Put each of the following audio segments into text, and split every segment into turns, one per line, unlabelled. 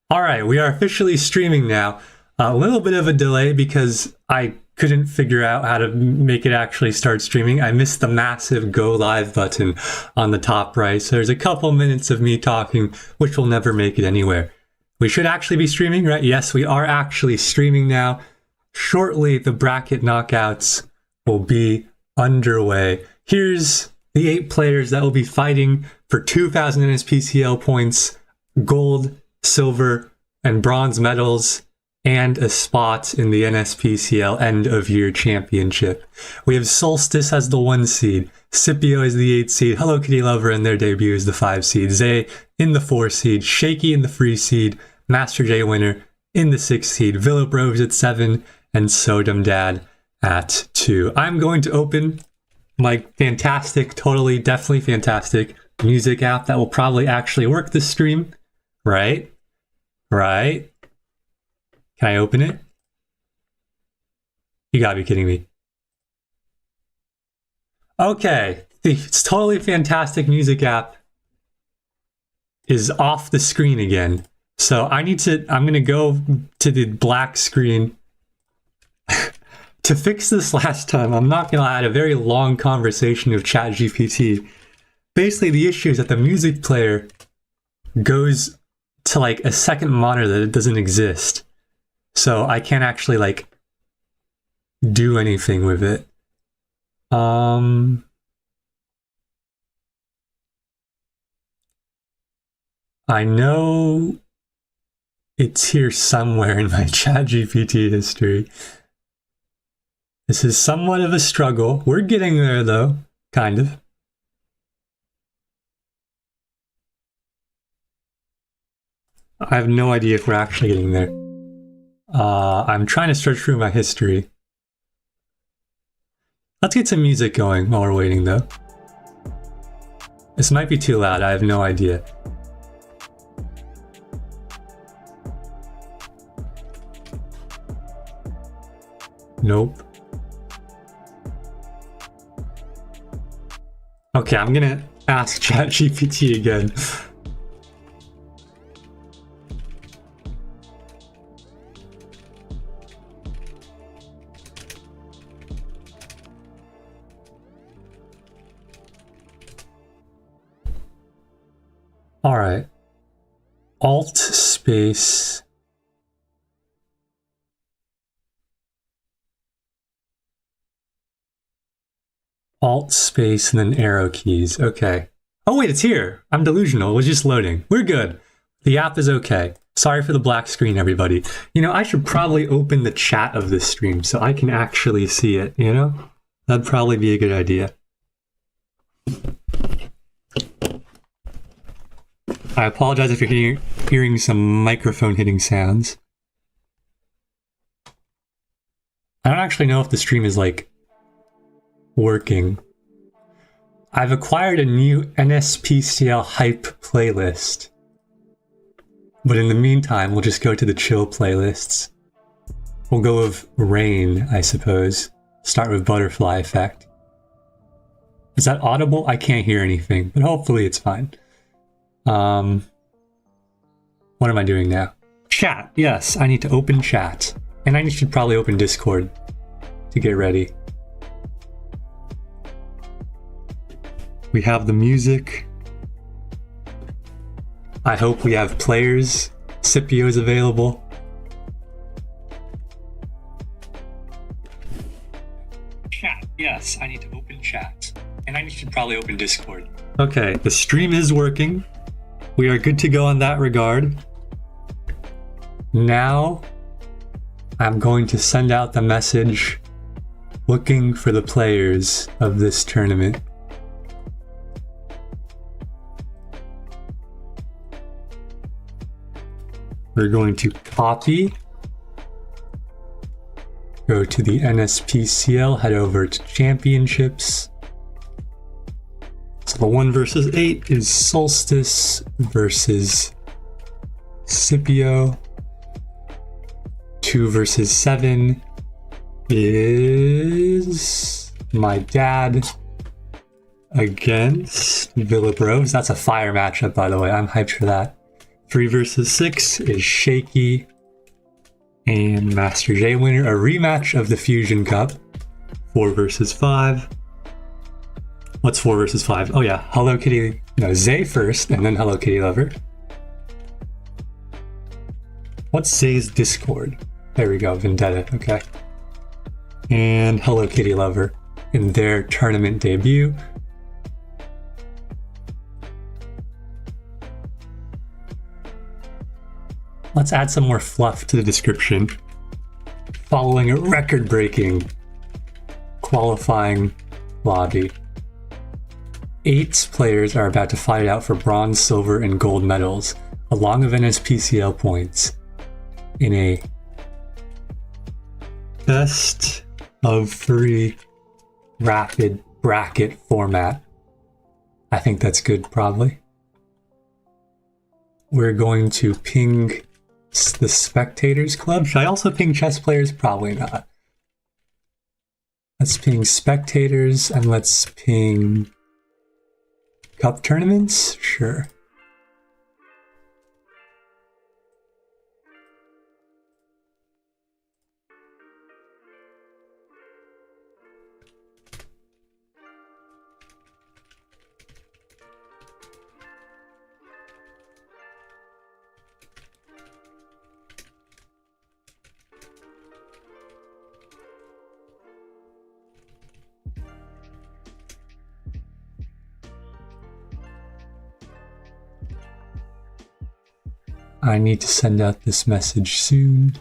All right, we are officially streaming now. A little bit of a delay because I couldn't figure out how to make it actually start streaming. I missed the massive go live button on the top right. So there's a couple minutes of me talking, which will never make it anywhere. We should actually be streaming, right? Yes, we are actually streaming now. Shortly, the bracket knockouts will be underway. Here's the 8 players that will be fighting for 2,000 NSPCL points, gold, silver, and bronze medals, and a spot in the NSPCL End of Year Championship. We have Solstice as the 1 seed, Scipio as the 8 seed, Hello Kitty Lover in their debut as the 5 seed, Zay in the 4 seed, Shaky in the 3 seed, Master J Winner in the 6 seed, Philip Rose at 7, and Sodom Dad at 2. I'm going to open my fantastic, totally, definitely fantastic music app that will probably actually work this stream. Right? Right? Can I open it? You gotta be kidding me. Okay, it's totally fantastic music app is off the screen again. So I'm gonna go to the black screen. To fix this last time, I'm not gonna lie, I had a very long conversation with ChatGPT. Basically, the issue is that the music player goes to like a second monitor that it doesn't exist. So I can't actually like do anything with it. I know it's here somewhere in my ChatGPT history. This is somewhat of a struggle. We're getting there though, kind of. I have no idea if we're actually getting there. I'm trying to search through my history. Let's get some music going while we're waiting though. This might be too loud, I have no idea. Nope. Okay, I'm gonna ask ChatGPT again. All right. Alt space. Alt space and then arrow keys. Okay. Oh wait, it's here. I'm delusional. It was just loading. We're good. The app is okay. Sorry for the black screen, everybody. You know, I should probably open the chat of this stream so I can actually see it, you know? That'd probably be a good idea. I apologize if you're hearing some microphone hitting sounds. I don't actually know if the stream is like working. I've acquired a new NSPCL hype playlist. But in the meantime, we'll just go to the chill playlists. We'll go with Rain, I suppose. Start with Butterfly Effect. Is that audible? I can't hear anything, but hopefully it's fine. What am I doing now? Chat. Yes, I need to open chat. And I should probably open Discord to get ready. We have the music. I hope we have players. Scipio is available. Chat. Yes, I need to open chat. And I should probably open Discord. Okay, the stream is working. We are good to go on that regard. Now, I'm going to send out the message looking for the players of this tournament. We're going to copy, go to the NSPCL, head over to championships. So the 1 versus 8 is Solstice versus Scipio. 2 versus 7 is my dad against Philip Rose. That's a fire matchup, by the way. I'm hyped for that. 3 versus 6 is Shaky and Master J winner. A rematch of the Fusion Cup. 4 versus 5. What's 4 versus 5? Oh yeah, Hello Kitty. No, Zay first, and then Hello Kitty Lover. What's Zay's Discord? There we go, Vendetta, okay. And Hello Kitty Lover in their tournament debut. Let's add some more fluff to the description. Following a record-breaking qualifying lobby, 8 players are about to fight it out for bronze, silver, and gold medals, along with NSPCL points, in a best of 3 rapid bracket format. I think that's good, probably. We're going to ping the Spectators Club. Should I also ping chess players? Probably not. Let's ping Spectators, and let's ping Cup tournaments? Sure. I need to send out this message soon.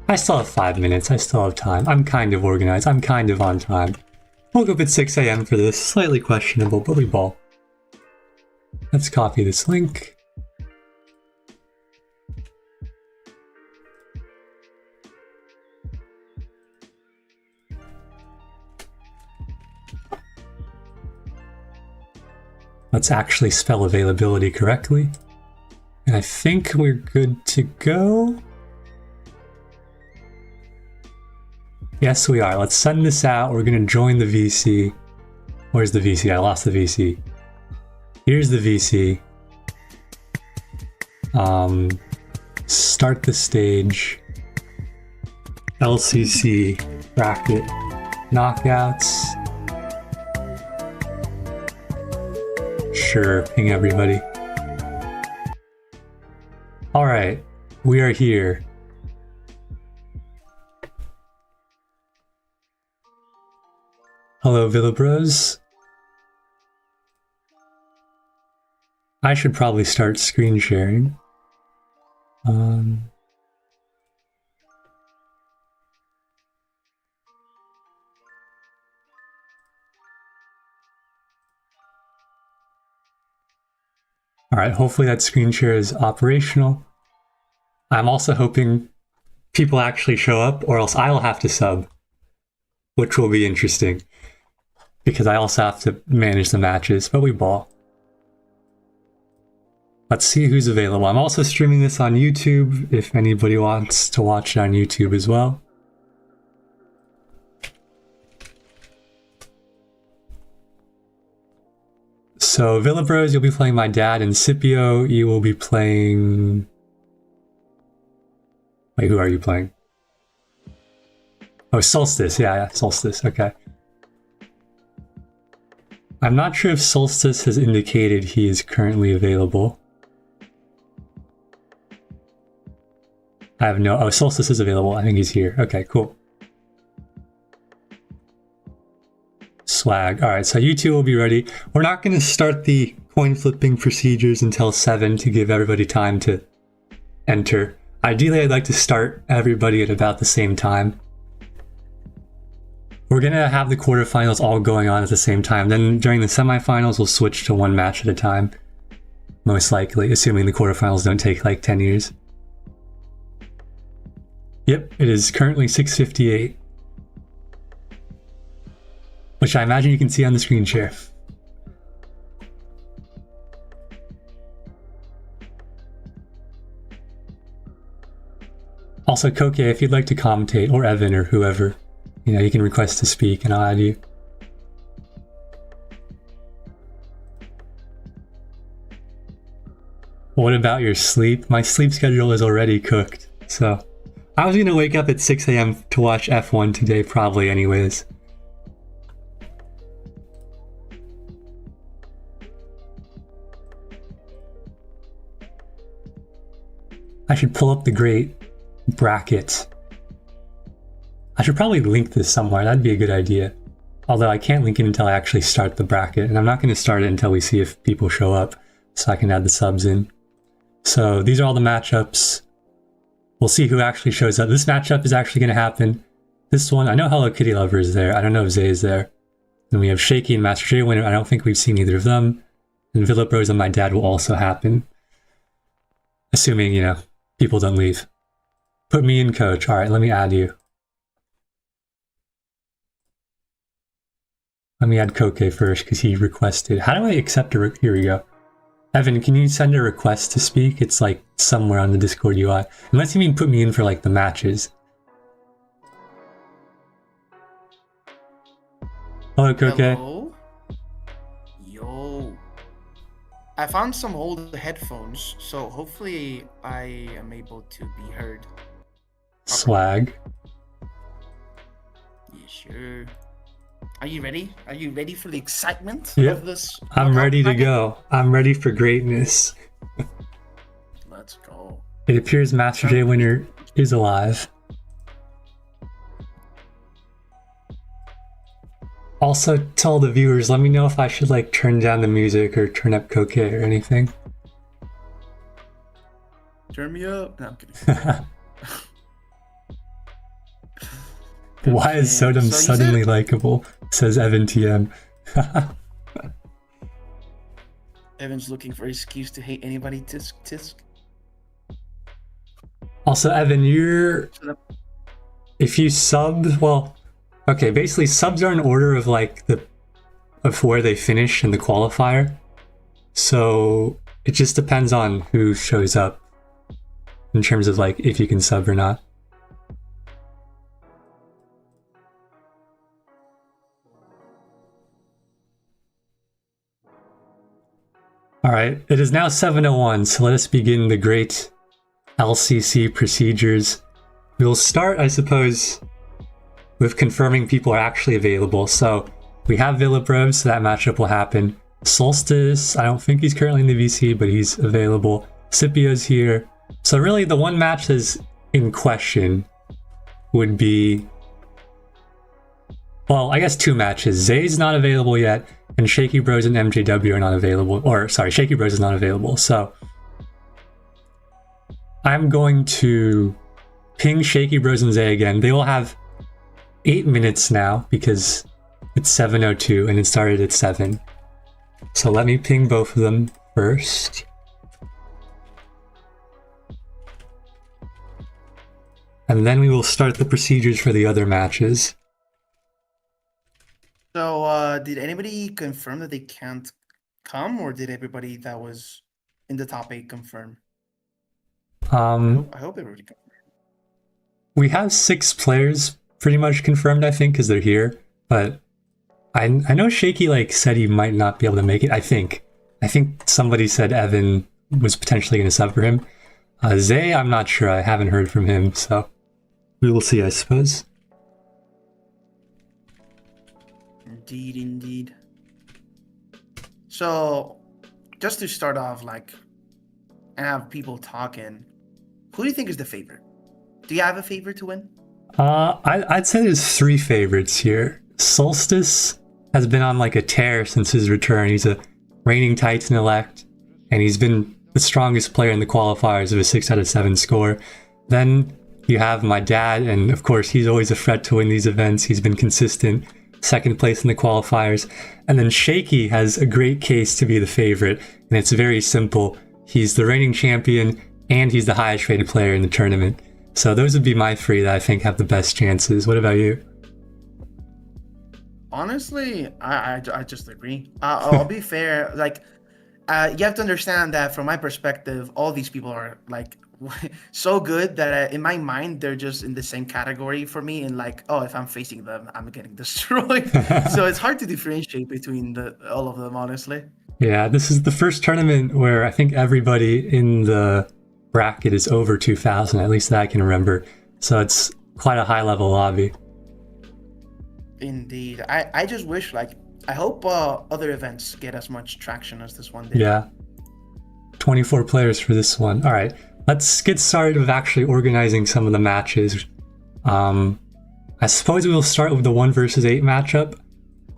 I still have 5 minutes. I still have time. I'm kind of organized. I'm kind of on time. Woke up at 6 a.m. for this. Slightly questionable, but we ball. Let's copy this link. Let's actually spell availability correctly. And I think we're good to go. Yes, we are. Let's send this out. We're going to join the VC. Where's the VC? I lost the VC. Here's the VC. Start the stage. LCC bracket knockouts. Sure, ping everybody. All right, we are here. Hello, Villa Bros. I should probably start screen sharing. All right, hopefully that screen share is operational. I'm also hoping people actually show up, or else I'll have to sub, which will be interesting because I also have to manage the matches, but we ball. Let's see who's available. I'm also streaming this on YouTube if anybody wants to watch it on YouTube as well. So Villa Bros, you'll be playing my dad, and Scipio, you will be playing... Wait, who are you playing? Oh, Solstice. Yeah, Solstice. Okay. I'm not sure if Solstice has indicated he is currently available. I have no... Oh, Solstice is available. I think he's here. Okay, cool. Swag. All right, so you two will be ready. We're not going to start the coin flipping procedures until 7 to give everybody time to enter. Ideally, I'd like to start everybody at about the same time. We're going to have the quarterfinals all going on at the same time. Then during the semifinals, we'll switch to one match at a time. Most likely, assuming the quarterfinals don't take like 10 years. Yep, it is currently 6:58. Which I imagine you can see on the screen share. Also, Koke, if you'd like to commentate, or Evan, or whoever, you can request to speak and I'll add you. What about your sleep? My sleep schedule is already cooked, so I was gonna wake up at 6 a.m. to watch F1 today, probably anyways. I should pull up the great bracket. I should probably link this somewhere. That'd be a good idea. Although I can't link it until I actually start the bracket, and I'm not going to start it until we see if people show up, so I can add the subs in. So these are all the matchups. We'll see who actually shows up. This matchup is actually going to happen. This one, I know Hello Kitty Lover is there. I don't know if Zay is there. Then we have Shaky and Master J Winner. I don't think we've seen either of them. And Philip Rose and my dad will also happen. Assuming, people don't leave. Put me in, coach. All right, let me add you. Let me add Koke first because he requested. How do I accept a here we go. Evan, can you send a request to speak? It's like somewhere on the Discord UI. Unless you mean put me in for like the matches. Hello, Koke.
Hello? Yo. I found some old headphones, so hopefully I am able to be heard.
Swag.
Yeah, sure. Are you ready? Are you ready for the excitement
of
this?
I'm ready to go. I'm ready for greatness.
Let's go.
It appears Master J Winner is alive. Also, tell the viewers, let me know if I should like turn down the music or turn up Koke or anything.
Turn me up. No, I'm kidding.
Why is Sodom suddenly likable? Says Evan TM.
Evan's looking for an excuse to hate anybody. Tisk tisk.
Also, Evan, if you sub, well, okay, basically subs are in order of like of where they finish in the qualifier. So it just depends on who shows up in terms of like if you can sub or not. All right, it is now 7:01, so let us begin the great LCC procedures. We'll start, I suppose, with confirming people are actually available. So we have Villabros, so that matchup will happen. Solstice, I don't think he's currently in the VC, but he's available. Scipio's here. So really the one match that's in question would be, well, I guess two matches. Zay's not available yet, and Shaky Bros and MJW are not available. Or, sorry, Shaky Bros is not available. So I'm going to ping Shaky Bros and Zay again. They will have 8 minutes now because it's 7:02 and it started at 7. So let me ping both of them first. And then we will start the procedures for the other matches.
So, did anybody confirm that they can't come, or did everybody that was in the top 8 confirm? I hope everybody confirmed.
We have 6 players pretty much confirmed, I think, because they're here. But I know Shaky said he might not be able to make it. I think somebody said Evan was potentially going to sub for him. Zay, I'm not sure. I haven't heard from him, so we will see, I suppose.
Indeed, indeed. So, just to start off, and have people talking, who do you think is the favorite? Do you have a favorite to win?
I'd say there's 3 favorites here. Solstice has been on a tear since his return. He's a reigning Titan elect, and he's been the strongest player in the qualifiers with a 6 out of 7 score. Then you have my dad, and of course he's always a threat to win these events. He's been consistent, 2nd place in the qualifiers. And then Shaky has a great case to be the favorite, and it's very simple. He's the reigning champion, and he's the highest rated player in the tournament. So those would be my 3 that I think have the best chances. What about you?
Honestly, I just agree. I'll be fair. You have to understand that from my perspective, all these people are so good that in my mind they're just in the same category for me. And like, oh, if I'm facing them, I'm getting destroyed. So it's hard to differentiate between all of them, honestly.
Yeah, this is the first tournament where I think everybody in the bracket is over 2,000, at least that I can remember. So it's quite a high-level lobby.
Indeed. I just wish, like, I hope other events get as much traction as this one did.
Yeah. 24 players for this one. All right, let's get started with actually organizing some of the matches. I suppose we'll start with the 1 versus 8 matchup.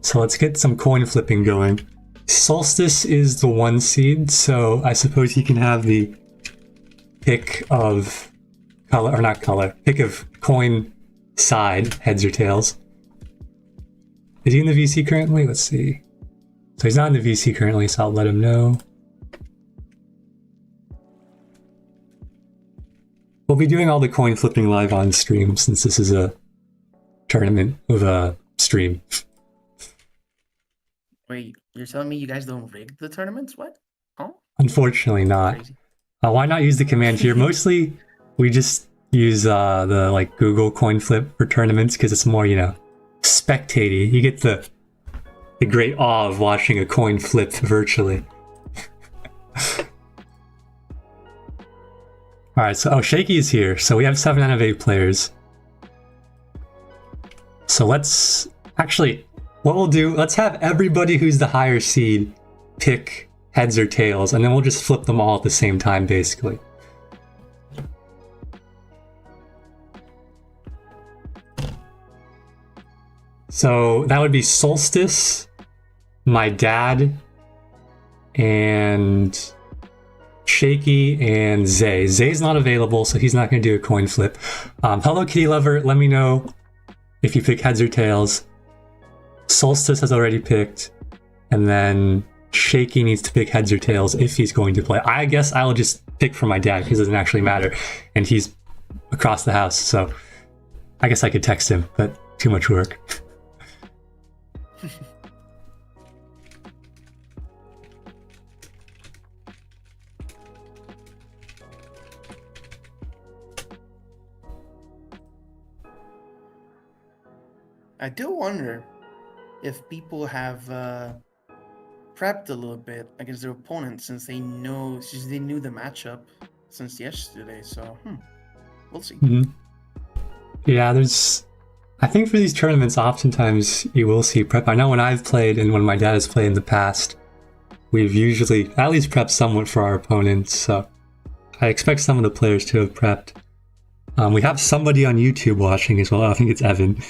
So let's get some coin flipping going. Solstice is the 1 seed, so I suppose he can have the pick of color, or not color, pick of coin side, heads or tails. Is he in the VC currently? Let's see. So he's not in the VC currently, so I'll let him know. We'll be doing all the coin flipping live on stream since this is a tournament of a stream.
Wait, you're telling me you guys don't rig the tournaments? What? Oh?
Unfortunately not. Why not use the command here? Mostly we just use the like Google coin flip for tournaments because it's more, you know, spectaty. You get the great awe of watching a coin flip virtually. Alright, so Shaky is here. So we have 7 out of 8 players. So let's actually, what we'll do, let's have everybody who's the higher seed pick heads or tails, and then we'll just flip them all at the same time, basically. So that would be Solstice, my dad, and Shaky, and Zay. Zay's not available, so he's not going to do a coin flip. Hello Kitty Lover, let me know if you pick heads or tails. Solstice has already picked, and then Shaky needs to pick heads or tails if he's going to play. I guess I'll just pick for my dad because it doesn't actually matter, and he's across the house, so I guess I could text him, but too much work.
I do wonder if people have prepped a little bit against their opponent since they knew the matchup since yesterday. So we'll see.
Mm-hmm. Yeah, I think for these tournaments, oftentimes you will see prep. I know when I've played and when my dad has played in the past, we've usually at least prepped somewhat for our opponents. So I expect some of the players to have prepped. We have somebody on YouTube watching as well. I think it's Evan.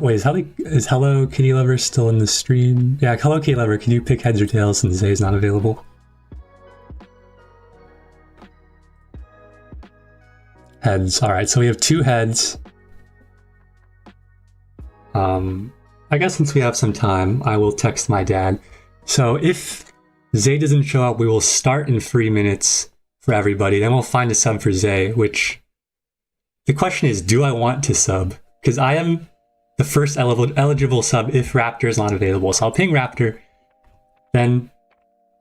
Wait, is Hello Kitty Lover still in the stream? Yeah, Hello Kitty Lover, can you pick heads or tails since Zay's not available? Heads. Alright, so we have 2 heads. I guess since we have some time, I will text my dad. So if Zay doesn't show up, we will start in 3 minutes for everybody. Then we'll find a sub for Zay, which... The question is, do I want to sub? Because I am the first eligible sub if Raptor is not available. So I'll ping Raptor, then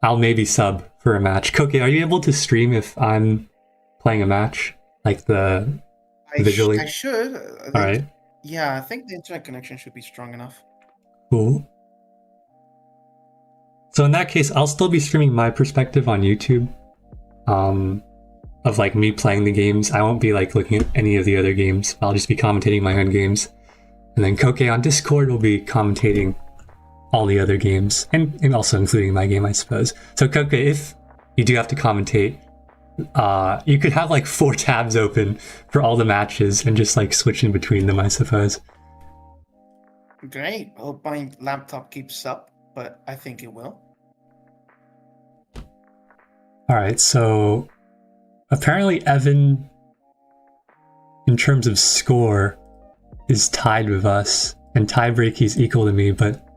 I'll maybe sub for a match. Koke, are you able to stream if I'm playing a match? Like visually?
I should.
Alright.
Yeah, I think the internet connection should be strong enough.
Cool. So in that case, I'll still be streaming my perspective on YouTube. Of like me playing the games. I won't be like looking at any of the other games. I'll just be commentating my own games. And then Koke on Discord will be commentating all the other games. And also including my game, I suppose. So Koke, if you do have to commentate, you could have like 4 tabs open for all the matches and just like switch in between them, I suppose.
Great. I hope my laptop keeps up, but I think it will.
Alright, so apparently Evan, in terms of score, is tied with us, and tiebreak he's equal to me, but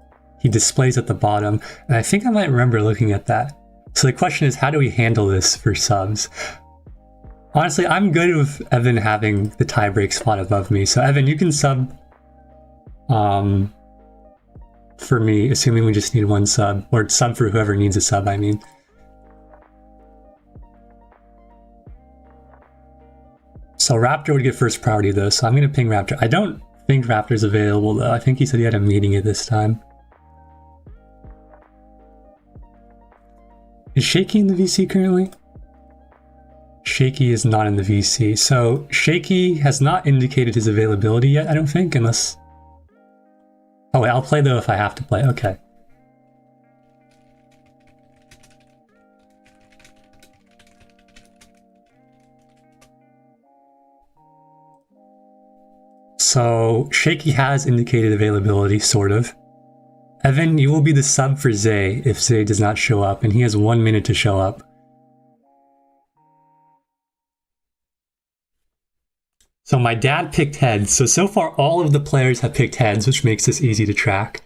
he displays at the bottom, and I think I might remember looking at that. So the question is, how do we handle this for subs? Honestly, I'm good with Evan having the tiebreak spot above me, so Evan, you can sub for me, assuming we just need one sub, or sub for whoever needs a sub, I mean. So Raptor would get first priority though, so I'm going to ping Raptor. I don't think Raptor's available though. I think he said he had a meeting at this time. Is Shaky in the VC currently? Shaky is not in the VC. So Shaky has not indicated his availability yet, I don't think, unless... Oh wait, I'll play though if I have to play. Okay. So Shaky has indicated availability, sort of. Evan, you will be the sub for Zay if Zay does not show up, and he has 1 minute to show up. So my dad picked heads, so far all of the players have picked heads, which makes this easy to track.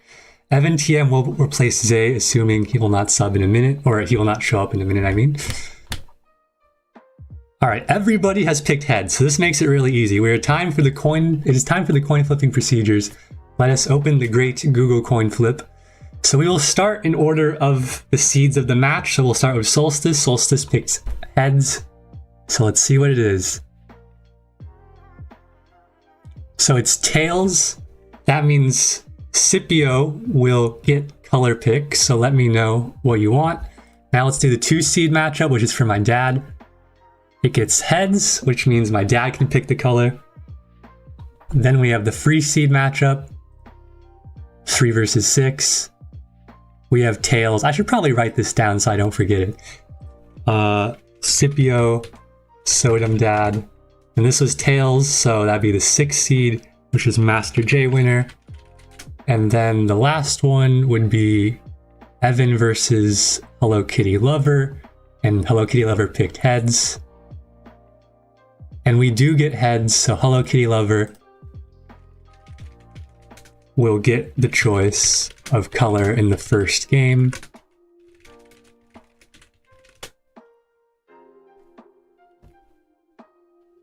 Evan TM will replace Zay, assuming he will not sub in a minute, or he will not show up in a minute, I mean. Alright, everybody has picked heads, so this makes it really easy. It is time for the coin flipping procedures. Let us open the great Google coin flip. So we will start in order of the seeds of the match, so we'll start with Solstice. Solstice picked heads, so let's see what it is. So it's tails. That means Scipio will get color pick, so let me know what you want. Now let's do the 2 seed matchup, which is for my dad. It gets heads, which means my dad can pick the color. Then we have the free seed matchup, 3 versus 6. We have tails. I should probably write this down so I don't forget it. Scipio, Sodom Dad. And this was tails, so that'd be the 6th seed, which is Master J winner. And then the last one would be Evan versus Hello Kitty Lover. And Hello Kitty Lover picked heads. And we do get heads, so Hello Kitty Lover will get the choice of color in the first game.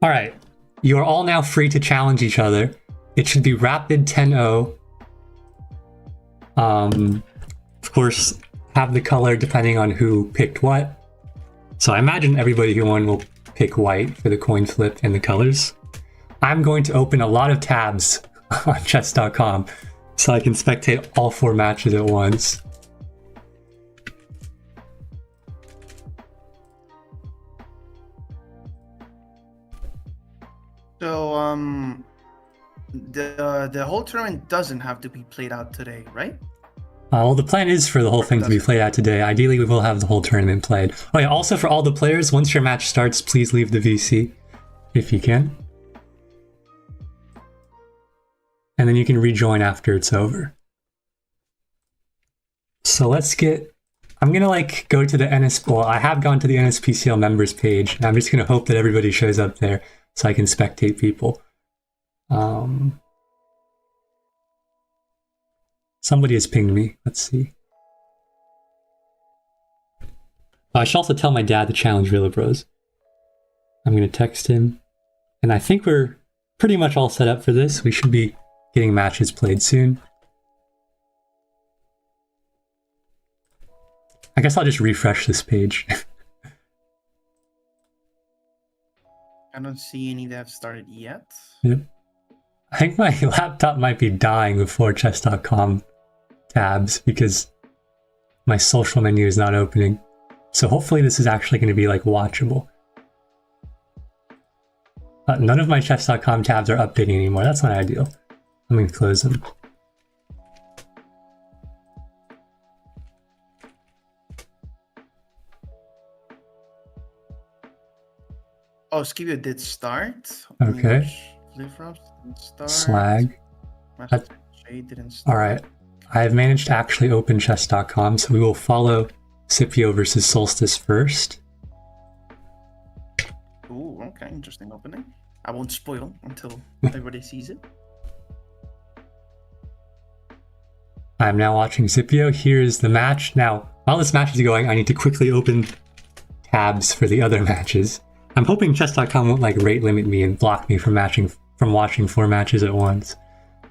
Alright, you are all now free to challenge each other. It should be rapid 10-0. Of course, have the color depending on who picked what. So I imagine everybody who won will pick white for the coin flip and the colors. I'm going to open a lot of tabs on chess.com so I can spectate all 4 matches at once.
So, the whole tournament doesn't have to be played out today, right?
Well, the plan is for the whole thing to be played out today. Ideally, we will have the whole tournament played. Oh yeah, also for all the players, once your match starts, please leave the VC, if you can. And then you can rejoin after it's over. So let's get... I'm gonna go to the well, I have gone to the NSPCL members page, and I'm just gonna hope that everybody shows up there so I can spectate people. Somebody has pinged me. Let's see. I should also tell my dad to challenge Villa Bros. I'm going to text him. And I think we're pretty much all set up for this. We should be getting matches played soon. I guess I'll just refresh this page.
I don't see any that have started yet.
Yep. I think my laptop might be dying before chess.com tabs because my social menu is not opening. So hopefully this is actually going to be watchable. None of my chess.com tabs are updating anymore. That's not ideal. I'm going to close them.
Oh, Scipio did start.
Okay.
Start.
Slag.
Didn't start.
Alright. I have managed to actually open chess.com, so we will follow Scipio versus Solstice first.
Ooh, okay, interesting opening. I won't spoil until everybody sees it.
I'm now watching Scipio. Here's the match. Now, while this match is going, I need to quickly open tabs for the other matches. I'm hoping chess.com won't rate limit me and block me from watching 4 matches at once.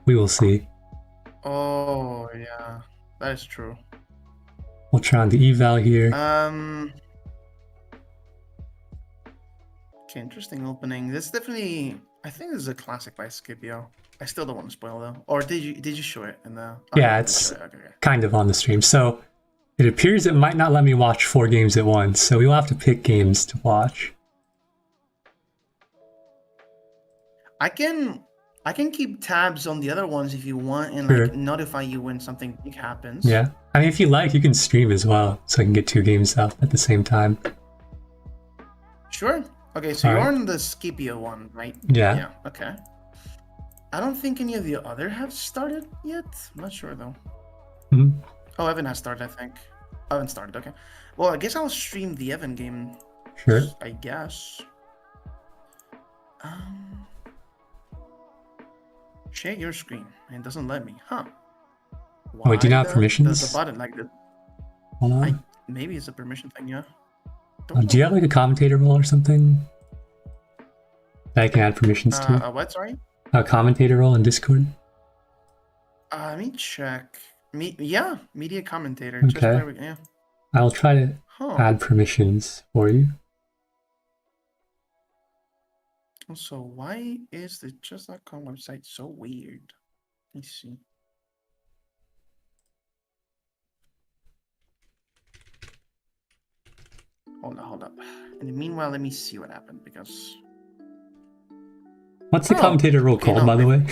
We will see.
Oh, yeah. That is true.
We'll try on the eval here.
Okay, interesting opening. This definitely, I think this is a classic by Scipio. I still don't want to spoil though. Or did you show it in the? Oh,
Yeah,
you did
it's
show it. Okay.
kind of on the stream. So it appears it might not let me watch 4 games at once, so we will have to pick games to watch.
I can keep tabs on the other ones if you want, and
Sure.
like notify you when something big happens.
Yeah. I mean, if you like, you can stream as well, so I can get 2 games up at the same time.
Sure. Okay, so
All
you're
right.
on the Scipio one, right?
Yeah.
Yeah. Okay. I don't think any of the other have started yet. I'm not sure though.
Mhm.
Oh, Evan has started, I think. I haven't started. Okay. Well, I guess I'll stream the Evan game.
Sure.
I guess. Share your screen. It doesn't let me, huh?
Wait, do you not have
the
permissions?
button like the?
Hold on.
Maybe it's a permission thing. Yeah.
Do you have like a commentator role or something that I can add permissions to?
What? Sorry.
A commentator role in Discord?
Let me check. Yeah, media commentator.
Okay.
Just yeah.
I'll try to add permissions for you.
So why is the just.com website so weird? Let me see. Hold up. In the meanwhile, let me see what happened because.
What's the commentator role called, by the way?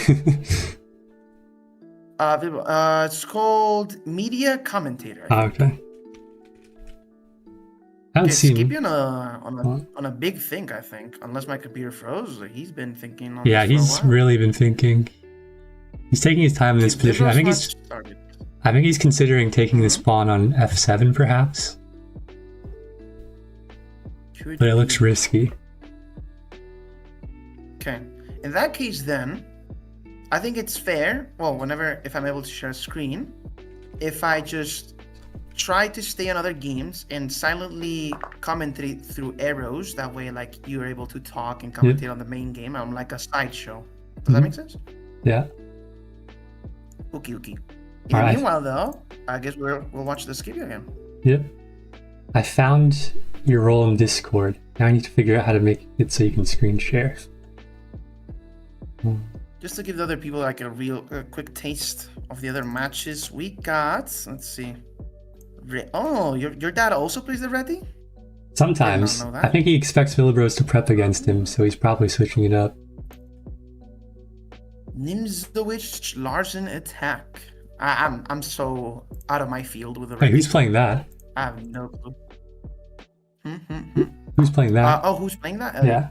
It's called media commentator.
Okay. I haven't seen.
Scipio on a big thing, I think. Unless my computer froze, he's been thinking on.
Yeah,
this
he's
for a while.
really been thinking. He's taking his time in this position. I think he's considering taking the spawn on F7, perhaps. But it looks risky.
Okay. In that case, then, I think it's fair. Well, if I'm able to share a screen, if I just try to stay on other games and silently commentate through arrows, that way, like, you're able to talk and commentate on the main game. I'm like a sideshow. Does that make sense?
Yeah.
Okay. Meanwhile, though, I guess we'll watch the Scipio again.
Yep. I found your role in Discord. Now I need to figure out how to make it so you can screen share.
Just to give the other people like a quick taste of the other matches we got. Let's see. Oh, your dad also plays the Reddy?
Sometimes. I think he expects Villabros to prep against him, so he's probably switching it up.
Nimzowicz Larsen attack. I'm so out of my field with the Reddy.
Hey, who's playing that?
I have no clue.
Who's playing that?
Who's playing that?
Yeah.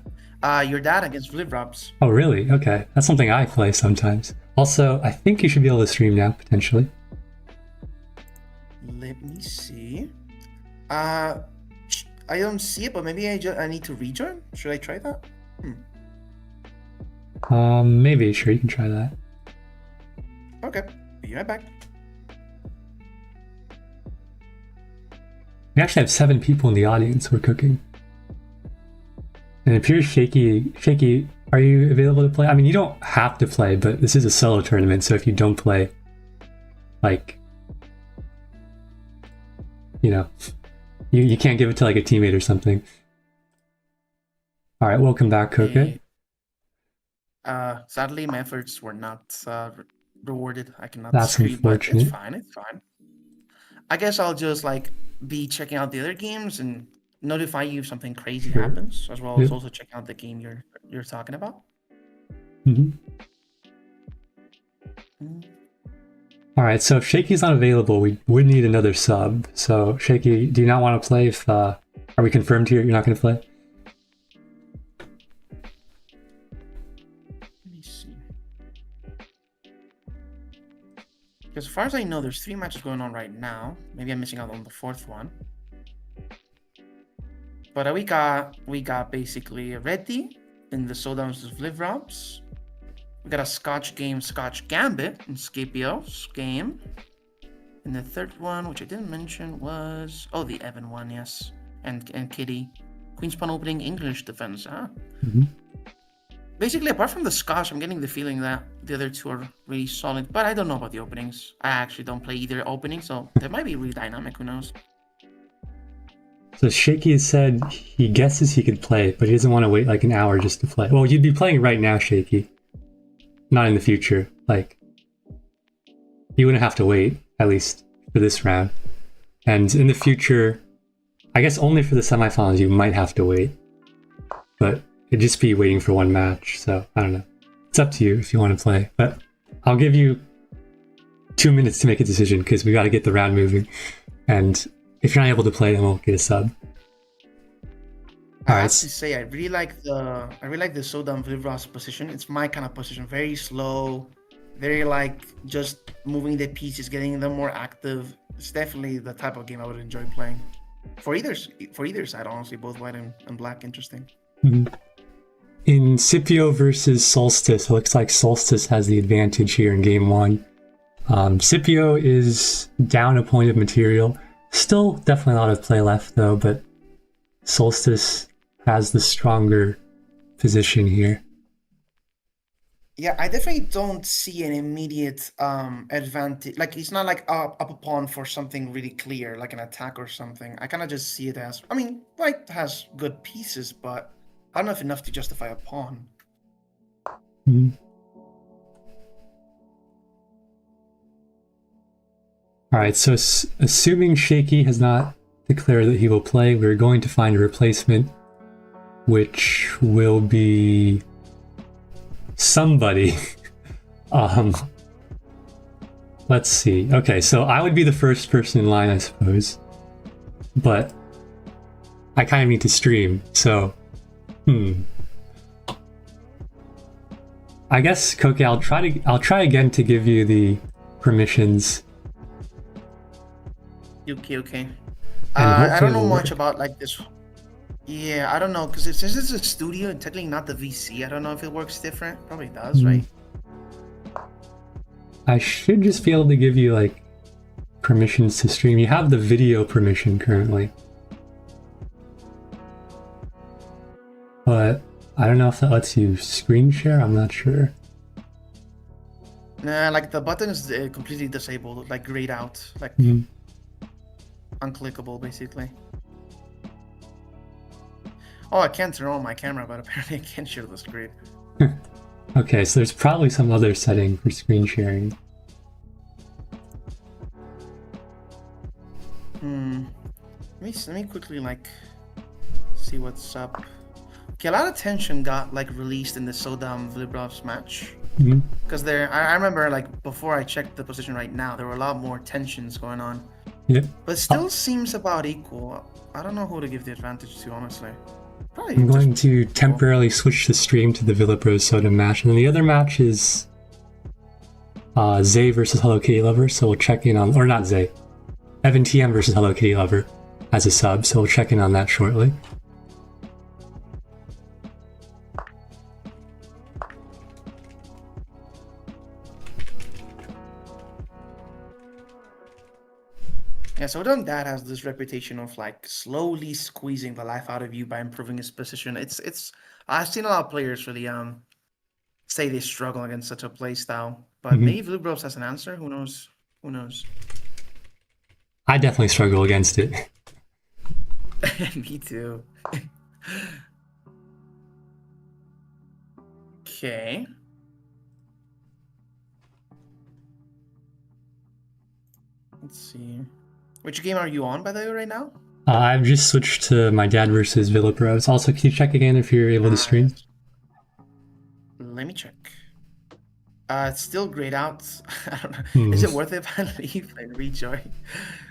Your dad against Villabros.
Oh, really? Okay. That's something I play sometimes. Also, I think you should be able to stream now, potentially.
Let me see. I don't see it, but maybe I need to rejoin. Should I try that?
Maybe. Sure, you can try that.
Okay. Be right back.
We actually have 7 people in the audience. We're cooking. And it appears Shaky, are you available to play? I mean, you don't have to play, but this is a solo tournament, so if you don't play, like, you know, you can't give it to like a teammate or something. All right, welcome back, Koke.
Sadly, my efforts were not rewarded. I cannot.
That's unfortunate.
It's fine. It's fine. I guess I'll just like be checking out the other games and notify you if something crazy happens, as well as also check out the game you're talking about.
All right, so if Shaky's not available, we would need another sub. So Shaky, do you not want to play? If are we confirmed here? You're not going to play?
Let me see. Because as far as I know, there's 3 matches going on right now. Maybe I'm missing out on the 4th one. But we got basically a Reddy in the Showdowns of Live Robs. We got a Scotch game, Scotch Gambit in Scipio's game. And the 3rd one, which I didn't mention, was the Evan one, yes. And Kitty. Queen's Pawn opening English defense, huh? Basically, apart from the Scotch, I'm getting the feeling that the other two are really solid. But I don't know about the openings. I actually don't play either opening, so they might be really dynamic. Who knows?
So Shaky has said he guesses he could play, but he doesn't want to wait like an hour just to play. Well, you'd be playing right now, Shaky. Not in the future. Like, you wouldn't have to wait, at least for this round. And in the future, I guess only for the semifinals you might have to wait. But it'd just be waiting for one match, so I don't know. It's up to you if you want to play. But I'll give you 2 minutes to make a decision because we got to get the round moving. And if you're not able to play, then we'll get a sub.
I have to say, I really like the Sodan Vivras position. It's my kind of position. Very slow, very like just moving the pieces, getting them more active. It's definitely the type of game I would enjoy playing. For either side, honestly, both white and black, interesting.
Mm-hmm. In Scipio versus Solstice, it looks like Solstice has the advantage here in game one. Scipio is down a point of material. Still definitely a lot of play left though, but Solstice has the stronger position here.
Yeah, I definitely don't see an immediate advantage. Like, it's not like up a pawn for something really clear, like an attack or something. I kind of just see it as, I mean, white has good pieces, but I don't know if enough to justify a pawn.
Mm-hmm. All right, so assuming Shaky has not declared that he will play, we're going to find a replacement, which will be somebody. Let's see. Okay, so I would be the first person in line, I suppose, but I kind of need to stream, so I guess Koke, I'll try again to give you the permissions.
Okay. I don't know much about like this. Yeah, I don't know, because since it's a studio and technically not the VC, I don't know if it works different. Probably does, right?
I should just be able to give you like permissions to stream. You have the video permission currently, but I don't know if that lets you screen share. I'm not sure.
Nah, like the button is completely disabled, like grayed out, like unclickable basically. Oh, I can't turn on my camera, but apparently I can't share the screen.
Okay, so there's probably some other setting for screen sharing.
Let me quickly like see what's up. Okay, a lot of tension got like released in the Sodam Vlibrov's match. Because I remember like before I checked the position right now, there were a lot more tensions going on.
Yep.
But still seems about equal. I don't know who to give the advantage to, honestly. Probably
I'm going to temporarily switch the stream to the Villapro Soda match, and then the other match is Zay versus Hello Kitty Lover, so we'll check in on, or not Zay, Evan TM versus Hello Kitty Lover as a sub, so we'll check in on that shortly.
Yeah, so Dad has this reputation of like slowly squeezing the life out of you by improving his position. It's I've seen a lot of players really say they struggle against such a play style, but maybe Vlibros has an answer. Who knows? Who knows?
I definitely struggle against it.
Me too. Okay. Let's see. Which game are you on, by the way, right now?
I've just switched to my dad versus Villapros. Also, can you check again if you're able to stream?
Let me check. It's still grayed out. I don't know. Is it worth it if I leave and rejoin?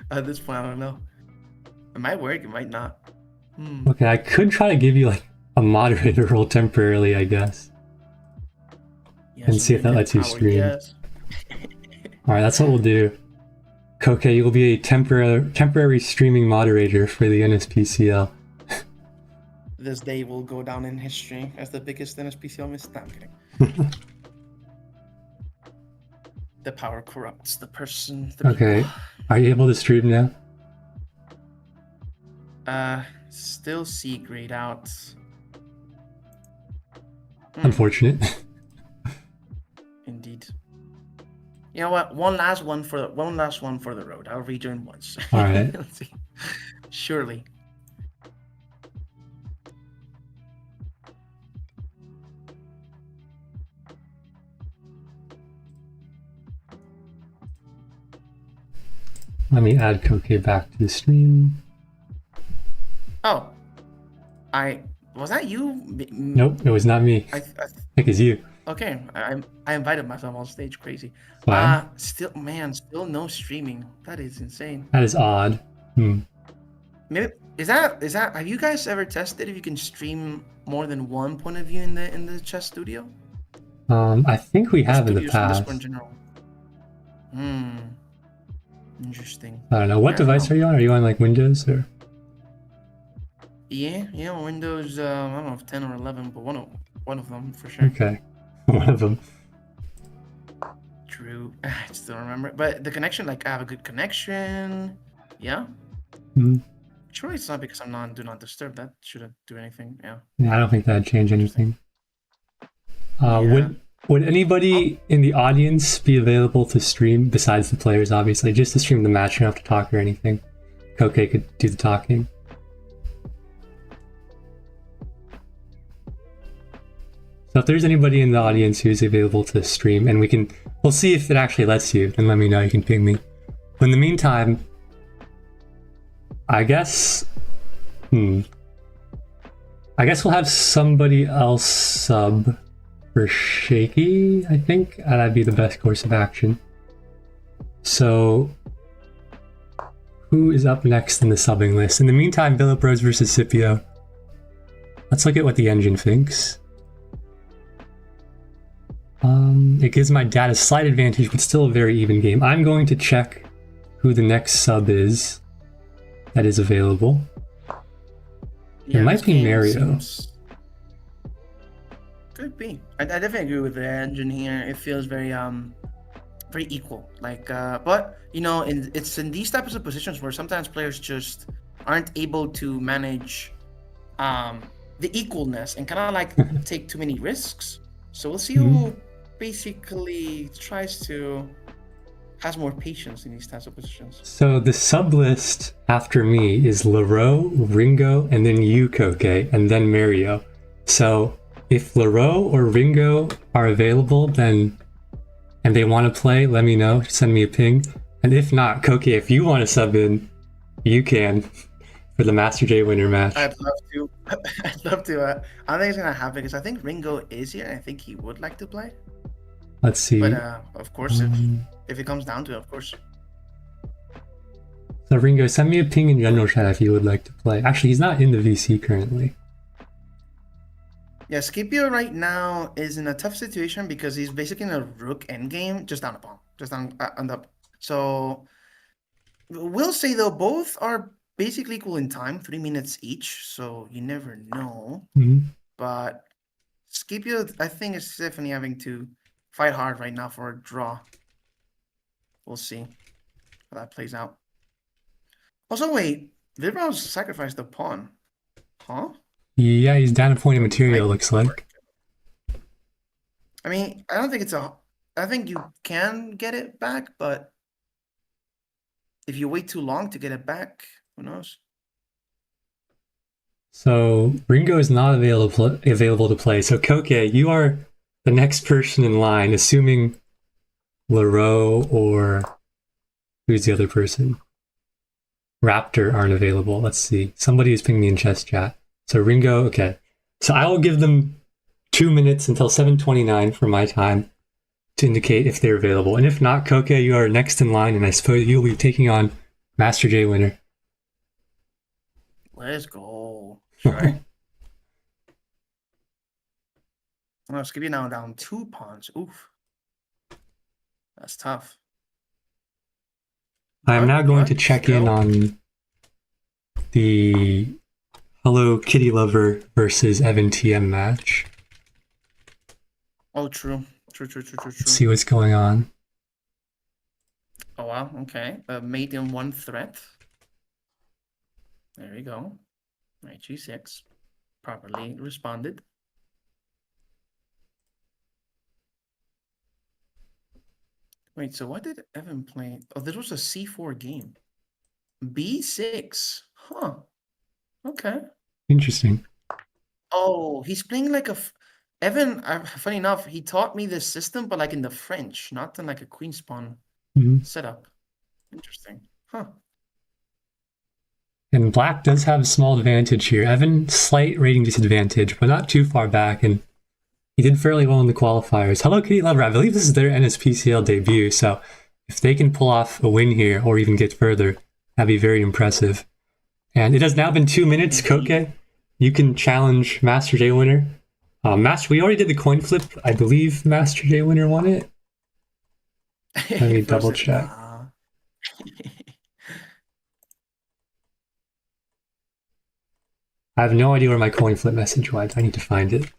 At this point, I don't know. It might work, it might not.
Okay, I could try to give you like a moderator role temporarily, I guess. Yes, and see if that lets you stream. Yes. Alright, that's what we'll do. Koke, you'll be a temporary streaming moderator for the NSPCL.
This day will go down in history as the biggest NSPCL miss. No, I'm kidding. The power corrupts the person.
Okay, are you able to stream now?
Still see grayed out.
Unfortunate.
Indeed. You know what? One last one for the road. I'll rejoin once.
All right.
Let's see. Surely.
Let me add Koke back to the stream.
Oh, was that you?
Nope, it was not me. I think it's you.
Okay, I invited myself on stage. Crazy.
Fine.
Still no streaming. That is insane.
That is odd.
Maybe is that have you guys ever tested if you can stream more than one point of view in the chess studio?
I think we have in the past.
In general. Interesting.
I don't know. What device are you on? Are you on like Windows or?
Yeah, Windows. I don't know if 10 or 11, but one of them for sure.
Okay, one of them.
True. I still remember, but the connection, like I have a good connection. Yeah. Sure, it's not because I'm not do not disturb. That shouldn't do anything. Yeah.
Yeah, I don't think that'd change anything. Would anybody in the audience be available to stream besides the players? Obviously, just to stream the match. You don't have to talk or anything. Koke could do the talking. So if there's anybody in the audience who's available to stream, and we'll see if it actually lets you, and let me know. You can ping me. But in the meantime, I guess we'll have somebody else sub for Shaky, I think. That'd be the best course of action. So who is up next in the subbing list? In the meantime, Philip Rose versus Scipio. Let's look at what the engine thinks. It gives my dad a slight advantage, but still a very even game. I'm going to check who the next sub is that is available. Yeah, it might be Mario.
Could be. I definitely agree with the engine here. It feels very equal. Like, but it's in these types of positions where sometimes players just aren't able to manage the equalness and kind of like take too many risks. So we'll see who basically has more patience in these types of positions.
So the sub list after me is Laro, Ringo, and then you, Koke, and then Mario. So if Laro or Ringo are available, and they want to play, let me know. Send me a ping. And if not, Koke, if you want to sub in, you can for the Master J winner match.
I'd love to. I'd love to. I don't think it's gonna happen because I think Ringo is here, and I think he would like to play.
Let's see.
But of course, if it comes down to it, of course.
So Ringo, send me a ping in general chat if you would like to play. Actually, he's not in the VC currently.
Yeah, Scipio right now is in a tough situation because he's basically in a rook endgame, just down a pawn, just on the. So we'll say though, both are basically equal in time, 3 minutes each. So you never know. But Scipio, I think, is definitely having to fight hard right now for a draw. We'll see how that plays out. Also, wait, Vibro's sacrificed the pawn. Huh?
Yeah, he's down a point of material, looks like.
I mean, I don't think I think you can get it back, but if you wait too long to get it back, who knows?
So Ringo is not available to play. So Koke, you are the next person in line, assuming Laro or who's the other person? Raptor aren't available. Let's see. Somebody is pinging me in chess chat. So Ringo, okay. So I will give them 2 minutes until 7:29 for my time to indicate if they're available. And if not, Koke, you are next in line, and I suppose you'll be taking on Master J winner.
Let's go. Sure. Oh, Scipio now down 2 pawns. Oof. That's tough.
I am now going to check in on the Hello Kitty Lover versus Evan TM match.
Oh, true. True.
Let's see what's going on.
Oh, wow. Okay. Mate in 1 threat. There you go. Knight G6. Properly responded. Wait, so what did Evan play? Oh, this was a C4 game. B6. Huh. Okay.
Interesting.
Oh, he's playing like Evan, funny enough, he taught me this system, but like in the French, not in like a queen spawn
Mhm.
setup. Interesting. Huh.
And black does have a small advantage here. Evan, slight rating disadvantage, but not too far back, and he did fairly well in the qualifiers. Hello Kitty Lover, I believe this is their NSPCL debut, so if they can pull off a win here or even get further, that'd be very impressive. And it has now been 2 minutes, Koke. You can challenge Master J Winner. We already did the coin flip. I believe Master J Winner won it. Let me double check.
Nah.
I have no idea where my coin flip message went. I need to find it.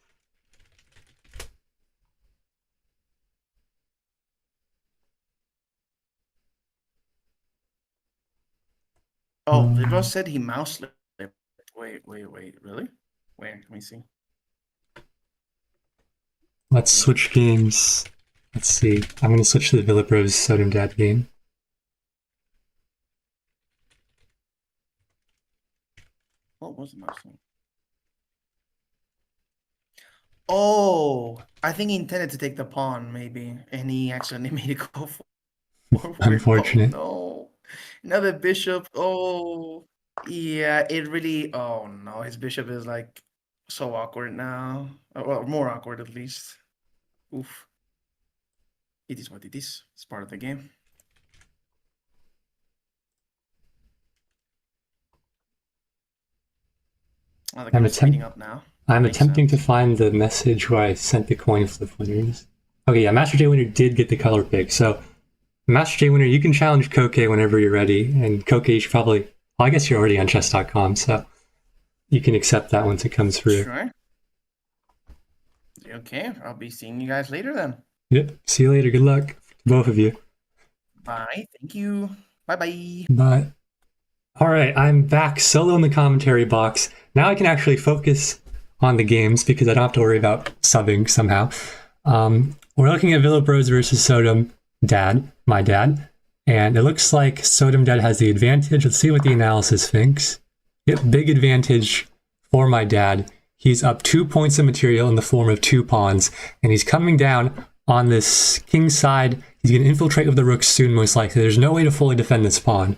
Oh, Vibro said he mouse slipped. Wait, really? Wait, let me see.
Let's switch games. Let's see. I'm going to switch to the Villa Bros Sodom Dad game.
What was the mouse slip? Oh, I think he intended to take the pawn, maybe, and he accidentally made it go forward.
Unfortunate.
Oh, no. Another bishop. Oh, yeah, it really. Oh, no. His bishop is like so awkward now. Well, more awkward at least. Oof. It is what it is. It's part of the game. Oh, the game's speeding up now.
I'm attempting to find the message where I sent the coin flip winners. Okay, yeah, Master J Winner did get the color pick. So, Master J Winner, you can challenge Koke whenever you're ready. And Koke, you should probably... Well, I guess you're already on chess.com, so you can accept that once it comes through.
Sure. Okay, I'll be seeing you guys later then.
Yep, see you later. Good luck to both of you.
Bye. Thank you. Bye-bye.
Bye. All right, I'm back solo in the commentary box. Now I can actually focus on the games because I don't have to worry about subbing somehow. We're looking at Villa Bros versus Sodom Dad, my dad, and it looks like Sodom Dad has the advantage. Let's see what the analysis thinks. Yep, big advantage for my dad. He's up 2 points of material in the form of 2 pawns, and he's coming down on this king side. He's going to infiltrate with the rook soon, most likely. There's no way to fully defend this pawn.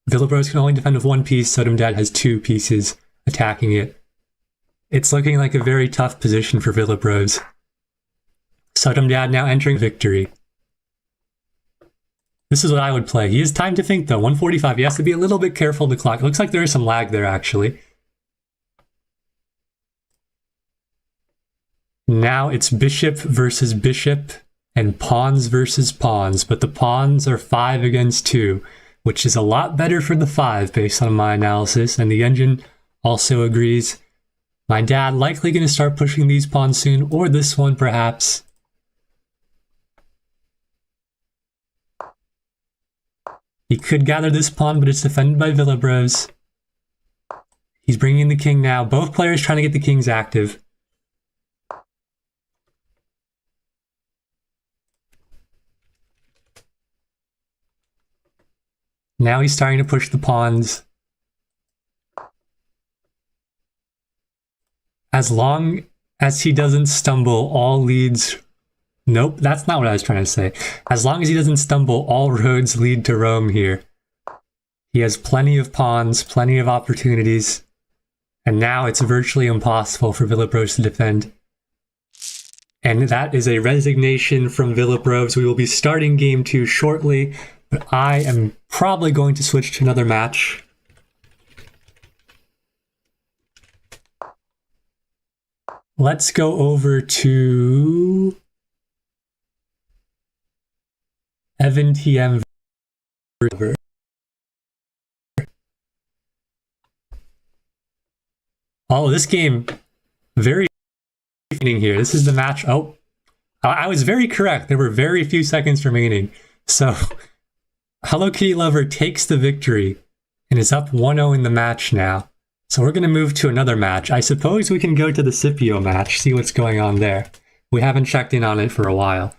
Villa Bros can only defend with 1 piece. Sodom Dad has 2 pieces attacking it. It's looking like a very tough position for Villa Bros. Sodom Dad now entering victory. This is what I would play. He has time to think though. 145. He has to be a little bit careful of the clock. It looks like there is some lag there actually. Now it's bishop versus bishop and pawns versus pawns, but the pawns are 5 against 2, which is a lot better for the 5 based on my analysis, and the engine also agrees. My dad likely going to start pushing these pawns soon, or this one perhaps. He could gather this pawn, but it's defended by Villa Bros. He's bringing in the king now. Both players trying to get the kings active. Now he's starting to push the pawns. As long as he doesn't stumble, all leads... Nope, that's not what I was trying to say. As long as he doesn't stumble, all roads lead to Rome here. He has plenty of pawns, plenty of opportunities, and now it's virtually impossible for Villa Bros to defend. And that is a resignation from Villa Bros. We will be starting game 2 shortly, but I am probably going to switch to another match. Let's go over to Evan TM. Oh, this game, very remaining here. This is the match. Oh, I was very correct. There were very few seconds remaining. So, Hello Kitty Lover takes the victory and is up 1-0 in the match now. So we're going to move to another match. I suppose we can go to the Scipio match, see what's going on there. We haven't checked in on it for a while.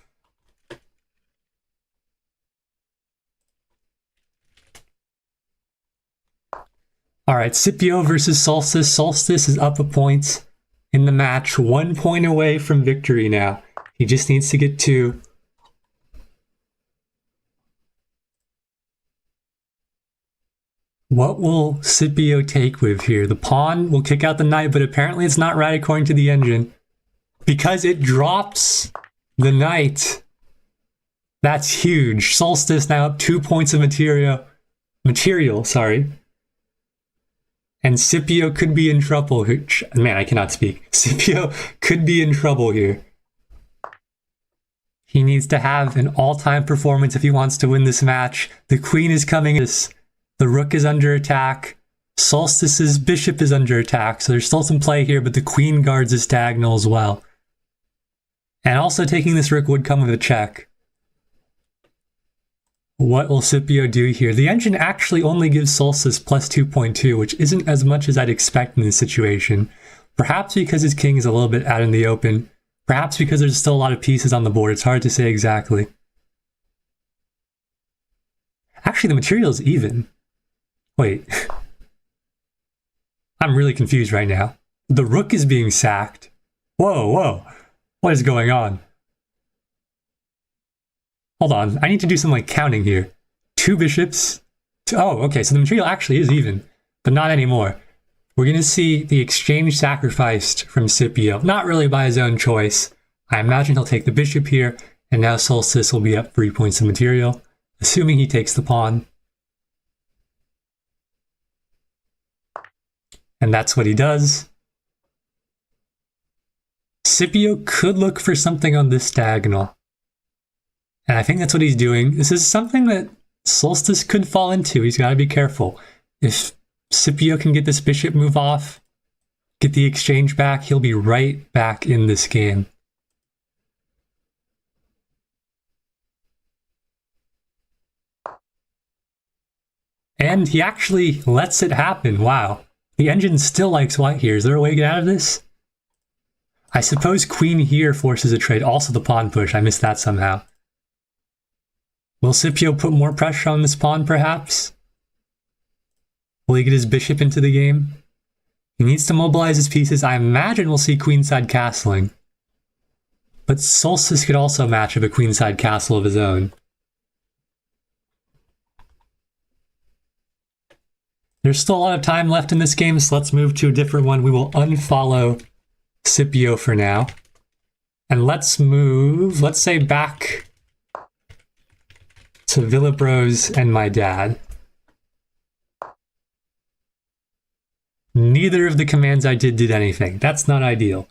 All right, Scipio versus Solstice. Solstice is up a point in the match, 1 point away from victory now. He just needs to get 2. What will Scipio take with here? The pawn will kick out the knight, but apparently it's not right according to the engine. Because it drops the knight. That's huge. Solstice now up 2 points of material, And Scipio could be in trouble here. Man, I cannot speak. Scipio could be in trouble here. He needs to have an all-time performance if he wants to win this match. The queen is coming. The rook is under attack. Solstice's bishop is under attack, so there's still some play here, but the queen guards his diagonal as well. And also taking this rook would come with a check. What will Scipio do here? The engine actually only gives Solstice plus 2.2, which isn't as much as I'd expect in this situation. Perhaps because his king is a little bit out in the open. Perhaps because there's still a lot of pieces on the board. It's hard to say exactly. Actually, the material is even. Wait. I'm really confused right now. The rook is being sacked. Whoa. What is going on? Hold on, I need to do some counting here. 2 bishops. Oh, okay, so the material actually is even, but not anymore. We're going to see the exchange sacrificed from Scipio, not really by his own choice. I imagine he'll take the bishop here, and now Solstice will be up 3 points of material, assuming he takes the pawn. And that's what he does. Scipio could look for something on this diagonal. And I think that's what he's doing. This is something that Solstice could fall into. He's got to be careful. If Scipio can get this bishop move off, get the exchange back, he'll be right back in this game. And he actually lets it happen. Wow. The engine still likes white here. Is there a way to get out of this? I suppose queen here forces a trade. Also the pawn push. I missed that somehow. Will Scipio put more pressure on this pawn, perhaps? Will he get his bishop into the game? He needs to mobilize his pieces. I imagine we'll see queenside castling. But Solstice could also match up a queenside castle of his own. There's still a lot of time left in this game, so let's move to a different one. We will unfollow Scipio for now. And let's move, let's say, back to Villabros and my dad. Neither of the commands I did anything. That's not ideal.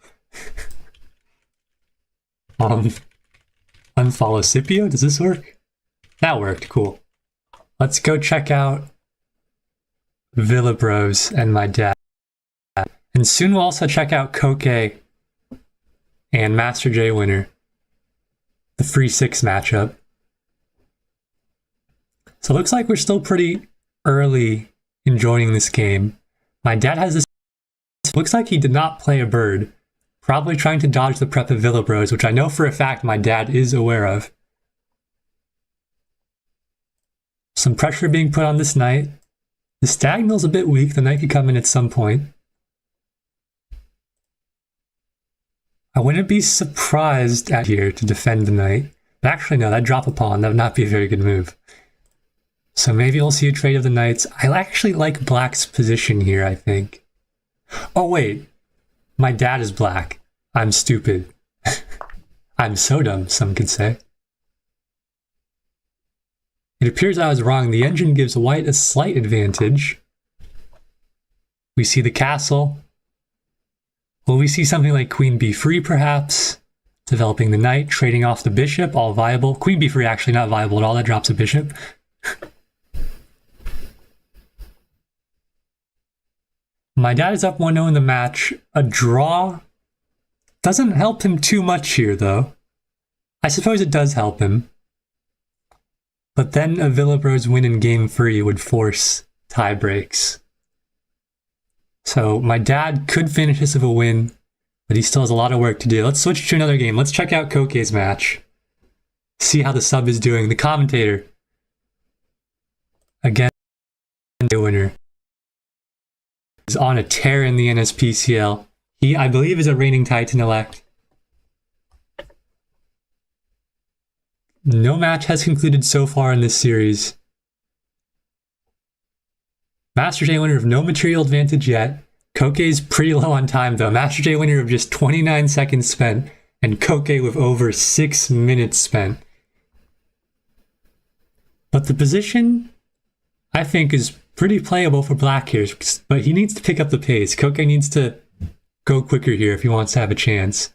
Unfollow Scipio? Does this work? That worked. Cool. Let's go check out Villabros and my dad. And soon we'll also check out Koke and Master J Winner. The free 6 matchup. So it looks like we're still pretty early in joining this game. My dad has this. Looks like he did not play a bird. Probably trying to dodge the prep of Villabros, which I know for a fact my dad is aware of. Some pressure being put on this knight. The diagonal's a bit weak. The knight could come in at some point. I wouldn't be surprised at here to defend the knight. But actually, no, that drop a pawn. That would not be a very good move. So maybe we'll see a trade of the knights. I actually like black's position here, I think. Oh, wait. My dad is black. I'm stupid. I'm so dumb, some could say. It appears I was wrong. The engine gives white a slight advantage. We see the castle. Will we see something like queen b3, perhaps? Developing the knight, trading off the bishop, all viable. Queen b3 actually not viable at all. That drops a bishop. My dad is up 1-0 in the match. A draw doesn't help him too much here, though. I suppose it does help him. But then a Villabros win in game 3 would force tie breaks. So my dad could finish this with a win, but he still has a lot of work to do. Let's switch to another game. Let's check out Koke's match. See how the sub is doing. The commentator. Again, winner. is on a tear in the NSPCL. He, I believe, is a reigning Titan-elect. No match has concluded so far in this series. Master J winner of no material advantage yet. Koke's pretty low on time though. Master J winner of just 29 seconds spent, and Koke with over 6 minutes spent. But the position, I think, is pretty playable for Black here, but he needs to pick up the pace. Koke needs to go quicker here if he wants to have a chance.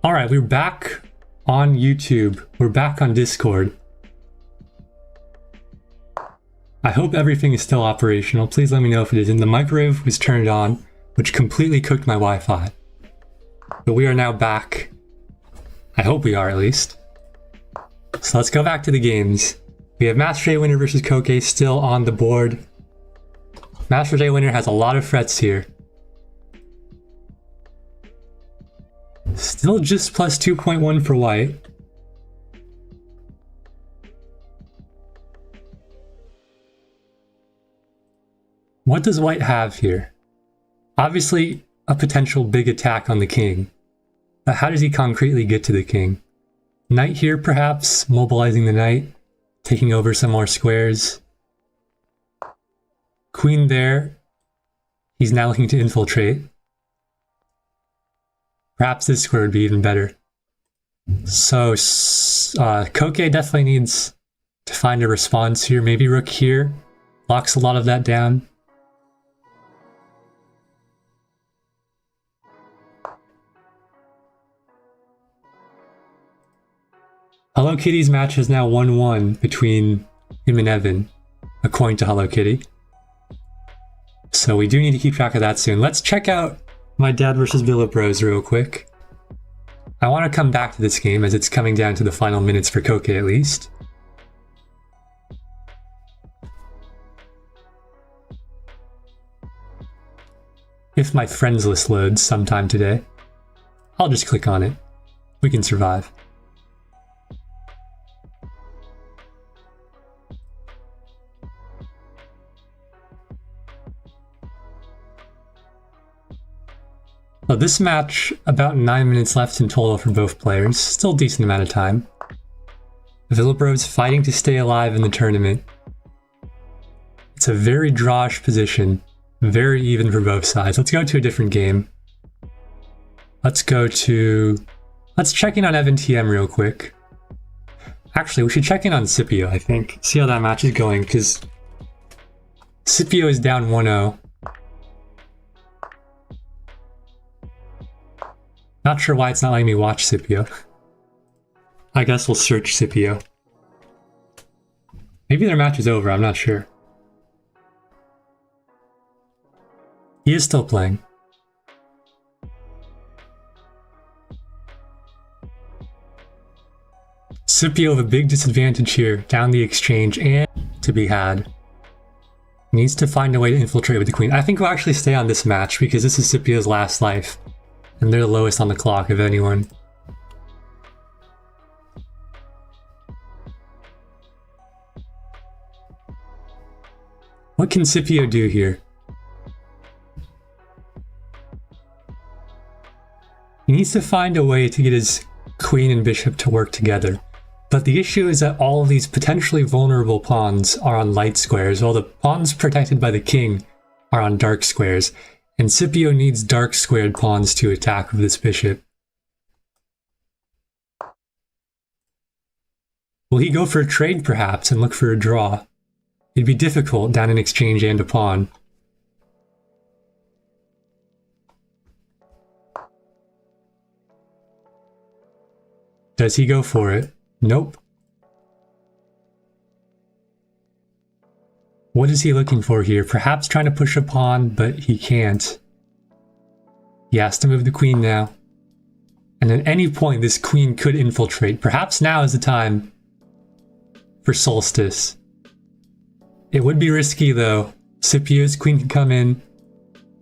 Alright, we're back on YouTube. We're back on Discord. I hope everything is still operational. Please let me know if it isn't. The microwave was turned on, which completely cooked my Wi-Fi. But we are now back. I hope we are, at least. So let's go back to the games. We have Master J winner versus Koke still on the board. Master J winner has a lot of threats here. Still just plus 2.1 for white. What does white have here? Obviously, a potential big attack on the king. But how does he concretely get to the king? Knight here, perhaps, mobilizing the knight, taking over some more squares. Queen there. He's now looking to infiltrate. Perhaps this square would be even better. So, Koke definitely needs to find a response here. Maybe rook here. Locks a lot of that down. Hello Kitty's match is now 1-1 between him and Evan, according to Hello Kitty. So we do need to keep track of that soon. Let's check out my dad versus Villa Bros real quick. I want to come back to this game as it's coming down to the final minutes for Koke at least. If my friends list loads sometime today, I'll just click on it. We can survive. So this match, about 9 minutes left in total for both players. Still a decent amount of time. Villabros fighting to stay alive in the tournament. It's a very drawish position. Very even for both sides. Let's go to a different game. Let's check in on Evan TM real quick. Actually, we should check in on Scipio, I think. See how that match is going, because Scipio is down 1-0. Not sure why it's not letting me watch Scipio. I guess we'll search Scipio. Maybe their match is over, I'm not sure. He is still playing. Scipio with a big disadvantage here, down the exchange, and to be had. Needs to find a way to infiltrate with the queen. I think we'll actually stay on this match, because this is Scipio's last life. And they're the lowest on the clock of anyone. What can Scipio do here? He needs to find a way to get his queen and bishop to work together. But the issue is that all of these potentially vulnerable pawns are on light squares, while the pawns protected by the king are on dark squares. And Scipio needs dark squared pawns to attack with this bishop. Will he go for a trade perhaps and look for a draw? It'd be difficult down an exchange and a pawn. Does he go for it? Nope. What is he looking for here? Perhaps trying to push a pawn, but he can't. He has to move the queen now. And at any point, this queen could infiltrate. Perhaps now is the time for Solstice. It would be risky, though. Scipio's queen can come in.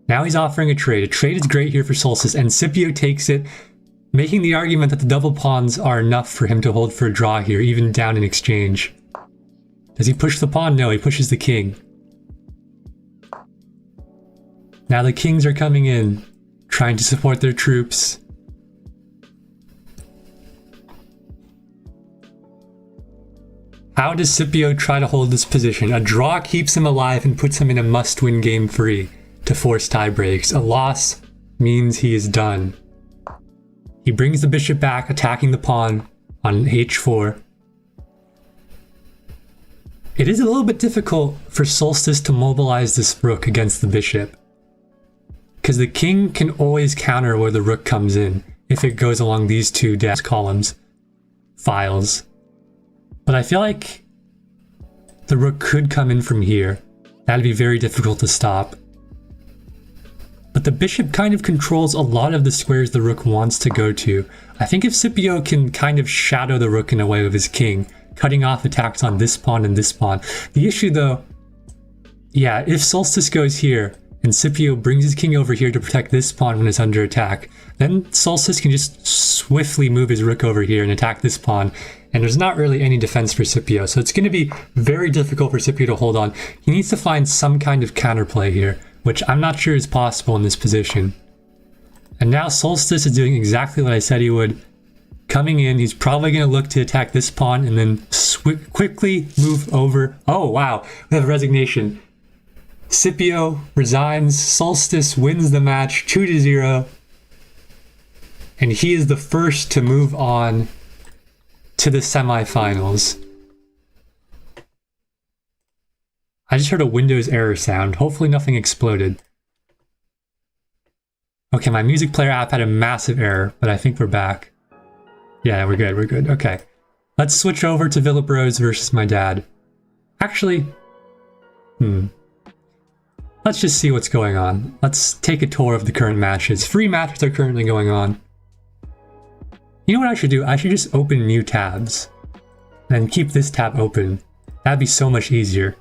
Now he's offering a trade. A trade is great here for Solstice, and Scipio takes it, making the argument that the double pawns are enough for him to hold for a draw here, even down in exchange. Does he push the pawn? No, he pushes the king. Now the kings are coming in, trying to support their troops. How does Scipio try to hold this position? A draw keeps him alive and puts him in a must-win game 3 to force tie breaks. A loss means he is done. He brings the bishop back, attacking the pawn on h4. It is a little bit difficult for Solstice to mobilize this rook against the bishop, because the king can always counter where the rook comes in if it goes along these two columns, files. But I feel like the rook could come in from here. That'd be very difficult to stop. But the bishop kind of controls a lot of the squares the rook wants to go to. I think if Scipio can kind of shadow the rook in a way with his king, cutting off attacks on this pawn and this pawn. The issue though, yeah, if Solstice goes here and Scipio brings his king over here to protect this pawn when it's under attack, then Solstice can just swiftly move his rook over here and attack this pawn, and there's not really any defense for Scipio. So it's going to be very difficult for Scipio to hold on. He needs to find some kind of counterplay here, which I'm not sure is possible in this position. And now Solstice is doing exactly what I said he would. Coming in, he's probably going to look to attack this pawn and then quickly move over. Oh wow, we have a resignation. Scipio resigns, Solstice wins the match 2-0. And he is the first to move on to the semifinals. I just heard a Windows error sound. Hopefully nothing exploded. Okay, my music player app had a massive error, but I think we're back. Yeah, we're good. Okay. Let's switch over to Villa Bros versus my dad. Actually, let's just see what's going on. Let's take a tour of the current matches. 3 matches are currently going on. You know what I should do? I should just open new tabs and keep this tab open. That'd be so much easier.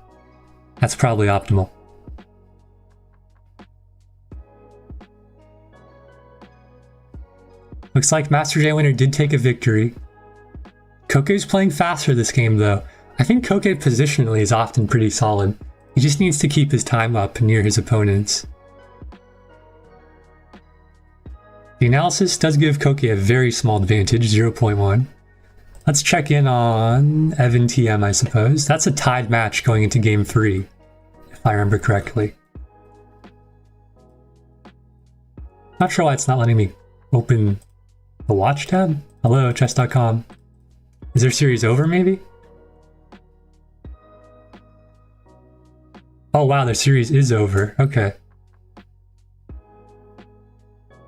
That's probably optimal. Looks like Master J Winner did take a victory. Koke's playing faster this game though. I think Koke positionally is often pretty solid. He just needs to keep his time up near his opponents. The analysis does give Koke a very small advantage, 0.1. Let's check in on Evan TM, I suppose. That's a tied match going into game 3, if I remember correctly. Not sure why it's not letting me open the watch tab. Hello, chess.com. Is their series over, maybe? Oh wow, their series is over. Okay.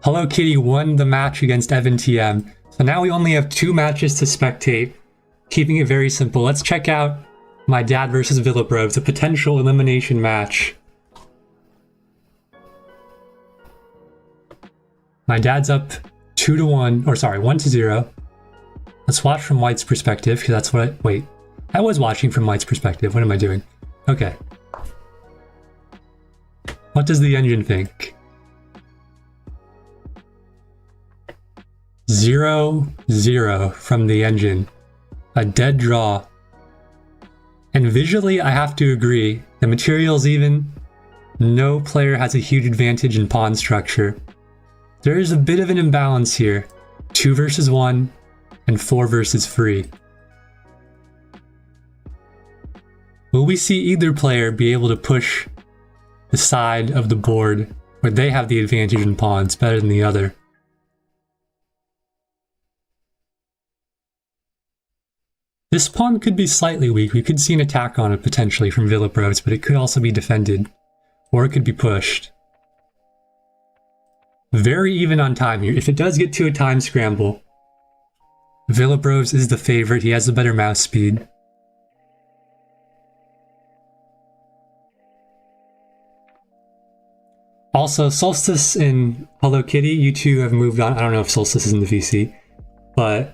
Hello Kitty won the match against Evan TM. So now we only have 2 matches to spectate, keeping it very simple. Let's check out my dad versus Villa Bros, a potential elimination match. My dad's up 2-1, or sorry, 1-0. Let's watch from White's perspective, because that's what wait. I was watching from White's perspective. What am I doing? Okay. What does the engine think? 0-0 from the engine. A dead draw. And visually, I have to agree. The material's even. No player has a huge advantage in pawn structure. There is a bit of an imbalance here. 2 versus 1 and 4 versus 3. Will we see either player be able to push the side of the board where they have the advantage in pawns better than the other? This pawn could be slightly weak. We could see an attack on it potentially from Villa Bros, but it could also be defended. Or it could be pushed. Very even on time here. If it does get to a time scramble, Villa Bros is the favorite. He has the better mouse speed. Also, Solstice and Hello Kitty, you two have moved on. I don't know if Solstice is in the VC, but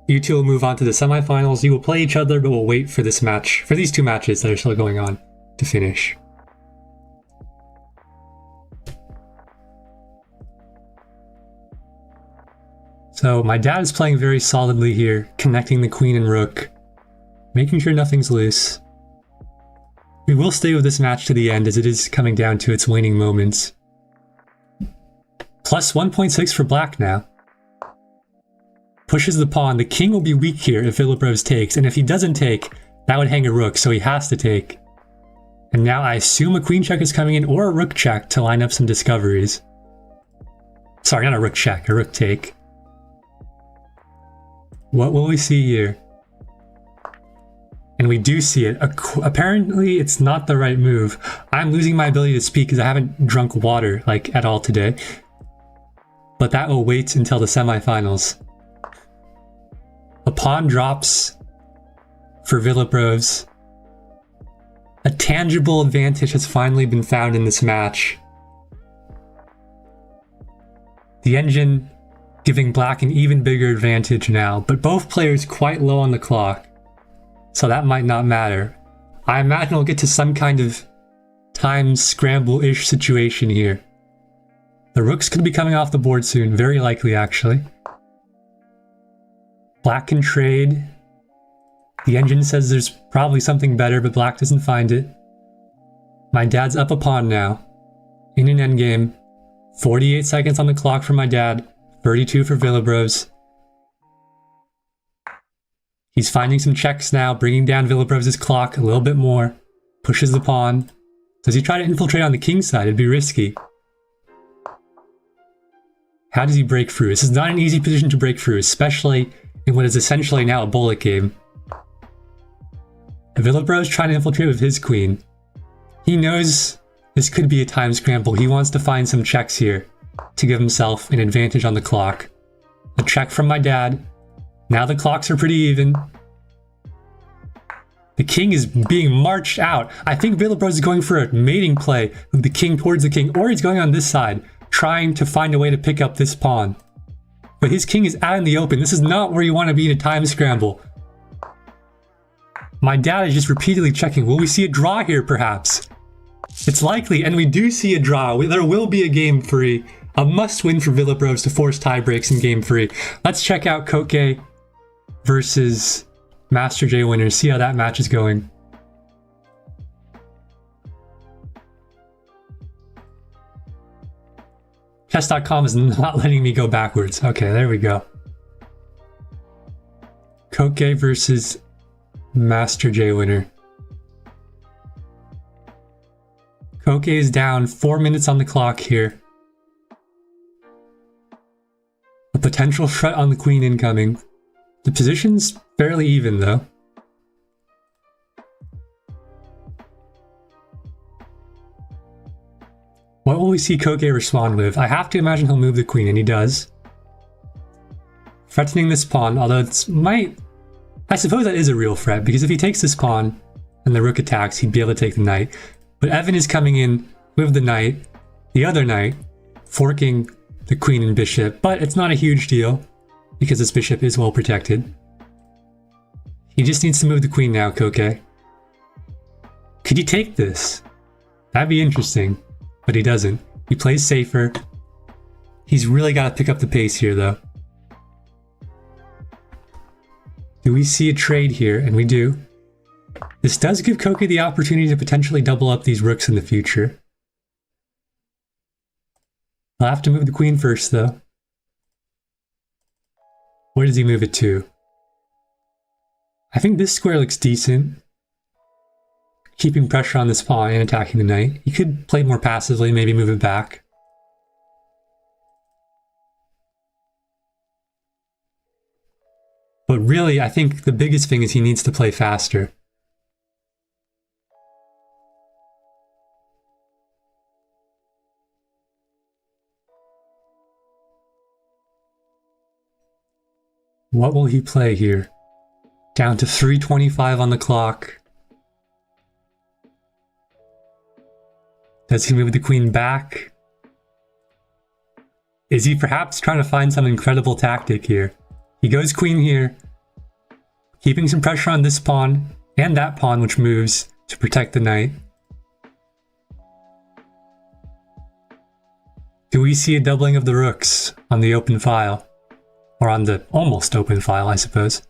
you two will move on to the semifinals. You will play each other, but we'll wait for this match, for these 2 matches that are still going on, to finish. So my dad is playing very solidly here, connecting the queen and rook. making sure nothing's loose. We will stay with this match to the end as it is coming down to its waning moments. Plus 1.6 for black now. Pushes the pawn. The king will be weak here if Villabros takes, and if he doesn't take, that would hang a rook, so he has to take. And now I assume a queen check is coming in, or a rook check to line up some discoveries. Sorry, not a rook check, a rook take. What will we see here? And we do see it. Apparently, it's not the right move. I'm losing my ability to speak because I haven't drunk water, like, at all today. But that will wait until the semifinals. A pawn drops for Villabros. A tangible advantage has finally been found in this match. The engine giving black an even bigger advantage now, but both players quite low on the clock. So that might not matter. I imagine we'll get to some kind of time scramble-ish situation here. The rooks could be coming off the board soon, very likely actually. Black can trade. The engine says there's probably something better, but black doesn't find it. My dad's up a pawn now. In an endgame. 48 seconds on the clock for my dad. 32 for Villabros. He's finding some checks now, bringing down Villabros' clock a little bit more. Pushes the pawn. Does he try to infiltrate on the king side? It'd be risky. How does he break through? This is not an easy position to break through, especially in what is essentially now a bullet game. Villabros trying to infiltrate with his queen. He knows this could be a time scramble. He wants to find some checks here to give himself an advantage on the clock. A check from my dad. Now the clocks are pretty even. The king is being marched out. I think Villabros is going for a mating play with the king towards the king, or he's going on this side, trying to find a way to pick up this pawn. But his king is out in the open. This is not where you want to be in a time scramble. My dad is just repeatedly checking. Will we see a draw here, perhaps? It's likely, and we do see a draw. There will be a game 3. A must-win for Villabros to force tie breaks in game 3. Let's check out Koke versus Master J Winner. See how that match is going. Chess.com is not letting me go backwards. Okay, there we go. Koke versus Master J Winner. Koke is down 4 minutes on the clock here. A potential threat on the queen incoming. The position's fairly even though. What will we see Koke respond with? I have to imagine he'll move the queen, and he does. Threatening this pawn, although it's might... I suppose that is a real threat, because if he takes this pawn and the rook attacks, he'd be able to take the knight. But Evan is coming in with the knight, the other knight, forking the queen and bishop, but it's not a huge deal, because this bishop is well protected. He just needs to move the queen now, Koke. Could he take this? That'd be interesting, but he doesn't. He plays safer. He's really got to pick up the pace here, though. Do we see a trade here? And we do. This does give Koke the opportunity to potentially double up these rooks in the future. I'll have to move the queen first, though. Where does he move it to? I think this square looks decent. Keeping pressure on this pawn and attacking the knight. He could play more passively, maybe move it back. But really, I think the biggest thing is he needs to play faster. What will he play here? Down to 3:25 on the clock. Does he move the queen back? Is he perhaps trying to find some incredible tactic here? He goes queen here, keeping some pressure on this pawn and that pawn which moves to protect the knight. Do we see a doubling of the rooks on the open file? Or on the almost open file, I suppose.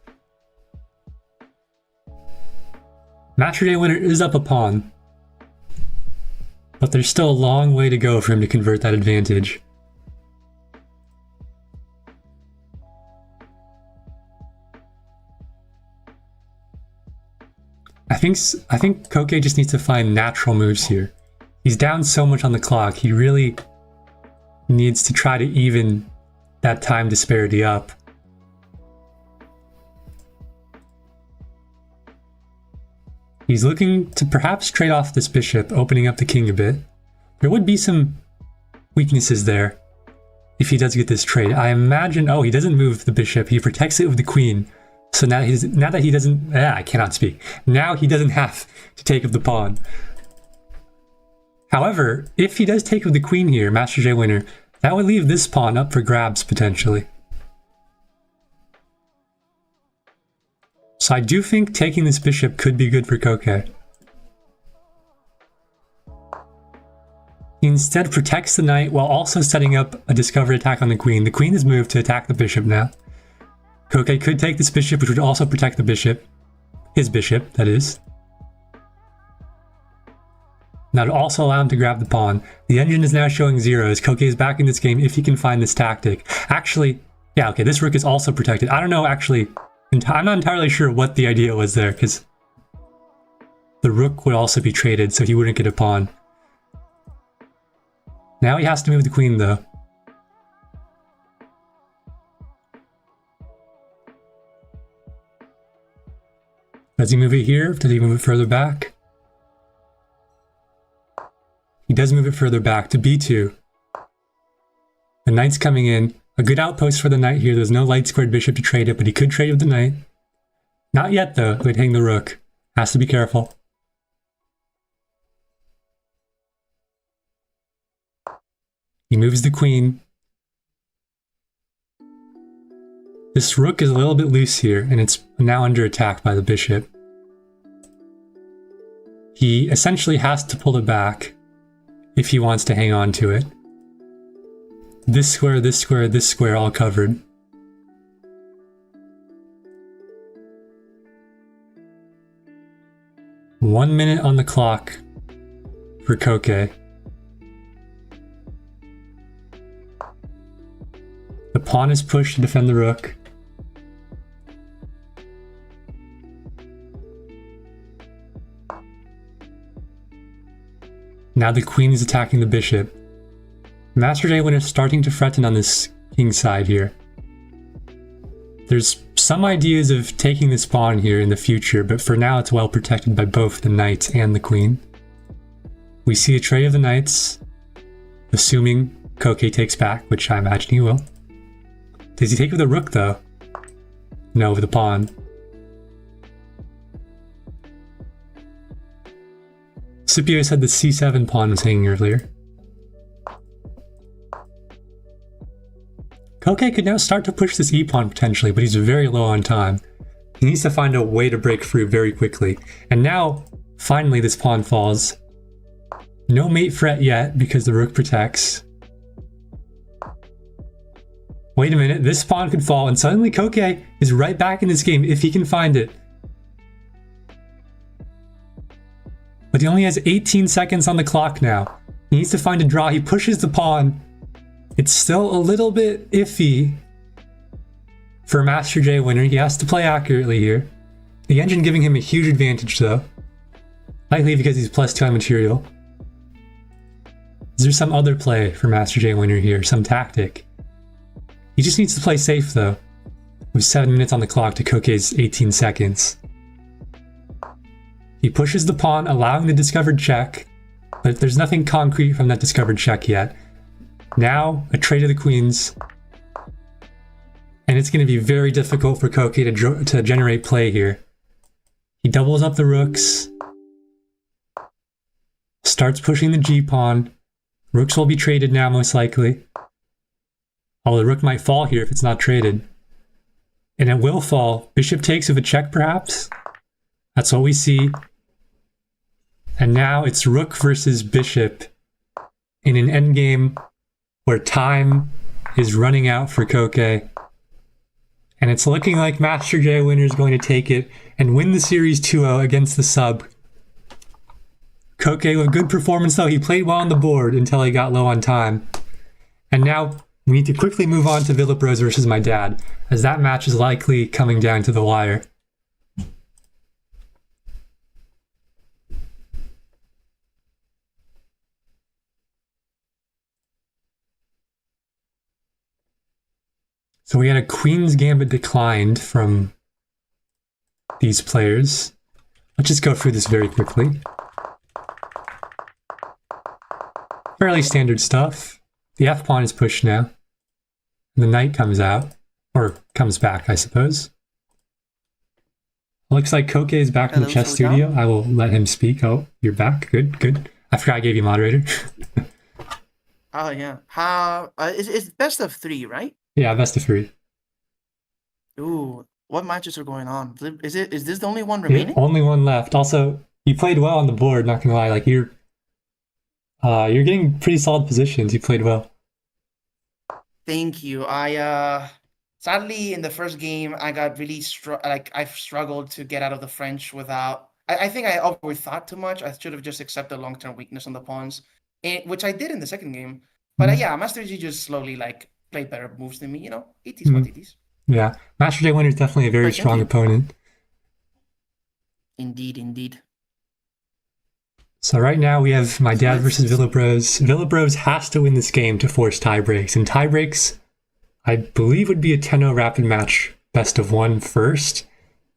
Master J winner is up a pawn, but there's still a long way to go for him to convert that advantage. I think Koke just needs to find natural moves here. He's down so much on the clock, he really needs to try to even that time disparity up. He's looking to perhaps trade off this bishop, opening up the king a bit. There would be some weaknesses there if he does get this trade. I imagine, oh, he doesn't move the bishop, he protects it with the queen. So now that he doesn't, I cannot speak. Now he doesn't have to take up the pawn. However, if he does take up the queen here, Master J winner, that would leave this pawn up for grabs potentially. So I do think taking this bishop could be good for Koke. He instead protects the knight while also setting up a discovered attack on the queen. The queen is moved to attack the bishop now. Koke could take this bishop, which would also protect the bishop. His bishop, that is. Now to also allow him to grab the pawn. The engine is now showing zeros. Koke is back in this game if he can find this tactic. Actually, yeah, okay, this rook is also protected. I don't know, actually, I'm not entirely sure what the idea was there, because the rook would also be traded, so he wouldn't get a pawn. Now he has to move the queen, though. Does he move it here? Does he move it further back? He does move it further back to b2. The knight's coming in. A good outpost for the knight here. There's no light squared bishop to trade it, but he could trade with the knight. Not yet, though. He'd hang the rook. Has to be careful. He moves the queen. This rook is a little bit loose here, and it's now under attack by the bishop. He essentially has to pull it back if he wants to hang on to it. This square, this square, this square, all covered. One minute on the clock for Koke. The pawn is pushed to defend the rook. Now the queen is attacking the bishop. Master J winner is starting to threaten on this king side here. There's some ideas of taking this pawn here in the future, but for now it's well protected by both the knight and the queen. We see a trade of the knights, assuming Koke takes back, which I imagine he will. Does he take with the rook, though? No, with the pawn. Scipio said the c7 pawn was hanging earlier. Koke could now start to push this e-pawn potentially, but he's very low on time. He needs to find a way to break through very quickly. And now, finally, this pawn falls. No mate threat yet, because the rook protects. Wait a minute, this pawn could fall, and suddenly Koke is right back in this game if he can find it. But he only has 18 seconds on the clock now. He needs to find a draw. He pushes the pawn. It's still a little bit iffy for Master J winner. He has to play accurately here. The engine giving him a huge advantage, though. Likely because he's +2 on material. Is there some other play for Master J winner here? Some tactic? He just needs to play safe, though, with 7 minutes on the clock to Koke's 18 seconds. He pushes the pawn, allowing the discovered check, but there's nothing concrete from that discovered check yet. Now, a trade of the queens, and it's going to be very difficult for Koke to generate play here. He doubles up the rooks, starts pushing the g-pawn. Rooks will be traded now, most likely. Although the rook might fall here if it's not traded. And it will fall. Bishop takes with a check, perhaps? That's what we see. And now it's rook versus bishop in an endgame where time is running out for Koke. And it's looking like Master J winner is going to take it and win the series 2-0 against the sub Koke with good performance though. He played well on the board until he got low on time. And now we need to quickly move on to Villapros versus my dad, as that match is likely coming down to the wire. So we had a Queen's Gambit declined from these players. Let's just go through this very quickly. Fairly standard stuff. The F-pawn is pushed now. And the knight comes out. Or comes back, I suppose. Looks like Koke is back in the chess studio. I will let him speak. Oh, you're back. Good, good. I forgot I gave you moderator.
Oh, yeah. It's best of 3, right?
Yeah, best of 3.
Ooh, what matches are going on? Is this the only one remaining?
Yeah, only one left. Also, you played well on the board, not gonna lie. Like you're getting pretty solid positions. You played well.
Thank you. I sadly in the first game I got really I've struggled to get out of the French without. I think I overthought too much. I should have just accepted long-term weakness on the pawns, which I did in the second game. But yeah, Master G just slowly played better moves than me. You know, it is what it is.
Yeah, Master J Winner is definitely a very strong opponent.
Indeed, indeed.
So right now we have my dad versus Villapros. Villapros has to win this game to force tie breaks, and tie breaks, I believe, would be a 10-0 rapid match, best of 1 first,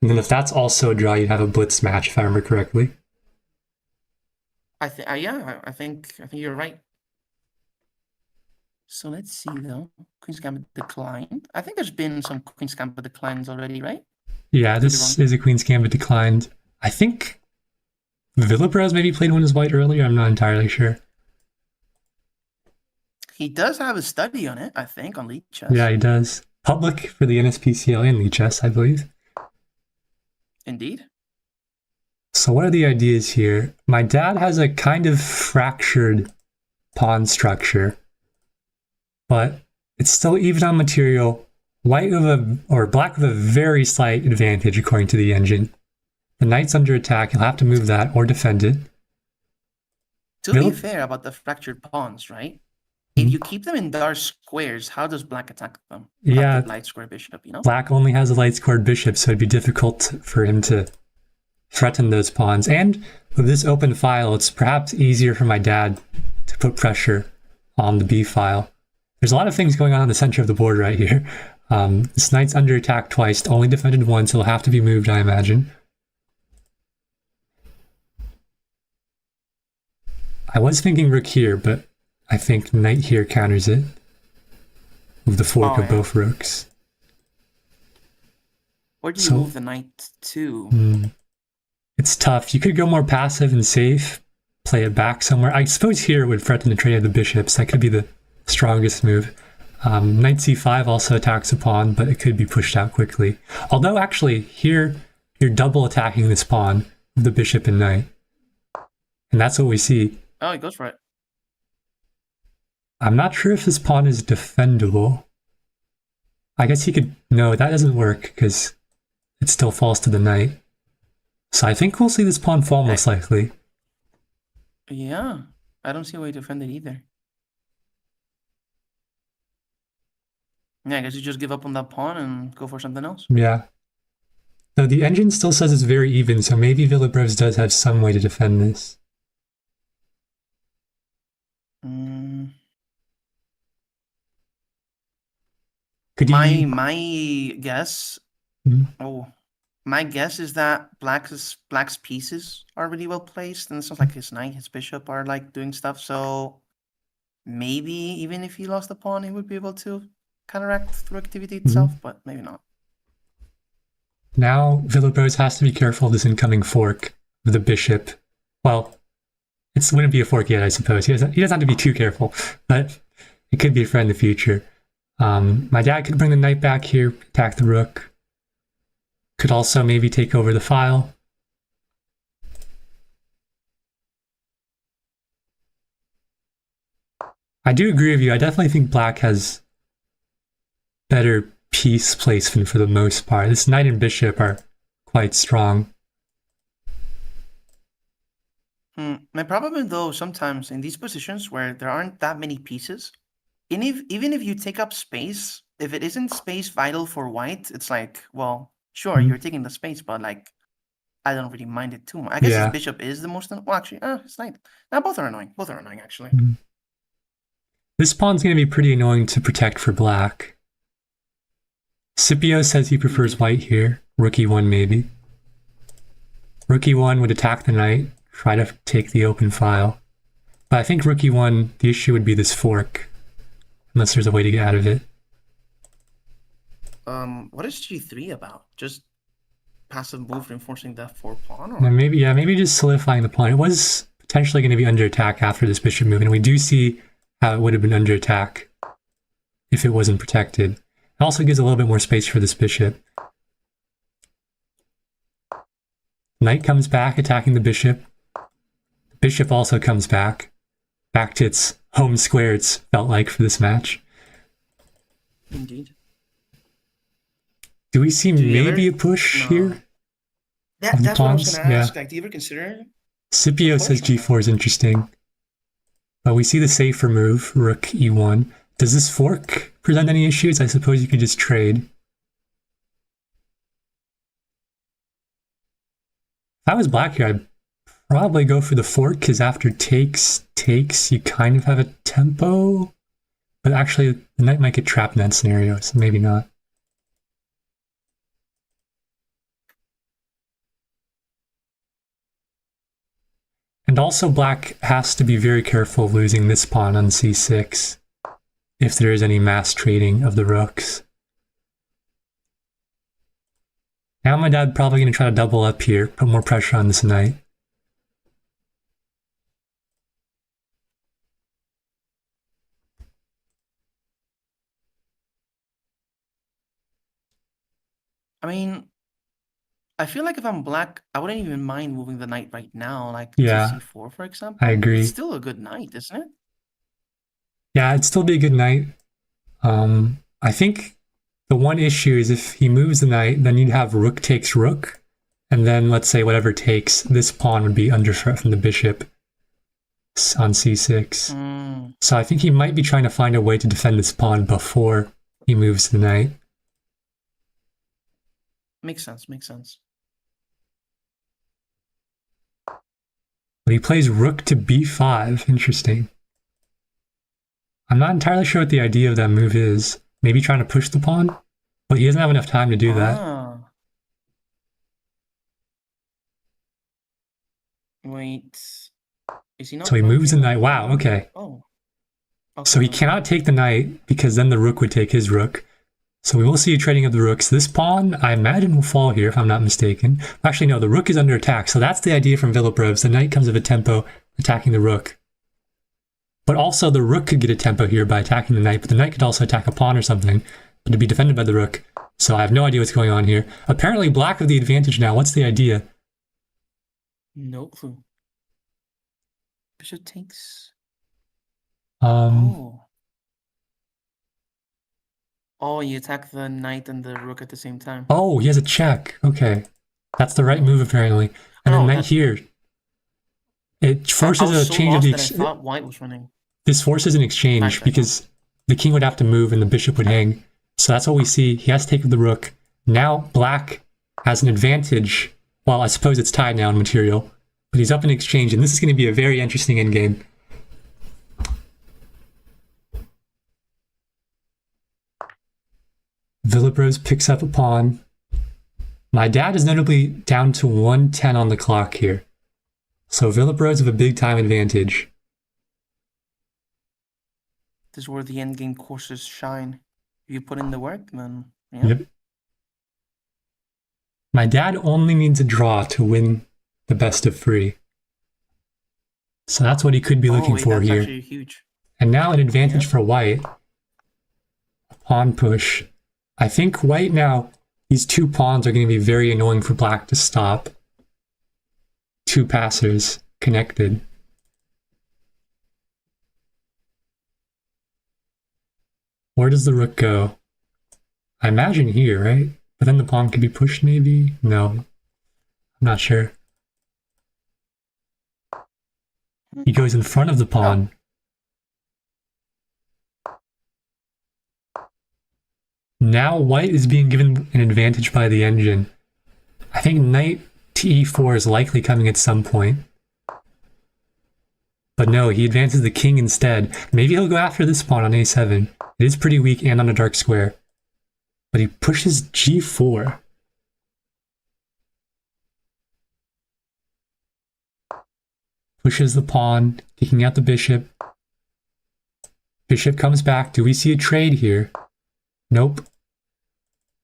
and then if that's also a draw, you'd have a blitz match, if I remember correctly.
I think you're right. So let's see though. Queen's Gambit declined. I think there's been some Queen's Gambit declines already, right?
Yeah, this is a Queen's Gambit declined. I think Villapros maybe played one as white earlier. I'm not entirely sure.
He does have a study on it, I think, on Lead Chess.
Yeah, he does. Public for the NSPCL and Lead Chess, I believe.
Indeed.
So what are the ideas here? My dad has a kind of fractured pawn structure, but it's still even on material. Black with a very slight advantage according to the engine. The knight's under attack. He'll have to move that or defend it.
To be fair about the fractured pawns, right? If you keep them in dark squares, how does black attack them?
Yeah,
the light square bishop, you know?
Black only has a light squared bishop, so it'd be difficult for him to threaten those pawns. And with this open file, it's perhaps easier for my dad to put pressure on the b file. There's a lot of things going on in the center of the board right here. This knight's under attack twice, only defended once, so it'll have to be moved, I imagine. I was thinking rook here, but I think knight here counters it with the fork of both rooks.
Where do you move the knight to?
It's tough. You could go more passive and safe, play it back somewhere. I suppose here would threaten the trade of the bishops. That could be the strongest move. Knight c5 also attacks a pawn, but it could be pushed out quickly. Although actually here you're double attacking this pawn with the bishop and knight. And that's what we see.
Oh, he goes for it.
I'm not sure if this pawn is defendable. I guess he could... No, that doesn't work because it still falls to the knight. So I think we'll see this pawn fall most likely.
Yeah, I don't see a way to defend it either. Yeah, I guess you just give up on that pawn and go for something else.
Yeah. No, the engine still says it's very even, so maybe Villapros does have some way to defend this.
My guess. My guess is that Black's pieces are really well placed, and it sounds like his knight, his bishop are doing stuff. So maybe even if he lost the pawn, he would be able to counteract the activity itself, but maybe not.
Now Villapros has to be careful of this incoming fork of the bishop. Well, it wouldn't be a fork yet, I suppose. He doesn't have to be too careful, but it could be a threat in the future. My dad could bring the knight back here, attack the rook. Could also maybe take over the file. I do agree with you. I definitely think Black has better piece placement for the most part. This knight and bishop are quite strong.
My problem though, sometimes in these positions where there aren't that many pieces, even if you take up space, if it isn't space vital for white, it's like, well, sure,
Mhm.
you're taking the space, but like, I don't really mind it too much. I guess his
Yeah.
bishop is the most. Well, actually, it's knight. Now both are annoying. Both are annoying, actually.
Mhm. This pawn's going to be pretty annoying to protect for black. Scipio says he prefers white here. Rook e1 maybe. Rook e1 would attack the knight, try to take the open file. But I think rook e1, the issue would be this fork, unless there's a way to get out of it.
What is g3 about? Just passive move reinforcing the 4 pawn? Or?
Maybe just solidifying the pawn. It was potentially going to be under attack after this bishop move, and we do see how it would have been under attack if it wasn't protected. It also gives a little bit more space for this bishop. Knight comes back, attacking the bishop. The bishop also comes back to its home square, it's felt like, for this match.
Indeed.
Do we see maybe a push here?
That's what I was going to ask. Like, do you ever consider?
Scipio says g4 is interesting. But we see the safer move, rook e1. Does this fork present any issues? I suppose you could just trade. If I was black here, I'd probably go for the fork, because after takes, you kind of have a tempo. But actually, the knight might get trapped in that scenario, so maybe not. And also black has to be very careful of losing this pawn on c6 if there is any mass trading of the rooks. Now my dad probably going to try to double up here, put more pressure on this knight.
I mean, I feel like if I'm black, I wouldn't even mind moving the knight right now, like
Yeah,
to c4, for example.
I agree.
It's still a good knight, isn't it?
Yeah, it'd still be a good knight. I think the one issue is if he moves the knight, then you'd have rook takes rook, and then let's say whatever takes, this pawn would be under threat from the bishop on c6. So I think he might be trying to find a way to defend this pawn before he moves the knight.
Makes sense, makes sense.
But he plays rook to b5. Interesting. I'm not entirely sure what the idea of that move is. Maybe trying to push the pawn? But he doesn't have enough time to do that.
Wait. Is he not
so he moves the knight. Wow, okay.
Oh.
Okay. So he cannot take the knight because then the rook would take his rook. So we will see a trading of the rooks. This pawn, I imagine, will fall here if I'm not mistaken. Actually, no, the rook is under attack. So that's the idea from Villaprovs. The knight comes of a tempo attacking the rook. But also the rook could get a tempo here by attacking the knight, but the knight could also attack a pawn or something, but to be defended by the rook. So I have no idea what's going on here. Apparently black have the advantage now. What's the idea?
No clue. Bishop takes.
Oh,
you attack the knight and the rook at the same time.
Oh, he has a check. Okay. That's the right move, apparently. And then knight here. It forces a change of the...
I thought white was running.
This forces an exchange because the king would have to move and the bishop would hang. So that's what we see. He has to take the rook. Now black has an advantage. Well, I suppose it's tied now in material. But he's up in exchange, and this is going to be a very interesting endgame. Villaprovs picks up a pawn. My dad is notably down to 110 on the clock here. So Villaprovs have a big time advantage.
This is where the endgame courses shine. If you put in the work, then yeah.
Yep. My dad only needs a draw to win the best of 3. So that's what he could be looking for here.
Actually huge.
And now an advantage for white. A pawn push. I think white now, these 2 pawns are going to be very annoying for black to stop. 2 passers connected. Where does the rook go? I imagine here, right? But then the pawn could be pushed maybe? No. I'm not sure. He goes in front of the pawn. Now white is being given an advantage by the engine. I think knight to e4 is likely coming at some point. But no, he advances the king instead. Maybe he'll go after this pawn on a7. It is pretty weak and on a dark square. But he pushes g4. Pushes the pawn, taking out the bishop. Bishop comes back. Do we see a trade here? Nope.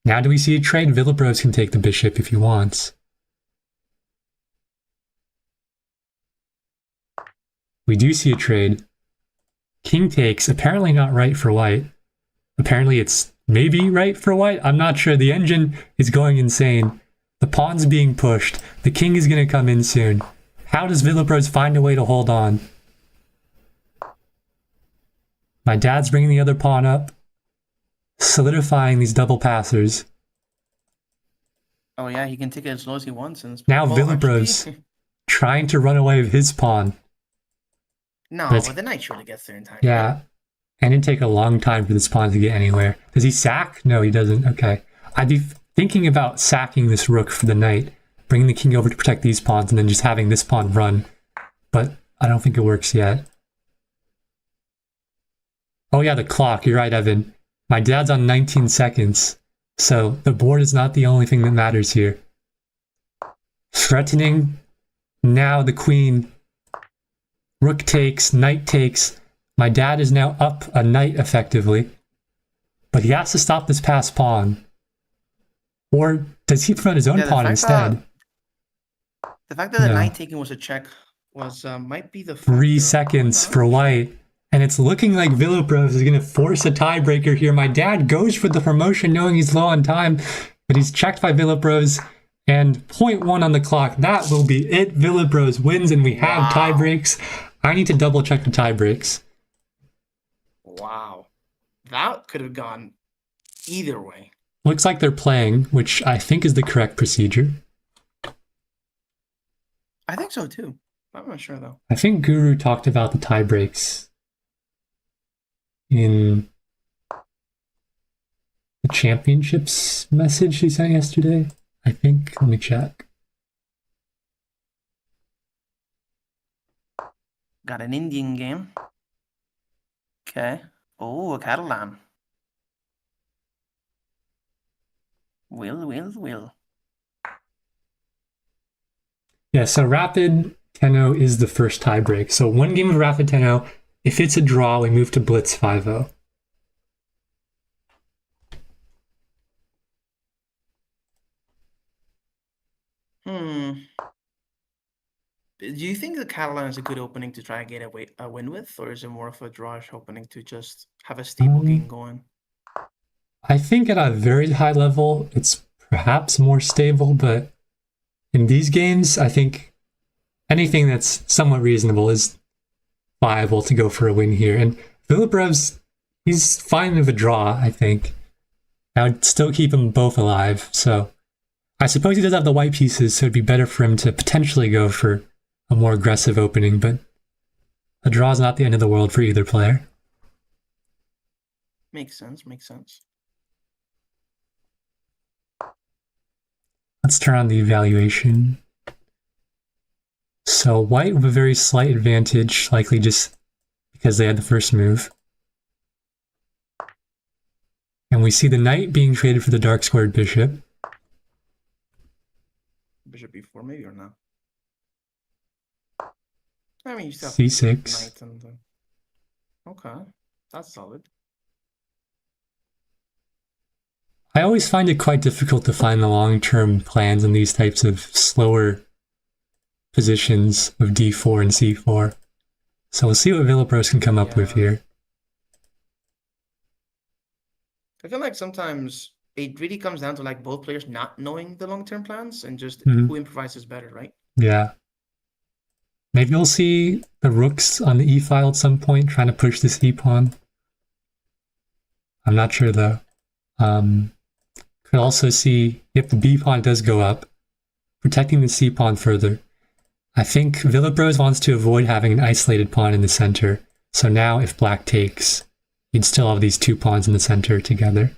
Now do we see a trade? Villabros can take the bishop if he wants. We do see a trade. King takes, apparently not right for white. Apparently it's maybe right for white. I'm not sure. The engine is going insane. The pawn's being pushed. The king is going to come in soon. How does Villabros find a way to hold on? My dad's bringing the other pawn up, solidifying these double passers.
Oh yeah, he can take it as low as he wants. And
now Villabros trying to run away with his pawn.
No, but the knight surely gets there in time.
Yeah, and it'd take a long time for this pawn to get anywhere. Does he sack? No, he doesn't. Okay. I'd be thinking about sacking this rook for the knight, bringing the king over to protect these pawns, and then just having this pawn run. But I don't think it works yet. Oh yeah, the clock. You're right, Evan. My dad's on 19 seconds, so the board is not the only thing that matters here. Threatening. Now the queen. Rook takes, knight takes. My dad is now up a knight effectively. But he has to stop this passed pawn. Or does he front his own pawn instead?
The fact that the knight taking was a check was might be the
3 seconds for white. And it's looking like Villabros is going to force a tiebreaker here. My dad goes for the promotion knowing he's low on time, but he's checked by Villabros. And 0.1 on the clock. That will be it. Villabros wins and we have tie breaks. I need to double check the tie breaks.
Wow. That could have gone either way.
Looks like they're playing, which I think is the correct procedure.
I think so too. I'm not sure though.
I think Guru talked about the tie breaks in the championships message he sent yesterday. I think. Let me check.
Got an Indian game. Okay. Oh, a Catalan. Will.
Yeah, so Rapid 10-0 is the first tiebreak. So one game of Rapid 10-0. If it's a draw, we move to Blitz 5-0.
Do you think the Catalan is a good opening to try and get a win with, or is it more of a drawish opening to just have a stable game going?
I think at a very high level, it's perhaps more stable, but in these games, I think anything that's somewhat reasonable is viable to go for a win here. And Villabros, he's fine with a draw, I think. I would still keep them both alive, so I suppose he does have the white pieces, so it'd be better for him to potentially go for a more aggressive opening, but a draw is not the end of the world for either player.
Makes sense.
Let's turn on the evaluation. So white with a very slight advantage, likely just because they had the first move. And we see the knight being traded for the dark squared bishop.
Bishop b4 maybe or not? I mean, you still have
c6.
knight and okay, that's solid.
I always find it quite difficult to find the long-term plans in these types of slower positions of d4 and c4. So we'll see what Villabros can come up with here.
I feel like sometimes it really comes down to like both players not knowing the long-term plans and just who improvises better, right?
Yeah. Maybe we'll see the rooks on the e-file at some point trying to push this e-pawn. I'm not sure though. Could also see if the b-pawn does go up, protecting the c-pawn further. I think Villabros wants to avoid having an isolated pawn in the center. So now if black takes, you'd still have these 2 pawns in the center together.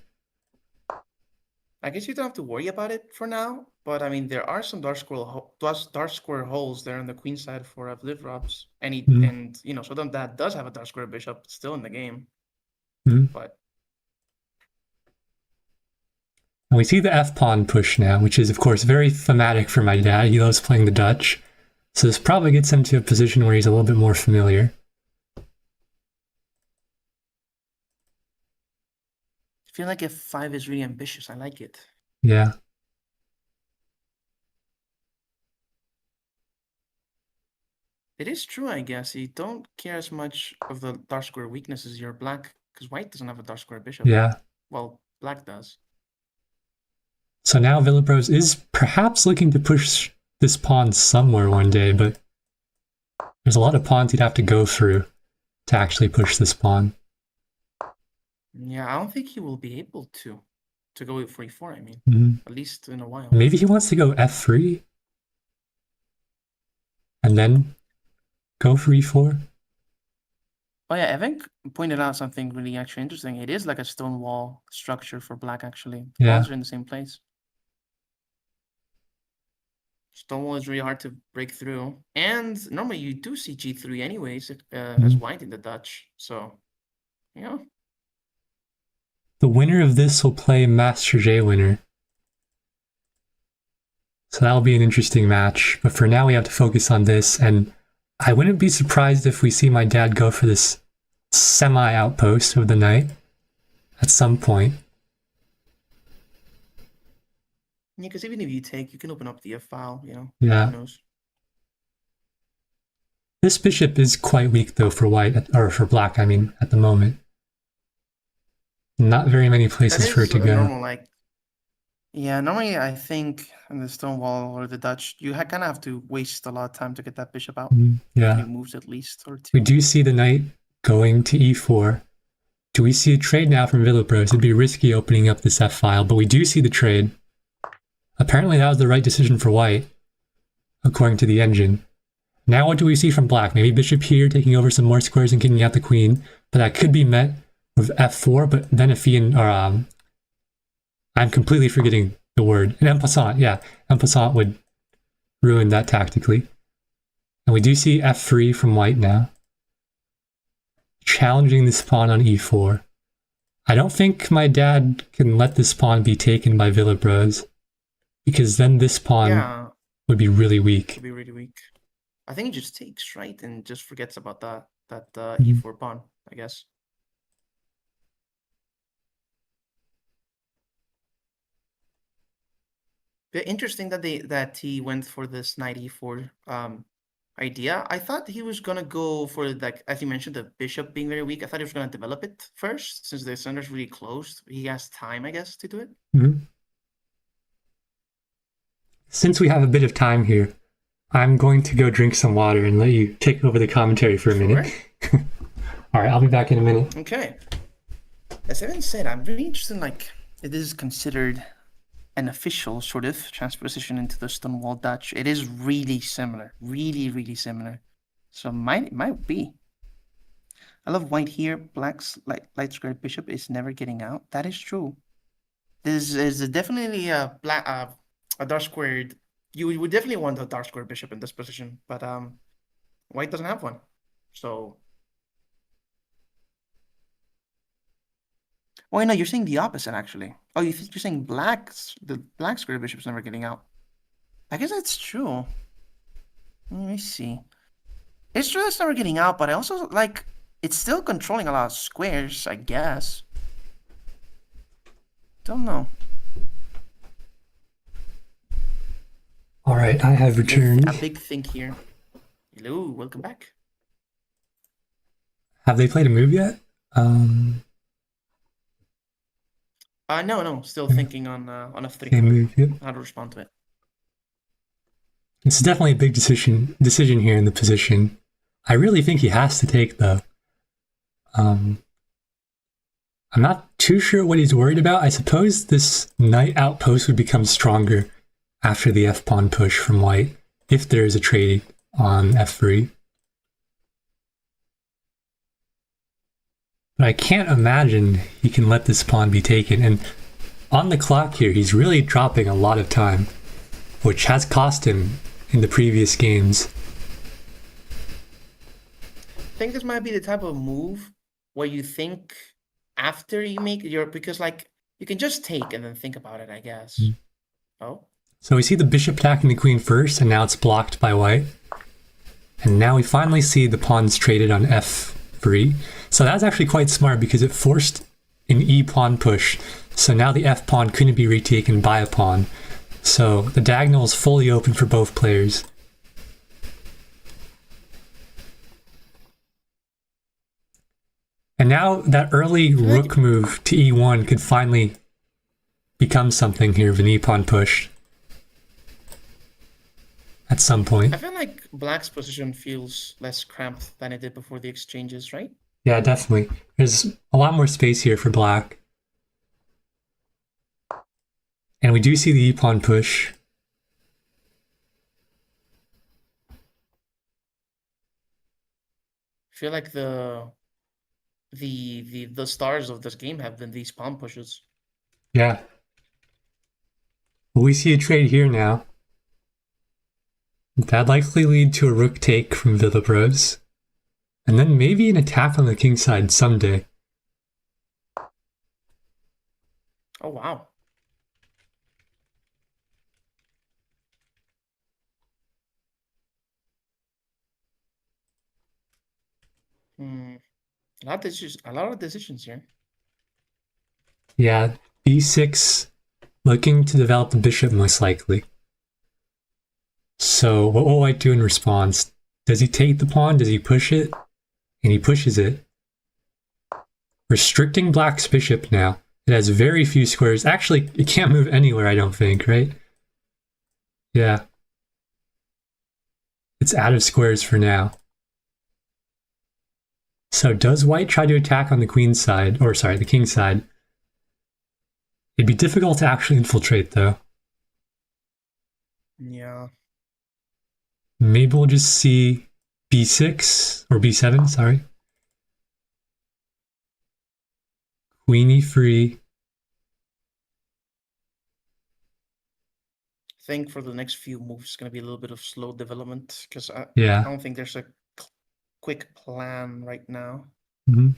I guess you don't have to worry about it for now, but I mean, there are some dark square holes there on the queen side for Vlivrobs, and so that does have a dark square bishop still in the game. But
and we see the f pawn push now, which is of course very thematic for my dad. He loves playing the Dutch, so this probably gets him to a position where he's a little bit more familiar.
I feel like f5 is really ambitious. I like it.
Yeah.
It is true, I guess. You don't care as much of the dark square weakness as your black, because white doesn't have a dark square bishop.
Yeah.
Well, black does.
So now Villabros is perhaps looking to push this pawn somewhere one day, but there's a lot of pawns he'd have to go through to actually push this pawn.
Yeah, I don't think he will be able to go for e4, I mean. At least in a while.
Maybe he wants to go f3 and then go for e4.
Oh yeah, Evan pointed out something really actually interesting. It is like a stone wall structure for black, actually. The pawns are in the same place. Stone wall is really hard to break through. And normally you do see g3 anyways, as white in the Dutch. So, yeah.
The winner of this will play Master J winner. So that'll be an interesting match. But for now we have to focus on this, and I wouldn't be surprised if we see my dad go for this semi-outpost of the knight at some point.
Yeah, because even if you take, you can open up the f-file,
Yeah.
Who knows?
This bishop is quite weak though for white, or for black, I mean, at the moment. Not very many places for it to go.
Normally I think in the stone wall or the Dutch, you kind of have to waste a lot of time to get that bishop out.
Yeah.
3 moves at least, or 2.
We do see the knight going to e4. Do we see a trade now from Villabros? It'd be risky opening up this f-file, but we do see the trade. Apparently that was the right decision for white, according to the engine. Now what do we see from black? Maybe bishop here, taking over some more squares and kicking out the queen, but that could be met with f4, but then if he I'm completely forgetting the word. An en passant, yeah. En passant would ruin that tactically. And we do see f3 from white now. Challenging this pawn on e4. I don't think my dad can let this pawn be taken by Villabros, because then this pawn would be really weak.
Would be really weak. I think he just takes, right? And just forgets about that e4 pawn, I guess. Bit interesting that he went for this knight e4 idea. I thought he was gonna go for, like, as you mentioned, the bishop being very weak. I thought he was gonna develop it first, since the center's really closed. He has time, I guess, to do it.
Since we have a bit of time here, I'm going to go drink some water and let you take over the commentary for a minute. All right, I'll be back in a minute.
Okay. As Evan said, I'm really interested in, like, it is considered an official sort of transposition into the Stonewall Dutch. It is really similar, really similar. So might be. I love white here. Black's light squared bishop is never getting out. That is true. This is definitely a dark squared. You would definitely want a dark squared bishop in this position, but white doesn't have one. So. Oh, no, you're saying the opposite, actually. Oh, you're saying the black square bishop's never getting out. I guess that's true. Let me see. It's true it's never getting out, but I also, like, it's still controlling a lot of squares, I guess. Don't know.
All right, I have returned.
A big thing here. Hello, welcome back.
Have they played a move yet?
No, still thinking on F3.
They move, yep.
How to respond to it.
It's definitely a big decision here in the position. I really think he has to take, though. I'm not too sure what he's worried about. I suppose this knight outpost would become stronger after the f-pawn push from white, if there is a trade on f3. But I can't imagine he can let this pawn be taken. And on the clock here, he's really dropping a lot of time, which has cost him in the previous games.
I think this might be the type of move where you think after you make your, because like you can just take and then think about it, I guess. Oh,
So we see the bishop attacking the queen first, and now it's blocked by white. And now we finally see the pawns traded on f3. So that's actually quite smart because it forced an e pawn push. So now the f pawn couldn't be retaken by a pawn. So the diagonal is fully open for both players. And now that early rook move to e1 could finally become something here of an e pawn push at some point.
I feel like black's position feels less cramped than it did before the exchanges, right?
Yeah, definitely. There's a lot more space here for black. And we do see the e-pawn push.
I feel like the stars of this game have been these pawn pushes.
Yeah. Well, we see a trade here now. That'd likely lead to a rook take from Villapros. And then maybe an attack on the king side someday.
Oh, wow. A lot of decisions here.
Yeah, b6, looking to develop the bishop most likely. So what will white do in response? Does he take the pawn? Does he push it? And he pushes it. Restricting black's bishop now. It has very few squares. Actually, it can't move anywhere, I don't think, right? Yeah. It's out of squares for now. So does white try to attack on the queen's side, or sorry, the king's side? It'd be difficult to actually infiltrate, though.
Yeah.
Maybe we'll just see b6, or b7, sorry. Queen e3.
I think for the next few moves, it's going to be a little bit of slow development because I don't think there's a quick plan right now.
Mm-hmm.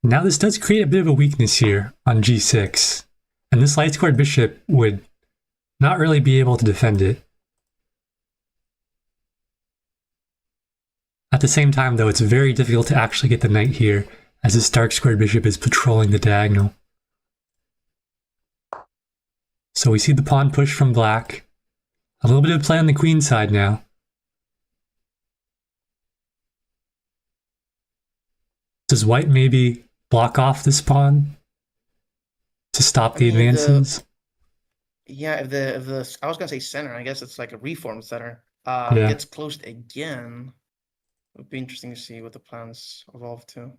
Now this does create a bit of a weakness here on g6, and this light squared bishop would not really be able to defend it. At the same time, though, it's very difficult to actually get the knight here, as this dark squared bishop is patrolling the diagonal. So we see the pawn push from black. A little bit of play on the queen side now. Does white maybe block off this pawn to stop the advances?
Yeah, if the I was gonna say center, I guess it's like a reformed center. Gets closed again. It would be interesting to see what the plans evolve to.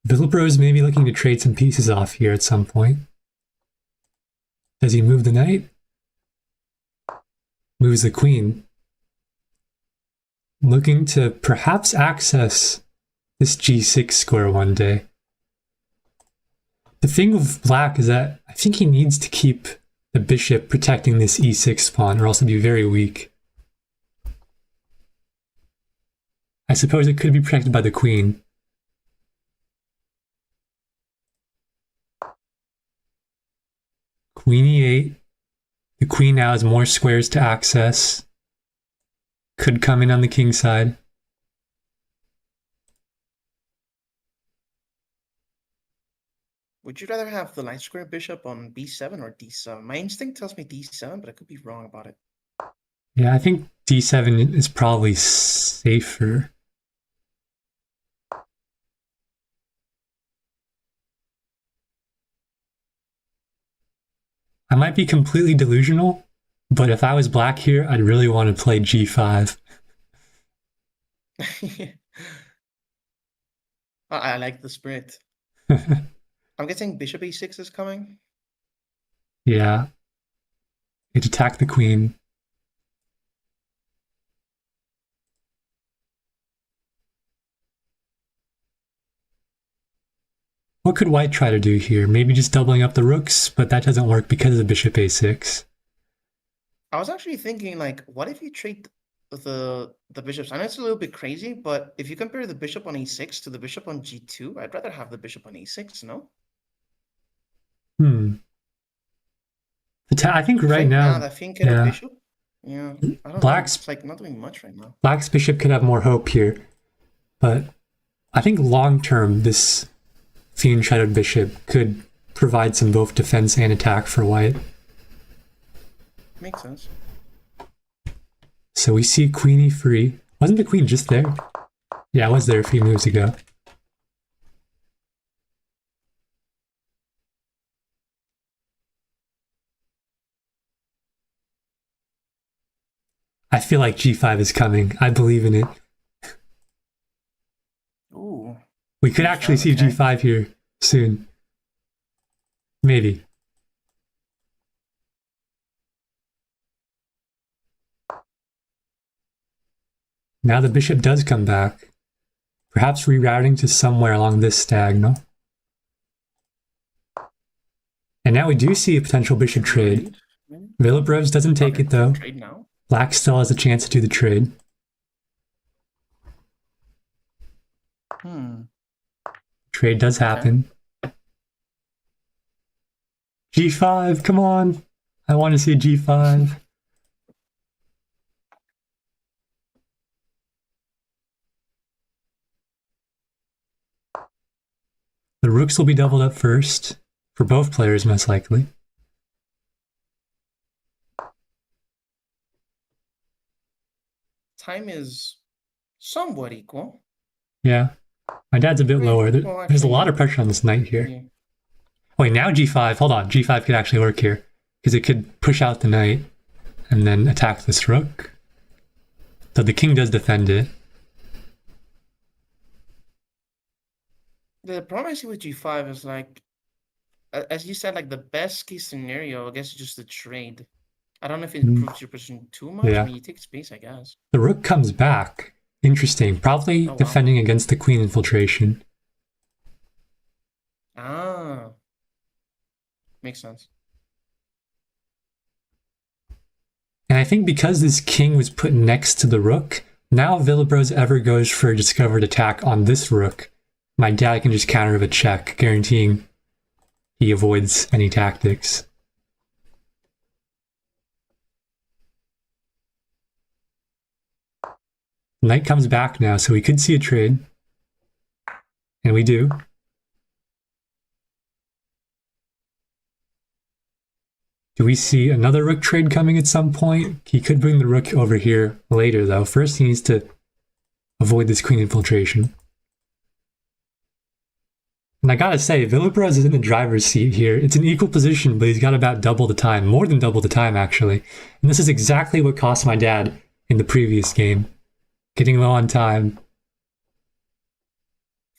Villapros may be looking to trade some pieces off here at some point. Does he move the knight? Moves the queen. Looking to perhaps access this g6 square one day. The thing with black is that I think he needs to keep the bishop protecting this e6 pawn, or else it'd be very weak. I suppose it could be protected by the queen. Queen e8. The queen now has more squares to access. Could come in on the king side.
Would you rather have the light square bishop on b7 or d7? My instinct tells me d7, but I could be wrong about it.
Yeah, I think d7 is probably safer. I might be completely delusional, but if I was black here, I'd really want to play g5.
I like the spirit. I'm guessing bishop e6 is coming.
Yeah, It attacked the queen. What could white try to do here? Maybe just doubling up the rooks, but that doesn't work because of bishop a6.
I was actually thinking, like, what if you trade the bishops? I know it's a little bit crazy, but if you compare the bishop on a6 to the bishop on g2, I'd rather have the bishop on a6, no?
I think right now,
I think the bishop. Yeah, I don't know. It's like not doing much right now.
Black's bishop could have more hope here, but I think long term this fiend shadowed bishop could provide some both defense and attack for white.
Makes sense.
So we see queen e3. Wasn't the queen just there? Yeah, it was there a few moves ago. I feel like g5 is coming. I believe in it.
Ooh.
We could actually see g5 here soon. Maybe. Now the bishop does come back. Perhaps rerouting to somewhere along this diagonal. And now we do see a potential bishop trade. Villebrevs doesn't take it though. Black still has a chance to do the trade. Trade does happen. G5, come on. I want to see G5. The rooks will be doubled up first, for both players most likely.
Time is somewhat equal.
Yeah. My dad's a bit lower. There's a lot of pressure on this knight here. Yeah. Wait, now g5. Hold on. g5 could actually work here. Because it could push out the knight and then attack this rook. So the king does defend it.
The problem I see with g5 is, like, as you said, like, the best case scenario, I guess, is just a trade. I don't know if it improves your position too much. Yeah. I mean, you take space, I guess.
The rook comes back. Interesting. Probably defending against the queen infiltration.
Ah. Makes sense.
And I think because this king was put next to the rook, now if Villebros ever goes for a discovered attack on this rook, my dad can just counter with a check, guaranteeing he avoids any tactics. Knight comes back now, so we could see a trade. And we do. Do we see another rook trade coming at some point? He could bring the rook over here later, though. First, he needs to avoid this queen infiltration. And I gotta say, Villebros is in the driver's seat here. It's an equal position, but he's got about double the time. More than double the time, actually. And this is exactly what cost my dad in the previous game. Getting low on time.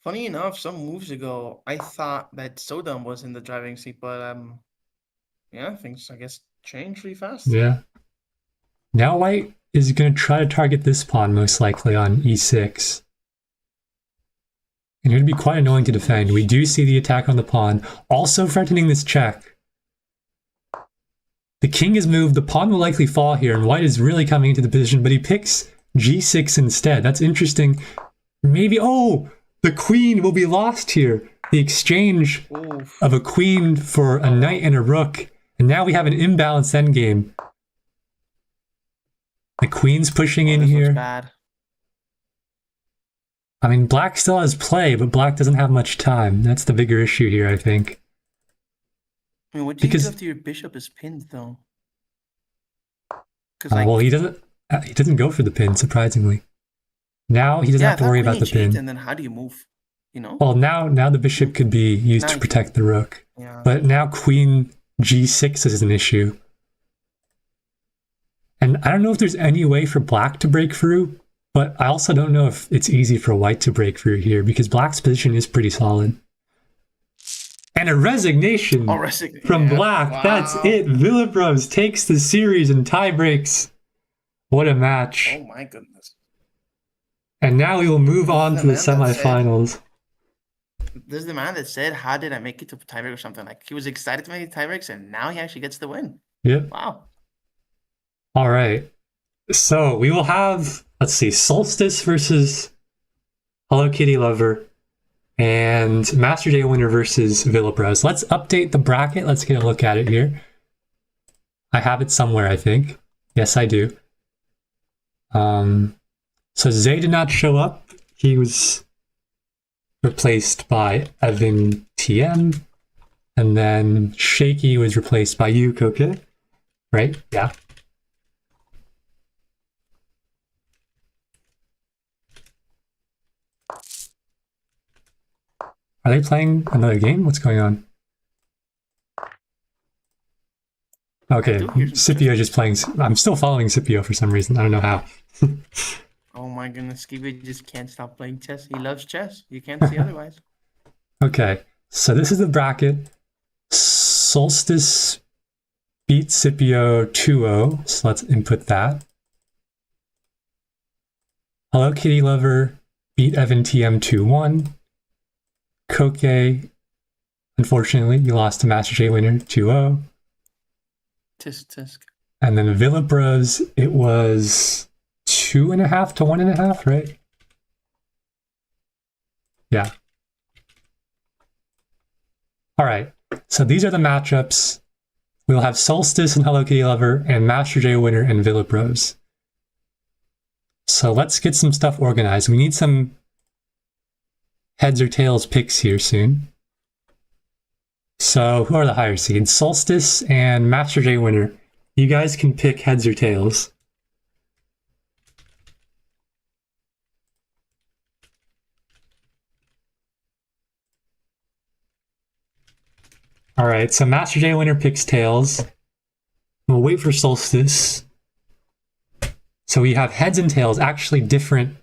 Funny enough, some moves ago, I thought that Sodom was in the driving seat, but yeah, things, I guess, change really fast.
Yeah. Now white is going to try to target this pawn, most likely, on e6. And it would be quite annoying to defend. We do see the attack on the pawn, also threatening this check. The king is moved, the pawn will likely fall here, and white is really coming into the position, but he picks g6 instead. That's interesting. Maybe, oh, the queen will be lost here. The exchange of a queen for a knight and a rook. And now we have an imbalanced endgame. The queen's pushing in here.
Bad.
I mean, black still has play, but black doesn't have much time. That's the bigger issue here, I think.
I mean, what do you do after your bishop is pinned, though?
Well, he doesn't go for the pin, surprisingly. Now he doesn't have to worry about the pin.
And then how do you move? You know?
Well, now the bishop could be used to protect the rook.
Yeah.
But now queen g6 is an issue. And I don't know if there's any way for black to break through, but I also don't know if it's easy for white to break through here, because black's position is pretty solid. And a resignation
Oh, wrestling.
from
Yeah.
Black. That's
Wow.
it. Villabros takes the series in tie breaks. What a match.
Oh my goodness.
And now we will move
This is
on
the
to the
man that said.
semifinals.
This is the man that said, "How did I make it to tiebreak or something?" Like he was excited to make the tiebreaks, and now he actually gets the win.
Yep.
Wow.
All right. So we will have, let's see, Solstice versus Hello Kitty Lover and Master Day Winner versus Villabros. Let's update the bracket. Let's get a look at it here. I have it somewhere, I think. Yes, I do. So Zay did not show up. He was replaced by Evan TM. And then Shaky was replaced by you, Koke. Right? Yeah. Are they playing another game? What's going on? Okay, Scipio is just playing. I'm still following Scipio for some reason. I don't know how.
Oh my goodness, Scipio just can't stop playing chess. He loves chess. You can't see otherwise.
Okay, so this is the bracket. Solstice beat Scipio 2-0. So let's input that. Hello Kitty Lover beat Evan TM 2-1. Koke, unfortunately, you lost to Master J Winner 2-0.
Tisk tisk.
And then Villabros, it was 2.5 to 1.5, right? Yeah. All right. So these are the matchups. We'll have Solstice and Hello Kitty Lover and Master J Winner and Villabros. So let's get some stuff organized. We need some heads or tails picks here soon. So who are the higher seeds? Solstice and Master J Winner. You guys can pick heads or tails. All right, so Master J Winner picks tails. We'll wait for Solstice. So we have heads and tails, actually different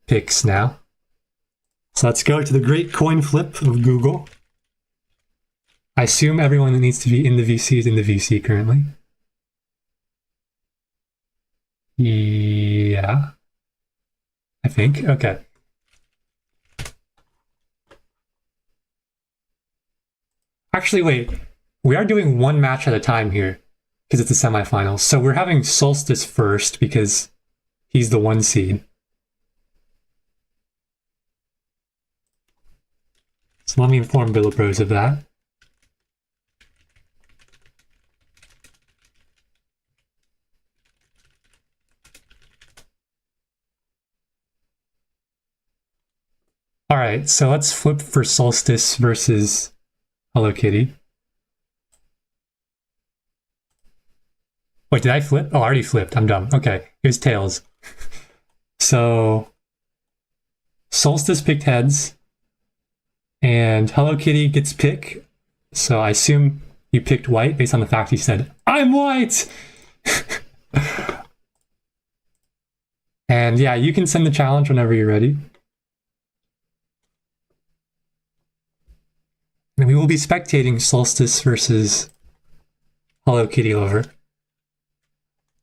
picks now. So let's go to the great coin flip of Google. I assume everyone that needs to be in the VC is in the VC currently. Yeah. I think. Okay. Actually, wait. We are doing one match at a time here because it's the semifinals. So we're having Solstice first because he's the 1 seed. So let me inform Villabros of that. All right, so let's flip for Solstice versus Hello Kitty. Wait, did I flip? Oh, I already flipped. I'm dumb. Okay, it was tails. So Solstice picked heads, and Hello Kitty gets pick. So I assume you picked white based on the fact he said, "I'm white!" And yeah, you can send the challenge whenever you're ready. And we will be spectating Solstice versus Hello Kitty Lover.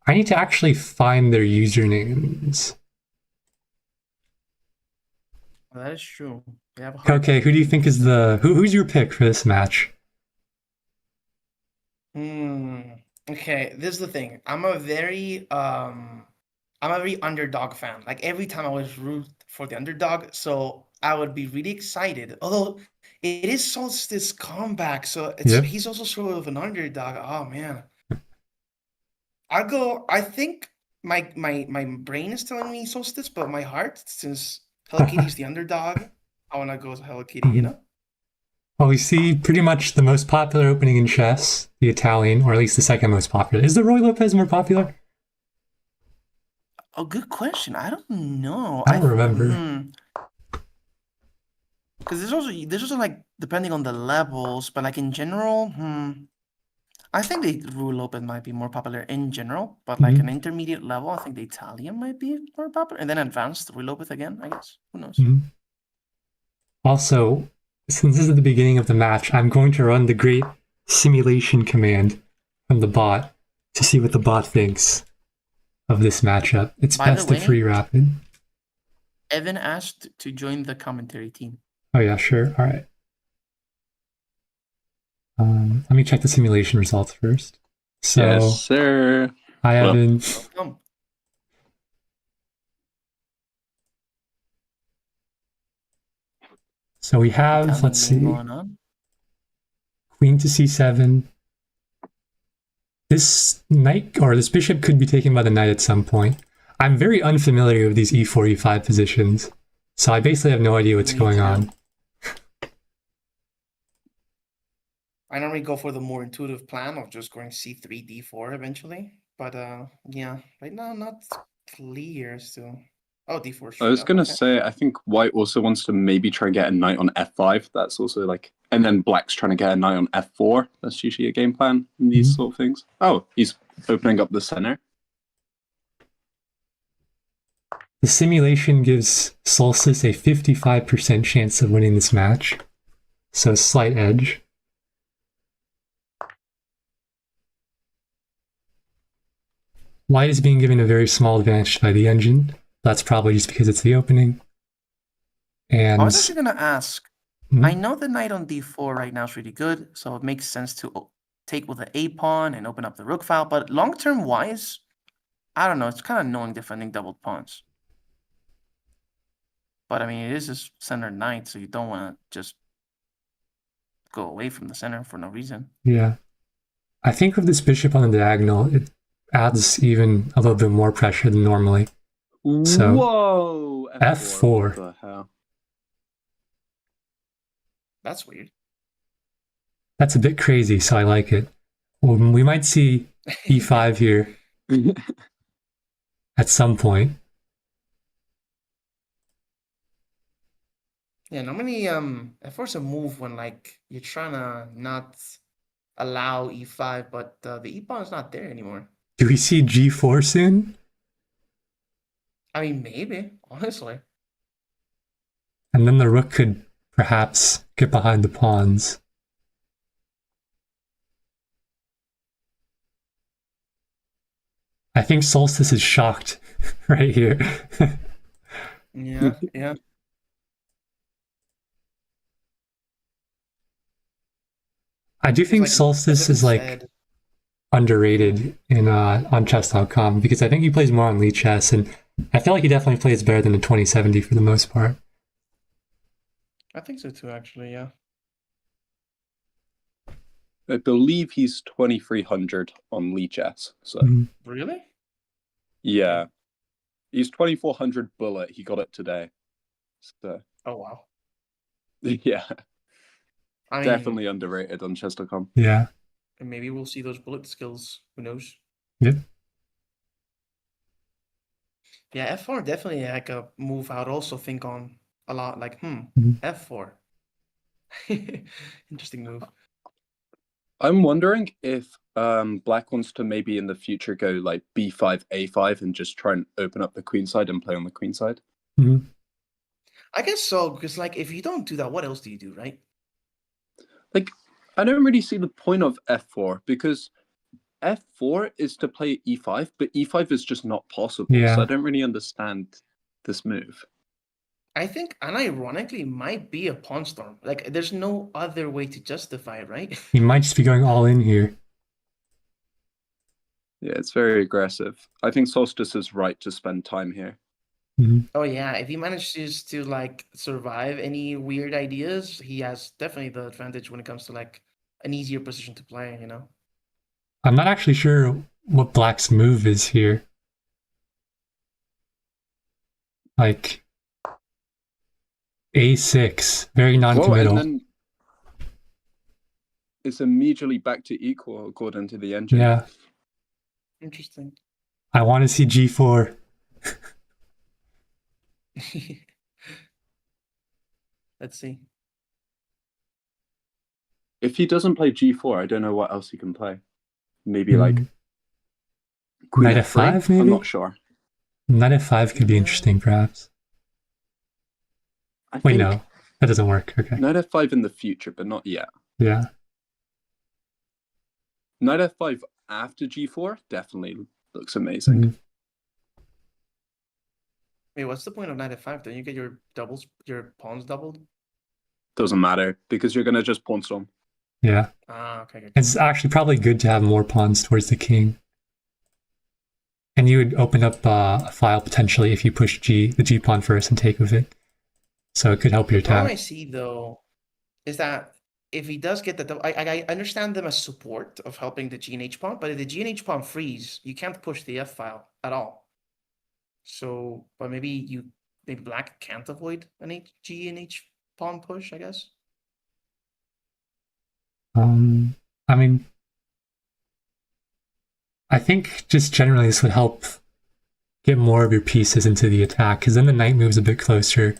I need to actually find their usernames.
Well, that is true.
Okay, who do you think is the who's your pick for this match?
Okay, this is the thing. I'm a very underdog fan. Like every time I was root for the underdog, so I would be really excited. Although it is Solstice comeback, so he's also sort of an underdog. Oh man. I think my brain is telling me Solstice, but my heart, since Hello Kitty's the underdog, I wanna go with Hello Kitty, you know?
Well, we see pretty much the most popular opening in chess, the Italian, or at least the second most popular. Is the Roy Lopez more popular?
Oh, good question. I don't know.
I don't remember.
Because there's also like depending on the levels, but like in general, I think the Roy Lopez might be more popular in general, but like an intermediate level, I think the Italian might be more popular, and then advanced Roy Lopez again, I guess. Who knows?
Also, since this is the beginning of the match, I'm going to run the great simulation command from the bot to see what the bot thinks of this matchup. It's
By the
best of
way-
3 rapid.
Evan asked to join the commentary team.
Oh yeah, sure. All right. Let me check the simulation results first. So,
Yes, sir.
hi
Well-
Evan.
Welcome.
So we have,
Italian
let's
game
see,
going on.
queen to c7. This knight, or this bishop could be taken by the knight at some point. I'm very unfamiliar with these e4, e5 positions, so I basically have no idea what's
Me
going
too.
on.
I normally go for the more intuitive plan of just going c3, d4 eventually. But yeah, right now not clear still. Oh, d4
I
straight
was
up,
gonna
okay.
say, I think white also wants to maybe try and get a knight on f5. That's also like, and then black's trying to get a knight on f4. That's usually a game plan in these
Mhm.
sort of things. Oh, he's opening up the center.
The simulation gives Solstice a 55% chance of winning this match, so slight edge. White is being given a very small advantage by the engine. That's probably just because it's the opening. And
I was actually gonna ask.
Mhm.
I know the knight on d4 right now is really good, so it makes sense to take with the a pawn and open up the rook file. But long term wise, I don't know. It's kind of annoying defending doubled pawns. But I mean, it is just center knight, so you don't want to just go away from the center for no reason.
yeah, I think with this bishop on the diagonal, it adds even a little bit more pressure than normally. So,
Whoa!
F4.
What the hell?
That's weird.
That's a bit crazy, so I like it. Well, we might see e5 here at some point.
Yeah, normally f4's a move when like you're trying to not allow e5, but the e pawn is not there anymore.
Do we see g4 soon?
I mean, maybe, honestly.
And then the rook could perhaps get behind the pawns. I think Solstice is shocked right here.
Yeah, yeah.
I do think
Like,
Solstice
as Evan
is like
said,
underrated in on chess.com because I think he plays more on Lee Chess, and I feel like he definitely plays better than a 2070 for the most part.
I think so too, actually, yeah.
I believe he's 2300 on Lee Chess. So
Mhm.
Really?
yeah, he's 2400 bullet. He got it today. So
Oh, wow.
yeah,
I mean,
definitely underrated on chess.com.
Yeah.
maybe we'll see those bullet skills. Who knows?
Yep.
Yeah, f4 definitely like a move I would also think on a lot. Like,
Mhm.
f4. Interesting move.
I'm wondering if black wants to maybe in the future go like b5, a5 and just try and open up the queen side and play on the queen side.
Mhm.
I guess so, because like if you don't do that, what else do you do, right?
Like, I don't really see the point of f4 because f4 is to play e5, but e5 is just not possible.
Yeah.
So I don't really understand this move.
I think, unironically, it might be a pawn storm. Like, there's no other way to justify it, right?
He might just be going all in here.
Yeah, it's very aggressive. I think Solstice is right to spend time here.
Mhm.
Oh yeah, if he manages to like survive any weird ideas, he has definitely the advantage when it comes to like an easier position to play, you know?
I'm not actually sure what black's move is here. Like a6, very
Well,
non-committal.
and then it's immediately back to equal according to the engine.
Yeah,
Interesting.
I want to see g4.
Let's see.
If he doesn't play g4, I don't know what else he can play. Maybe
Hmm.
like queen
Knight
f3?
f5 maybe?
I'm not sure.
Knight f5 could be
Yeah.
interesting, perhaps.
I
Wait,
think
no. That doesn't work. Okay.
Knight f5 in the future, but not yet.
Yeah.
Knight f5 after g4 definitely looks amazing.
Mhm.
Wait, what's the point of knight f5? Don't you get your pawns doubled?
Doesn't matter, because you're going to just pawn storm.
Yeah.
Ah, okay.
It's actually probably good to have more pawns towards the king. And you would open up a file potentially if you push the G pawn first and take with it. So it could help your
The problem I
attack.
see though is that if he does get the double, I understand them as support of helping the G and H pawn, but if the G and H pawn freeze, you can't push the F file at all. So, but maybe black can't avoid an G and H pawn push, I guess.
I mean, I think just generally this would help get more of your pieces into the attack, because then the knight moves a bit closer.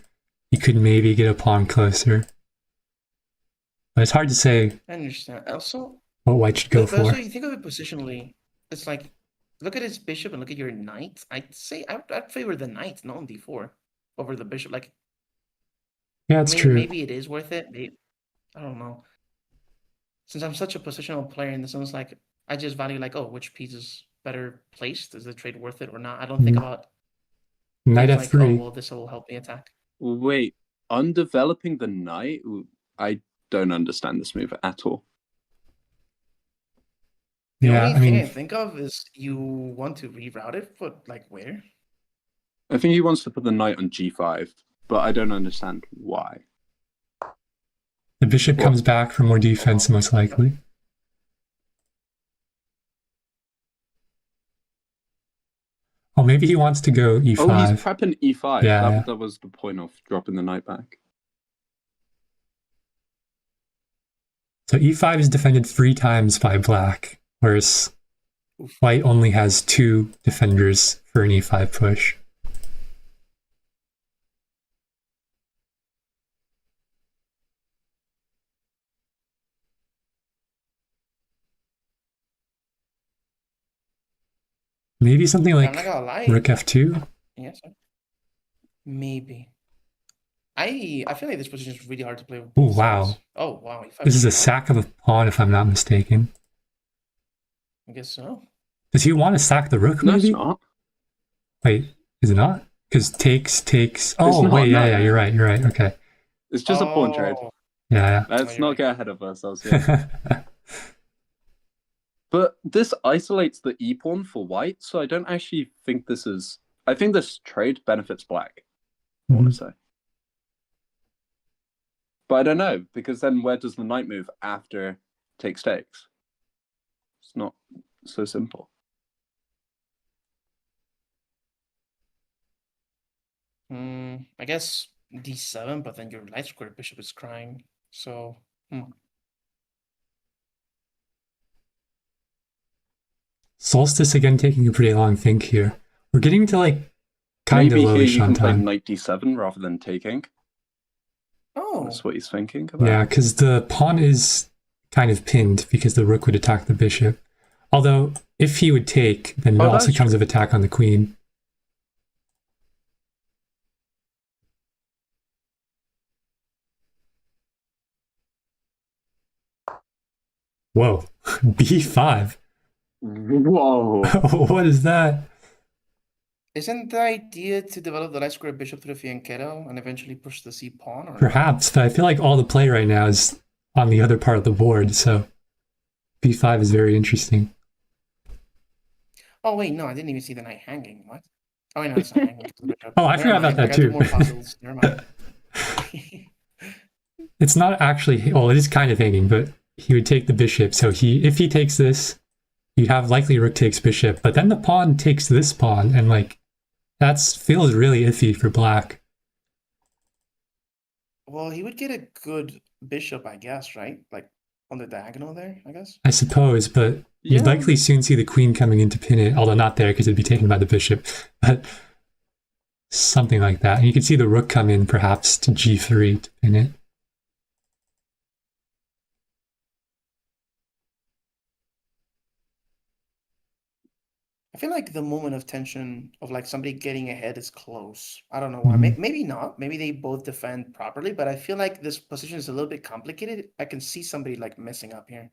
You could maybe get a pawn closer. But it's hard to say
I understand. Also,
what white should go
but also
for.
you think of it positionally, it's like look at his bishop and look at your knight. I'd say I'd favor the knight, not on d4, over the bishop. Like,
Yeah, it's
I mean,
true.
maybe it is worth it. Maybe, I don't know. Since I'm such a positional player in the sense, like I just value like, oh, which piece is better placed? Is the trade worth it or not? I don't think about
Knight
things like, oh,
f3.
well, this will help me attack.
Wait, undeveloping the knight? I don't understand this move at all.
The
Yeah,
only
I
thing I
mean,
think of is you want to reroute it, but like where?
I think he wants to put the knight on g5, but I don't understand why.
the bishop comes back for more defense, most likely. Oh, maybe he wants to go e5.
Oh, he's prepping e5.
Yeah.
That was the point of dropping the knight back.
So e5 is defended 3 times by black, whereas white only has 2 defenders for an e5 push. Maybe something like
I'm not gonna lie.
rook f2?
Yes, maybe. I feel like this position is really hard to play with.
Oh, wow.
Oh, wow.
This is a sack of a pawn, if I'm not mistaken.
I guess so.
Does he want to sack the rook,
No,
maybe?
it's not.
Wait, is it not? Because takes... Oh,
not,
wait,
no.
yeah, you're right, okay.
It's just a pawn trade.
Yeah.
Let's not get ahead of ourselves here.
Yeah.
But this isolates the e-pawn for white, so I don't actually think this is... I think this trade benefits black, I want to say. But I don't know, because then where does the knight move after takes? It's not so simple.
I guess d7, but then your light square bishop is crying. So,
Solstice again taking a pretty long think here. We're getting to like kind of lowish on time.
Maybe he can play knight d7 rather than taking.
Oh,
that's what he's thinking about.
Yeah, because the pawn is kind of pinned because the rook would attack the bishop. Although, if he would take, then it also comes with attack on the queen. Whoa, b5.
Whoa.
What is that?
Isn't the idea to develop the light square bishop to the fianchetto and eventually push the c pawn? Or
perhaps, but I feel like all the play right now is on the other part of the board, so b5 is very interesting.
Oh wait, no, I didn't even see the knight hanging. What? Oh wait, no, it's not hanging.
Oh, I forgot about that too.
More puzzles. Never mind.
It's not actually, well, it is kind of hanging, but he would take the bishop. So if he takes this, you'd have likely rook takes bishop, but then the pawn takes this pawn, and like that feels really iffy for black.
Well, he would get a good bishop, I guess, right? Like on the diagonal there, I guess.
I suppose, but you'd likely soon see the queen coming in to pin it, although not there because it'd be taken by the bishop. But something like that. And you could see the rook come in perhaps to g3 to pin it.
I feel like the moment of tension of like somebody getting ahead is close. I don't know why. Maybe not. Maybe they both defend properly, but I feel like this position is a little bit complicated. I can see somebody like messing up here.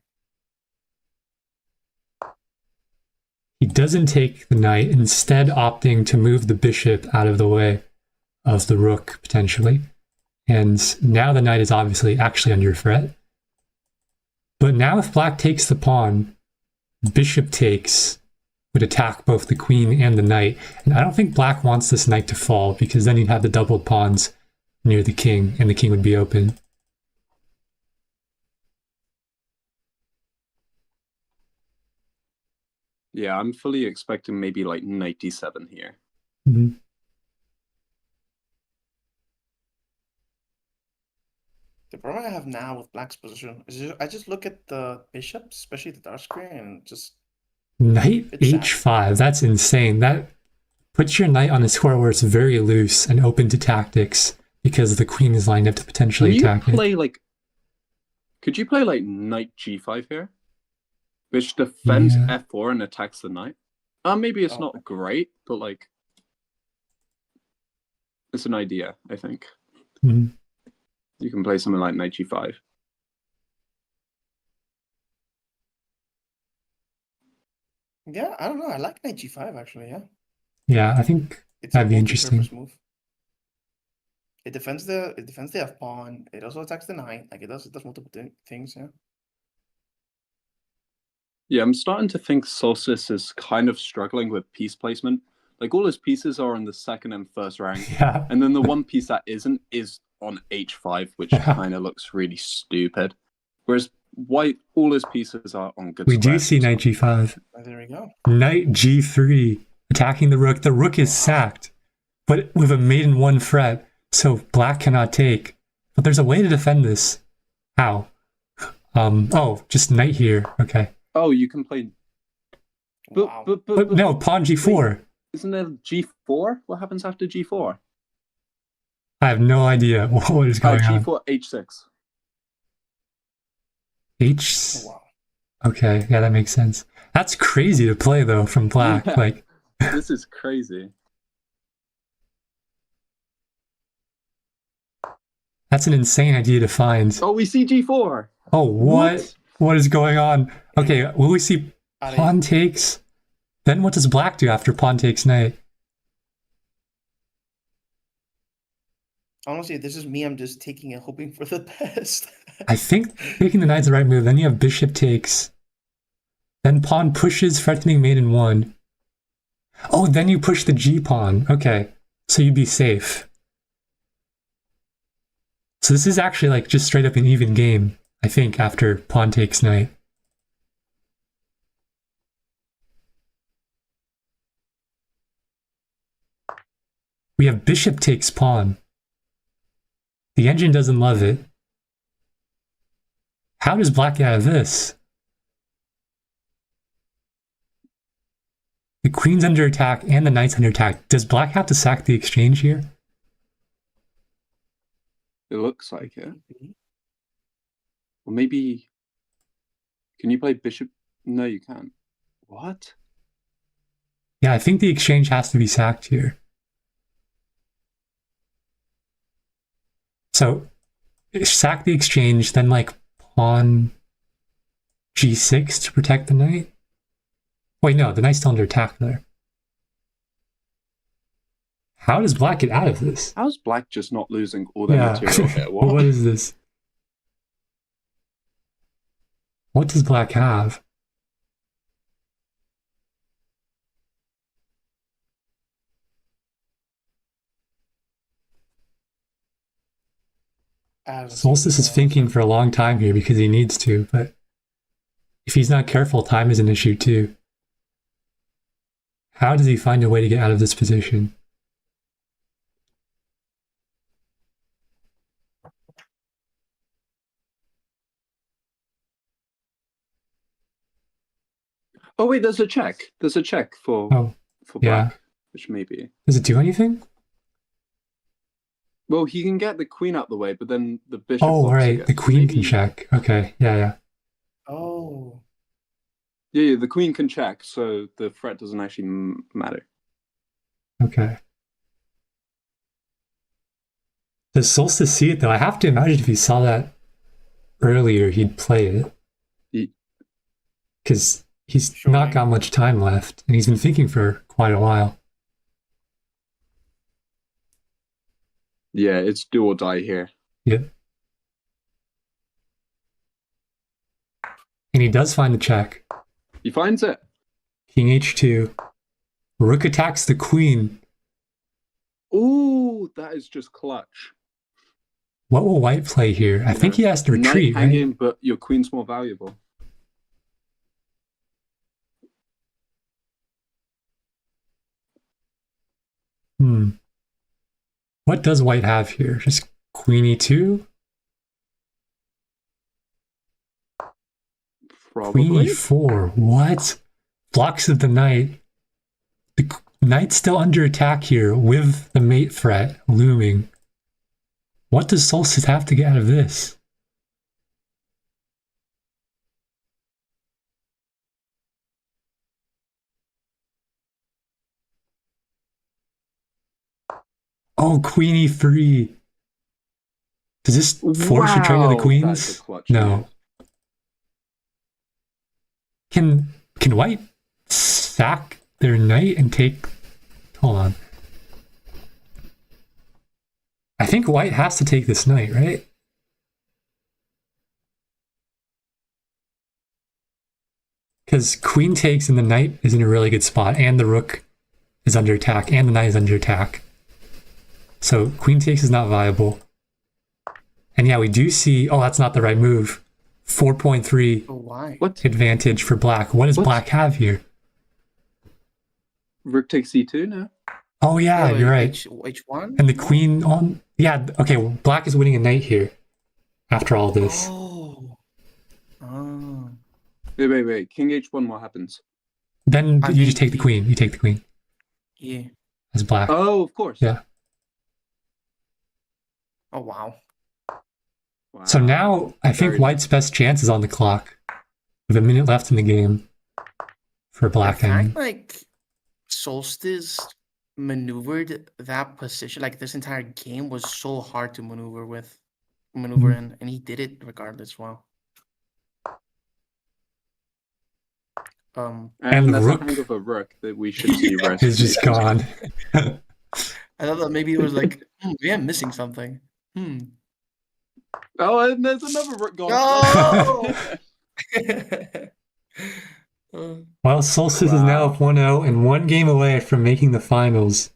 He doesn't take the knight, instead opting to move the bishop out of the way of the rook, potentially. And now the knight is obviously actually under threat. But now if black takes the pawn, bishop takes would attack both the queen and the knight. And I don't think black wants this knight to fall, because then you'd have the doubled pawns near the king, and the king would be open.
Yeah, I'm fully expecting maybe like knight d7 here.
Mm-hmm.
The problem I have now with black's position is I just look at the bishops, especially the dark square, and just
Knight h5, that's insane. That puts your knight on a square where it's very loose and open to tactics, because the queen is lined up to potentially attack it.
Could you play like knight g5 here? Which defends f4 and attacks the knight? Maybe it's not great, but like, it's an idea, I think.
Mm-hmm.
You can play something like knight g5.
Yeah, I don't know. I like knight g5 actually. Yeah.
Yeah, I think that'd be interesting.
Move. It defends the f pawn. It also attacks the knight. Like it does multiple things. Yeah.
Yeah, I'm starting to think Solstice is kind of struggling with piece placement. Like all his pieces are on the second and first rank, and then the one piece that isn't is on h5, which kind of looks really stupid. Whereas white, all his pieces are on good.
We do see knight g5.
There we go.
Knight g3, attacking the rook. The rook is sacked, but with a mate in one threat, so black cannot take. But there's a way to defend this. How? Just knight here. Okay.
Oh, you can play.
But
no, pawn g4.
Wait, isn't there g4? What happens after g4?
I have no idea what is going on.
g4, h6.
H.
Oh, wow.
Okay, yeah, that makes sense. That's crazy to play though from black.
Yeah.
Like,
this is crazy.
That's an insane idea to find.
Oh, we see g4.
Oh, what? What is going on? Okay, will we see pawn takes? Then what does black do after pawn takes knight?
Honestly, this is me. I'm just taking and hoping for the best.
I think taking the knight's the right move. Then you have bishop takes. Then pawn pushes, threatening mate in one. Oh, then you push the g pawn. Okay, so you'd be safe. So this is actually like just straight up an even game, I think, after pawn takes knight. We have bishop takes pawn. The engine doesn't love it. How does black get out of this? The queen's under attack and the knight's under attack. Does black have to sack the exchange here?
It looks like it. Or maybe... Can you play bishop? No, you can't. What?
Yeah, I think the exchange has to be sacked here. So, sack the exchange, then like pawn g6 to protect the knight? Wait, no, the knight's still under attack there. How does black get out of this?
How's black just not losing all their material here?
What is this? What does black have? Solstice is thinking for a long time here because he needs to, but if he's not careful, time is an issue too. How does he find a way to get out of this position?
Oh wait, there's a check. There's a check for black, which maybe.
Does it do anything?
Well, he can get the queen out the way, but then the bishop.
Oh, right. The queen can check. Okay. Yeah.
Oh.
Yeah, the queen can check, so the threat doesn't actually matter.
Okay. Does Solstice see it though? I have to imagine if he saw that earlier, he'd play it. Because he's not got much time left, and he's been thinking for quite a while.
Yeah, it's do or die here.
Yep. And he does find the check.
He finds it.
King h2. Rook attacks the queen.
Ooh, that is just clutch.
What will white play here? I think he has to retreat,
knight hanging, right? But your queen's more valuable.
What does white have here? Just queen e2?
Probably.
Queen e4. What? Blocks of the knight. The knight's still under attack here with the mate threat looming. What does Solstice have to get out of this? Oh, queen e3. Does this force a trade of the queens? No. Can white sack their knight and take... Hold on. I think white has to take this knight, right? Because queen takes and the knight is in a really good spot, and the rook is under attack, and the knight is under attack. So queen takes is not viable. And yeah, we do see... Oh, that's not the right move. 4.3 advantage for black. What does black have here?
Rook takes c2 now.
Oh yeah, you're right.
H1?
And the queen on... Yeah, okay, well, black is winning a knight here. After all this.
Oh.
Wait. King h1, what happens?
Then you just take the queen. You take the queen.
Yeah.
As black.
Oh, of course.
Yeah.
Oh, wow.
So now I think white's best chance is on the clock. With a minute left in the game for black.
In fact, like, Solstice maneuvered that position, like this entire game was so hard to maneuver in, and he did it regardless. Wow.
And that's rook. A hang of a rook that we should see rest.
Is just gone.
I thought that maybe it was like, we are missing something.
Oh, and there's another rook gone.
No!
Well, Solstice is now up 1-0 and one game away from making the finals.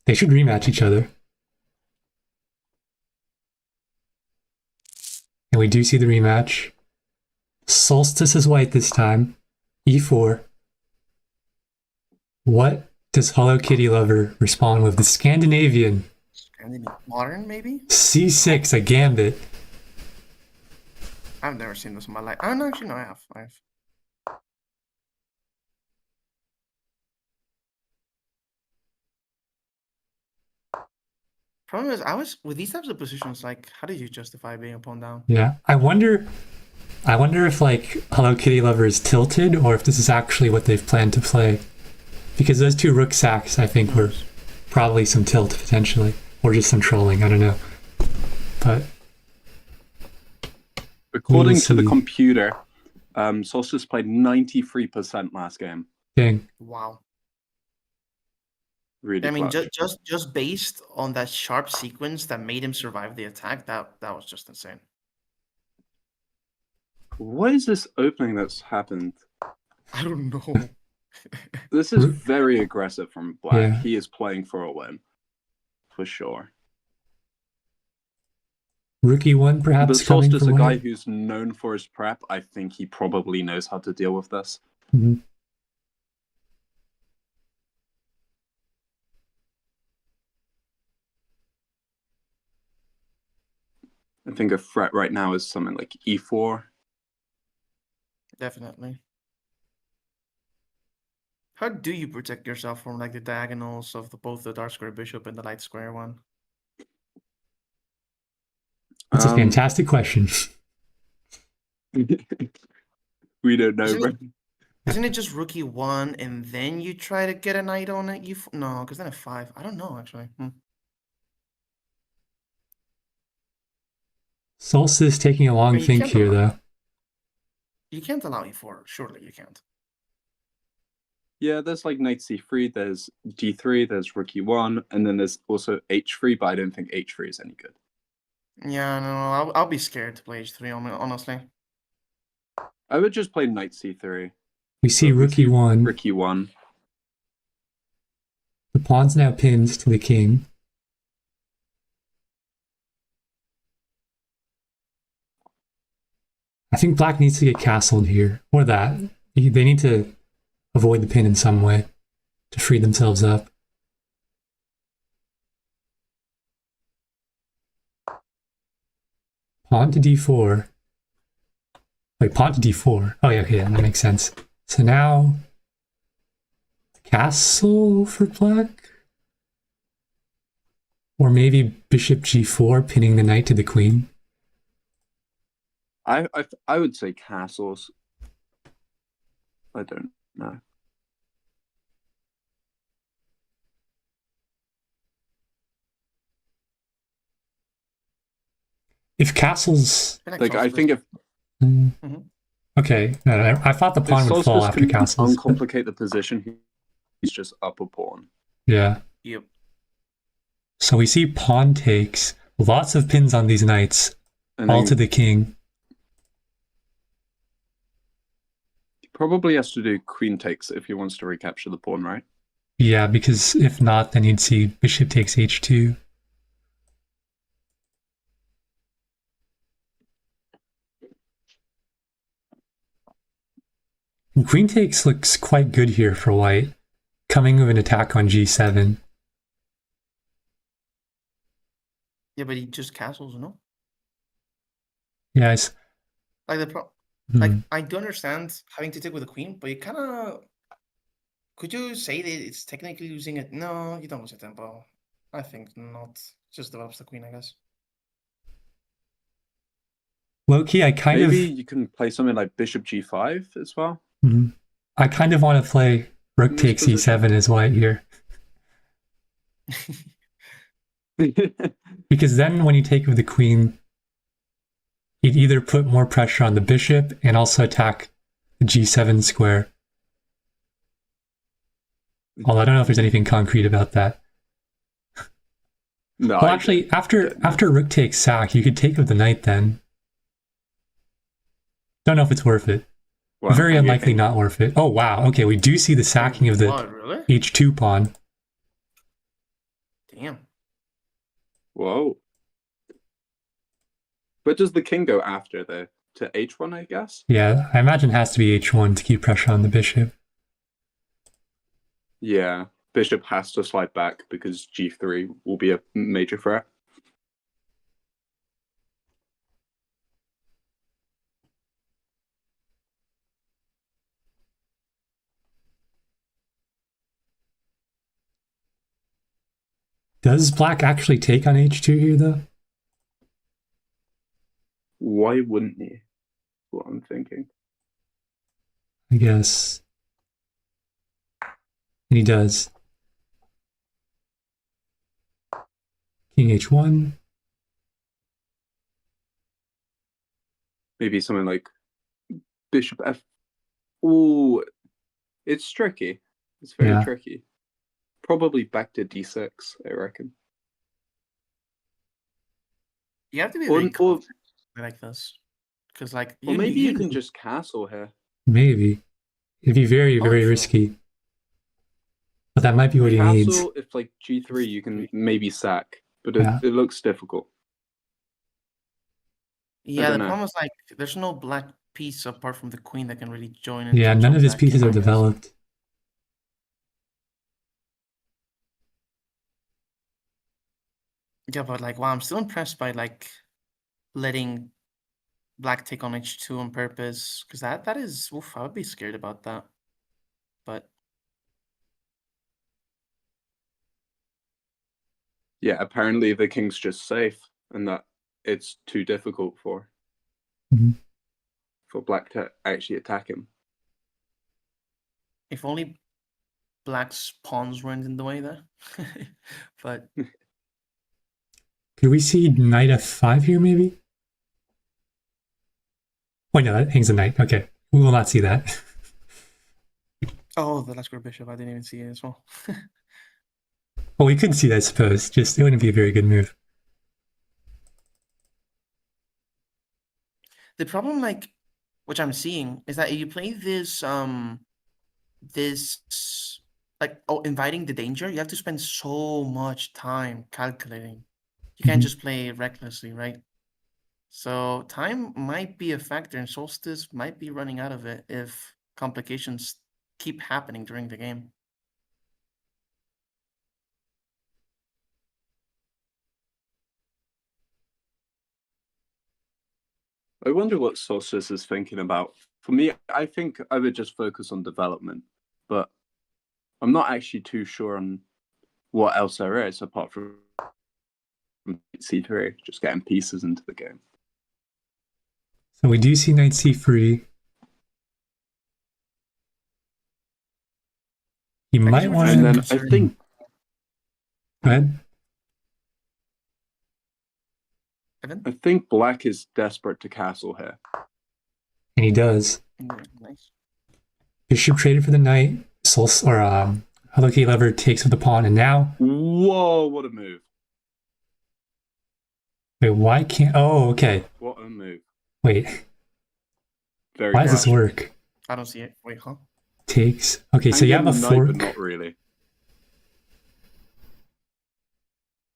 They should rematch each other. And we do see the rematch. Solstice is white this time. E4. What does Hello Kitty Lover respond with? The Scandinavian.
Modern, maybe?
C6, a gambit.
I've never seen this in my life. Oh, no, actually, no, I have. Problem is, with these types of positions, like, how do you justify being a pawn down?
Yeah, I wonder if, like, Hello Kitty Lover is tilted, or if this is actually what they've planned to play. Because those two rook sacks, I think, were probably some tilt, potentially. Or just some trolling, I don't know. But
according to the computer, Solstice played 93% last game.
Dang.
Wow.
Really
I mean, just based on that sharp sequence that made him survive the attack, that was just insane.
What is this opening that's happened?
I don't know.
This is very aggressive from black.
Yeah.
He is playing for a win. For sure.
Rookie one, perhaps.
But Solstice, a guy who's known for his prep, I think he probably knows how to deal with this.
Mm-hmm.
I think a threat right now is something like e4.
Definitely. How do you protect yourself from like the diagonals of both the dark square bishop and the light square one?
That's a fantastic question.
We don't know,
Isn't
bro.
it, isn't it just rook e1 and then you try to get a knight on it? No, because then f5. I don't know actually.
Solstice taking a long
I mean,
think here, though.
you can't allow e4. Surely you can't.
Yeah, there's like knight c3, there's d3, there's rook e1, and then there's also h3, but I don't think h3 is any good.
Yeah, no, I'll be scared to play h3, honestly.
I would just play knight c3.
We see rook e1.
Rook e1.
The pawn's now pinned to the king. I think black needs to get castled here, or that. They need to avoid the pin in some way to free themselves up. Pawn to d4. Wait, pawn to d4. Oh, yeah, okay, that makes sense. So now, castle for black? Or maybe bishop g4, pinning the knight to the queen?
I would say castles. I don't know.
If castles...
Like, I think if...
Okay, no, I thought the pawn would fall after castles.
Uncomplicate the position, he's just up a pawn.
Yeah.
Yep.
So we see pawn takes, lots of pins on these knights,
And
all to the king.
He probably has to do queen takes if he wants to recapture the pawn, right?
Yeah, because if not, then you'd see bishop takes h2. And queen takes looks quite good here for white, coming with an attack on g7.
Yeah, but he just castles, no?
Yes.
Like like I do understand having to take with the queen, but you kind of could you say that it's technically losing it? No, you don't lose a tempo. I think not. Just develops the queen, I guess.
Low-key, I kind of...
Maybe you can play something like bishop g5 as well.
I kind of want to play rook takes e7 as white here. Because then when you take with the queen, you'd either put more pressure on the bishop and also attack the g7 square. Although I don't know if there's anything concrete about that.
No.
Well, actually, after rook takes sack, you could take with the knight then. Don't know if it's worth it. Well, very unlikely not worth it. Oh, wow. Okay, we do see the sacking of the
really?
h2 pawn.
Damn.
Whoa. But does the king go after, though? To h1, I guess?
Yeah, I imagine it has to be h1 to keep pressure on the bishop.
Yeah, bishop has to slide back because g3 will be a major threat.
Does black actually take on h2 here, though?
Why wouldn't he? What I'm thinking.
I guess. And he does. King h1.
Maybe something like bishop f. Ooh, it's tricky. It's very tricky. Probably back to d6, I reckon.
You have to be very confident like this. Because, like,
or maybe you can just castle here.
Maybe. It'd be very, very risky. But that might be what he needs.
Castle, if like g3, you can maybe sack. But it looks difficult.
Yeah, the problem is, like, there's no black piece apart from the queen that can really join in.
Yeah, none of his pieces are developed.
Yeah, but, like, wow, I'm still impressed by, like, letting black take on h2 on purpose. Because that is, oof, I would be scared about that. But
yeah, apparently the king's just safe and that it's too difficult for. for black to actually attack him.
If only black's pawns weren't in the way there. But
Could we see knight f5 here, maybe? Wait, no, that hangs a knight. Okay, we will not see that.
oh, the last bishop, I didn't even see it as well.
Well, we could see that, I suppose. Just, it wouldn't be a very good move.
The problem, like, which I'm seeing, is that if you play this, inviting the danger, you have to spend so much time calculating. You can't just play recklessly, right? So time might be a factor, and Solstice might be running out of it if complications keep happening during the game.
I wonder what Solstice is thinking about. For me, I think I would just focus on development, but I'm not actually too sure on what else there is apart from c3, just getting pieces into the game.
So we do see knight c3. You might want to...
And then I think...
Go ahead.
Evan?
I think black is desperate to castle here.
And he does.
Nice.
Bishop traded for the knight. Hello Key Lever takes with the pawn, and now...
Whoa, what a move.
Wait, why can't... Oh, okay.
What a move.
Wait.
Very
why does this work?
I don't see it. Wait, huh?
Takes... Okay, so you have a fork.
But not really.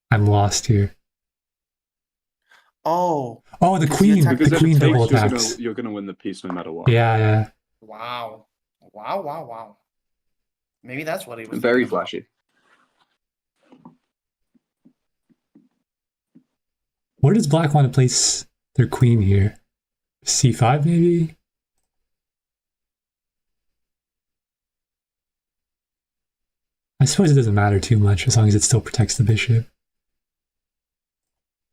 I'm lost here.
Oh.
The queen. The queen double attacks.
You're going to win the piece no matter what.
Yeah.
Wow. Maybe that's what he was
very flashy.
Where does black want to place their queen here? c5 maybe? I suppose it doesn't matter too much as long as it still protects the bishop.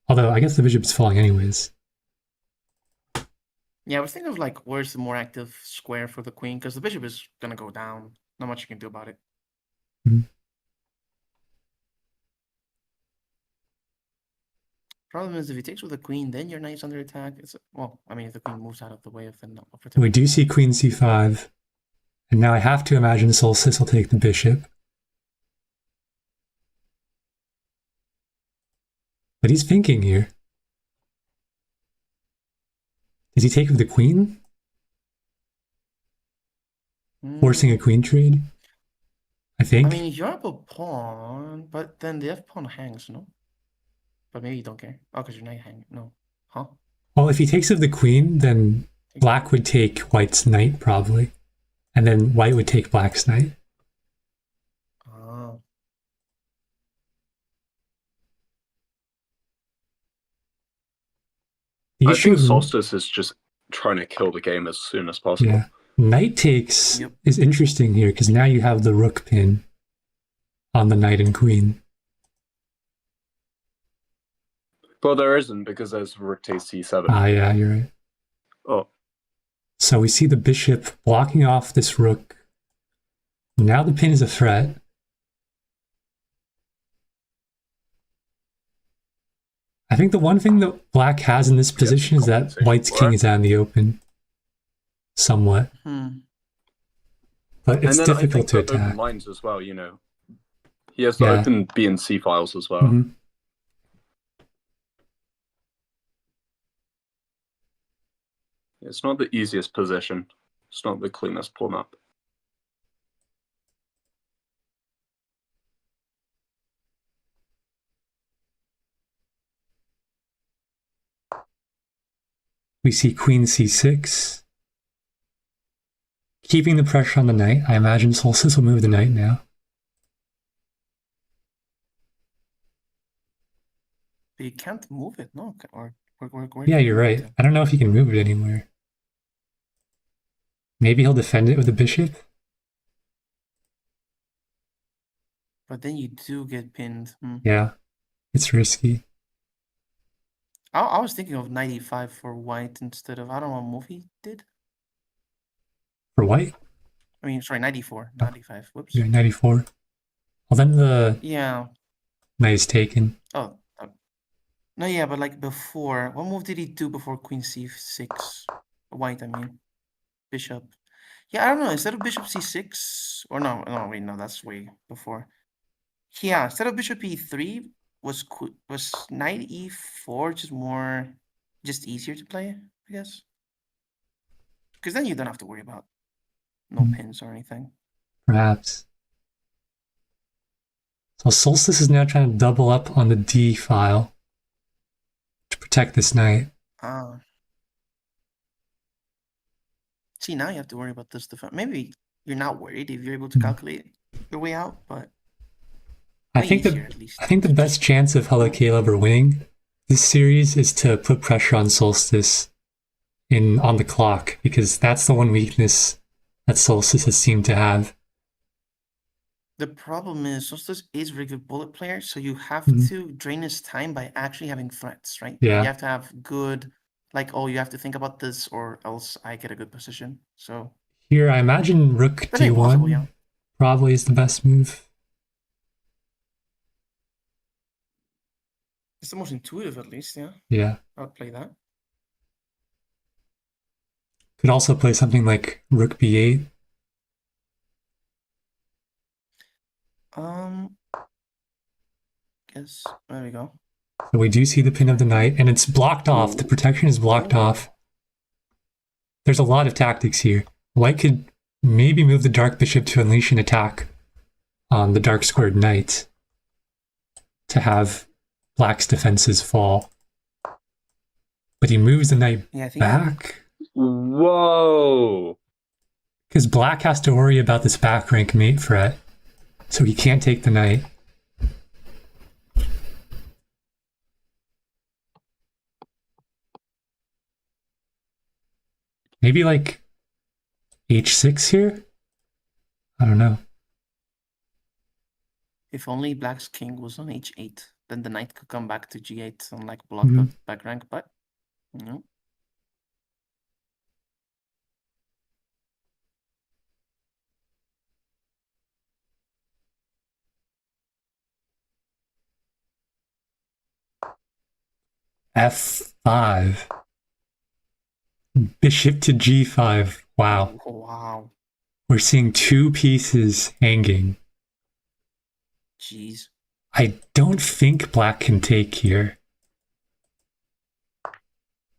Although, I guess the bishop's falling anyways.
Yeah, I was thinking of, like, where's the more active square for the queen? Because the bishop is going to go down. Not much you can do about it.
Mm-hmm.
Problem is, if he takes with the queen, then your knight's under attack. If the queen moves out of the way of the...
We do see queen c5. And now I have to imagine Solstice will take the bishop. But he's thinking here. Does he take with the queen? Forcing a queen trade? I think.
I mean, you're up a pawn, but then the f pawn hangs, no? But maybe you don't care. Oh, because your knight hanging. No. Huh?
Well, if he takes with the queen, then black would take white's knight, probably. And then white would take black's knight.
Oh.
I think Solstice is just trying to kill the game as soon as possible.
Yeah. Knight takes is interesting here, because now you have the rook pin on the knight and queen.
Well, there isn't, because there's rook takes c7.
Ah, yeah, you're right.
Oh.
So we see the bishop blocking off this rook. Now the pin is a threat. I think the one thing that black has in this position is that white's king is out in the open. Somewhat. But it's difficult to attack.
Open lines as well, you know. He has the open B and C files as well.
Mm-hmm.
It's not the easiest position. It's not the cleanest pawn up.
We see queen c6. Keeping the pressure on the knight. I imagine Solstice will move the knight now.
But you can't move it, no?
Yeah, you're right. I don't know if he can move it anywhere. Maybe he'll defend it with a bishop?
But then you do get pinned.
Yeah, it's risky.
I was thinking of knight e5 for white instead of... I don't know what move he did.
For white?
I mean, sorry, 94, 95. Whoops.
Yeah, 94. Well, then the
Yeah.
knight is taken.
Oh. No, yeah, but like before, what move did he do before Queen C6? White, I mean. Bishop. Yeah, I don't know. Instead of Bishop C6, or no, wait, no, that's way before. Yeah, instead of Bishop E3, was Knight E4 just easier to play, I guess? Because then you don't have to worry about no pins or anything.
Perhaps. So Solstice is now trying to double up on the D file to protect this knight.
See, now you have to worry about this defense. Maybe you're not worried if you're able to calculate your way out, but
I think the best chance of Hello Caleb winning this series is to put pressure on Solstice on the clock, because that's the one weakness that Solstice has seemed to have.
The problem is Solstice is a very good bullet player, so you have to drain his time by actually having threats, right?
Yeah.
You have to have good, like, oh, you have to think about this or else I get a good position. So
here, I imagine Rook D1 probably is the best move.
It's the most intuitive, at least, yeah.
Yeah.
I would play that.
Could also play something like Rook B8.
Guess there we go.
So we do see the pin of the knight, and it's blocked off. The protection is blocked off. There's a lot of tactics here. White could maybe move the dark bishop to unleash an attack on the dark squared knight to have black's defenses fall. But he moves the knight back.
Whoa!
Because black has to worry about this back rank mate threat, so he can't take the knight. Maybe like h6 here? I don't know.
If only black's king was on h8, then the knight could come back to g8 and like block the back rank, but no.
F5. Bishop to g5. Wow.
Oh, wow.
We're seeing two pieces hanging.
Jeez.
I don't think black can take here.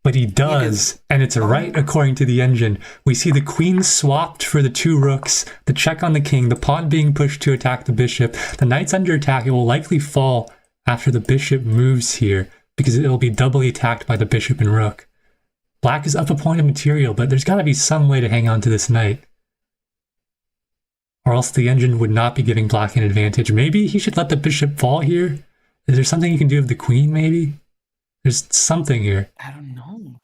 But he does, and it's right according to the engine. We see the queen swapped for the two rooks, the check on the king, the pawn being pushed to attack the bishop. The knight's under attack. It will likely fall after the bishop moves here, because it will be doubly attacked by the bishop and rook. Black is up a point of material, but there's got to be some way to hang on to this knight. Or else the engine would not be giving black an advantage. Maybe he should let the bishop fall here? Is there something you can do with the queen, maybe? There's something here.
I don't know.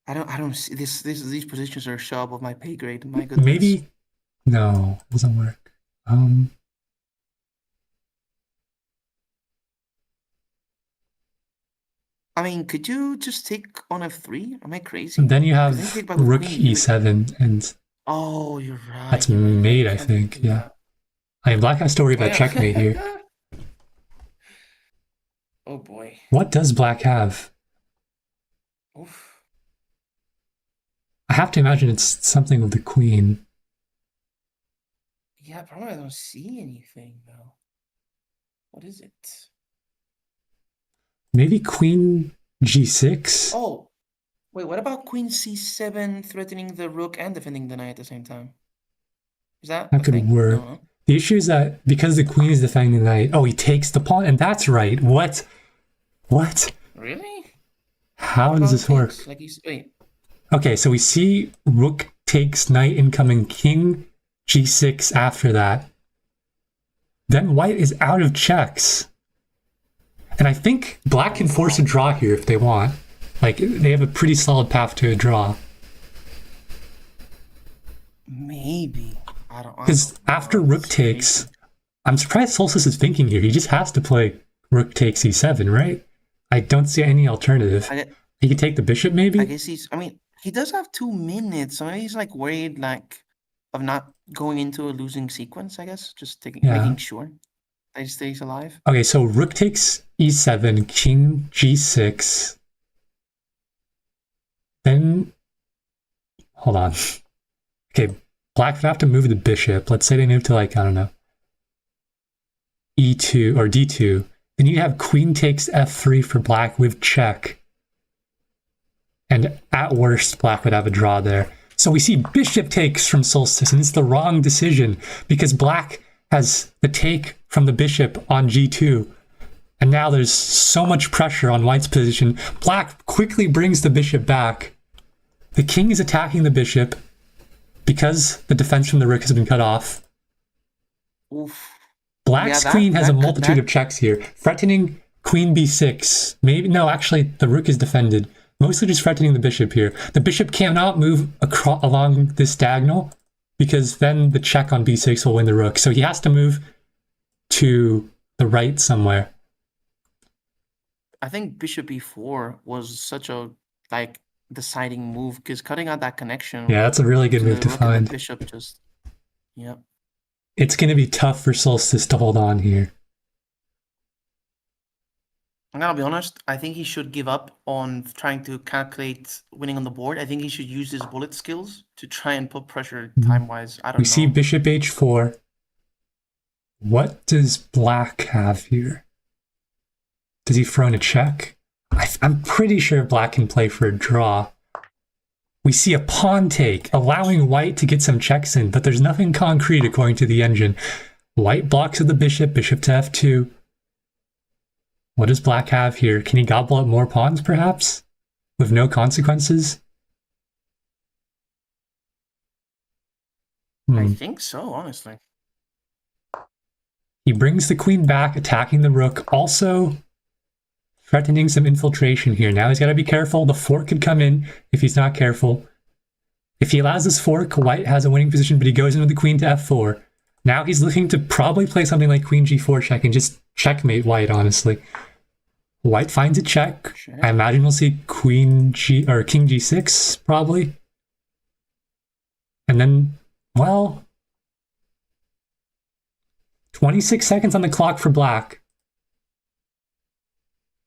I don't see these positions are a show above my pay grade. My goodness.
Maybe no, it doesn't work.
I mean, could you just take on f3? Am I crazy?
And then you have rook e7 and
oh, you're right.
That's mate, I think. Yeah. I mean, black has to worry about checkmate here.
Oh boy.
What does black have?
Oof.
I have to imagine it's something with the queen.
Yeah, probably I don't see anything though. What is it?
Maybe queen g6?
Oh, wait, what about queen c7 threatening the rook and defending the knight at the same time? Is that
could work. No. The issue is that because the queen is defending the knight, he takes the pawn, and that's right. What?
Really?
How does this work?
Like wait.
Okay, so we see rook takes knight incoming, king g6 after that. Then white is out of checks. And I think black can force a draw here if they want. Like, they have a pretty solid path to a draw.
Maybe.
Because after rook takes, I'm surprised Solstice is thinking here. He just has to play rook takes e7, right? I don't see any alternative. He could take the bishop, maybe?
I guess He does have 2 minutes, so maybe he's like worried like of not going into a losing sequence, I guess. Just making sure that he stays alive.
Okay, so rook takes e7, king g6. Then, hold on. Okay, black would have to move the bishop. Let's say they move to like, I don't know, e2 or d2. Then you have queen takes f3 for black with check. And at worst, black would have a draw there. So we see bishop takes from Solstice, and it's the wrong decision because black has the take from the bishop on g2. And now there's so much pressure on white's position. Black quickly brings the bishop back. The king is attacking the bishop because the defense from the rook has been cut off.
Oof.
Black's queen has a multitude of checks here. Threatening queen b6. Maybe, no, actually, the rook is defended. Mostly just threatening the bishop here. The bishop cannot move along this diagonal because then the check on b6 will win the rook. So he has to move to the right somewhere.
I think bishop e4 was such a like deciding move because cutting out that connection.
Yeah, that's a really good move to find.
Bishop just, yep.
It's going to be tough for Solstice to hold on here.
I'm gonna be honest. I think he should give up on trying to calculate winning on the board. I think he should use his bullet skills to try and put pressure time-wise. I don't know.
We see bishop h4. What does black have here? Does he throw in a check? I'm pretty sure black can play for a draw. We see a pawn take, allowing white to get some checks in, but there's nothing concrete according to the engine. White blocks with the bishop, bishop to f2. What does black have here? Can he gobble up more pawns, perhaps? With no consequences?
I think so, honestly.
He brings the queen back, attacking the rook, also threatening some infiltration here. Now he's got to be careful. The fork could come in if he's not careful. If he allows this fork, white has a winning position, but he goes in with the queen to f4. Now he's looking to probably play something like queen g4 check and just checkmate white, honestly. White finds a check. Sure. I imagine we'll see queen g or king g6 probably. And then, well, 26 seconds on the clock for black.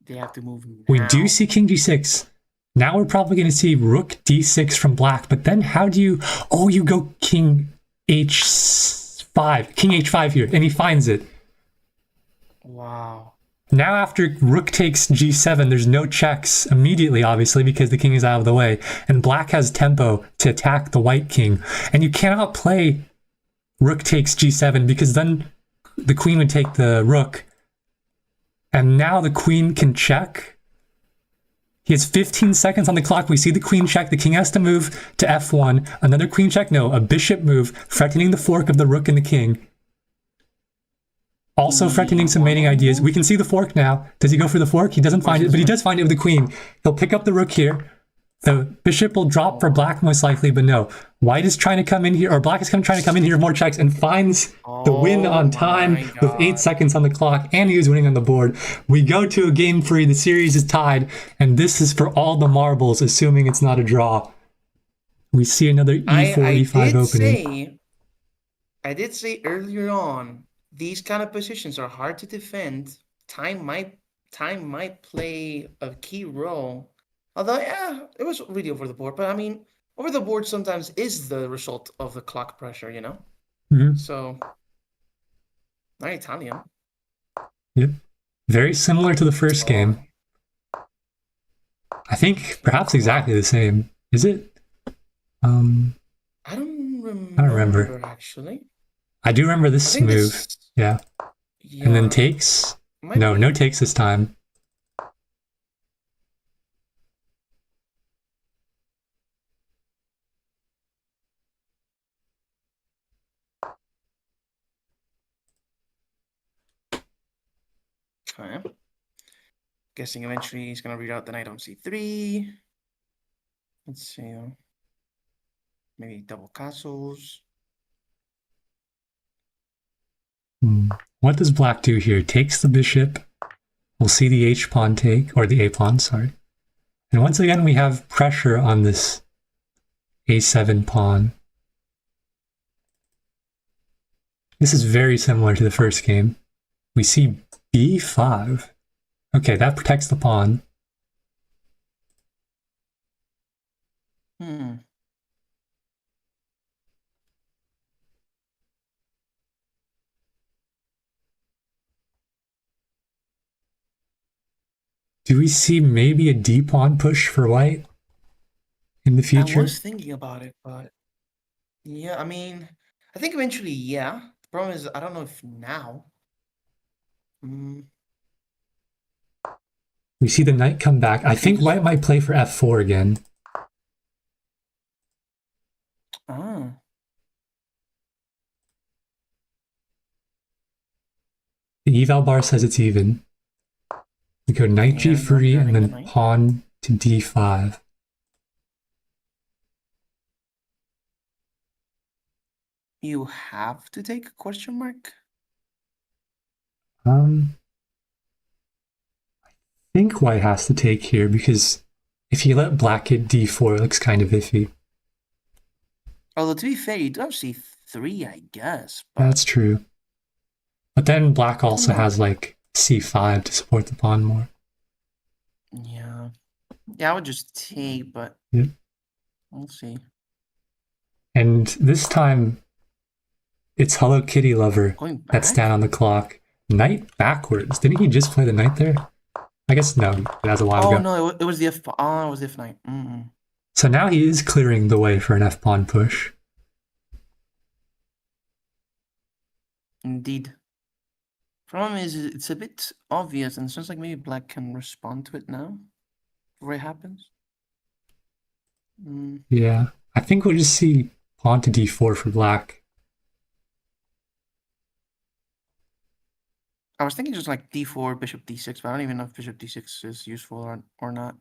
They have to move now.
We do see king g6. Now we're probably going to see rook d6 from black. But then how do you... Oh, you go king h5. King h5 here. And he finds it.
Wow.
Now after rook takes g7, there's no checks immediately, obviously, because the king is out of the way. And black has tempo to attack the white king. And you cannot play rook takes g7 because then the queen would take the rook. And now the queen can check. He has 15 seconds on the clock. We see the queen check. The king has to move to f1. Another queen check. No, a bishop move, threatening the fork of the rook and the king. Also threatening some mating ideas. We can see the fork now. Does he go for the fork? He doesn't find it, but he does find it with the queen. He'll pick up the rook here. The bishop will drop for black most likely, but no. White is trying to come in here, or black is trying to come in here with more checks and finds the win on time with 8 seconds on the clock, and he was winning on the board. We go to a game 3. The series is tied, and this is for all the marbles, assuming it's not a draw. We see another e4, e5 opening.
I did say earlier on, these kind of positions are hard to defend. Time might play a key role. Although, yeah, it was really over the board. But I mean, over the board sometimes is the result of the clock pressure, you know?
Mm-hmm.
So, not Italian.
Yep. Very similar to the first game. I think perhaps exactly the same. Is it?
I don't remember. Actually.
I do remember this move. Yeah. And then takes. No takes this time.
Okay. Guessing eventually he's going to read out the knight on c3. Let's see. Maybe double castles.
What does black do here? Takes the bishop. We'll see the h-pawn take, or the a-pawn, sorry. And once again, we have pressure on this a7 pawn. This is very similar to the first game. We see b5. Okay, that protects the pawn. Do we see maybe a d-pawn push for white in the future?
I was thinking about it, but yeah, I mean, I think eventually, yeah. The problem is, I don't know if now.
We see the knight come back. I think white might play for f4 again.
Ah.
The eval bar says it's even. We go knight g3 and then pawn to d5.
You have to take a question mark?
I think white has to take here because if you let black hit d4, it looks kind of iffy.
Although, to be fair, you do have c3, I guess. But...
That's true. But then black also has like c5 to support the pawn more.
Yeah. Yeah, I would just take, but
yep.
We'll see.
And this time, it's Hello Kitty Lover that's down on the clock. Knight backwards. Didn't he just play the knight there? I guess no, that was a while ago.
Oh no, it was the F. Oh, it was the F9.
So now he is clearing the way for an F pawn push.
Indeed. Problem is, it's a bit obvious, and it sounds like maybe black can respond to it now before it happens.
Yeah, I think we'll just see pawn to d4 for black.
I was thinking just like d4, bishop d6, but I don't even know if bishop d6 is useful or not.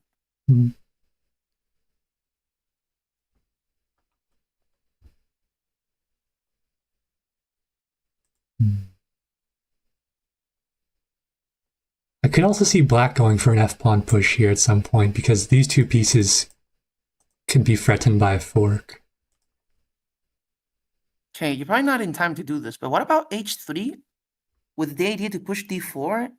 I could also see black going for an f-pawn push here at some point because these two pieces could be threatened by a fork.
Okay, you're probably not in time to do this, but what about h3 with the idea to push d4?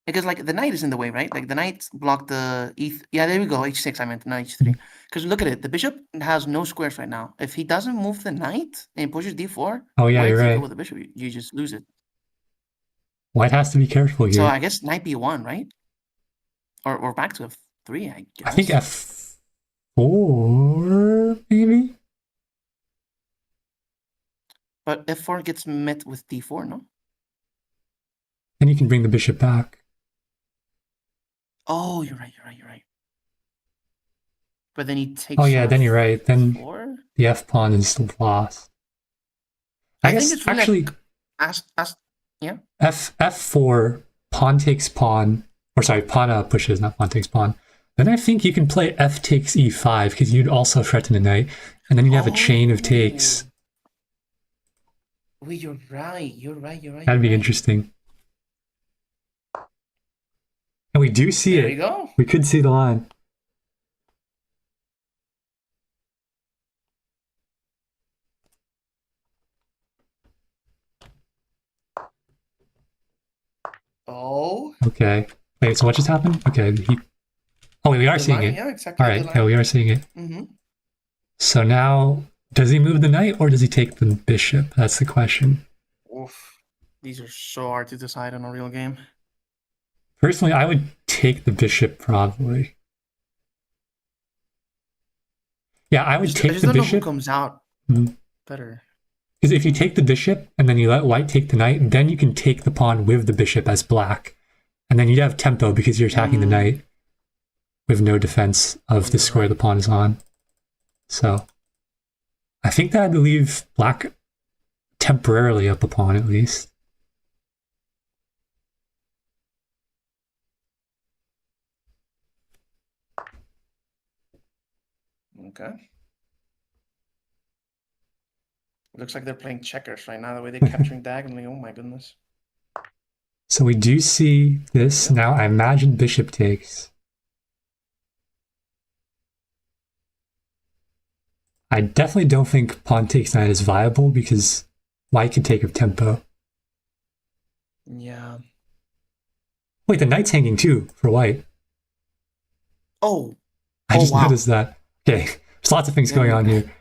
Because like the knight is in the way, right? Like the knight blocked the yeah, there we go, h6 I meant, not h3. Because look at it, the bishop has no squares right now. If he doesn't move the knight and pushes d4,
oh yeah, you're right.
With the bishop, you just lose it.
White has to be careful here.
So I guess knight b1, right? Or back to f3, I guess.
I think f4, maybe?
But f4 gets met with d4, no?
Then you can bring the bishop back.
Oh, you're right. But then he takes.
Oh yeah, then you're right. Then
f4?
The f pawn is lost. I guess
think it's really actually, yeah.
f4, pawn takes pawn, or sorry, pawn pushes, not pawn takes pawn. Then I think you can play f takes e5 because you'd also threaten a knight, and then you'd have a chain of takes.
Wait, you're right.
That'd be interesting. And we do see it.
There you go.
We could see the line.
Oh.
Okay. Wait, so what just happened? Okay. Oh, wait, we are seeing it.
Yeah, exactly.
All right. Yeah, we are seeing it.
Mm-hmm.
So now, does he move the knight or does he take the bishop? That's the question.
Oof. These are so hard to decide in a real game.
Personally, I would take the bishop probably. Yeah, I would take the bishop. I
don't know who comes out better.
Because if you take the bishop and then you let white take the knight, then you can take the pawn with the bishop as black. And then you'd have tempo because you're attacking the knight with no defense of the square the pawn is on. So I think that would leave black temporarily up a pawn at least.
Okay. It looks like they're playing checkers right now, the way they're capturing diagonally. Oh my goodness.
So we do see this. Now I imagine bishop takes. I definitely don't think pawn takes knight is viable because white could take with tempo.
Yeah.
Wait, the knight's hanging too for white.
Oh.
I just
wow.
noticed that. Okay, there's lots of things going on here.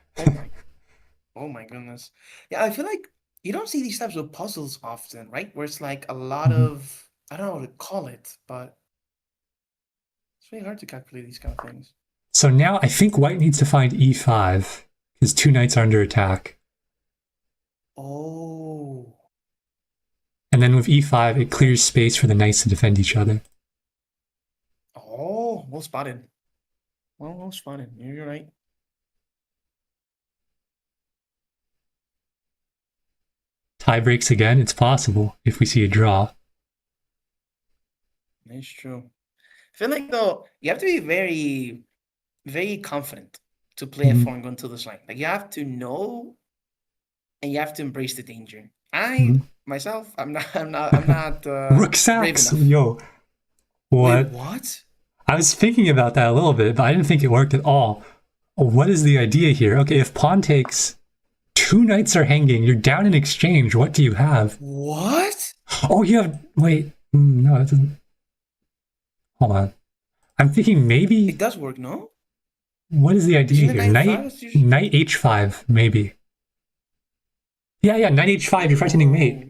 Oh my goodness. Yeah, I feel like you don't see these types of puzzles often, right? Where it's like a lot of, I don't know what to call it, but it's really hard to calculate these kind of things.
So now I think white needs to find e5 because two knights are under attack.
Oh.
And then with e5, it clears space for the knights to defend each other.
Oh, well spotted. Well spotted. You're right.
Tie breaks again. It's possible if we see a draw.
That's true. I feel like, though, you have to be very, very confident to play f4 and go into this line. Like, you have to know and you have to embrace the danger. Myself, I'm not
Rook sacks. Yo. What?
Wait, what?
I was thinking about that a little bit, but I didn't think it worked at all. What is the idea here? Okay, if pawn takes, two knights are hanging, you're down in exchange. What do you have?
What?
Oh, you have... Wait. No, it doesn't... Hold on. I'm thinking maybe...
It does work, no?
What is the idea here? Knight h5, maybe. Yeah, knight h5, you're threatening mate.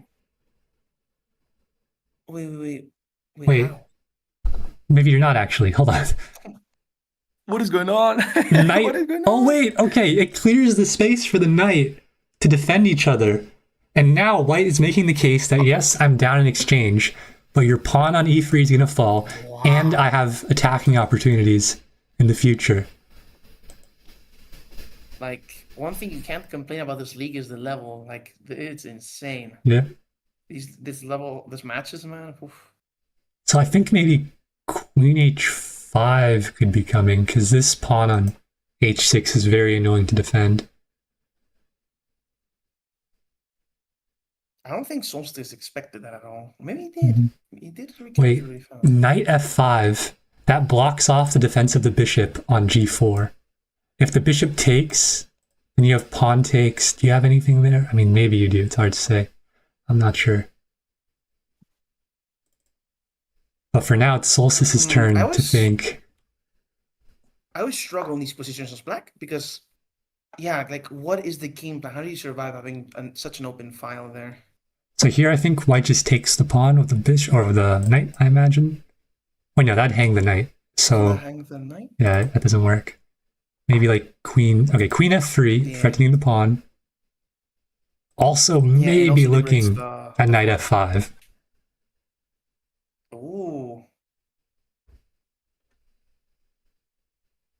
Wait.
How? Maybe you're not actually. Hold on.
What is going on?
Knight...
What is going on?
Oh, wait. Okay, it clears the space for the knight to defend each other. And now white is making the case that, yes, I'm down in exchange, but your pawn on e3 is going to fall, and I have attacking opportunities in the future.
Like, one thing you can't complain about this league is the level. Like, it's insane.
Yeah.
This matches, man. Oof.
So I think maybe queen h5 could be coming, because this pawn on h6 is very annoying to defend.
I don't think Solstice expected that at all. Maybe he did. He did.
Wait, knight f5. That blocks off the defense of the bishop on g4. If the bishop takes, and you have pawn takes, do you have anything there? I mean, maybe you do. It's hard to say. I'm not sure. But for now, it's Solstice's turn to think.
I always struggle in these positions as black because, yeah, like, what is the game plan? How do you survive having such an open file there?
So here I think white just takes the pawn with the bishop, or the knight, I imagine. Wait, no, that'd hang the knight. So,
hang the knight?
Yeah, that doesn't work. Maybe like queen, okay, queen f3, threatening the pawn. Also maybe looking at knight f5.
Ooh.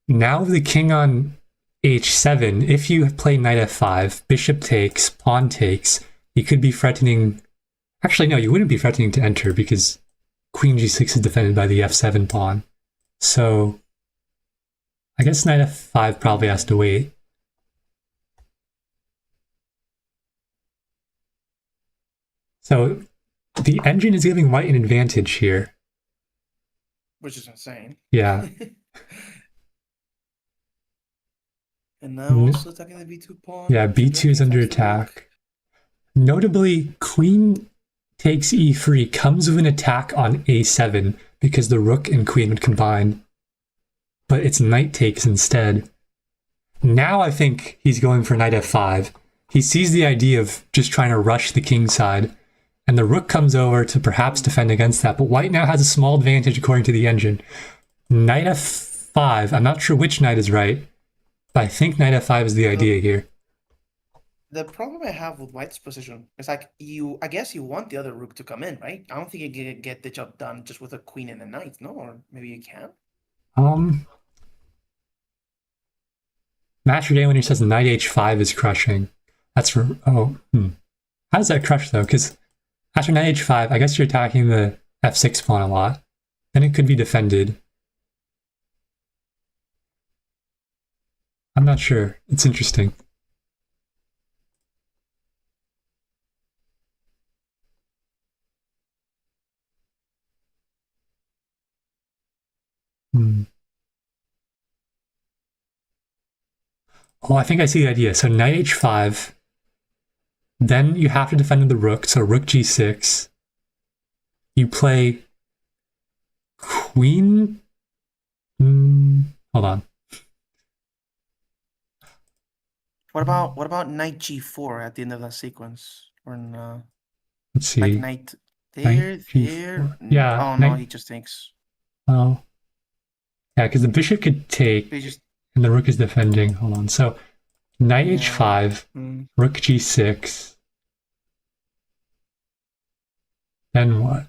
Now the king on h7, if you play knight f5, bishop takes, pawn takes, you could be threatening... Actually, no, you wouldn't be threatening to enter because queen g6 is defended by the f7 pawn. So I guess knight f5 probably has to wait. So the engine is giving white an advantage here.
Which is insane.
Yeah.
And now also attacking the b2 pawn.
Yeah, b2 is under attack. Notably, queen takes e3 comes with an attack on a7 because the rook and queen would combine. But it's knight takes instead. Now I think he's going for knight f5. He sees the idea of just trying to rush the king side, and the rook comes over to perhaps defend against that. But white now has a small advantage according to the engine. Knight f5, I'm not sure which knight is right, but I think knight f5 is the idea here.
The problem I have with white's position is like I guess you want the other rook to come in, right? I don't think you can get the job done just with a queen and a knight, no? Or maybe you can?
Master Day when he says knight h5 is crushing. That's for... How does that crush though? Because after knight h5, I guess you're attacking the f6 pawn a lot. Then it could be defended. I'm not sure. It's interesting. Oh, I think I see the idea. So knight h5. Then you have to defend the rook. So rook g6. You play queen. Hold on.
What about knight g4 at the end of that sequence? Or
Let's see.
like knight
Knight
there.
g4. Yeah.
Oh no,
knight,
he just takes.
oh. Yeah, because the bishop could take,
He just.
and the rook is defending. Hold on. So knight
Yeah.
h5, rook g6. Then what?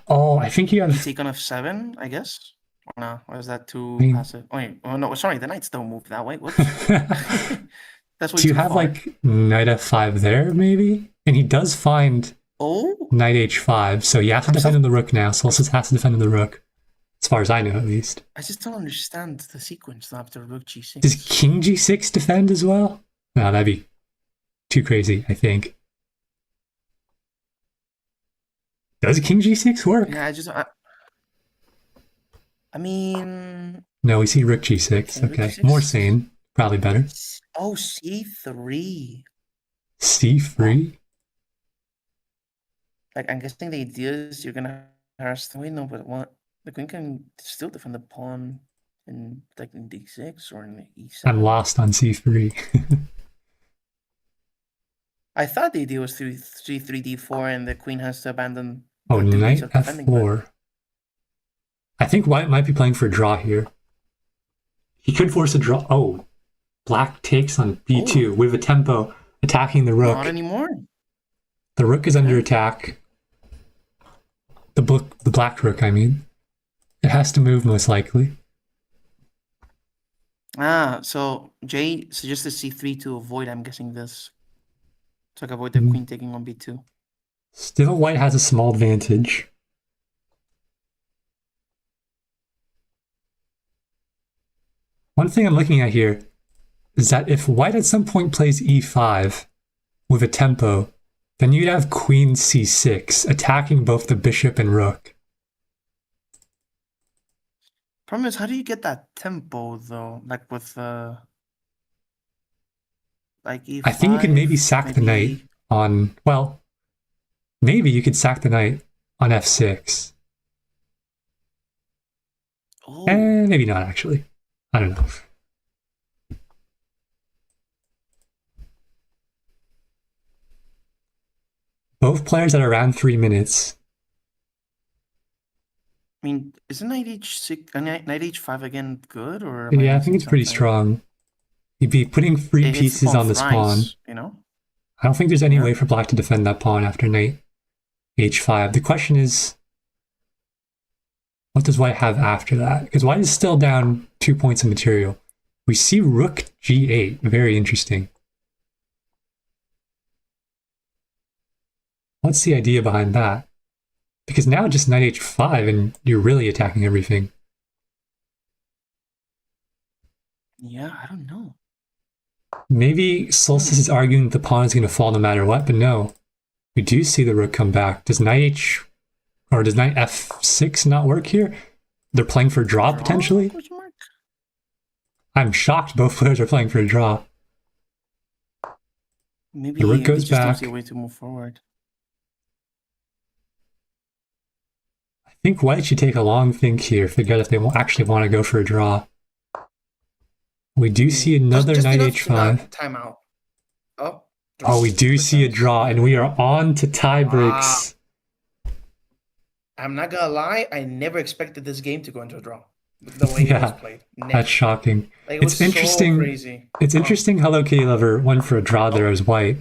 Oh, I think you
You
have.
take on f7, I guess. Or no, or is that too
mean-
passive? Oh, wait, oh no, sorry, the knights don't move that way. Whoops. That's way
Do you
too
have
far.
like knight f5 there, maybe? And he does find
Oh,
knight h5, so you have to defend the rook now. Solstice has to defend the rook, as far as I know, at least.
I just don't understand the sequence after rook g6.
Does king g6 defend as well? No, that'd be too crazy, I think. Does king g6 work?
Yeah, I mean,
No, we see rook g6.
rook
Okay,
g6.
more sane. Probably better.
Oh, c3.
c3?
Like, I'm guessing the idea is you're gonna harass the no, but what? The queen can still defend the pawn in like in d6 or in e7.
I'm lost on c3.
I thought the idea was through c3 d4 and the queen has to abandon.
Oh,
the
knight
duties of defending,
f4. I think white might be playing for a draw here. He could force a draw. Oh, black takes on b2 with a tempo attacking the rook.
Not anymore.
The rook is under attack. The black rook, I mean. It has to move most likely.
So Jay suggested c3 to avoid, I'm guessing, this. So I can avoid the queen taking on b2.
Still, white has a small advantage. One thing I'm looking at here is that if white at some point plays e5 with a tempo, then you'd have queen c6 attacking both the bishop and rook.
Problem is, how do you get that tempo though? Like with like e5?
I think you can maybe sack the knight on, well, maybe you could sack the knight on f6.
Oh.
Maybe not, actually. I don't know. Both players at around 3 minutes.
I mean, isn't knight h6, knight h5 again good? Or
Yeah, I think it's pretty strong. You'd be putting free pieces on this pawn.
You know?
I don't think there's any way for black to defend that pawn after knight h5. The question is, what does white have after that? Because white is still down 2 points of material. We see rook g8. Very interesting. What's the idea behind that? Because now just knight h5 and you're really attacking everything.
Yeah, I don't know.
Maybe Solstice is arguing that the pawn is going to fall no matter what, but no. We do see the rook come back. Does knight f6 not work here? They're playing for a draw potentially? I'm shocked both players are playing for a draw.
Maybe
the rook goes
just
back.
Don't see a way to move forward.
I think white should take a long think here, figure out if they actually want to go for a draw. We do see another
just
knight
enough
h5.
Timeout.
Oh, we do see a draw, and we are on to tie breaks.
I'm not gonna lie, I never expected this game to go into a draw. The way it was played. Never.
That's shocking.
Like, it's
interesting.
So crazy.
It's interesting Hello Kitty Lover went for a draw there as white.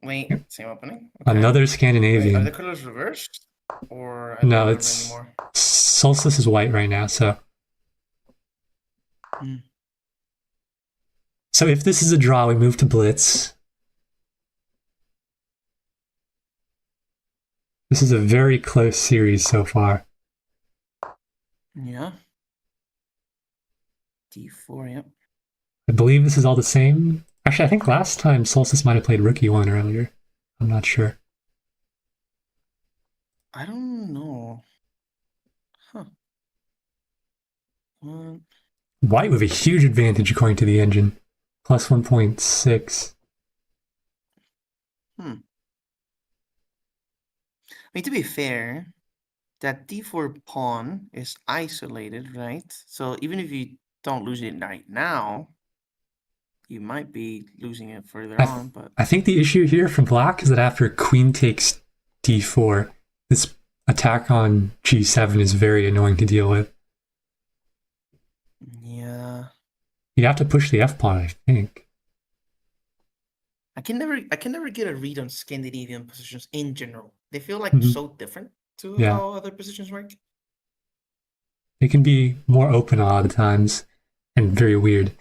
Wait, same opening? Okay.
Another Scandinavian.
Wait, are the colors reversed? Or I
no,
don't
it's
anymore.
Solstice is white right now, so. So if this is a draw, we move to Blitz. This is a very close series so far.
Yeah. D4, yep.
I believe this is all the same. Actually, I think last time Solstice might have played Rookie 1 earlier. I'm not sure.
I don't know. Huh.
White with a huge advantage according to the engine. Plus 1.6.
I mean, to be fair, that d4 pawn is isolated, right? So even if you don't lose it right now, you might be losing it further on. But
I think the issue here for black is that after queen takes d4, this attack on g7 is very annoying to deal with.
Yeah.
You'd have to push the f pawn, I think.
I can never get a read on Scandinavian positions in general. They feel like so different to how other positions work.
They can be more open a lot of times and very weird.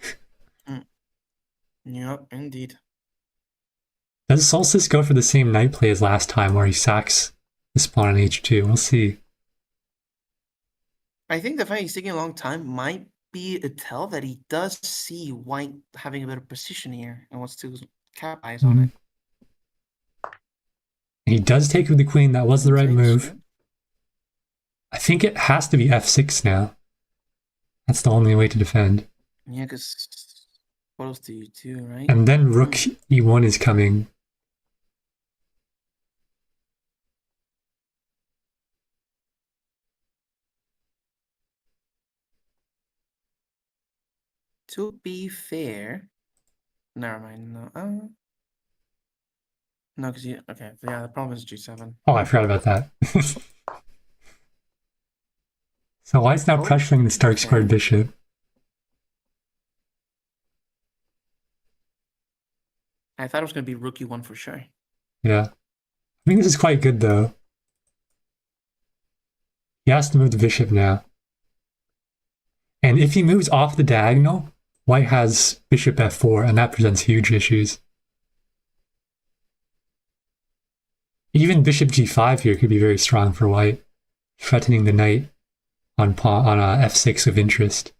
Yep, indeed.
Does Solstice go for the same knight play as last time where he sacks this pawn on h2? We'll see.
I think the fact he's taking a long time might be a tell that he does see white having a better position here and wants to capitalize on it.
He does take with the queen. That was the right move. I think it has to be f6 now. That's the only way to defend.
Yeah, because what else do you do, right?
And then rook e1 is coming.
To be fair, never mind. No, because okay, yeah, the problem is g7.
Oh, I forgot about that. So white's now pressuring the Stark squared bishop.
I thought it was going to be rook e1 for sure.
Yeah. I think this is quite good, though. He has to move the bishop now. And if he moves off the diagonal, white has bishop f4, and that presents huge issues. Even bishop g5 here could be very strong for white, threatening the knight on f6 of interest.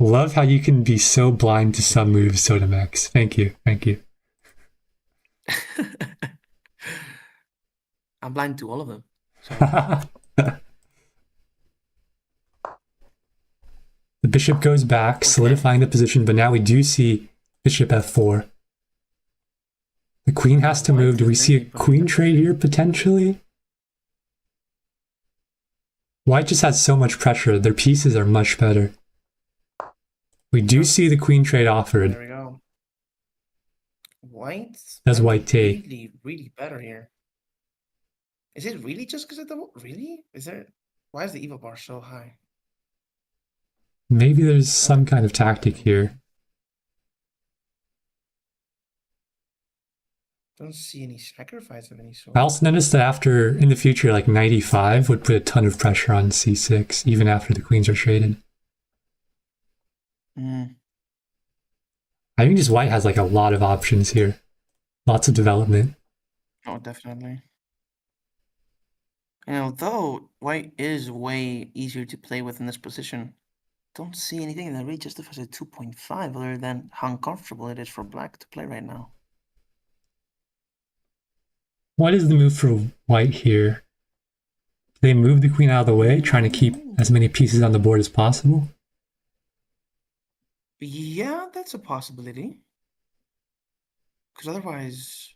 Love how you can be so blind to some moves, Sotomax. Thank you. Thank you.
I'm blind to all of them. So.
The bishop goes back, solidifying the position, but now we do see bishop f4. The queen has to move. Do we see a queen trade here, potentially? White just has so much pressure. Their pieces are much better. We do see the queen trade offered.
There we go. White?
Does white take?
Really, really better here. Is it really just because of the... Really? Is there... Why is the evil bar so high?
Maybe there's some kind of tactic here.
Don't see any sacrifice of any sort.
I also noticed that after, in the future, like knight e5 would put a ton of pressure on c6, even after the queens are traded. I think just white has like a lot of options here. Lots of development.
Oh, definitely. And although white is way easier to play with in this position, don't see anything that really justifies a 2.5 other than how uncomfortable it is for black to play right now.
What is the move for white here? Do they move the queen out of the way, trying to keep as many pieces on the board as possible?
Yeah, that's a possibility. Because otherwise,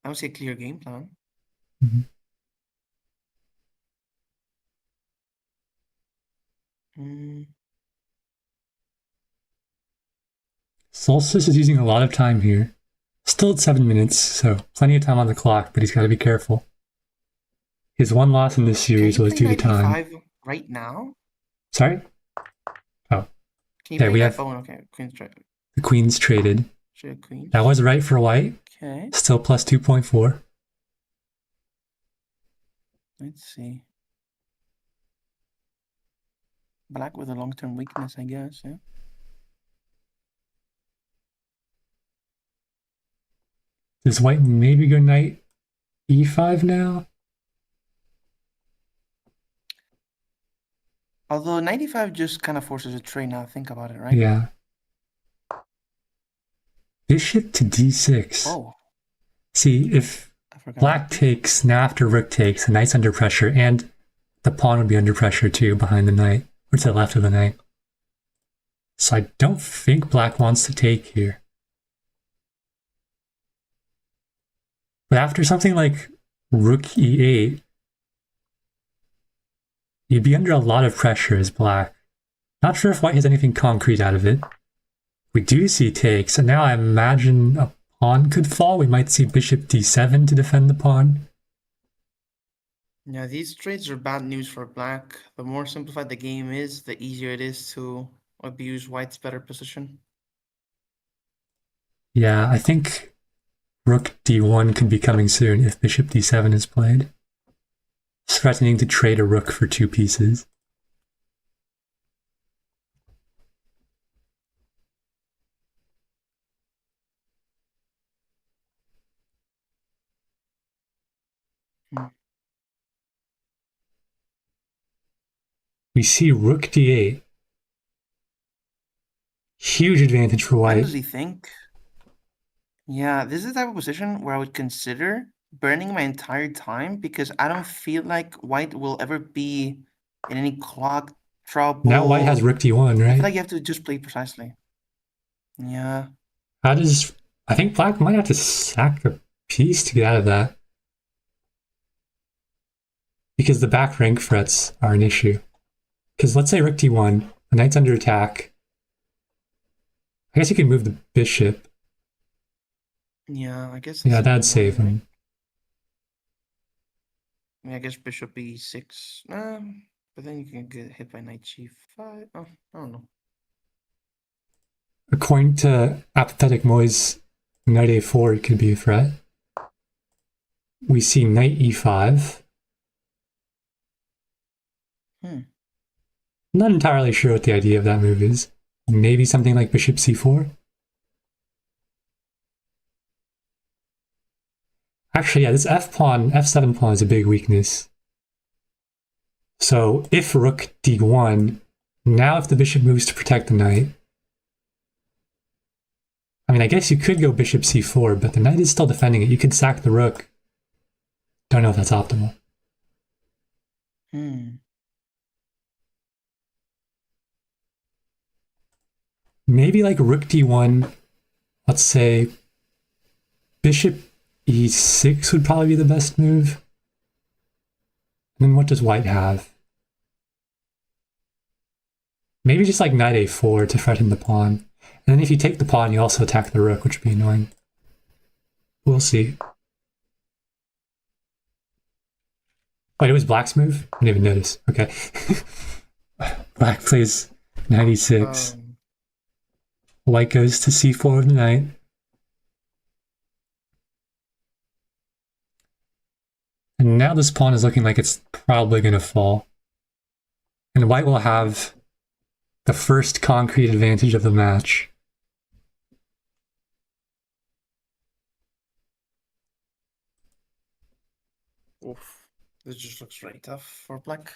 I would say a clear game plan.
Solstice is using a lot of time here. Still at 7 minutes, so plenty of time on the clock, but he's got to be careful. His one loss in this series was due to time.
Right now?
Sorry? Oh.
Can you we have okay, queen's traded.
The queen's traded. That was right for white.
Okay.
Still plus 2.4.
Let's see. Black with a long-term weakness, I guess, yeah.
Does white maybe go knight e5 now?
Although 95 just kind of forces a trade now, think about it, right?
Yeah. Bishop to d6.
Oh.
See, if black takes, now after rook takes, the knight's under pressure, and the pawn would be under pressure too behind the knight, or to the left of the knight. So I don't think black wants to take here. But after something like rook e8, you'd be under a lot of pressure as black. Not sure if white has anything concrete out of it. We do see takes, and now I imagine a pawn could fall. We might see bishop d7 to defend the pawn.
Yeah, these trades are bad news for black. The more simplified the game is, the easier it is to abuse white's better position.
Yeah, I think rook d1 could be coming soon if bishop d7 is played. Threatening to trade a rook for 2 pieces. We see rook d8. Huge advantage for
What
white.
does he think? Yeah, this is the type of position where I would consider burning my entire time because I don't feel like white will ever be in any clock trouble.
Now white has rook d1, right?
I feel like you have to just play precisely. Yeah.
How does... I think black might have to sack a piece to get out of that. Because the back rank threats are an issue. Because let's say rook d1, the knight's under attack. I guess you can move the bishop.
Yeah, I guess.
Yeah, that'd save him.
I mean, I guess bishop e6. But then you can get hit by knight g5. Oh, I don't know.
According to apathetic Moyes, knight a4 could be a threat. We see knight e5. I'm not entirely sure what the idea of that move is. Maybe something like bishop c4? Actually, yeah, this f-pawn, f7 pawn is a big weakness. So if rook d1, now if the bishop moves to protect the knight, I mean, I guess you could go bishop c4, but the knight is still defending it. You could sack the rook. Don't know if that's optimal. Maybe like rook d1, let's say bishop e6 would probably be the best move. And then what does white have? Maybe just like knight a4 to threaten the pawn. And then if you take the pawn, you also attack the rook, which would be annoying. We'll see. Wait, it was black's move? I didn't even notice. Okay. Black plays knight e6. White goes to c4 with the knight. And now this pawn is looking like it's probably going to fall. And white will have the first concrete advantage of the match.
Oof. This just looks really tough for black.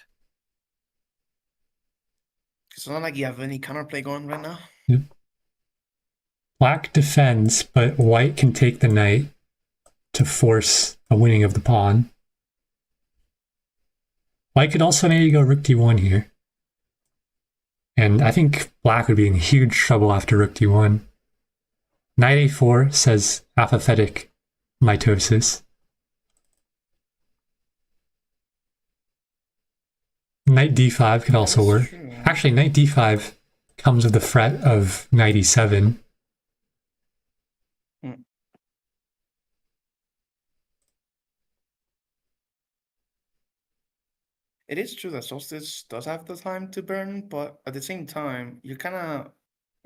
It's not like you have any counterplay going right now.
Yep. Black defends, but white can take the knight to force a winning of the pawn. White could also maybe go rook d1 here. And I think black would be in huge trouble after rook d1. Knight a4 says apathetic mitosis. Knight d5 could also work. Actually, knight d5 comes with the threat of knight e7.
It is true that Solstice does have the time to burn, but at the same time, you're kind of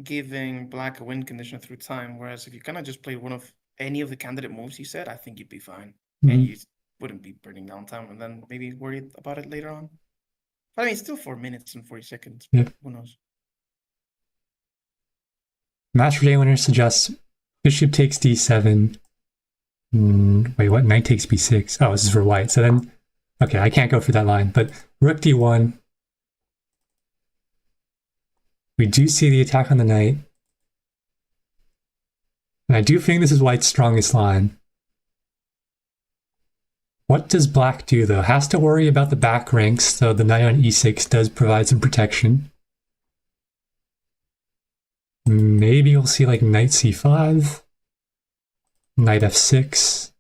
giving black a win condition through time, whereas if you kind of just play one of any of the candidate moves you said, I think you'd be fine. And you wouldn't be burning down time and then maybe worry about it later on. But I mean, it's still 4 minutes and 40 seconds.
Yep.
Who knows?
Match for day winner suggests bishop takes d7. Wait, what? Knight takes b6. Oh, this is for white. So then, okay, I can't go for that line. But rook d1. We do see the attack on the knight. And I do think this is white's strongest line. What does black do, though? Has to worry about the back ranks, so the knight on e6 does provide some protection. Maybe you'll see like knight c5, knight f6.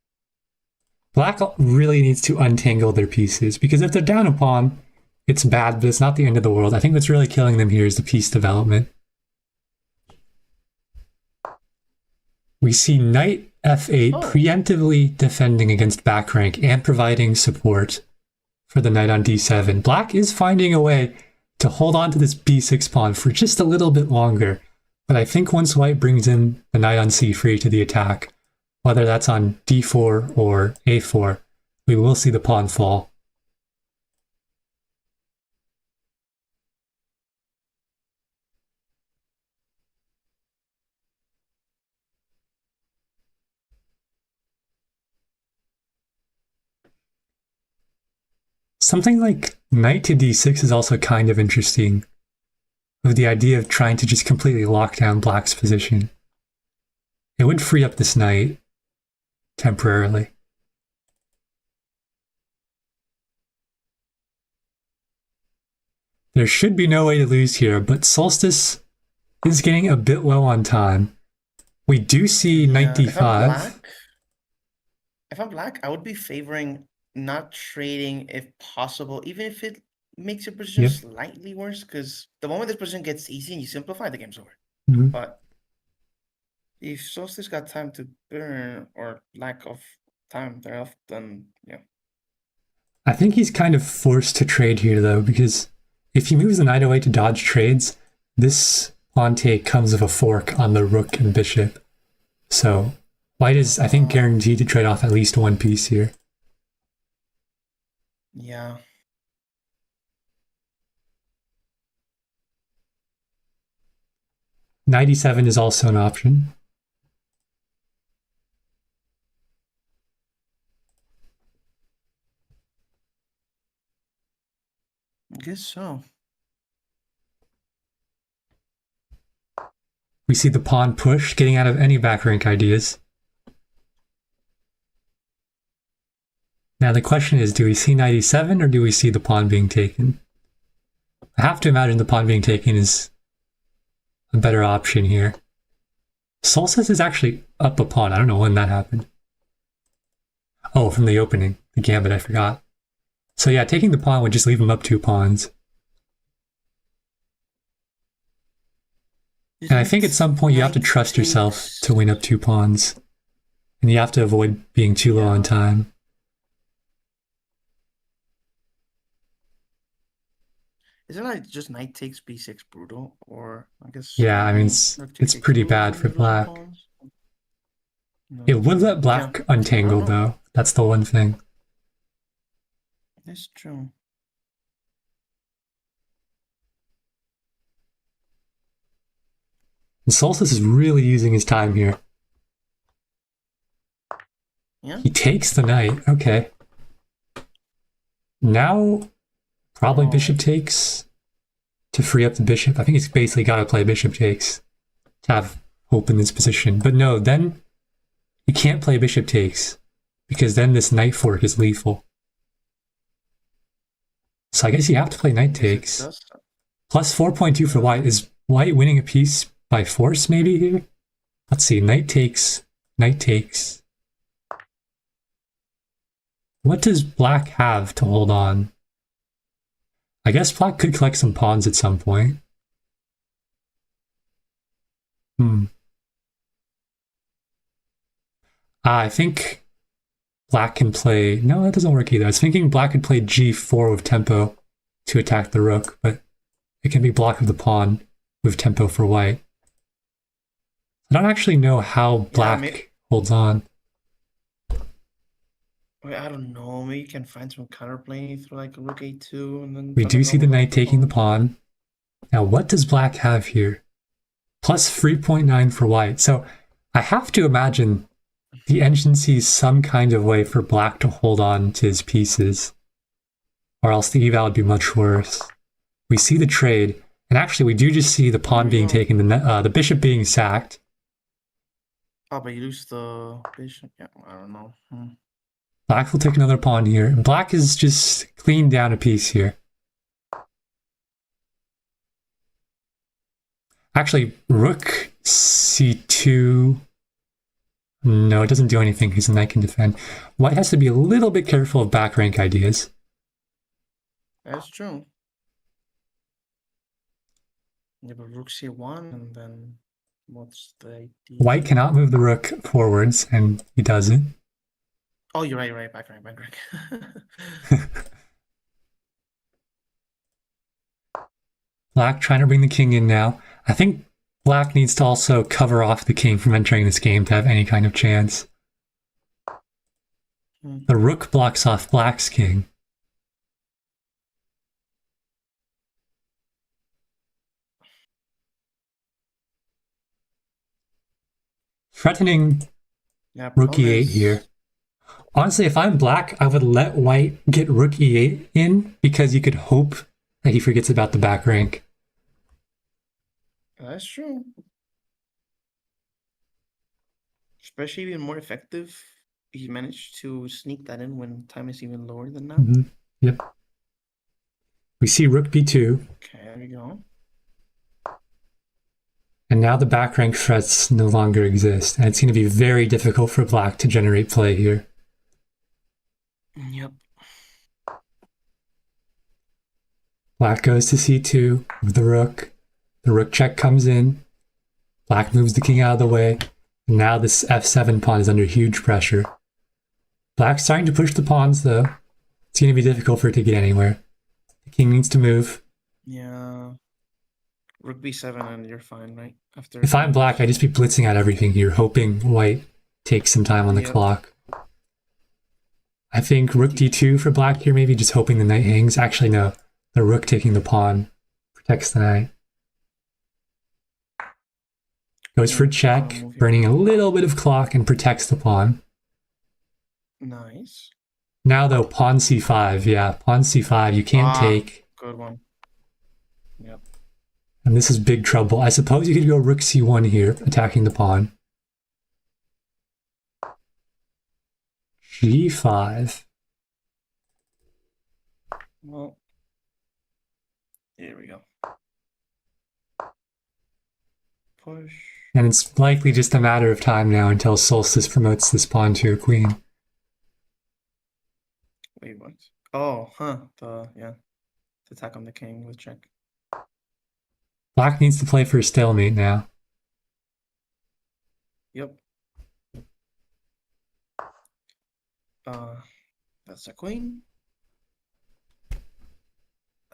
Black really needs to untangle their pieces, because if they're down a pawn, it's bad, but it's not the end of the world. I think what's really killing them here is the piece development. We see knight f8 preemptively defending against back rank and providing support for the knight on d7. Black is finding a way to hold on to this b6 pawn for just a little bit longer, but I think once white brings in the knight on c3 to the attack, whether that's on d4 or a4, we will see the pawn fall. Something like knight to d6 is also kind of interesting, with the idea of trying to just completely lock down black's position. It would free up this knight temporarily. There should be no way to lose here, but Solstice is getting a bit low on time. We do see knight d5.
If I'm black, I would be favoring not trading if possible, even if it makes your position slightly worse, because the moment this position gets easy and you simplify, the game's over. But if Solstice got time to burn, or lack of time thereof, then yeah.
I think he's kind of forced to trade here, though, because if he moves the knight away to dodge trades, this pawn take comes with a fork on the rook and bishop. So white is, I think, guaranteed to trade off at least one piece here.
Yeah.
Knight e7 is also an option.
I guess so.
We see the pawn push, getting out of any back rank ideas. Now the question is, do we see knight e7 or do we see the pawn being taken? I have to imagine the pawn being taken is a better option here. Solstice is actually up a pawn. I don't know when that happened. Oh, from the opening, the gambit, I forgot. So yeah, taking the pawn would just leave him up 2 pawns. And I think at some point you have to trust yourself to win up 2 pawns. And you have to avoid being too low on time.
Is it like just knight takes b6 brutal, or I guess?
Yeah, I mean it's pretty bad for black.
No.
It would let black untangle though. That's the one thing.
That's true.
And Solstice is really using his time here.
Yeah.
He takes the knight. Okay. Now, probably bishop takes to free up the bishop. I think he's basically got to play bishop takes to have hope in this position. But no, then you can't play bishop takes because then this knight fork is lethal. So I guess you have to play knight takes. Plus 4.2 for white. Is white winning a piece by force maybe here? Let's see. Knight takes. Knight takes. What does black have to hold on? I guess black could collect some pawns at some point. I think black can play... No, that doesn't work either. I was thinking black could play g4 with tempo to attack the rook, but it can be block of the pawn with tempo for white. I don't actually know how black holds on.
I don't know. Maybe you can find some counterplay through like rook a2. And then
we do see the knight taking the pawn. Now, what does black have here? Plus 3.9 for white. So I have to imagine the engine sees some kind of way for black to hold on to his pieces, or else the eval would be much worse. We see the trade, and actually we do just see the pawn being taken, the bishop being sacked.
Oh, but you lose the bishop? Yeah, I don't know.
Black will take another pawn here. And black is just cleaned down a piece here. Actually, rook c2. No, it doesn't do anything because the knight can defend. White has to be a little bit careful of back rank ideas.
That's true. You have a rook c1, and then what's the idea?
White cannot move the rook forwards, and he doesn't.
Oh, you're right. Back rank.
Black trying to bring the king in now. I think black needs to also cover off the king from entering this game to have any kind of chance. The rook blocks off black's king. Threatening rook e8 here. Honestly, if I'm black, I would let white get rook e8 in because you could hope that he forgets about the back rank.
That's true. Especially even more effective. He managed to sneak that in when time is even lower than now.
Yep. We see rook b2.
Okay, there we go.
And now the back rank threats no longer exist. And it's going to be very difficult for black to generate play here.
Yep.
Black goes to c2 with the rook. The rook check comes in. Black moves the king out of the way. And now this f7 pawn is under huge pressure. Black's starting to push the pawns though. It's going to be difficult for it to get anywhere. The king needs to move.
Yeah. Rook b7 and you're fine, right? After
if I'm black, I'd just be blitzing out everything here, hoping white takes some time on the clock. I think rook d2 for black here, maybe just hoping the knight hangs. Actually, no. The rook taking the pawn protects the knight. Goes for check, burning a little bit of clock and protects the pawn.
Nice.
Now though, pawn c5. Yeah, pawn c5. You can't take.
Good one. Yep.
And this is big trouble. I suppose you could go rook c1 here, attacking the pawn. g5.
Well, here we go. Push.
And it's likely just a matter of time now until Solstice promotes this pawn to a queen.
Wait, what? Oh, yeah. To attack on the king with check.
Black needs to play for a stalemate now.
Yep. That's a queen.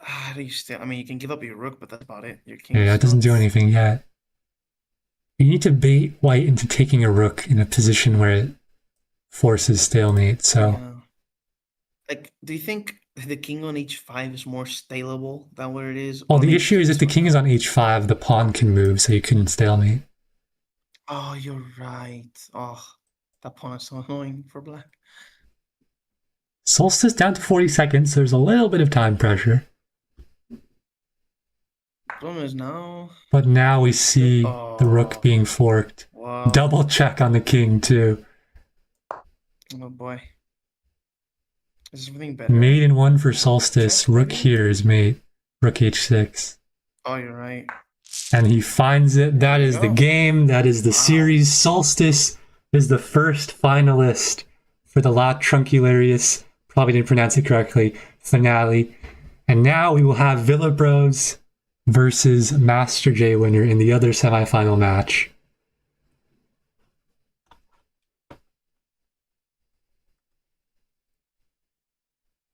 How do you still? I mean, you can give up your rook, but that's about it. Your king.
Yeah, it doesn't do anything yet. You need to bait white into taking a rook in a position where it forces stalemate. So,
yeah. Like, do you think the king on h5 is more staleable than what it is?
Well, the issue is if the king is on h5, the pawn can move, so you couldn't stalemate.
Oh, you're right. Oh, that pawn is so annoying for black.
Solstice down to 40 seconds, so there's a little bit of time pressure.
Problem is now.
But now we see the rook being forked.
Wow.
Double check on the king, too.
Oh boy. Is something better?
Mate in one for Solstice. Rook here is mate. Rook h6.
Oh, you're right.
And he finds it. That is the game. That is the series. Solstice is the first finalist for the Latruncularius. Probably didn't pronounce it correctly. Finale. And now we will have Villa Bros versus Master J winner in the other semifinal match.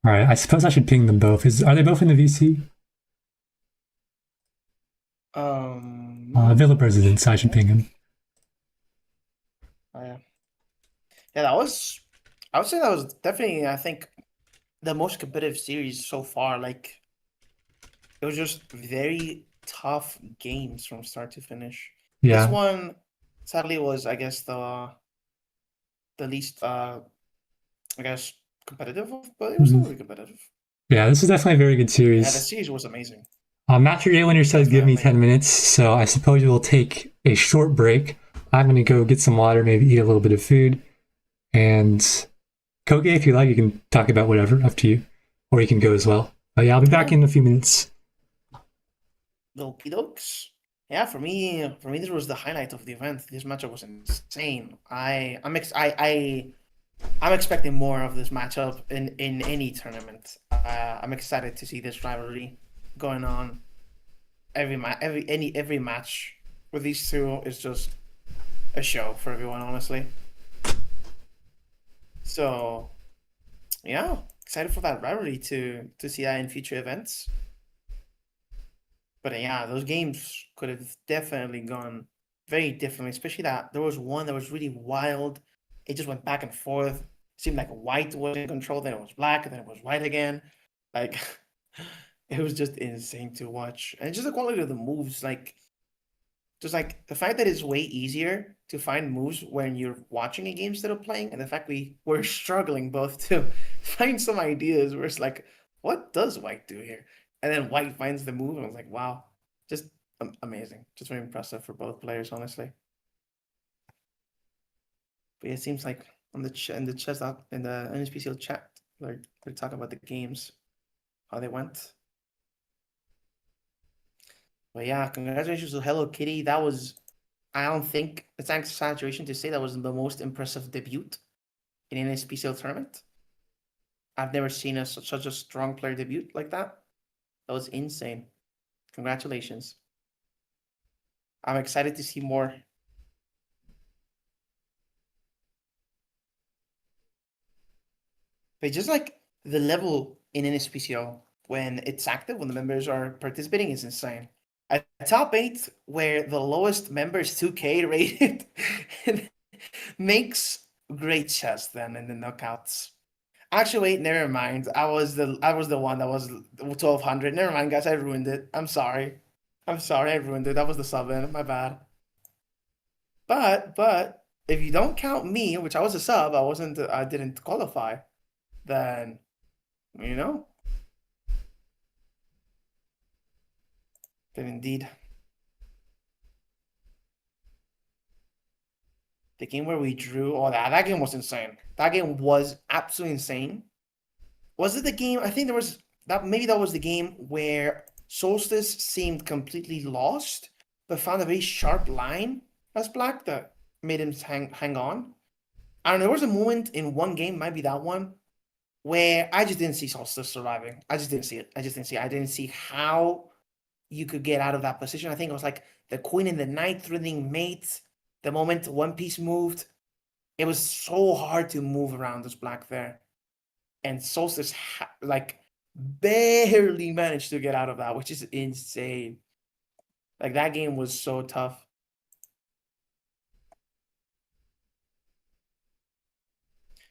All right, I suppose I should ping them both. Are they both in the VC? Villa Bros is in, so I should ping him.
Oh yeah. Yeah, I would say that was definitely, I think, the most competitive series so far. Like, it was just very tough games from start to finish.
Yeah.
This one, sadly, was, I guess, the least, I guess, competitive, but it was still really competitive.
Yeah, this is definitely a very good series.
Yeah, the series was amazing.
Master J winner says give me 10 minutes, so I suppose we'll take a short break. I'm going to go get some water, maybe eat a little bit of food, and Koge, if you like, you can talk about whatever, up to you. Or you can go as well. But yeah, I'll be back in a few minutes.
Okie dokes. Yeah, for me, this was the highlight of the event. This matchup was insane. I'm expecting more of this matchup in any tournament. I'm excited to see this rivalry going on. Every match with these two is just a show for everyone, honestly. So, yeah, excited for that rivalry to see that in future events. But yeah, those games could have definitely gone very differently, especially that there was one that was really wild. It just went back and forth. It seemed like white was in control, then it was black, and then it was white again. Like, it was just insane to watch. And just the quality of the moves, just like the fact that it's way easier to find moves when you're watching a game instead of playing, and the fact we're struggling both to find some ideas where it's like, what does white do here? And then white finds the move, and I was like, wow, just amazing, just very impressive for both players, honestly. But yeah, it seems like on the in the chat out in the NSPCL chat, they're talking about the games, how they went. But yeah, congratulations to Hello Kitty. That was, I don't think it's an exaggeration to say that was the most impressive debut in an NSPCL tournament. I've never seen such a strong player debut like that. That was insane. Congratulations. I'm excited to see more. But just like the level in NSPCL when it's active, when the members are participating, is insane. At top 8, where the lowest member is 2K rated, makes great chess then in the knockouts. Actually, wait, never mind. I was the one that was 1200. Never mind, guys. I ruined it. I'm sorry. I ruined it. That was the sub in. My bad. But if you don't count me, which I was a sub, I didn't qualify, then then indeed. The game where we drew, that game was insane. That game was absolutely insane. Was it the game? I think there was that. Maybe that was the game where Solstice seemed completely lost, but found a very sharp line as black that made him hang on. I don't know. There was a moment in one game, might be that one, where I just didn't see Solstice surviving. I just didn't see it. I didn't see how you could get out of that position. I think it was like the queen and the knight threatening mates. The moment one piece moved, it was so hard to move around this black there. And Solstice barely managed to get out of that, which is insane. Like, that game was so tough.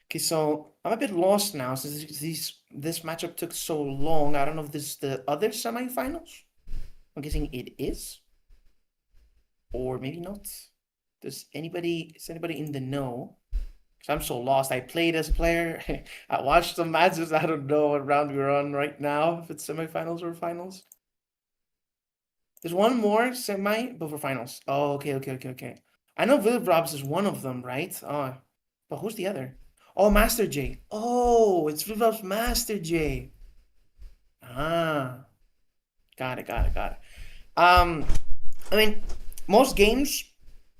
Okay, so I'm a bit lost now since this matchup took so long. I don't know if this is the other semifinals. I'm guessing it is, or maybe not. Is anybody in the know? Because I'm so lost. I played as a player. I watched some matches. I don't know what round we're on right now, if it's semifinals or finals. There's one more semi, but for finals. Oh, okay. I know Village Robs is one of them, right? Oh, but who's the other? Oh, Master J. Oh, it's Village Robs Master J. Ah, got it. I mean, most games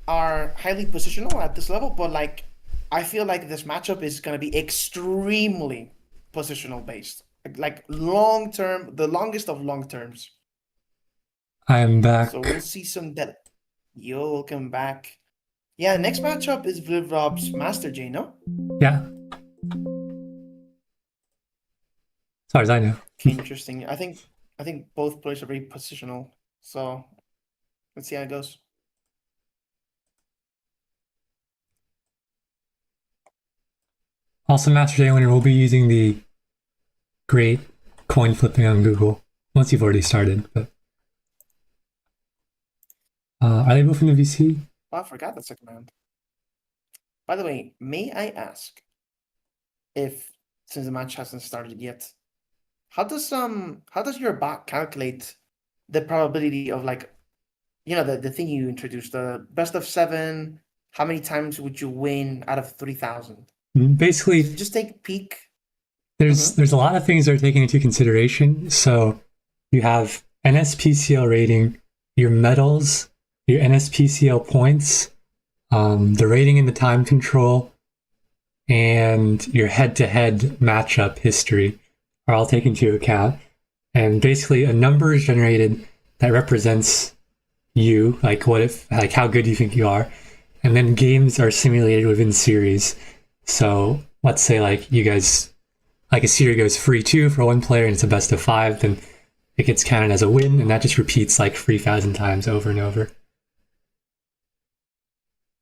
are highly positional at this level, but like, I feel like this matchup is going to be extremely positional based, like long term, the longest of long terms.
I am back.
So we'll see some that. Yo, welcome back. Yeah, next matchup is Viv Rob's Master J, no?
Yeah. As far as I know.
Okay, interesting. I think both players are very positional. So let's see how it goes.
Also, Master J winner will be using the great coin flipping on Google once you've already started. But are they both in the VC?
Oh, I forgot that's a command. By the way, may I ask if, since the match hasn't started yet, how does your bot calculate the probability of, like, the thing you introduced, the best of 7? How many times would you win out of 3,000?
Basically,
just take a peek.
There's a lot of things that are taken into consideration. So you have NSPCL rating, your medals, your NSPCL points, the rating in the time control, and your head-to-head matchup history are all taken into account. And basically, a number is generated that represents you, like how good you think you are, and then games are simulated within series. So let's say like you guys, like a series goes 3-2 for one player and it's a best of 5, then it gets counted as a win, and that just repeats like 3,000 times over and over.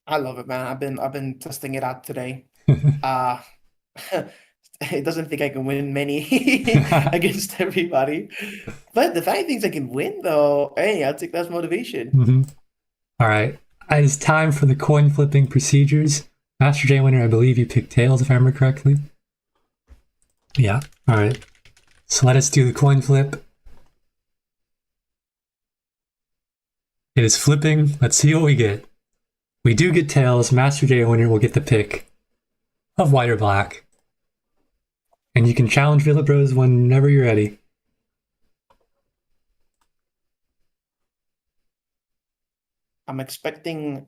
I love it, man. I've been testing it out today. It doesn't think I can win many against everybody, but the fact thinks I can win though. Hey, I'll take that as motivation.
All right, it is time for the coin flipping procedures. Master J winner, I believe you picked tails if I remember correctly. Yeah. All right. So let us do the coin flip. It is flipping. Let's see what we get. We do get tails. Master J winner will get the pick of white or black. And you can challenge Villa Bros whenever you're ready.
I'm expecting.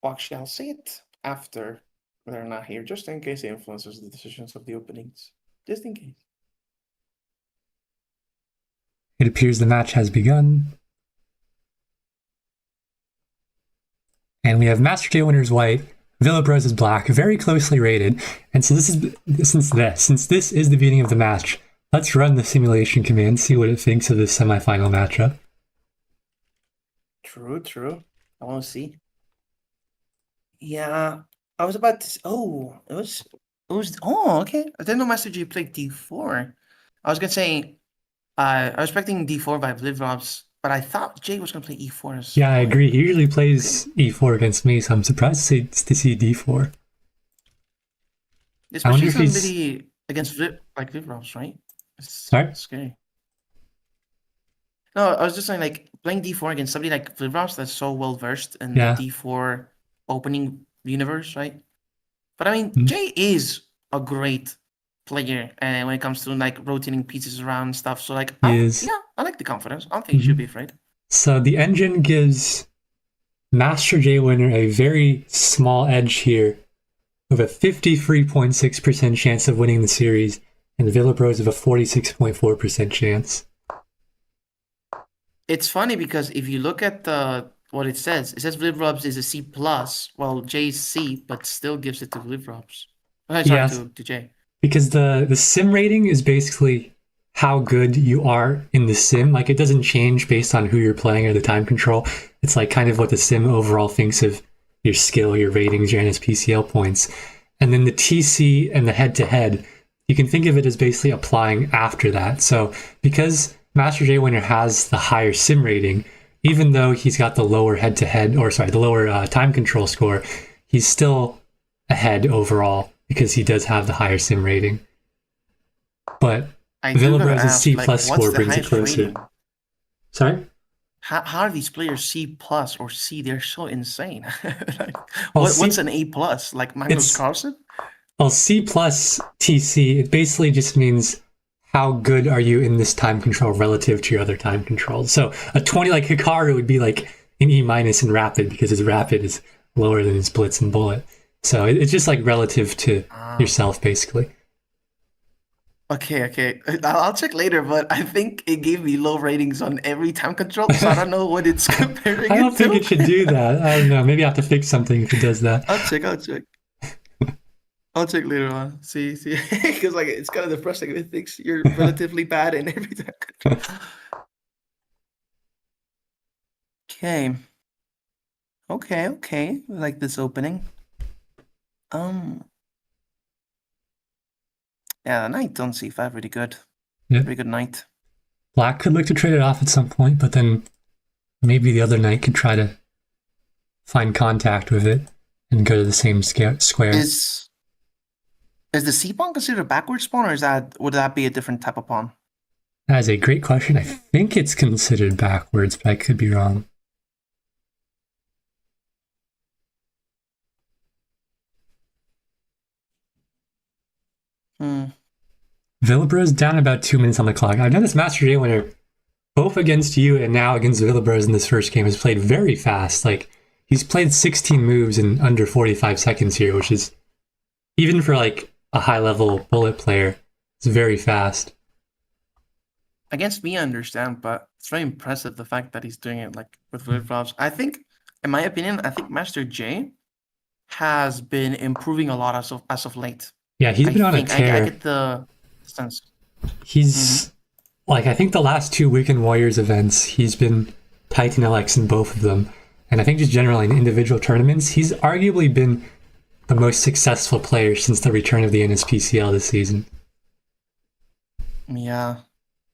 Well, actually, I'll say it after they're not here, just in case it influences the decisions of the openings. Just in case.
It appears the match has begun. And we have Master J winner's white, Villa Bros is black, very closely rated. And so since this is the beginning of the match, let's run the simulation command, see what it thinks of this semifinal matchup.
True. I want to see. Yeah, I was about to. It was. Oh, okay. I didn't know Master G played D4. I was gonna say, I was expecting D4 by Blivrovs, but I thought Jay was gonna play E4 as
Yeah, I agree. He usually plays E4 against me, so I'm surprised to see D4.
Especially somebody against Blivrovs, right?
Sorry?
Scary. No, I was just saying, like, playing D4 against somebody like Blivrovs that's so well versed in the D4 opening universe, right? But I mean, Jay is a great player, and when it comes to like rotating pieces around and stuff. So like, I like the confidence. I don't think you should be afraid.
So the engine gives Master J winner a very small edge here, with a 53.6% chance of winning the series, and Villa Bros have a 46.4% chance.
It's funny because if you look at what it says Vlivrobs is a C+, while Jay's C, but still gives it to Vlivrobs. To Jay.
Because the sim rating is basically how good you are in the sim. Like, it doesn't change based on who you're playing or the time control. It's like kind of what the sim overall thinks of your skill, your ratings, your NSPCL points. And then the TC and the head-to-head, you can think of it as basically applying after that. So because Master J winner has the higher sim rating, even though he's got the lower head-to-head, the lower time control score, he's still ahead overall because he does have the higher sim rating. But Villa Bros' C+ score brings it closer. Rating? Sorry?
How are these players C+ or C? They're so insane. What's an A+? Like Magnus Carlsen?
Well, C+ TC, it basically just means how good are you in this time control relative to your other time controls. So a 20 like Hikaru would be like an E- in rapid, because his rapid is lower than his blitz and bullet. So it's just like relative to yourself, basically.
Okay. I'll check later, but I think it gave me low ratings on every time control, so I don't know what it's comparing.
I don't think it should do that. I don't know. Maybe I have to fix something if it does that.
I'll check. I'll check later on. See, because like it's kind of depressing if it thinks you're relatively bad in every time control. Okay. I like this opening. Yeah, the knight on c5 really good. Yeah. Pretty good knight.
Black could look to trade it off at some point, but then maybe the other knight could try to find contact with it and go to the same square.
Is the c pawn considered a backward pawn, or would that be a different type of pawn?
That is a great question. I think it's considered backwards, but I could be wrong.
Hmm.
Villabro's down about 2 minutes on the clock. I've done this Master J winner both against you and now against Villabros in this first game. Has played very fast. Like, he's played 16 moves in under 45 seconds here, which is, even for like a high-level bullet player, it's very fast.
Against me, I understand, but it's very impressive the fact that he's doing it like with Villabros. I think, in my opinion, I think Master J has been improving a lot as of late.
Yeah, he's been on a tear.
I get the sense.
He's like, I think the last 2 Weekend Warriors events, he's been Titan LX in both of them. And I think just generally in individual tournaments, he's arguably been the most successful player since the return of the NSPCL this season.
Yeah.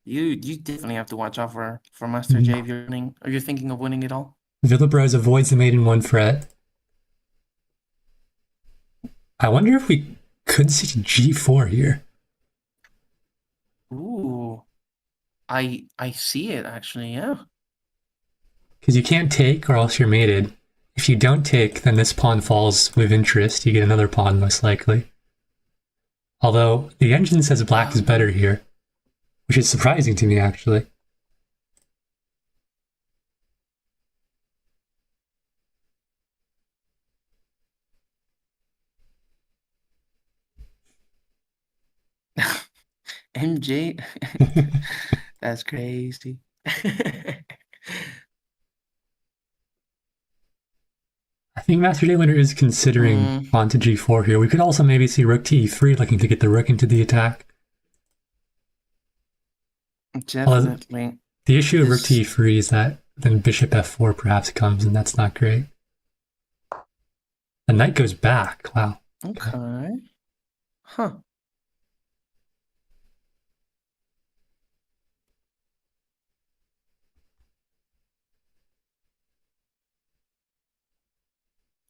You definitely have to watch out for Master J if you're winning. Are you thinking of winning it all?
Villabros avoids the maiden 1 fret. I wonder if we could see G4 here.
Ooh. I see it actually, yeah.
Because you can't take or else you're mated. If you don't take, then this pawn falls with interest. You get another pawn most likely. Although the engine says black is better here, which is surprising to me actually.
MJ, that's crazy.
I think Master J winner is considering pawn to G4 here. We could also maybe see rook to E3 looking to get the rook into the attack.
Definitely.
The issue of rook to E3 is that then bishop F4 perhaps comes, and that's not great. The knight goes back. Wow.
Okay. Huh.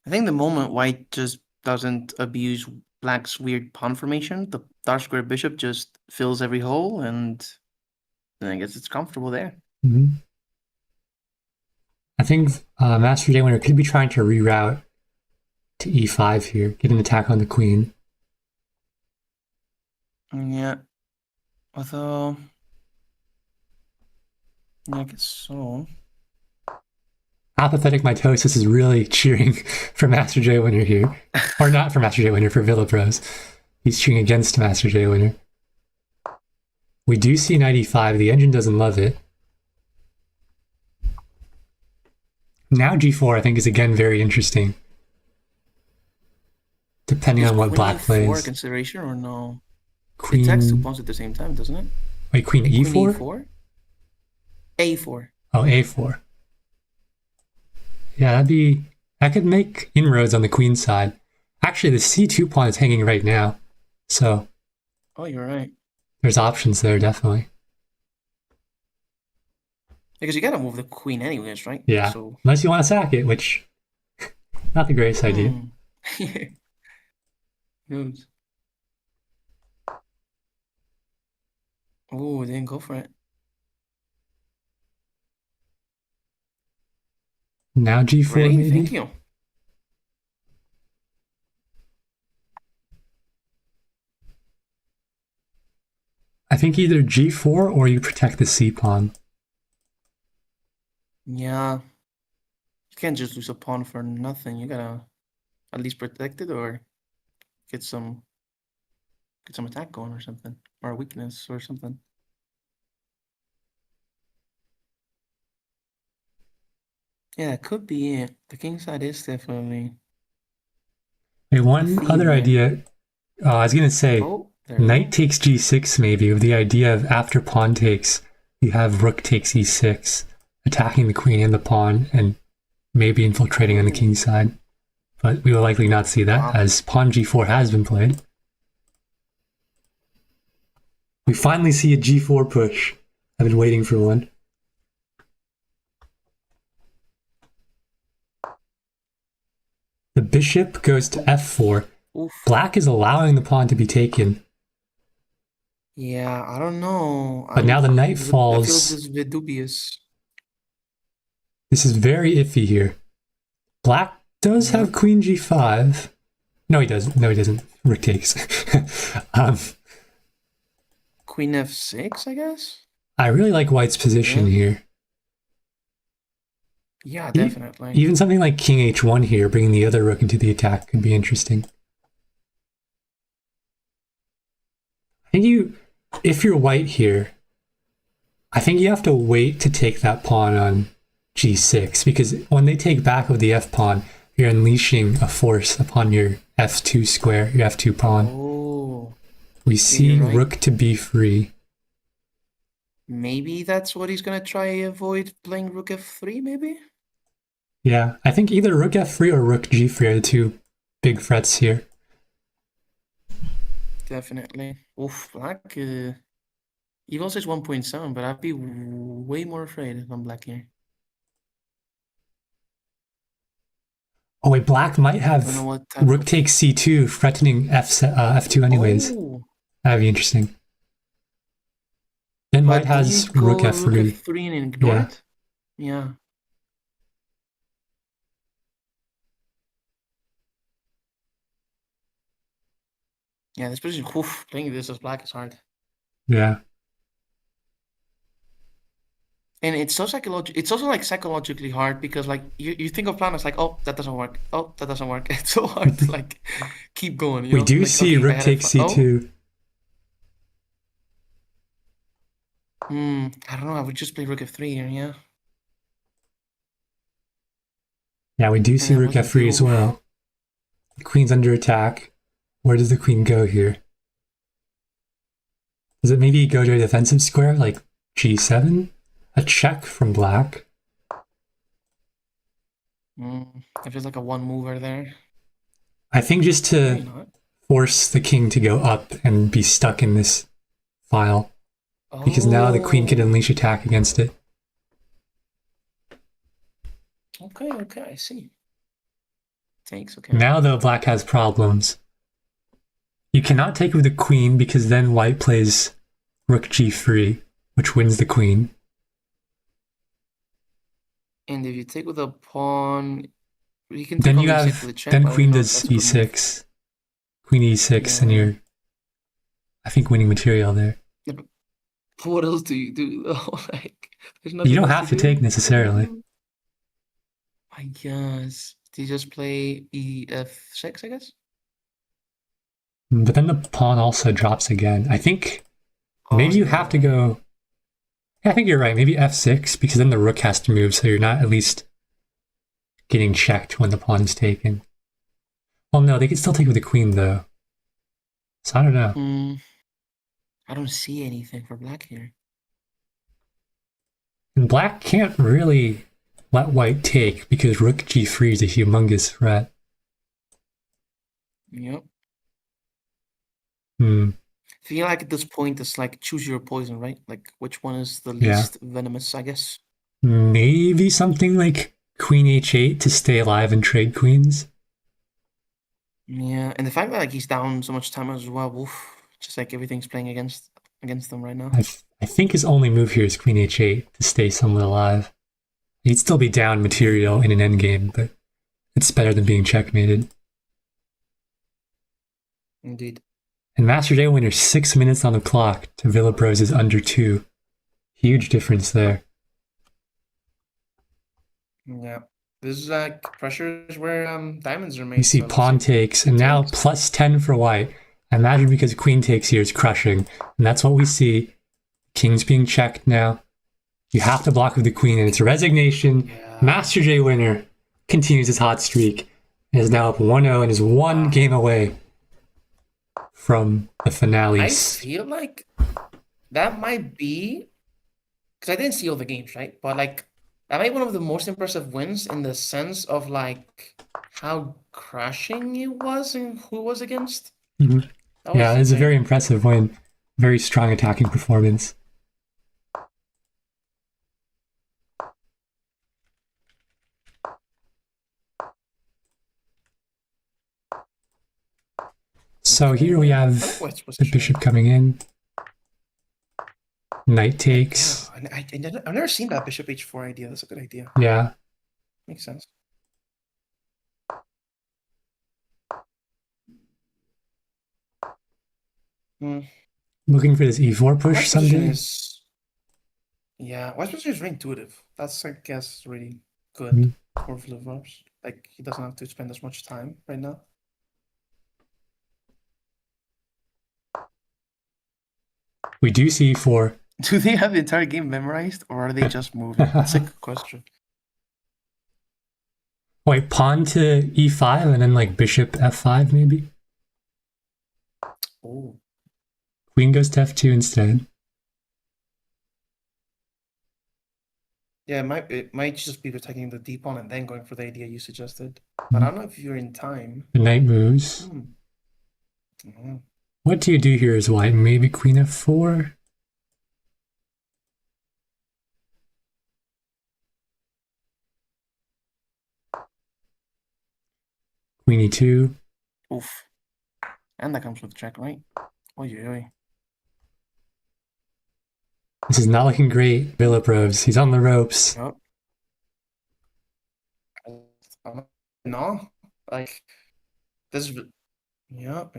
I think the moment white just doesn't abuse black's weird pawn formation, the dark square bishop just fills every hole, and then I guess it's comfortable there.
I think Master J winner could be trying to reroute to E5 here, get an attack on the queen.
Yeah. Although, I guess so.
Apathetic Mitosis is really cheering for Master J winner here. Or not for Master J winner, for Villabros. He's cheering against Master J winner. We do see knight E5. The engine doesn't love it. Now G4 I think is again very interesting. Depending on what black plays.
Queen E4 consideration or no?
Queen...
It attacks 2 pawns at the same time, doesn't it?
Wait, Queen E4?
Queen E4? A4.
Oh, A4. Yeah, that could make inroads on the queen side. Actually, the C2 pawn is hanging right now, so...
Oh, you're right.
There's options there, definitely.
Because you gotta move the queen anyways, right?
Yeah, so... unless you want to sack it, which... not the greatest idea.
Moves. Oh, didn't go for it.
Now G4
really?
maybe?
Thank you.
I think either G4 or you protect the C pawn.
Yeah. You can't just lose a pawn for nothing. You gotta at least protect it or get some attack going or something. Or a weakness or something. Yeah, it could be it. The king side is definitely...
Hey, one other idea. I was going to say, knight takes G6 maybe, with the idea of after pawn takes, you have rook takes E6, attacking the queen and the pawn, and maybe infiltrating on the king side. But we will likely not see that, as pawn G4 has been played. We finally see a G4 push. I've been waiting for one. The bishop goes to F4.
Oof.
Black is allowing the pawn to be taken.
Yeah, I don't know.
But now the knight falls.
I feel this is a bit dubious.
This is very iffy here. Black does have queen G5. No, he doesn't. No, he doesn't. Rook takes.
queen f6, I guess?
I really like white's position
Yeah.
here.
Yeah, definitely.
Even something like king h1 here, bringing the other rook into the attack, could be interesting. I think if you're white here, I think you have to wait to take that pawn on g6, because when they take back with the f pawn, you're unleashing a force upon your f2 square, your f2 pawn.
Oh.
We see
right.
rook to b3.
Maybe that's what he's gonna try avoid playing rook f3, maybe?
Yeah, I think either rook f3 or rook g3 are the two big threats here.
Definitely. Oof, black. Evil says 1.7, but I'd be way more afraid if I'm black here.
Oh wait, black might
I don't know
have
what type
rook
of...
takes c2, threatening f2 anyways.
Oh,
That'd be interesting. Then white
but don't you
has
go
rook
rook
f3.
f3 and ignore
Yeah.
it? Yeah. Yeah, this position, oof, playing this as black is hard.
Yeah.
And it's so it's also like psychologically hard because like you think of plan as like, oh, that doesn't work. Oh, that doesn't work. It's so hard to like keep going, you
We
know?
do
Like,
see
okay,
rook takes c2.
I don't know, I would just play rook f3 here, yeah.
Yeah, we do see
And
rook
what do
f3
you
as
do?
well. The queen's under attack. Where does the queen go here? Does it maybe go to a defensive square like g7? A check from black.
If there's like a one mover there.
I think just
Maybe
to
not.
force the king to go up and be stuck in this file. Because now the queen can unleash attack against it.
Okay, I see. Takes, okay.
Now though, black has problems. You cannot take with the queen because then white plays rook g3, which wins the queen.
And if you take with a pawn, you can take
Then
on
you
e6
have,
with a check.
then
but I
queen
don't know if
does
that's a good move.
e6. Queen e6, and
Yeah.
you're, I think, winning material there.
Yeah, but what else do you do though? Like, there's
You
nothing
don't
else
have to
do.
take necessarily.
I guess. Do you just play ef6, I guess?
But then the pawn also drops again. I think maybe
Oh,
you
yeah,
have to
right.
go. Yeah, I think you're right. Maybe f6, because then the rook has to move, so you're not at least getting checked when the pawn is taken. Well, no, they can still take with the queen, though. So I don't know.
I don't see anything for black here.
And black can't really let white take, because rook g3 is a humongous threat.
Yep.
Hmm.
I feel like at this point it's like choose your poison, right? Like which one is the
Yeah.
least venomous, I guess.
Maybe something like queen h8 to stay alive and trade queens.
Yeah, and the fact that like he's down so much time as well, oof, just like everything's playing against them right now.
I think his only move here is queen h8 to stay somewhat alive. He'd still be down material in an endgame, but it's better than being checkmated.
Indeed.
And Master Day winner 6 minutes on the clock to Villabros is under 2. Huge difference there.
Yeah. This is like pressures where diamonds are made.
You see
so
pawn takes, and now plus 10 for white. I imagine because queen takes here is crushing, and that's what we see. King's being checked now. You have to block with the queen, and it's resignation. Yeah. Master J winner continues his hot streak and is now up 1-0 and is one game away from the finale.
I feel like that might be, because I didn't see all the games, right? But like that might be one of the most impressive wins in the sense of like how crashing it was and who it was against.
Mm-hmm. Yeah, it's a very impressive win. Very strong attacking performance. So here we have the bishop coming in. Knight takes.
Yeah, I've never seen that bishop h4 idea. That's a good idea.
Yeah.
Makes sense.
Looking for this e4 push
White's position
someday.
is... Yeah, White's position is very intuitive. That's, I guess, really good
Mhm.
for Vlivrobs. Like, he doesn't have to spend as much time right now.
We do see e4.
Do they have the entire game memorized, or are they just moving? That's a good question.
Wait, pawn to e5 and then like bishop f5 maybe?
Oh.
Queen goes to f2 instead.
Yeah, it might just be protecting the d pawn and then going for the idea you suggested. But I don't know if you're in time.
The knight moves.
Mhm.
What do you do here as white? Maybe queen f4? Queen e2.
Oof. And that comes with check, right? Oy, oy, oy.
This is not looking great, Villaprovs. He's on the ropes.
Yep. No, like this. Yep.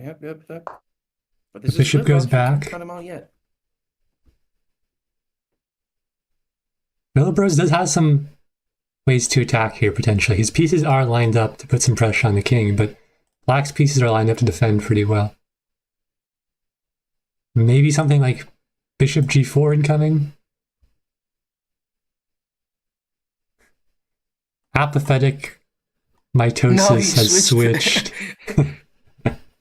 But this
The bishop
is
goes
Vlivrobs. We can't
back.
count him out yet.
Villaprovs does have some ways to attack here, potentially. His pieces are lined up to put some pressure on the king, but black's pieces are lined up to defend pretty well. Maybe something like bishop g4 incoming? Apathetic mitosis has switched.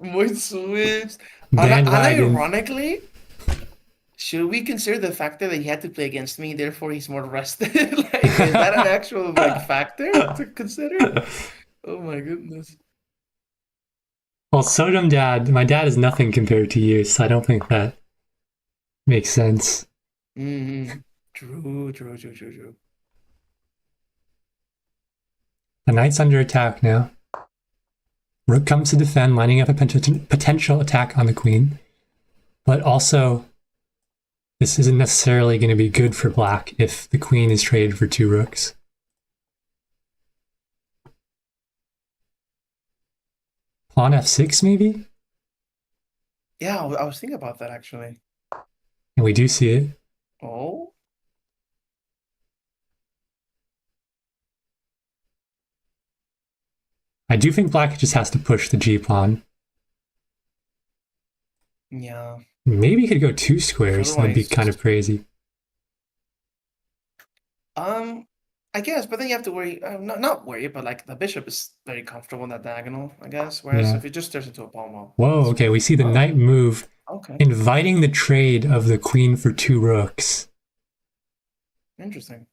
More switched.
Bandwagon.
Unironically, should we consider the factor that he had to play against me, therefore he's more rested? Like, is that an actual factor to consider? Oh my goodness.
Well, Sodom Dad, my dad is nothing compared to you, so I don't think that makes sense.
Mm-hmm. True.
The knight's under attack now. Rook comes to defend, lining up a potential attack on the queen. But also, this isn't necessarily going to be good for black if the queen is traded for 2 rooks. Pawn f6 maybe?
Yeah, I was thinking about that actually.
And we do see it.
Oh?
I do think black just has to push the g-pawn.
Yeah.
Maybe he could go 2 squares, that'd be kind of crazy.
I guess, but then you have to worry, not worry, but like the bishop is very comfortable in that diagonal, I guess. Whereas if it just turns into a pawn wall.
Whoa, okay, we see the knight move, inviting the trade of the queen for 2 rooks.
Interesting.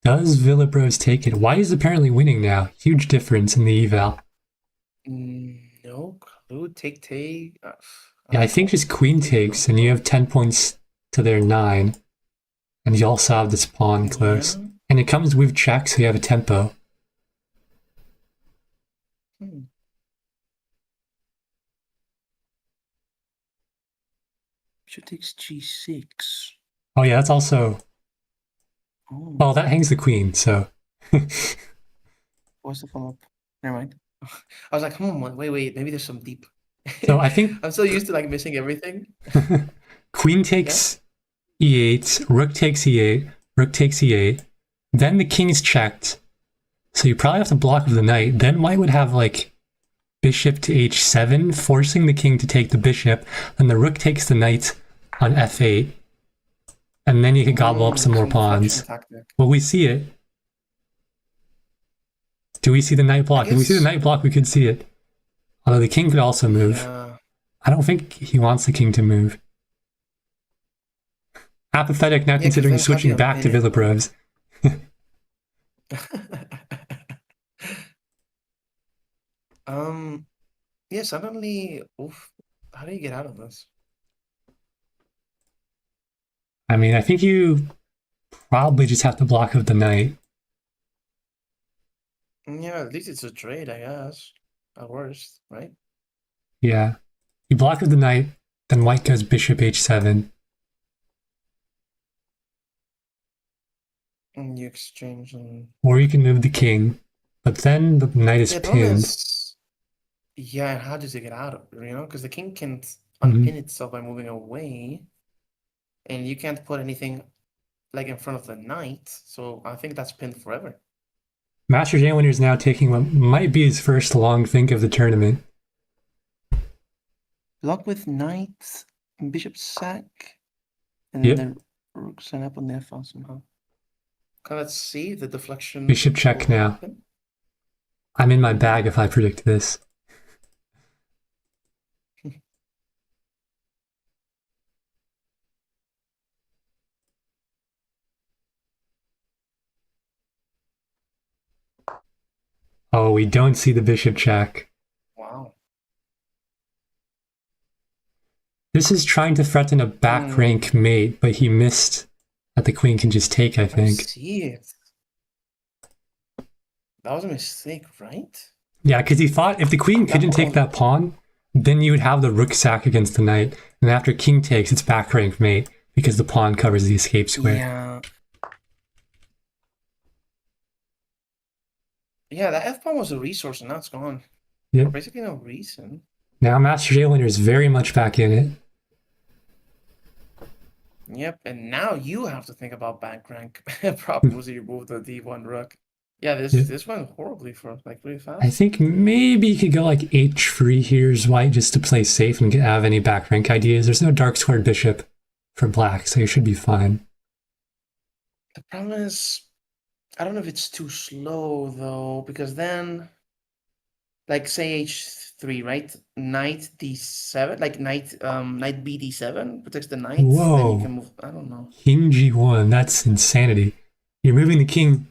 Does Villaprovs take it? White is apparently winning now. Huge difference in the eval.
No clue. Take.
Yeah, I think just queen takes, and you have 10 points to their 9. And you also have this pawn close.
Yeah.
And it comes with check, so you have a tempo.
Bishop takes g6.
Oh yeah, that's also...
Oh.
Well, that hangs the queen, so...
What's the follow-up? Never mind. I was like, wait, maybe there's some deep...
So I think...
I'm so used to like missing everything.
Queen takes e8, rook takes e8, rook takes e8. Then the king is checked. So you probably have to block with the knight. Then white would have like bishop to h7, forcing the king to take the bishop. Then the rook takes the knight on f8. And then you can gobble up some more pawns. Well, we see it. Do we see the knight block? If we see the knight block, we could see it. Although the king could also move.
Yeah.
I don't think he wants the king to move. Apathetic now considering switching back to Villaprovs.
Yeah, suddenly, how do you get out of this?
I mean, I think you probably just have to block with the knight.
Yeah, at least it's a trade, I guess. At worst, right?
Yeah. You block with the knight, then white goes bishop h7.
And you exchange and...
Or you can move the king. But then the knight is
The problem
pinned.
is, yeah, how does it get out of it, Because the king can't
Mhm.
unpin itself by moving away, and you can't put anything like in front of the knight, so I think that's pinned forever.
Master J Winner is now taking what might be his first long think of the tournament.
Block with knight, bishop sack, and
Yep.
then the rook set up on the f-file somehow. Okay, let's see the deflection.
Bishop check
will
now.
happen.
I'm in my bag if I predict this. Oh, we don't see the bishop check.
Wow.
This is trying to threaten a back rank mate, but he missed that the queen can just take, I
I
think.
see it. That was a mistake, right?
Yeah, because he thought if the queen couldn't take that pawn, then you would have the rook sack against the knight. And after king takes, it's back rank mate, because the pawn covers the escape square.
Yeah. Yeah, that f-pawn was a resource and now it's gone.
Yep.
For basically no reason.
Now Master J Winner is very much back in it.
Yep, and now you have to think about back rank problems. You move the d1 rook. Yeah, this went horribly for like really fast.
I think maybe you could go like h3 here as white just to play safe and have any back rank ideas. There's no dark squared bishop for black, so you should be fine.
The problem is, I don't know if it's too slow though, because then, like say h3, right? Knight d7, like knight b d7 protects the knight.
Whoa.
Then you can move. I don't know.
King g1, that's insanity. You're moving the king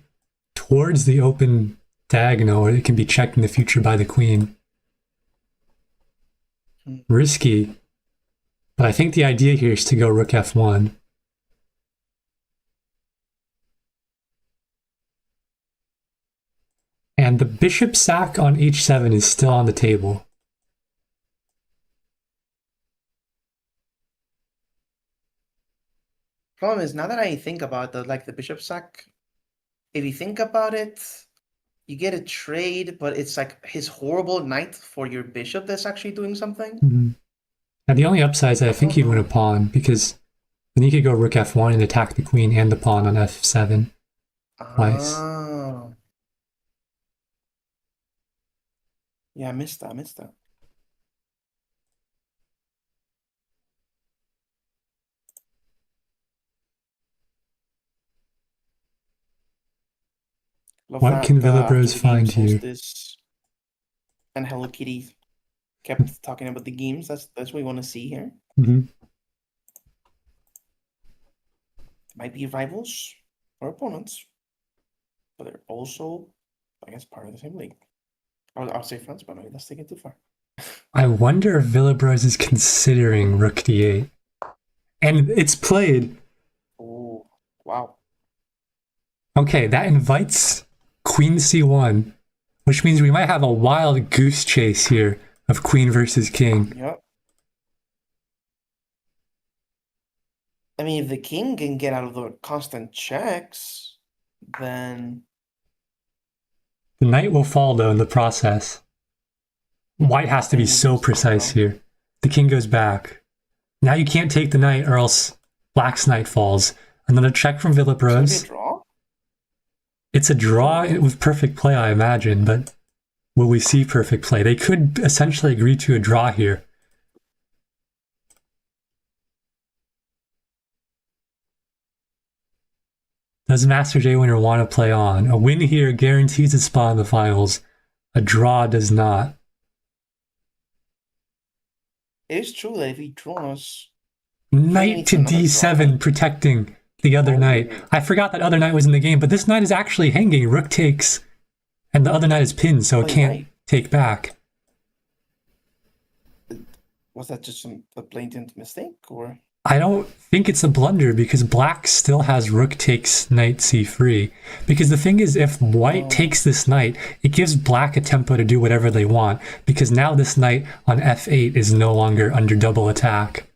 towards the open diagonal, where it can be checked in the future by the queen. Risky. But I think the idea here is to go rook f1. And the bishop sack on h7 is still on the table.
Problem is, now that I think about the bishop sack, if you think about it, you get a trade, but it's like his horrible knight for your bishop that's actually doing something.
Mm-hmm. Now the only upside is I think you'd win a pawn, because then you could go rook f1 and attack the queen and the pawn on f7 twice.
Oh. Yeah, I missed that. Love
What
that,
can Villa
after
Bros
the
find
game
here?
Solstice and Hello Kitty kept talking about the games. That's what we want to see here.
Mm-hmm.
Might be rivals or opponents, but they're also, I guess, part of the same league. I'll say friends, but maybe that's taking it too far.
I wonder if Villa Bros is considering rook d8. And it's played.
Oh, wow.
Okay, that invites queen c1, which means we might have a wild goose chase here of queen versus king.
Yep. I mean, if the king can get out of the constant checks, then...
The knight will fall, though, in the process. White has to be so precise here. The king goes back. Now you can't take the knight, or else black's knight falls. Another check from Villa Bros. It's a draw with perfect play, I imagine, but will we see perfect play? They could essentially agree to a draw here. Does Master J Winner want to play on? A win here guarantees a spot in the finals. A draw does not.
It is true that if he draws...
Knight to d7 protecting the other knight. I forgot that other knight was in the game, but this knight is actually hanging. Rook takes, and the other knight is pinned, so it can't take back.
Was that just a blatant mistake, or...?
I don't think it's a blunder, because black still has rook takes knight c3. Because the thing is, if white takes this knight, it gives black a tempo to do whatever they want, because now this knight on f8 is no longer under double attack.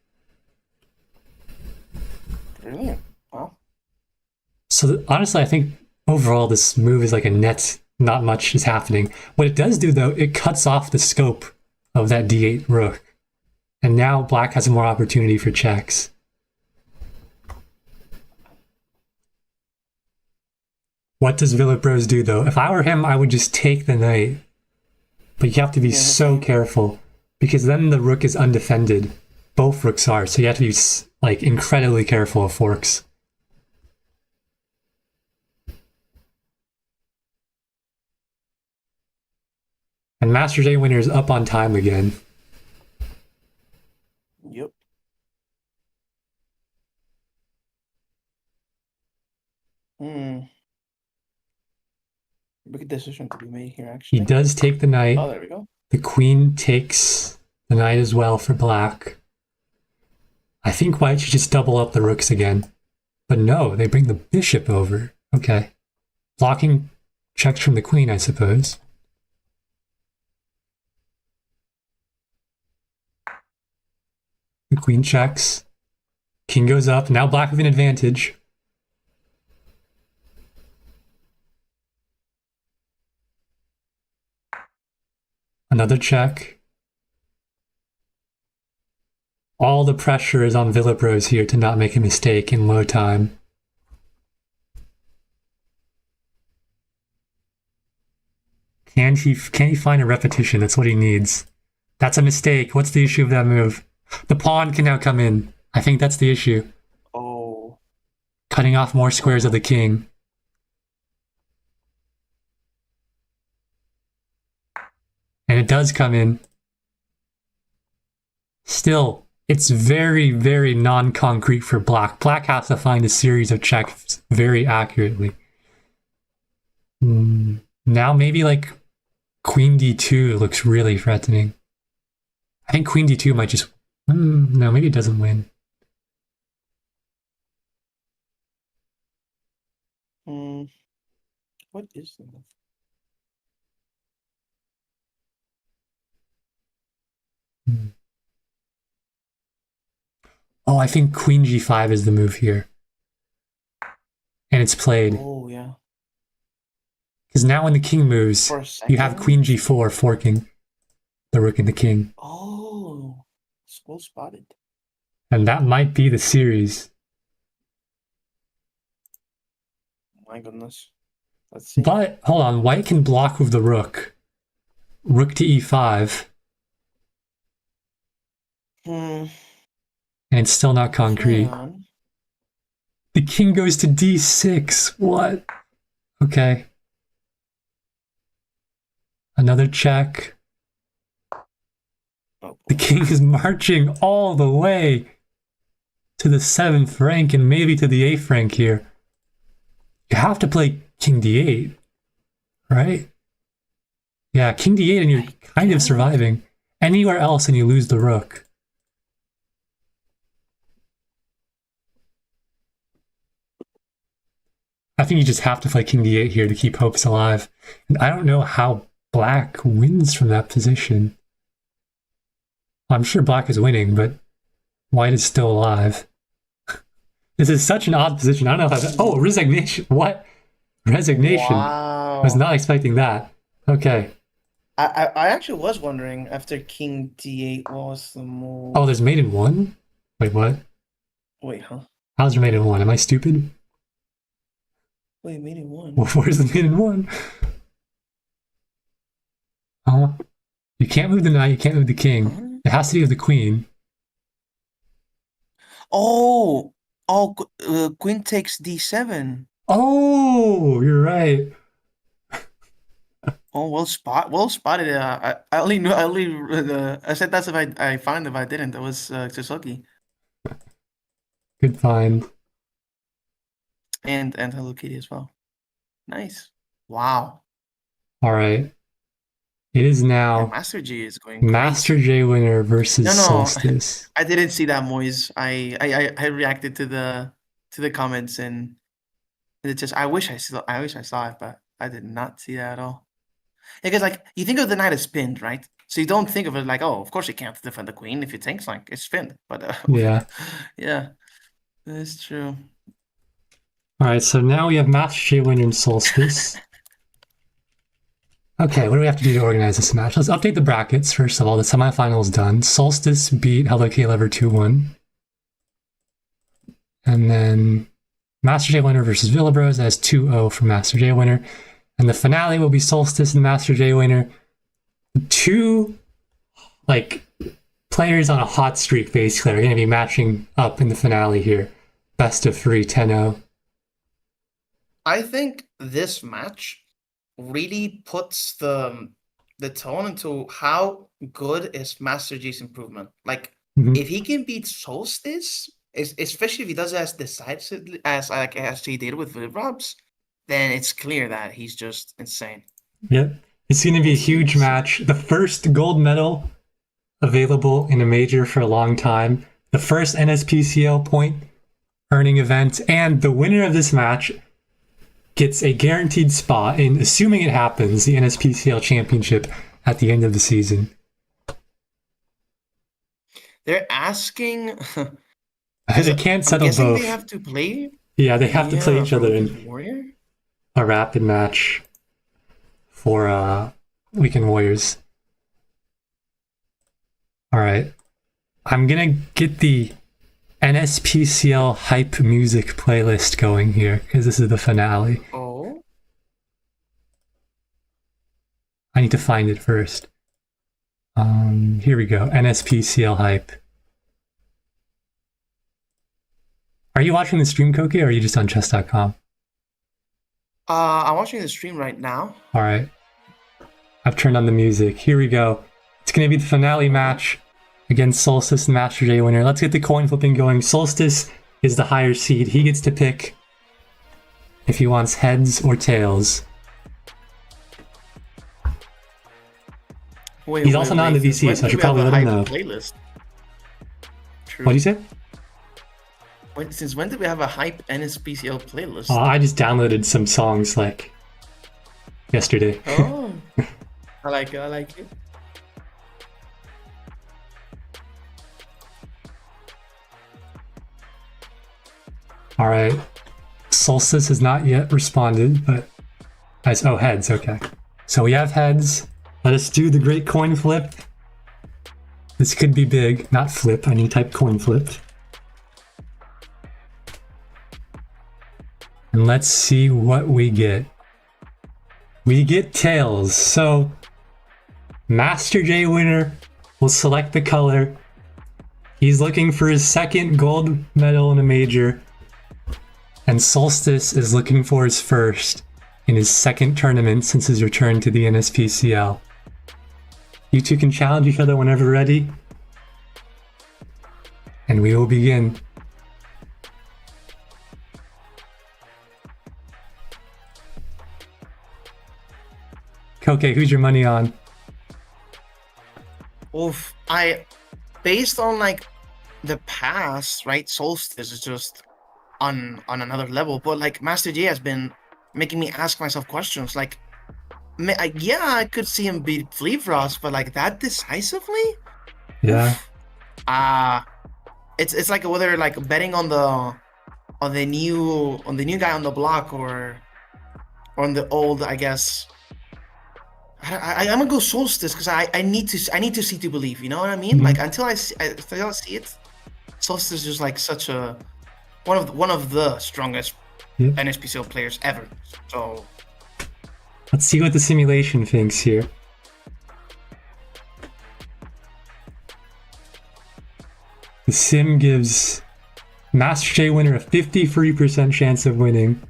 Brilliant. Wow.
So honestly, I think overall this move is like a net not much is happening. What it does do, though, it cuts off the scope of that d8 rook. And now black has more opportunity for checks. What does Villapros do, though? If I were him, I would just take the knight. But you have to be so careful, because then the rook is undefended. Both rooks are, so you have to be like incredibly careful of forks. And Master J winner is up on time again.
Yep. Big decision to be made here, actually.
He does take the knight.
Oh, there we go.
The queen takes the knight as well for black. I think white should just double up the rooks again. But no, they bring the bishop over. Okay. Blocking checks from the queen, I suppose. The queen checks. King goes up. Now black with an advantage. Another check. All the pressure is on Villapros here to not make a mistake in low time. Can he find a repetition? That's what he needs. That's a mistake. What's the issue of that move? The pawn can now come in. I think that's the issue.
Oh.
Cutting off more squares of the king. And it does come in. Still, it's very, very non-concrete for black. Black has to find a series of checks very accurately. Now maybe like queen d2 looks really threatening. I think queen d2 might just... no, maybe it doesn't win.
What is the move?
Oh, I think queen g5 is the move here. And it's played.
Oh, yeah.
Because now when the king moves, you have queen g4 forking the rook and the king.
Oh, it's well spotted.
And that might be the series.
My goodness. Let's see.
But, hold on, white can block with the rook. Rook to e5. And it's still not concrete. The king goes to d6. What? Okay. Another check. The king is marching all the way to the 7th rank and maybe to the 8th rank here. You have to play king d8, right? Yeah, king d8 and you're kind of surviving. Anywhere else and you lose the rook. I think you just have to play king d8 here to keep hopes alive. And I don't know how black wins from that position. I'm sure black is winning, but white is still alive. This is such an odd position. I don't know if I've... Oh, resignation. What? Resignation.
Wow.
I was not expecting that. Okay.
I actually was wondering after king d8 what was the move.
Oh, there's mate in 1? Wait, what?
Wait, huh?
How's there mate in 1? Am I stupid?
Wait, mate in 1.
Where's the mate in 1? You can't move the knight, you can't move the king. It has to be with the queen.
Oh, queen takes d7.
Oh, you're right.
Oh, well spotted. I only knew. I said that's if I found. If I didn't, that was Tsuzuki.
Good find.
And Hello Kitty as well. Nice. Wow.
All right. It is now
Yeah, Master G is going
Master
crazy.
J winner versus
No.
Solstice.
I didn't see that, Moise. I reacted to the comments and it just I wish I saw it, but I did not see that at all. Because like you think of the knight as pinned, right? So you don't think of it like, oh, of course you can't defend the queen if it thinks like it's pinned. But
Yeah.
yeah, that's true.
All right, so now we have Master J winner and Solstice. Okay, what do we have to do to organize this match? Let's update the brackets. First of all, the semifinals done. Solstice beat Hello K-Lever 2-1. And then Master J winner versus Villabros as 2-0 for Master J winner. And the finale will be Solstice and Master J winner. Two, players on a hot streak, basically, are going to be matching up in the finale here. Best of 3, 10-0.
I think this match really puts the tone into how good is Master G's improvement. If he can beat Solstice, especially if he does it as decisively as he did with Robs, then it's clear that he's just insane.
Yep. It's going to be a huge match. The first gold medal available in a major for a long time. The first NSPCL point earning event. And the winner of this match gets a guaranteed spot in, assuming it happens, the NSPCL championship at the end of the season.
They're asking...
They can't settle both.
They have to play?
Yeah, they have to play each other in
Warrior?
a rapid match for Weekend Warriors. Alright. I'm gonna get the NSPCL hype music playlist going here, because this is the finale.
Oh?
I need to find it first. Here we go. NSPCL hype. Are you watching the stream, Koki, or are you just on chess.com?
I'm watching the stream right now.
Alright. I've turned on the music. Here we go. It's going to be the finale match against Solstice and Master J winner. Let's get the coin flipping going. Solstice is the higher seed. He gets to pick if he wants heads or tails. He's also not in the VC, so I should probably let him know.
Playlist?
What do you say?
Since when did we have a hype NSPCL playlist?
I just downloaded some songs yesterday.
Oh, I like it.
All right. Solstice has not yet responded, but heads. Okay. So we have heads. Let us do the great coin flip. This could be big, not flip. I need to type coin flip. And let's see what we get. We get tails. So Master J winner will select the color. He's looking for his second gold medal in a major. And Solstice is looking for his first in his second tournament since his return to the NSPCL. You two can challenge each other whenever ready. And we will begin. Okay, who's your money on?
Oof, based on the past, right? Solstice is just on another level, but Master J has been making me ask myself questions. Yeah, I could see him beat Fleafrost, but that decisively?
Yeah.
It's whether betting on the new guy on the block or on the old, I guess. I'm gonna go Solstice because I need to see to believe. You know what I mean?
Mm-hmm.
Until I see it, Solstice is just such a one of the strongest NSPCL players ever. So
let's see what the simulation thinks here. The sim gives Master J winner a 53% chance of winning.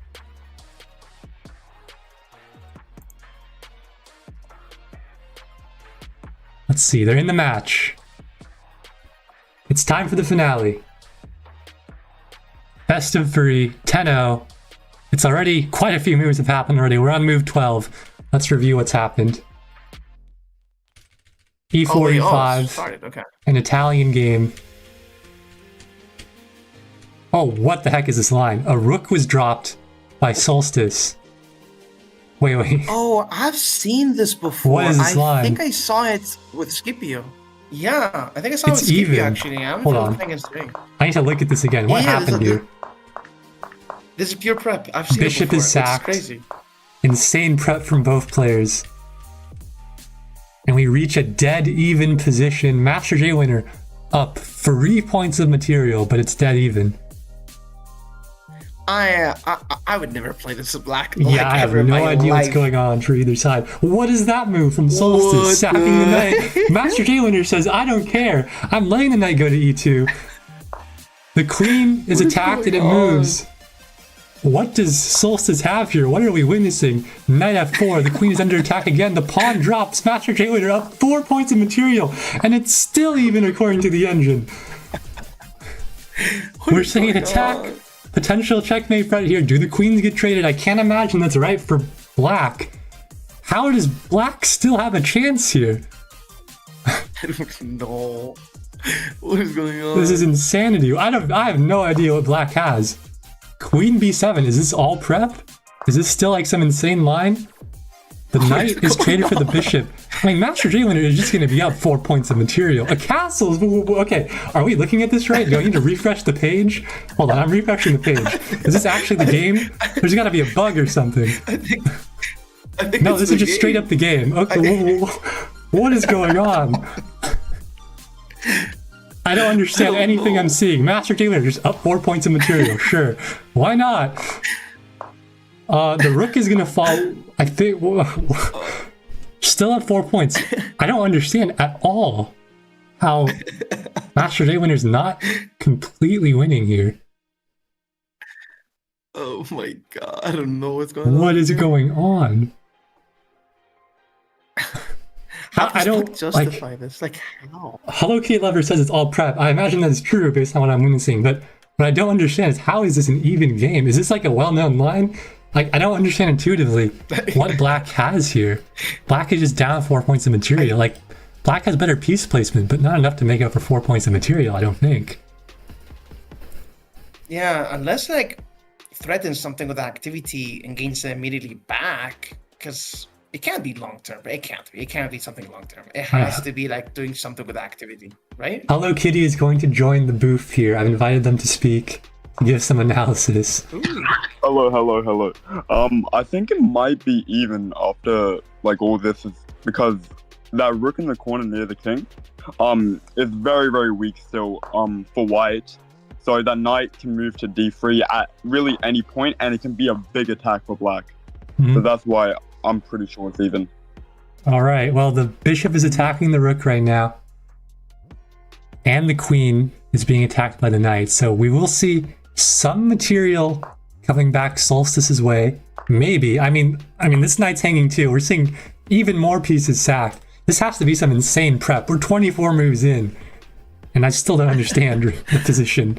Let's see, they're in the match. It's time for the finale. Best of 3, 10-0. It's already, quite a few moves have happened already. We're on move 12. Let's review what's happened. E4, E5,
okay.
An Italian game. Oh, what the heck is this line? A rook was dropped by Solstice. Wait.
Oh, I've seen this before.
What is this line?
I think I saw it with Scipio. Yeah, I think I saw it with Scipio,
even.
actually. I
Hold on. I need to look at this again. What happened here?
This is pure prep. I've seen
Bishop
it before.
is sacked.
It's crazy.
Insane prep from both players. and we reach a dead even position. Master J winner up 3 points of material, but it's dead even.
I would never play this black.
Yeah, I have no idea what's going on for either side. What is that move from Solstice? Sacking the knight. Master J winner says, I don't care. I'm letting the knight go to e2. The queen is attacked and it moves. What does Solstice have here? What are we witnessing? Knight f4. The queen is under attack again. The pawn drops. Master J winner up 4 points of material, and it's still even according to the engine. We're seeing an attack. Potential checkmate right here. Do the queens get traded? I can't imagine that's right for black. How does black still have a chance here?
I don't know. What is going on?
This is insanity. I have no idea what black has. Queen b7. Is this all prep? Is this still like some insane line? The knight is traded for the bishop. I mean, Master J winner is just going to be up 4 points of material. A castle. Okay, are we looking at this right? Do I need to refresh the page? Hold on, I'm refreshing the page. Is this actually the game? There's got to be a bug or something.
I think
No, this is just straight up the game. Okay, what is going on? I don't understand anything I'm seeing. Master J winner just up 4 points of material. Sure, why not? The rook is gonna fall. I think still at 4 points. I don't understand at all how Master J winner's not completely winning here.
Oh my god! I don't know what's going on.
What is going on? I don't
justify this. Like how?
Hello Kate Lover says it's all prep. I imagine that's true based on what I'm witnessing, but what I don't understand is how is this an even game? Is this like a well-known line? Like, I don't understand intuitively what black has here. Black is just down 4 points of material. Like, black has better piece placement, but not enough to make up for 4 points of material, I don't think.
Yeah, unless like threatens something with activity and gains it immediately back, because it can't be long term. It can't be. It can't be something long term. It has to be like doing something with activity, right?
Hello Kitty is going to join the booth here. I've invited them to speak, to give some analysis.
Ooh.
Hello. I think it might be even after like all this is because that rook in the corner near the king, is very, very weak still, for white. So that knight can move to d3 at really any point, and it can be a big attack for black.
Mm-hmm.
So that's why I'm pretty sure it's even.
All right. Well, the bishop is attacking the rook right now, and the queen is being attacked by the knight. So we will see some material coming back Solstice's way. Maybe. I mean, this knight's hanging too. We're seeing even more pieces sacked. This has to be some insane prep. We're 24 moves in, and I still don't understand the position.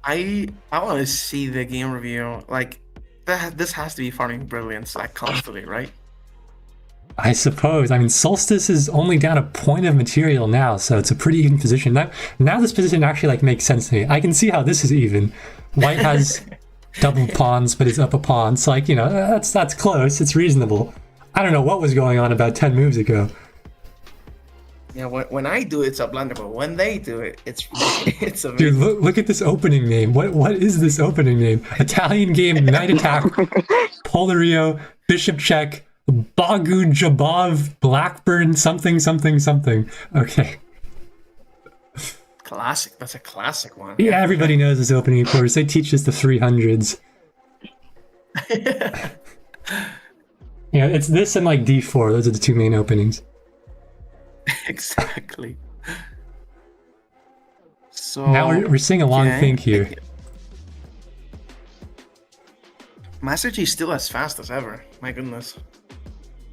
I want to see the game review. Like, this has to be farming brilliance, like constantly, right?
I suppose. I mean, Solstice is only down a point of material now, so it's a pretty even position. Now this position actually like makes sense to me. I can see how this is even. White has double pawns, but it's up a pawn. So like, you know, that's close. It's reasonable. I don't know what was going on about 10 moves ago.
Yeah, when I do it, it's a blunder, but when they do it, it's amazing.
Dude, look at this opening name. What is this opening name? Italian game, knight attack, Polario, bishop check, Bagu Jabov, Blackburn, something. Okay.
Classic. That's a classic one.
Yeah, everybody knows this opening course. They teach us the 300s. Yeah, it's this and like D4. Those are the two main openings.
Exactly. So
now we're seeing a long think here.
Master G still as fast as ever. My goodness.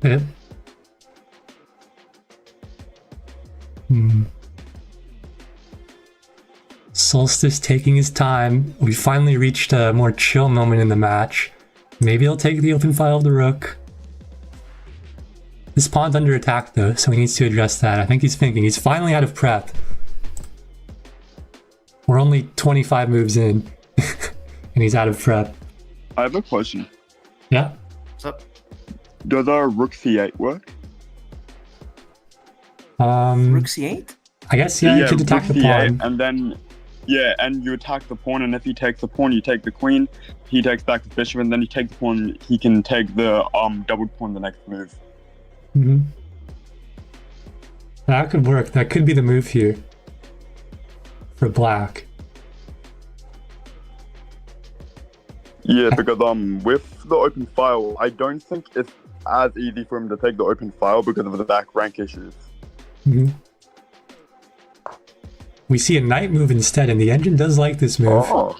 Yeah. Solstice taking his time. We finally reached a more chill moment in the match. Maybe he'll take the open file of the rook. This pawn's under attack though, so he needs to address that. I think he's thinking. He's finally out of prep. We're only 25 moves in, and he's out of prep.
I have a question.
Yeah?
What's up?
Does our rook c8 work?
Rook c8?
I guess, yeah, you should attack the pawn.
And then, yeah, and you attack the pawn, and if he takes the pawn, you take the queen, he takes back the bishop, and then you take the pawn, he can take the doubled pawn the next move.
Mm-hmm. That could work. That could be the move here for black.
Yeah, because with the open file, I don't think it's as easy for him to take the open file because of the back rank issues.
Mm-hmm. We see a knight move instead, and the engine does like this move.
Oh.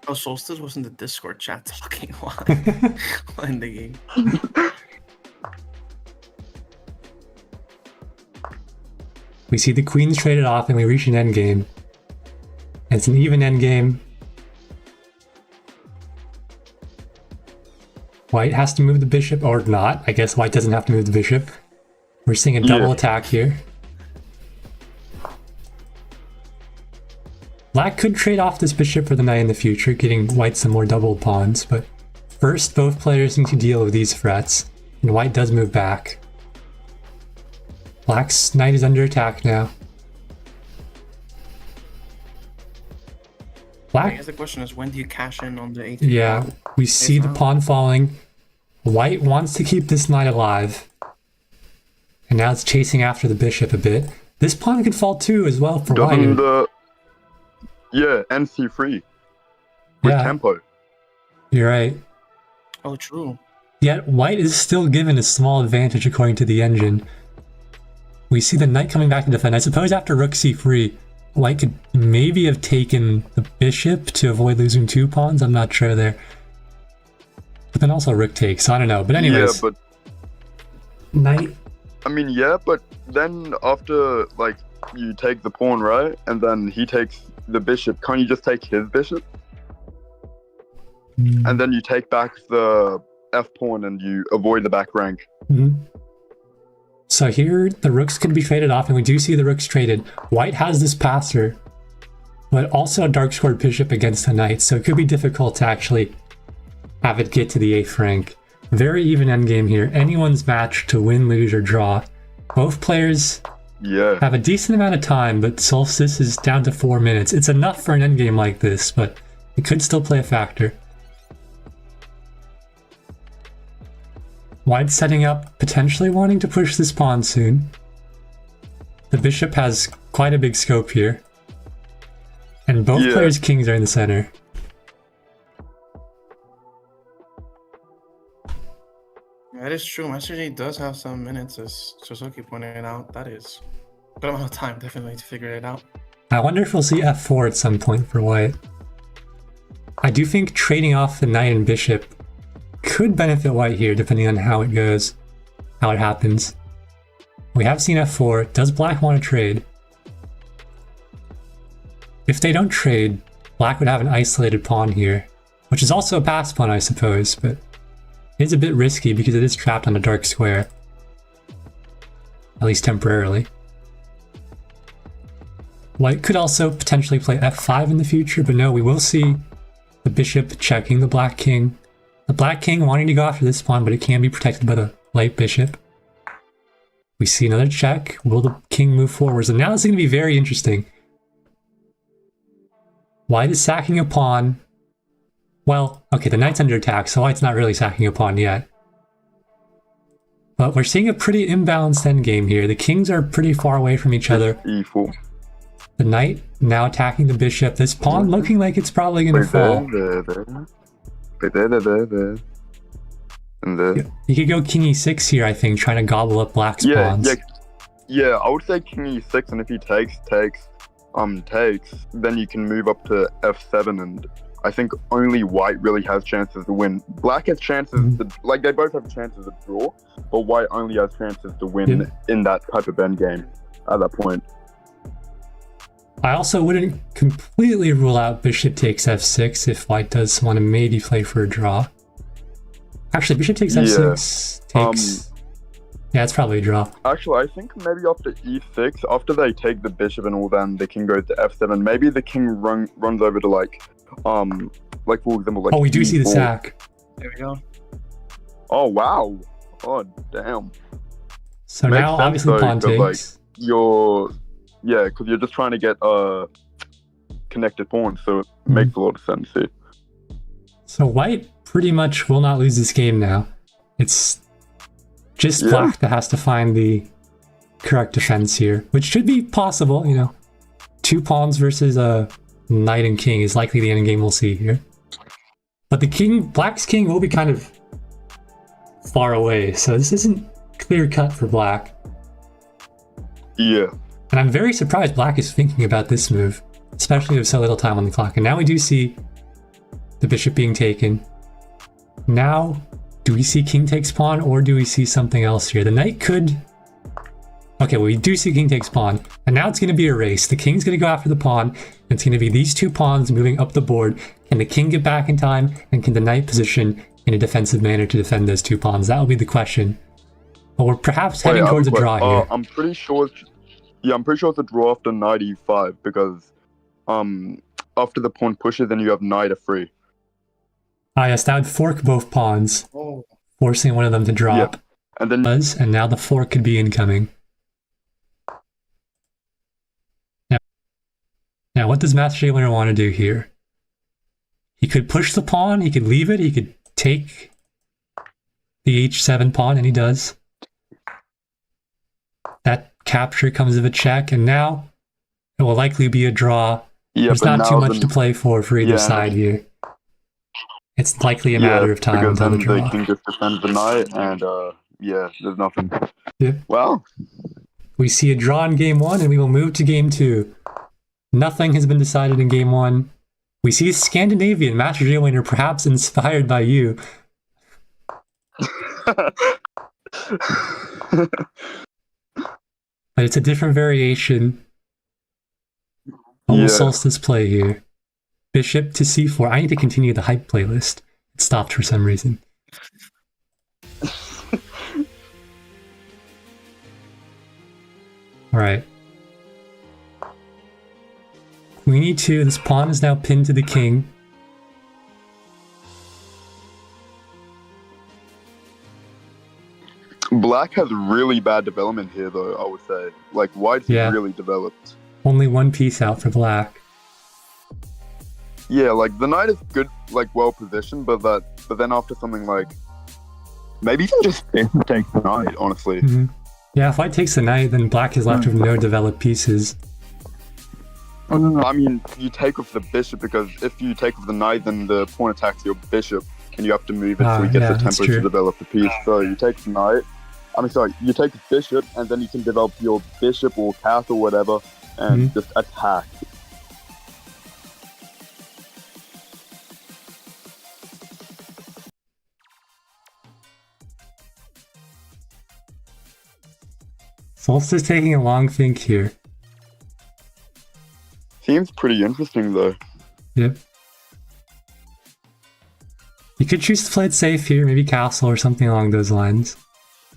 Oh, Solstice was in the Discord chat talking while in the game.
We see the queens traded off, and we reach an endgame. It's an even endgame. White has to move the bishop, or not. I guess white doesn't have to move the bishop. We're seeing a double attack here. Black could trade off this bishop for the knight in the future, getting white some more double pawns, but first both players need to deal with these threats, and white does move back. Black's knight is under attack now.
I guess the question is, when do you cash in on the 8th?
Yeah, we see the pawn falling. White wants to keep this knight alive. And now it's chasing after the bishop a bit. This pawn could fall too as well for white.
Yeah, NC3 with tempo.
You're right.
Oh, true.
Yet white is still given a small advantage according to the engine. We see the knight coming back to defend. I suppose after rook c3, white could maybe have taken the bishop to avoid losing 2 pawns. I'm not sure there. But then also rook takes, so I don't know. But anyways,
yeah, but
knight.
I mean, yeah, but then after like you take the pawn, right, and then he takes the bishop, can't you just take his bishop? And then you take back the f pawn and you avoid the back rank.
So here the rooks can be traded off, and we do see the rooks traded. White has this passer, but also a dark scored bishop against the knight, so it could be difficult to actually have it get to the 8th rank. Very even endgame here. Anyone's match to win, lose, or draw. Both players have a decent amount of time, but Solstice is down to 4 minutes. It's enough for an endgame like this, but it could still play a factor. White's setting up, potentially wanting to push this pawn soon. The bishop has quite a big scope here. And both players' kings are in the center.
That is true. Master G does have some minutes, as Suzuki pointed out. That is a good amount of time, definitely, to figure it out.
I wonder if we'll see f4 at some point for white. I do think trading off the knight and bishop could benefit white here, depending on how it goes, how it happens. We have seen f4. Does black want to trade? If they don't trade, black would have an isolated pawn here, which is also a pass pawn, I suppose, but it's a bit risky because it is trapped on a dark square. At least temporarily. White could also potentially play f5 in the future, but no, we will see the bishop checking the black king. The black king wanting to go after this pawn, but it can be protected by the light bishop. We see another check. Will the king move forwards? And now this is going to be very interesting. White is sacking a pawn. Well, okay, the knight's under attack, so white's not really sacking a pawn yet. But we're seeing a pretty imbalanced endgame here. The kings are pretty far away from each other.
E4.
The knight now attacking the bishop. This pawn looking like it's probably going to fall.
And there.
You could go king e6 here, I think, trying to gobble up black's pawns.
Yeah, I would say king e6, and if he takes, then you can move up to f7, and I think only white really has chances to win. Black has chances to, like, they both have chances to draw, but white only has chances to win in that type of endgame at that point.
I also wouldn't completely rule out bishop takes f6 if white does want to maybe play for a draw. Actually, bishop takes f6 takes... yeah, it's probably a draw.
Actually, I think maybe after e6, after they take the bishop and all that, the king goes to f7, maybe the king runs over to like for example, like
oh, we do
e4.
see the sack.
There we go.
Oh, wow. Oh, damn.
So
Makes
now,
sense,
obviously,
though,
pawn
'cause,
takes.
like, because you're just trying to get connected pawns, so it makes a lot of sense here.
So white pretty much will not lose this game now. It's just black that has to find the correct defense here, which should be possible, you know. 2 pawns versus a knight and king is likely the end game we'll see here. But the king, black's king will be kind of far away, so this isn't clear cut for black.
Yeah.
And I'm very surprised black is thinking about this move, especially with so little time on the clock. And now we do see the bishop being taken. Now, do we see king takes pawn, or do we see something else here? The knight could... Okay, well, we do see king takes pawn, and now it's going to be a race. The king's going to go after the pawn, and it's going to be these 2 pawns moving up the board. Can the king get back in time, and can the knight position in a defensive manner to defend those 2 pawns? That will be the question. But we're perhaps heading towards a draw here.
I'm pretty sure it's a draw after knight e5, because after the pawn pushes, then you have knight f3.
Ah, yes, that would fork both pawns, forcing one of them to drop.
And then
And now the fork could be incoming. Now, what does Master Jailer want to do here? He could push the pawn, he could leave it, he could take the h7 pawn, and he does. That capture comes of a check, and now it will likely be a draw. There's not too much to play for either side here. It's likely a matter of time until the draw.
The king just defends the knight, and there's nothing.
Yeah.
Well,
we see a draw in game 1, and we will move to game 2. Nothing has been decided in game 1. We see Scandinavian Master Jailer, perhaps inspired by you. But it's a different variation. Almost solstice play here. Bishop to c4. I need to continue the hype playlist. It stopped for some reason. Alright. Queen e2. This pawn is now pinned to the king.
black has really bad development here, though, I would say. Like, white's really developed.
Only one piece out for black.
Yeah, like, the knight is good, like, well positioned, but then after something like... Maybe you can just take the knight, honestly.
Mm-hmm. Yeah, if white takes the knight, then black is left with no developed pieces.
Oh, no, I mean, you take off the bishop, because if you take off the knight, then the pawn attacks your bishop, and you have to move it so he gets the tempo to develop the piece. So you take the knight, you take the bishop, and then you can develop your bishop or castle or whatever, and just attack.
Solstice taking a long think here.
Seems pretty interesting, though.
Yep. You could choose to play it safe here, maybe castle or something along those lines.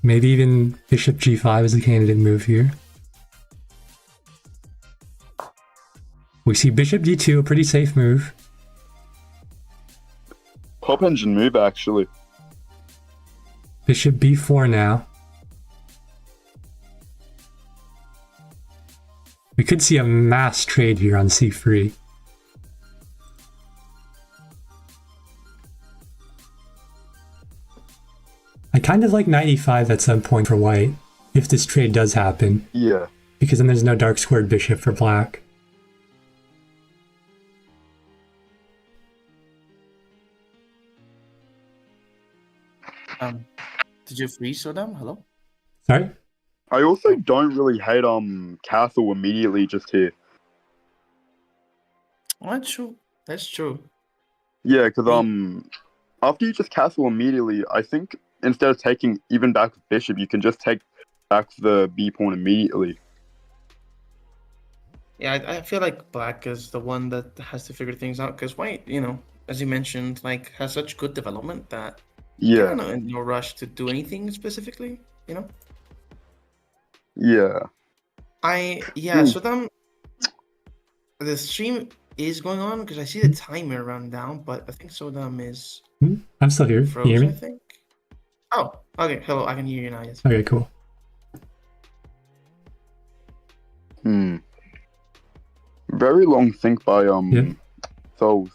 Maybe even bishop g5 is a candidate move here. We see bishop d2, a pretty safe move.
Pop engine move, actually.
Bishop b4 now. We could see a mass trade here on c3. I kind of like knight e5 at some point for white, if this trade does happen.
Yeah.
Because then there's no dark squared bishop for black.
Did you freeze Sodam? Hello?
Sorry?
I also don't really hate castle immediately just here.
Oh, that's true. That's true.
Yeah, because after you just castle immediately, I think instead of taking even back with bishop, you can just take back the b pawn immediately.
Yeah, I feel like black is the one that has to figure things out, because white, you know, as you mentioned, like has such good development that you're not in no rush to do anything specifically, you know.
Yeah.
So then the stream is going on because I see the timer run down, but I think Sodam is
I'm still here.
froze,
Can you hear
I
me?
think. Oh, okay. Hello, I can hear you now. Yes.
Okay, cool.
Very long think by Souls.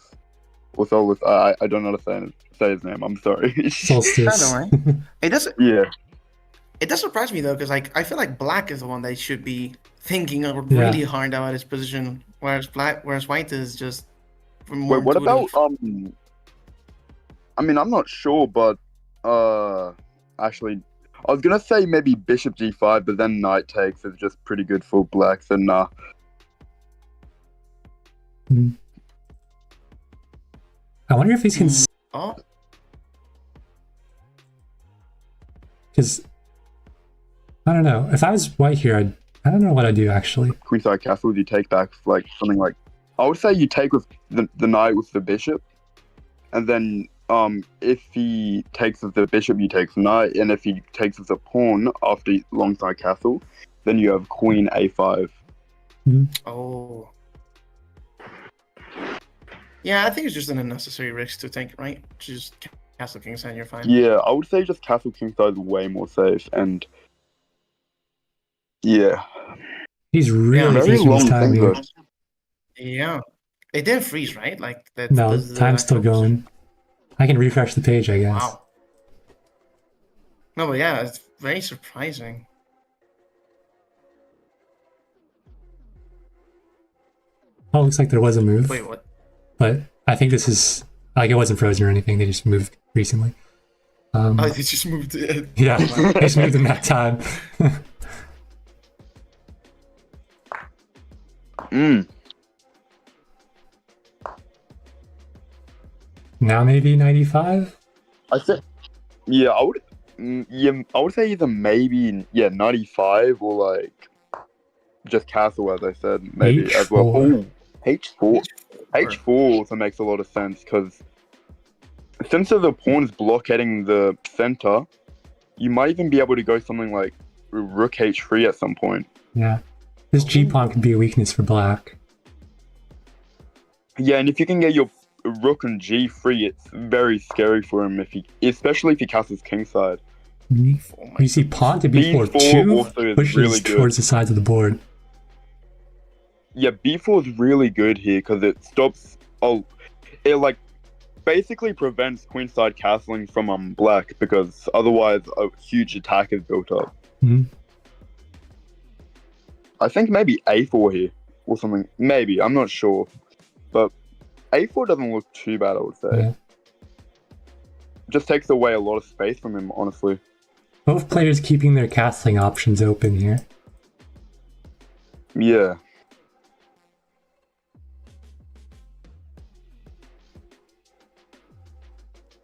or Solus. I don't know how to say his name. I'm sorry.
Solstice.
Kinda, right? It doesn't.
Yeah.
It does surprise me though, because like I feel like Black is the one that should be thinking really hard about his position, whereas White is just more
Wait, what about
intuitive.
I mean, I'm not sure, but actually, I was gonna say maybe Bishop G5, but then Knight takes is just pretty good for Black. So nah.
I wonder if he's
Oh,
because I don't know. If I was White here, I don't know what I'd do actually.
Queenside Castle, you take back like something like, I would say you take with the Knight with the Bishop, and then if he takes with the Bishop, you take the Knight, and if he takes with the Pawn after alongside Castle, then you have Queen A5.
oh. Yeah, I think it's just an unnecessary risk to take, right? Just Castle Kingside, you're fine.
Yeah, I would say just Castle Kingside is way more safe, and yeah.
He's really
very
taking his
long
time
thing,
here.
though.
Yeah. It didn't freeze, right? Like that.
No, time's still going. I can refresh the page, I guess.
Wow. No, but yeah, it's very surprising.
Oh, looks like there was a move.
Wait, what?
But I think this is like it wasn't frozen or anything. They just moved recently.
Oh, they just moved it.
Yeah, they just moved in that time. Now maybe 95.
I think, yeah, I would say either maybe 95 or like just Castle, as I said, maybe
H4.
as well. Ooh, H4 also makes a lot of sense because since the pawn's blockading the center, you might even be able to go something like Rook H3 at some point.
Yeah, this G pawn could be a weakness for Black.
Yeah, and if you can get your Rook and G3, it's very scary for him especially if he castles kingside.
You see pawn to B4
also
too
is
pushes
really good.
towards the sides of the board.
Yeah, B4 is really good here because it stops. It like basically prevents queenside castling from Black because otherwise a huge attack is built up. I think maybe A4 here or something. Maybe, I'm not sure, but A4 doesn't look too bad, I would say.
Yeah.
Just takes away a lot of space from him, honestly.
Both players keeping their castling options open here.
Yeah.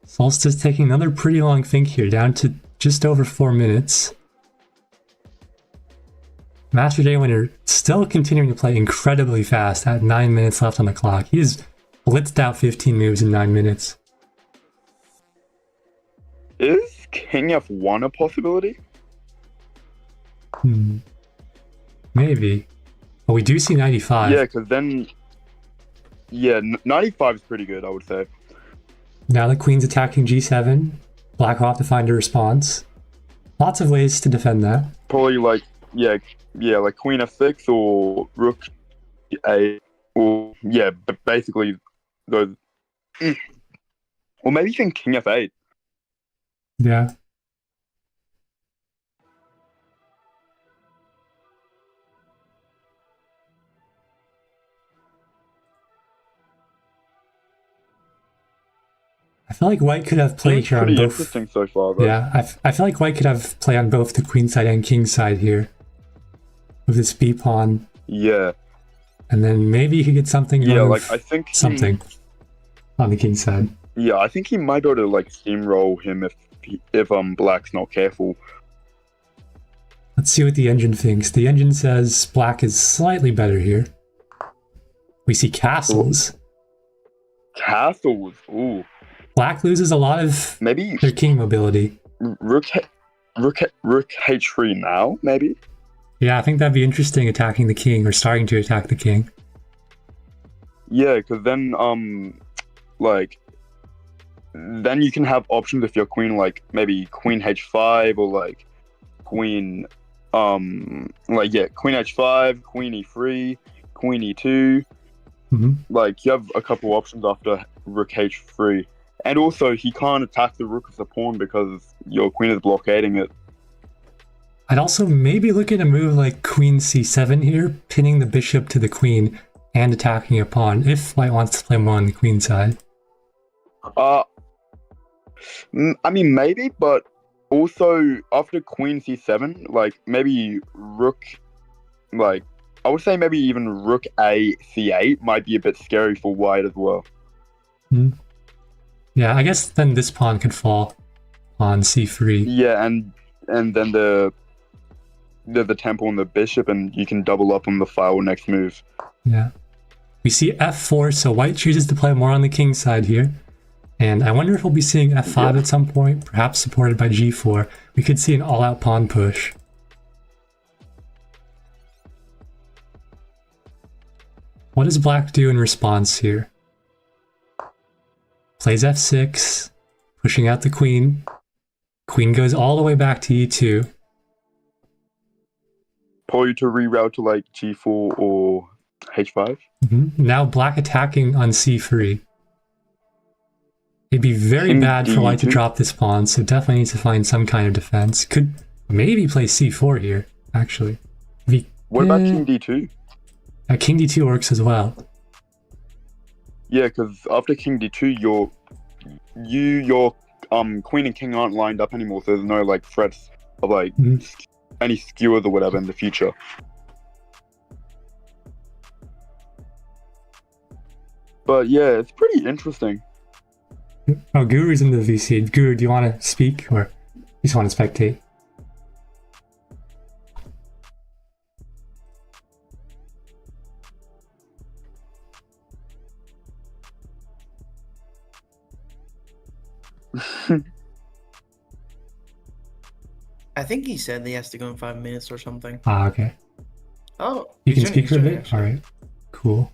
Solstice taking another pretty long think here, down to just over 4 minutes. Master Day Winner still continuing to play incredibly fast at 9 minutes left on the clock. He has blitzed out 15 moves in 9 minutes.
Is King F1 a possibility?
Maybe. But we do see 95.
Yeah, because then... Yeah, 95 is pretty good, I would say.
Now the queen's attacking G7. Black will have to find a response. Lots of ways to defend that.
Probably like, like Queen F6 or Rook A, or but basically those. Or maybe even King F8.
Yeah. I feel like White could have play here on
Pretty
both.
interesting so far, though.
Yeah, I feel like White could have play on both the queen side and king side here. With this B pawn.
Yeah.
And then maybe he could get something.
Yeah, like I think
something on the king side.
Yeah, I think he might be able to like steamroll him if Black's not careful.
Let's see what the engine thinks. The engine says Black is slightly better here. We see castles.
Castles. Ooh.
Black loses a lot of
maybe
their king mobility.
Rook H3 now, maybe?
Yeah, I think that'd be interesting attacking the king or starting to attack the king.
Yeah, because then then you can have options if your queen like maybe Queen H5 or like Queen Queen H5, Queen E3, Queen E2, Like, you have a couple options after rook h3. And also, he can't attack the rook as a pawn because your queen is blockading it.
I'd also maybe look at a move like queen c7 here, pinning the bishop to the queen and attacking a pawn, if white wants to play more on the queen side.
I mean, maybe, but also, after queen c7, like, maybe rook, like, I would say maybe even rook a c8 might be a bit scary for white as well.
Yeah, I guess then this pawn could fall on c3.
Yeah, and then the temple and the bishop, and you can double up on the file next move.
Yeah. We see f4, so white chooses to play more on the king side here. And I wonder if we'll be seeing f5 at some point, perhaps supported by g4. We could see an all-out pawn push. What does black do in response here? Plays f6, pushing out the queen. Queen goes all the way back to e2.
Probably to reroute to like g4 or h5.
Now black attacking on c3. It'd be very bad for white to drop this pawn, so definitely needs to find some kind of defense. Could maybe play c4 here, actually.
What about king d2?
King d2 works as well.
Yeah, because after king d2, your queen and king aren't lined up anymore, so there's no like threats of like any skewers or whatever in the future. But yeah, it's pretty interesting.
Oh, Guru's in the VC. Guru, do you want to speak or you just want to spectate?
I think he said he has to go in 5 minutes or something.
Ah, okay.
Oh,
you can speak for a bit? All right, cool.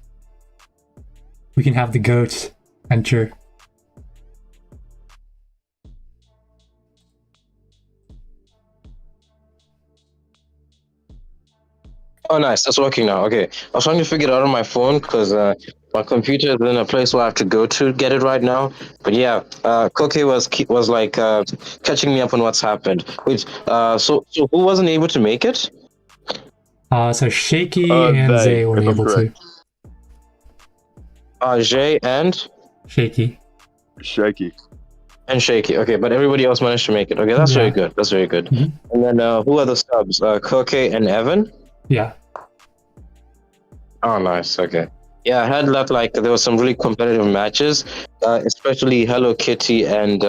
We can have the goat enter.
Oh, nice. That's working now. Okay. I was trying to figure it out on my phone because my computer is in a place where I have to go to get it right now. But yeah, Koke was like catching me up on what's happened. Wait, so who wasn't able to make it?
So Shaky and Zay were able to.
Jay and
Shaky.
And Shaky. Okay, but everybody else managed to make it. Okay, that's very good. That's very good. And then who are the subs? Koke and Evan?
Yeah.
Oh, nice. Okay. Yeah, I heard that like there were some really competitive matches, especially Hello Kitty and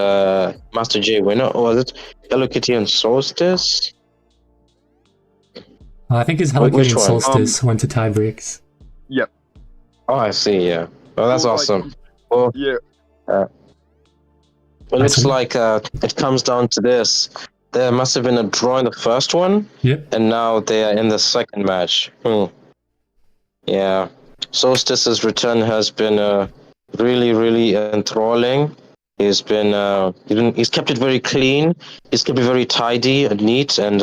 Master J winner. Or was it Hello Kitty and Solstice?
I think it's Hello Kitty and Solstice went to tie breaks.
Yep.
Oh, I see. Yeah. Oh, that's awesome. Well,
yeah.
Well, it looks like it comes down to this. There must have been a draw in the first one, and now they are in the second match. Yeah, Solstice's return has been really, really enthralling. He's been he's kept it very clean. He's kept it very tidy and neat, and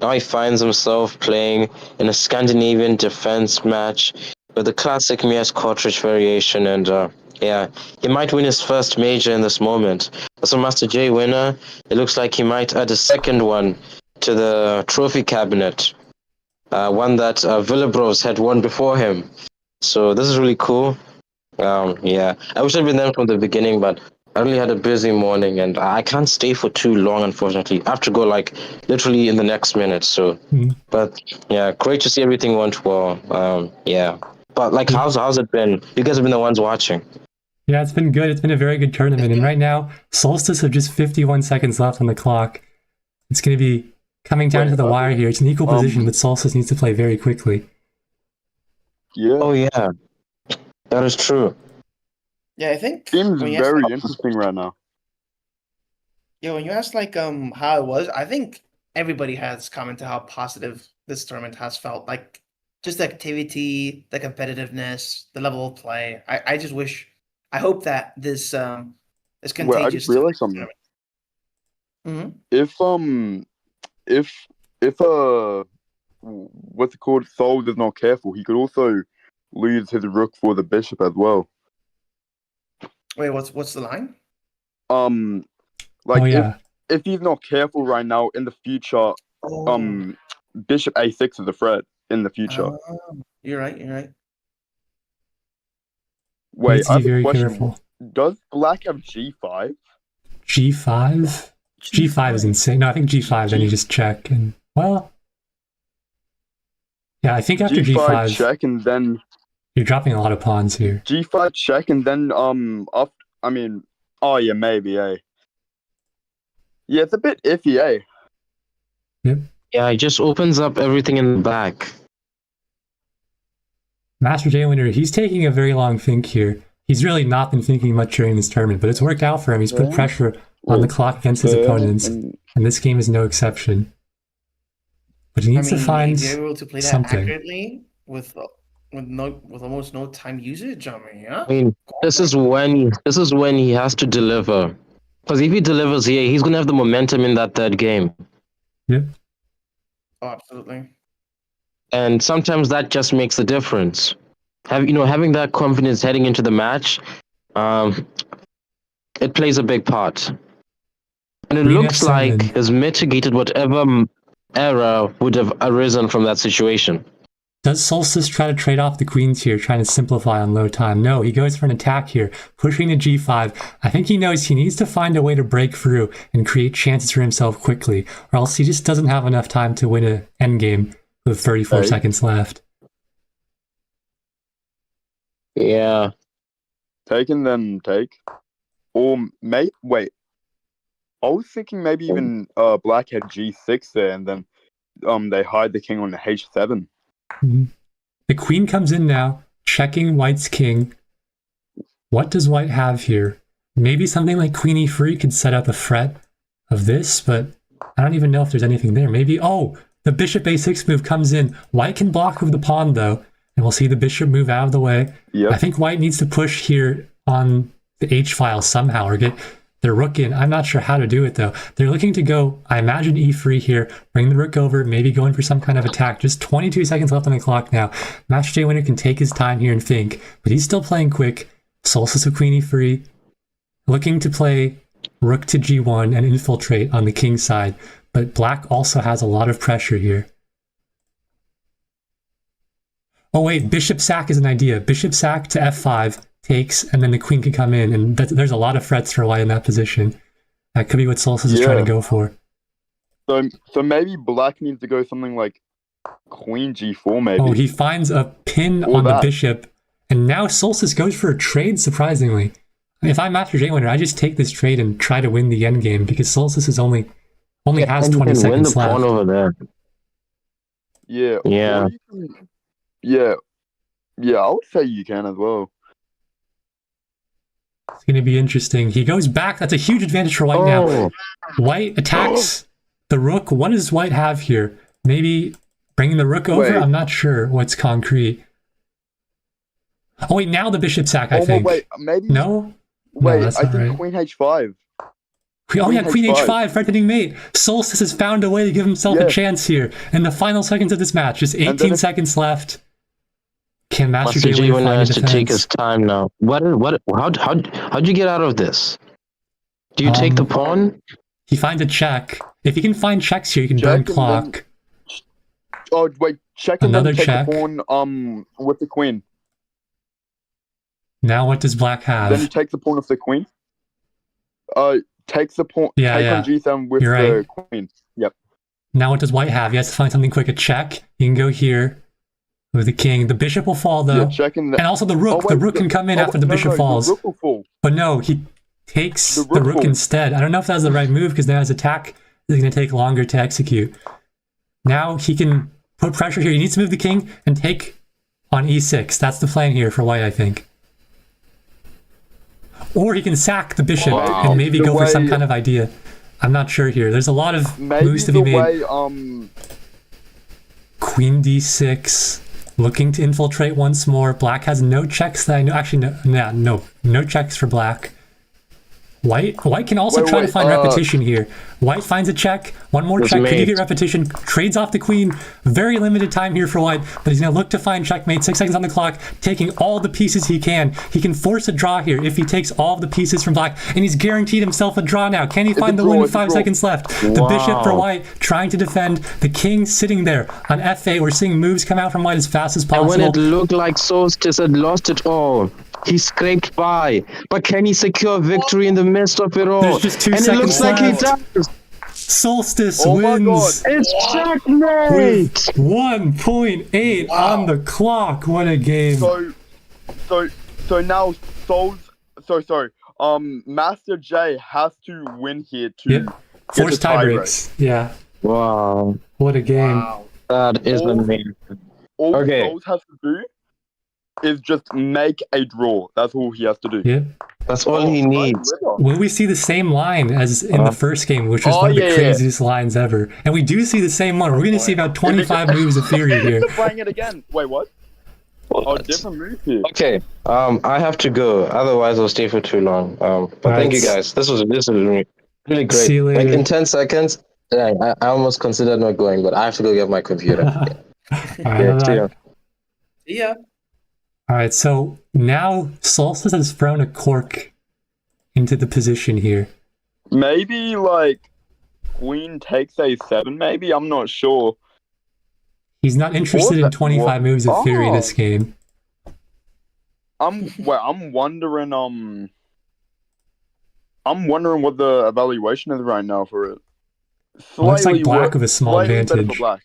now he finds himself playing in a Scandinavian defense match with the classic Mias Cartridge variation, and yeah, he might win his first major in this moment. As a Master J winner, it looks like he might add a second one to the trophy cabinet. One that Villabros had won before him. So this is really cool. Yeah, I wish I'd been there from the beginning, but I really had a busy morning and I can't stay for too long, unfortunately. I have to go like literally in the next minute. So, but yeah, great to see everything went well. Yeah, but like, how's it been? You guys have been the ones watching.
Yeah, it's been good. It's been a very good tournament. And right now, Solstice have just 51 seconds left on the clock. It's going to be coming down to the wire here. It's an equal position, but Solstice needs to play very quickly.
Yeah.
Oh, yeah. That is true.
Yeah, I think...
Seems very interesting right now.
Yeah, when you asked, like, how it was, I think everybody has commented how positive this tournament has felt. Like, just the activity, the competitiveness, the level of play. I just wish... I hope that this is contagious.
Well, I just realized something. If what's it called? Soul is not careful, he could also lose his rook for the bishop as well.
Wait, what's the line?
Like
yeah.
if he's not careful right now, in the future, bishop a6 is a threat in the future.
You're right.
Wait,
Wait, I have a
very
question.
careful.
Does black have g5?
G5? G5 is insane. No, I think G5, then you just check and, well... Yeah, I think after G5
check and then...
You're dropping a lot of pawns here.
G5 check and then, oh yeah, maybe, eh? Yeah, it's a bit iffy, eh?
Yep.
Yeah, it just opens up everything in the back.
Master J Winner, he's taking a very long think here. He's really not been thinking much during this tournament, but it's worked out for him. He's put pressure on the clock against his opponents, and this game is no exception. But he needs to find
you're able to play that
something
accurately with almost no time usage.
I mean, this is when he has to deliver. Because if he delivers here, he's gonna have the momentum in that third game.
Yep.
Oh, absolutely.
And sometimes that just makes the difference. Having that confidence heading into the match, it plays a big part. And it looks like has mitigated whatever error would have arisen from that situation.
Does Solstice try to trade off the queens here, trying to simplify on low time? No, he goes for an attack here, pushing to g5. I think he knows he needs to find a way to break through and create chances for himself quickly, or else he just doesn't have enough time to win an endgame with 34 seconds left.
Yeah.
Take and then take. Or wait. I was thinking maybe even black had g6 there, and then they hide the king on the h7.
Mm-hmm. The queen comes in now, checking white's king. What does white have here? Maybe something like queen e3 could set up a threat of this, but I don't even know if there's anything there. Maybe, the bishop a6 move comes in. White can block with the pawn, though, and we'll see the bishop move out of the way. Yep. I think white needs to push here on the h-file somehow, or get their rook in. I'm not sure how to do it, though. They're looking to go, I imagine, e3 here, bring the rook over, maybe going for some kind of attack. Just 22 seconds left on the clock now. Master J Winner can take his time here and think, but he's still playing quick. Solstice of queen e3, looking to play rook to g1 and infiltrate on the king side, but black also has a lot of pressure here. Oh wait, bishop sack is an idea. Bishop sack to f5, takes, and then the queen can come in, and there's a lot of threats for white in that position. That could be what Solstice is trying to go for.
So maybe black needs to go something like queen g4 maybe.
Oh, he finds a pin on the bishop, and now Solstice goes for a trade, surprisingly. If I'm Master J Winner, I just take this trade and try to win the endgame, because Solstice is only has 20 seconds left.
Pawn over there.
Yeah, I would say you can as well.
It's going to be interesting. He goes back. That's a huge advantage for white now. White attacks the rook. What does white have here? Maybe bringing the rook over? I'm not sure what's concrete. Oh, wait, now the bishop sack, I think.
Wait, maybe...
No?
Wait,
no,
I think queen h5.
Queen h5, threatening mate. Solstice has found a way to give himself a chance here in the final seconds of this match. Just 18 seconds left. Can Master J Winner
has to take his time now. How'd you get out of this? Do you take the pawn?
He finds a check. If he can find checks here, he can burn clock.
Check and
another
then take
check.
The pawn with the queen.
Now what does black have?
Then you take the pawn of the queen. Takes the pawn. Take on g7 with the queen. Yep.
Now what does white have? He has to find something quick. A check. You can go here. With the king. The bishop will fall, though. And also the rook. The rook can come in after the bishop falls.
The rook will fall.
But no, he takes the rook instead. I don't know if that's the right move, because now his attack is going to take longer to execute. Now he can put pressure here. He needs to move the king and take on e6. That's the plan here for white, I think. Or he can sack the bishop and maybe go for some kind of idea. I'm not sure here. There's a lot of moves to be made. Queen d6. Looking to infiltrate once more. Black has no checks that I know. Actually, no checks for black. White can also try to find repetition here. White finds a check. One more check. Could you get repetition? Trades off the queen. Very limited time here for White, but he's going to look to find checkmate. 6 seconds on the clock, taking all the pieces he can. He can force a draw here if he takes all of the pieces from Black, and he's guaranteed himself a draw now. Can he find the win with 5 seconds left? The bishop for White trying to defend. The king sitting there on f8. We're seeing moves come out from White as fast as possible.
And when it looked like Solstice had lost it all, he scraped by, but can he secure victory in the midst of it all?
There's just 2
and
seconds
it looks
left.
like he does.
Solstice wins.
It's checkmate.
1.8 on the clock. What a game.
So now Master J has to win here to
force tie breaks. Yeah.
Wow.
What a game.
Wow.
That is amazing.
All Souls has to do is just make a draw. That's all he has to do.
Yeah.
That's all he needs.
Will we see the same line as in the first game, which was one of the craziest lines ever? And we do see the same one. We're going to see about 25 moves of theory here.
Playing it again. Wait, what? Oh, different move here.
Okay. I have to go. Otherwise, I'll stay for too long. But thank you guys. This was really great.
See you later.
Like in 10 seconds, I almost considered not going, but I have to go get my computer.
See ya.
Yeah.
All right, so now Solstice has thrown a cork into the position here.
Maybe like Queen takes a7. Maybe I'm not sure.
He's not interested in 25 moves of theory this game.
I'm wondering. I'm wondering what the evaluation is right now for it.
Looks like Black with a small advantage.
Black.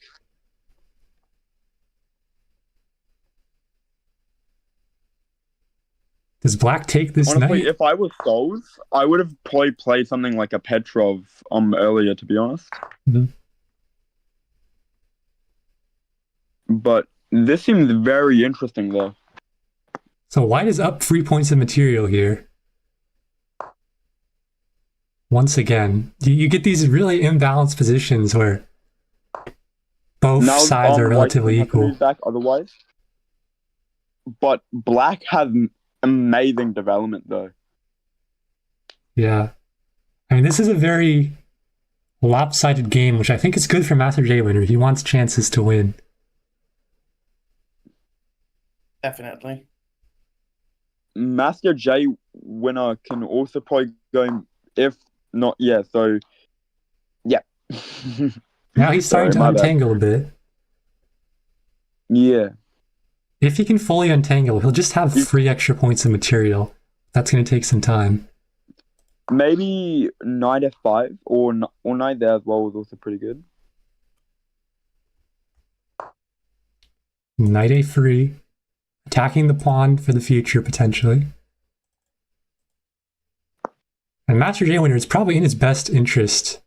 Does Black take this
Honestly,
knight?
if I was Souls, I would have probably played something like a Petrov earlier, to be honest.
Mm-hmm.
But this seems very interesting, though.
So White is up 3 points of material here. Once again, you get these really imbalanced positions where both sides are relatively equal.
Back otherwise. But Black has amazing development, though.
Yeah. I mean, this is a very lopsided game, which I think is good for Master J winner. He wants chances to win.
Definitely.
Master J winner can also probably go, if not, so, yeah.
Now he's starting to untangle a bit.
Yeah.
If he can fully untangle, he'll just have 3 extra points of material. That's going to take some time.
Maybe knight f5 or knight there as well was also pretty good.
Knight a3. Attacking the pawn for the future, potentially. And Master J winner, it's probably in his best interest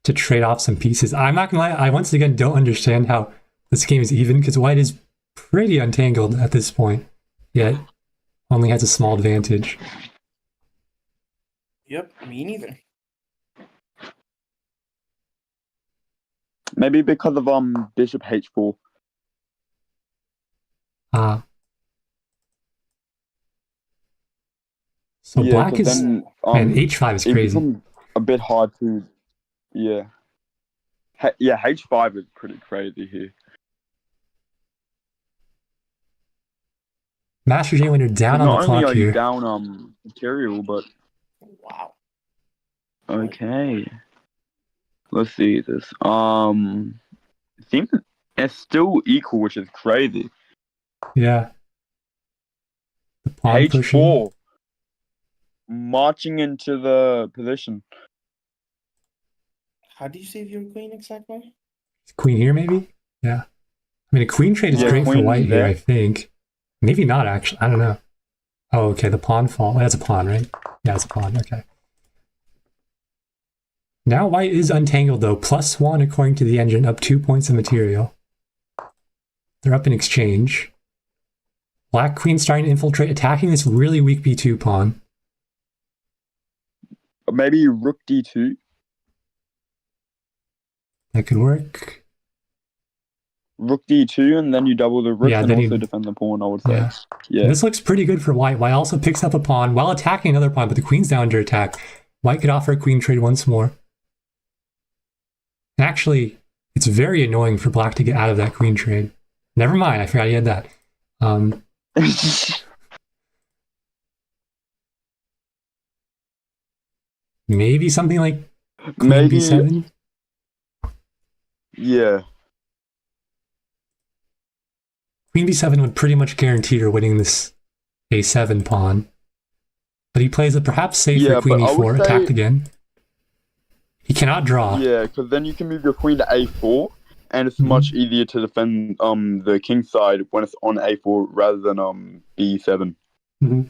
to trade off some pieces. I'm not going to lie, I once again don't understand how this game is even, because White is pretty untangled at this point, yet only has a small advantage.
Yep, me neither.
Maybe because of bishop h4.
So yeah, Black is then, and h5 is crazy.
A bit hard to, yeah. H5 is pretty crazy here.
Master J winner down on the clock here.
Not only are you down material, but
wow.
Okay. Let's see this. It seems it's still equal, which is crazy.
Yeah. The pawn
H4
pushing.
Marching into the position.
How do you save your queen exactly?
Queen here, maybe? Yeah. I mean, a queen trade is great for White here, I think. Maybe not, actually. I don't know. Oh, okay, the pawn fall. That's a pawn, right? Yeah, it's a pawn. Okay. Now White is untangled, though. +1 according to the engine, up 2 points of material. They're up in exchange. Black queen starting to infiltrate, attacking this really weak b2 pawn.
Maybe rook d2.
That could work.
rook d2, and then you double the rook and
then
also defend the pawn, I would say.
Yeah.
Yeah.
This looks pretty good for white. White also picks up a pawn while attacking another pawn, but the queen's now under attack. White could offer a queen trade once more. Actually, it's very annoying for black to get out of that queen trade. Never mind, I forgot he had that. Maybe something like queen
Maybe,
b7?
yeah.
Queen b7 would pretty much guarantee her winning this a7 pawn. But he plays a perhaps safer queen e4, attacked again. He cannot draw.
Yeah, because then you can move your queen to a4, and it's much easier to defend the king side when it's on a4 rather than b7.
Mm-hmm.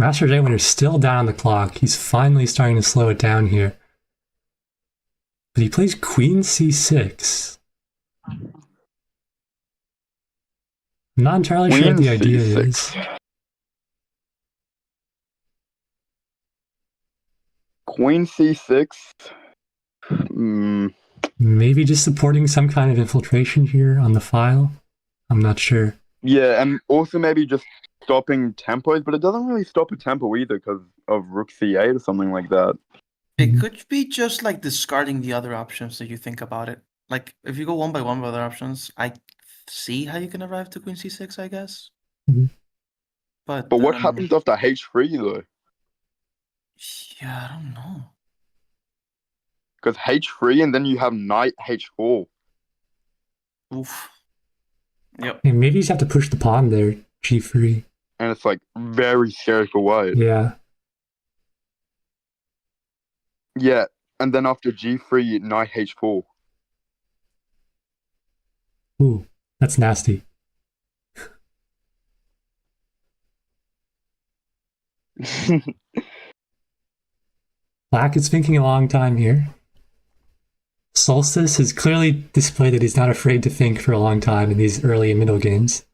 Master J Winner's still down on the clock. He's finally starting to slow it down here. But he plays queen c6. I'm not entirely sure what the idea is.
Queen c6?
Maybe just supporting some kind of infiltration here on the file? I'm not sure.
Yeah, and also maybe just stopping tempos, but it doesn't really stop a tempo either because of rook c8 or something like that.
It could be just like discarding the other options that you think about it. Like, if you go one by one with other options, I see how you can arrive to queen c6, I guess. But
what happens after h3, though?
Yeah, I don't know.
Because h3, and then you have knight h4.
Oof. Yep.
And maybe you just have to push the pawn there, g3.
And it's like very scary for white.
Yeah.
Yeah, and then after g3, knight h4.
Ooh, that's nasty. Black is thinking a long time here. Solstice has clearly displayed that he's not afraid to think for a long time in these early and middle games.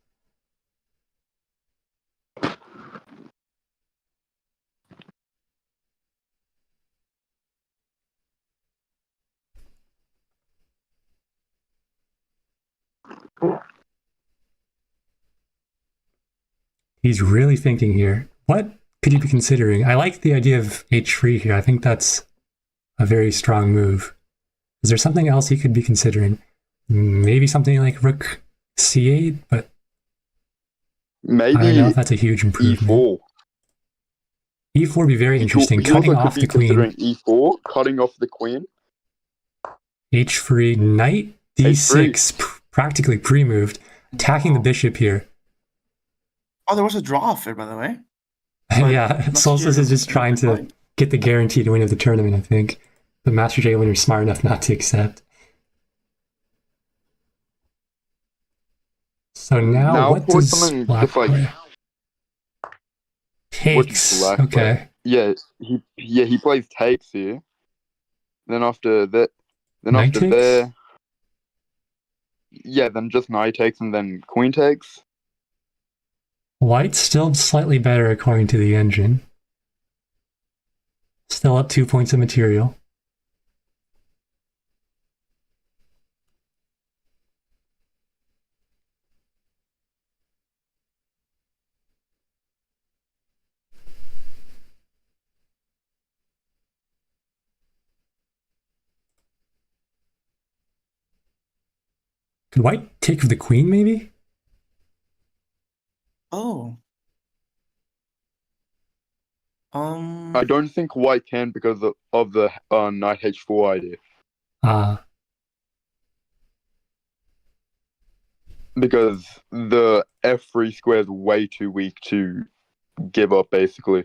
He's really thinking here. What could he be considering? I like the idea of h3 here. I think that's a very strong move. Is there something else he could be considering? Maybe something like rook c8, but
maybe
I don't know if that's a huge improvement.
e4.
E4 would be very interesting. Cutting off the queen.
E4, cutting off the queen.
H3, knight d6, practically pre-moved, attacking the bishop here.
Oh, there was a draw off there, by the way.
Yeah, Solstice is just trying to get the guaranteed win of the tournament, I think. But Master J Winner's smart enough not to accept. So now what does Black play? Takes. Okay.
Yeah, he plays takes here. Then after that,
Knight takes?
there, yeah, then just knight takes and then queen takes.
White's still slightly better according to the engine. Still up 2 points of material. Could White take the queen, maybe?
Oh.
I don't think white can because of the knight h4 idea. Because the f3 square is way too weak to give up, basically.